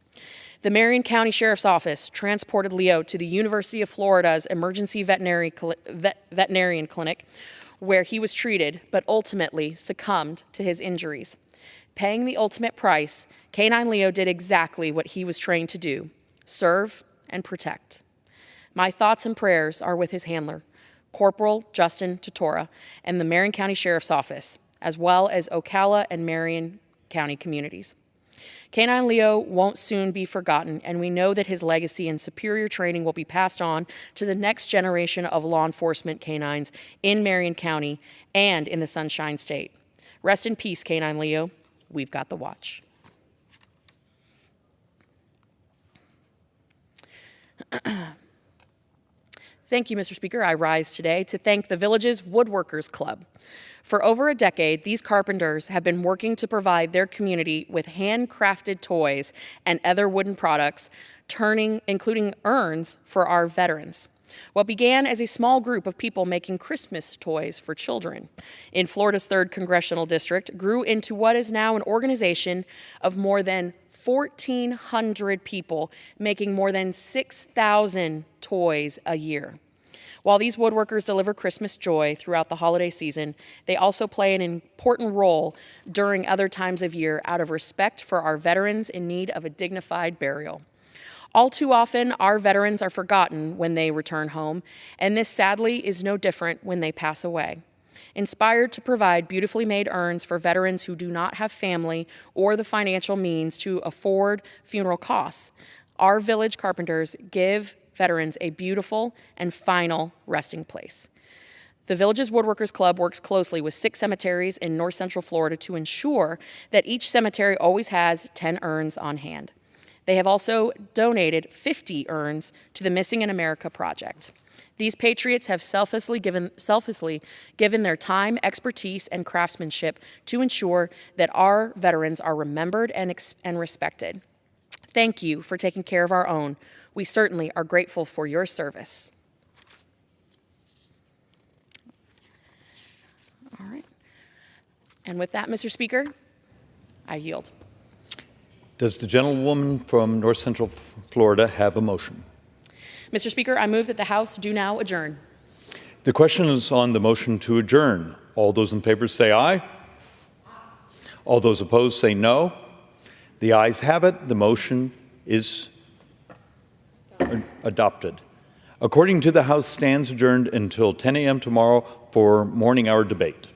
The Marion County Sheriff's Office transported Leo to the University of Florida's emergency veterinarian clinic, where he was treated but ultimately succumbed to his injuries. Paying the ultimate price, Canine Leo did exactly what he was trained to do: serve and protect. My thoughts and prayers are with his handler, Corporal Justin Totora, and the Marion County Sheriff's Office, as well as Ocala and Marion County communities. Canine Leo won't soon be forgotten, and we know that his legacy and superior training will be passed on to the next generation of law enforcement canines in Marion County and in the Sunshine State. Rest in peace, Canine Leo. We've got the watch. Thank you, Mr. Speaker. I rise today to thank the Villages Woodworkers Club. For over a decade, these carpenters have been working to provide their community with handcrafted toys and other wooden products, including urns for our veterans. What began as a small group of people making Christmas toys for children in Florida's 3rd Congressional District grew into what is now an organization of more than 1,400 people making more than 6,000 toys a year. While these woodworkers deliver Christmas joy throughout the holiday season, they also play an important role during other times of year out of respect for our veterans in need of a dignified burial. All too often, our veterans are forgotten when they return home, and this sadly is no different when they pass away. Inspired to provide beautifully made urns for veterans who do not have family or the financial means to afford funeral costs, our village carpenters give veterans a beautiful and final resting place. The Villages Woodworkers Club works closely with 6 cemeteries in North Central Florida to ensure that each cemetery always has 10 urns on hand. They have also donated 50 urns to the Missing in America project. These patriots have selflessly given their time, expertise, and craftsmanship to ensure that our veterans are remembered and respected. Thank you for taking care of our own. We certainly are grateful for your service. All right. And with that, Mr. Speaker, I yield. Does the gentlewoman from North Central Florida have a motion? Mr. Speaker, I move that the House do now adjourn. The question is on the motion to adjourn. All those in favor say aye. All those opposed say no. The ayes have it. The motion is adopted. According to the House, stands adjourned until 10 a.m. tomorrow for morning hour debate.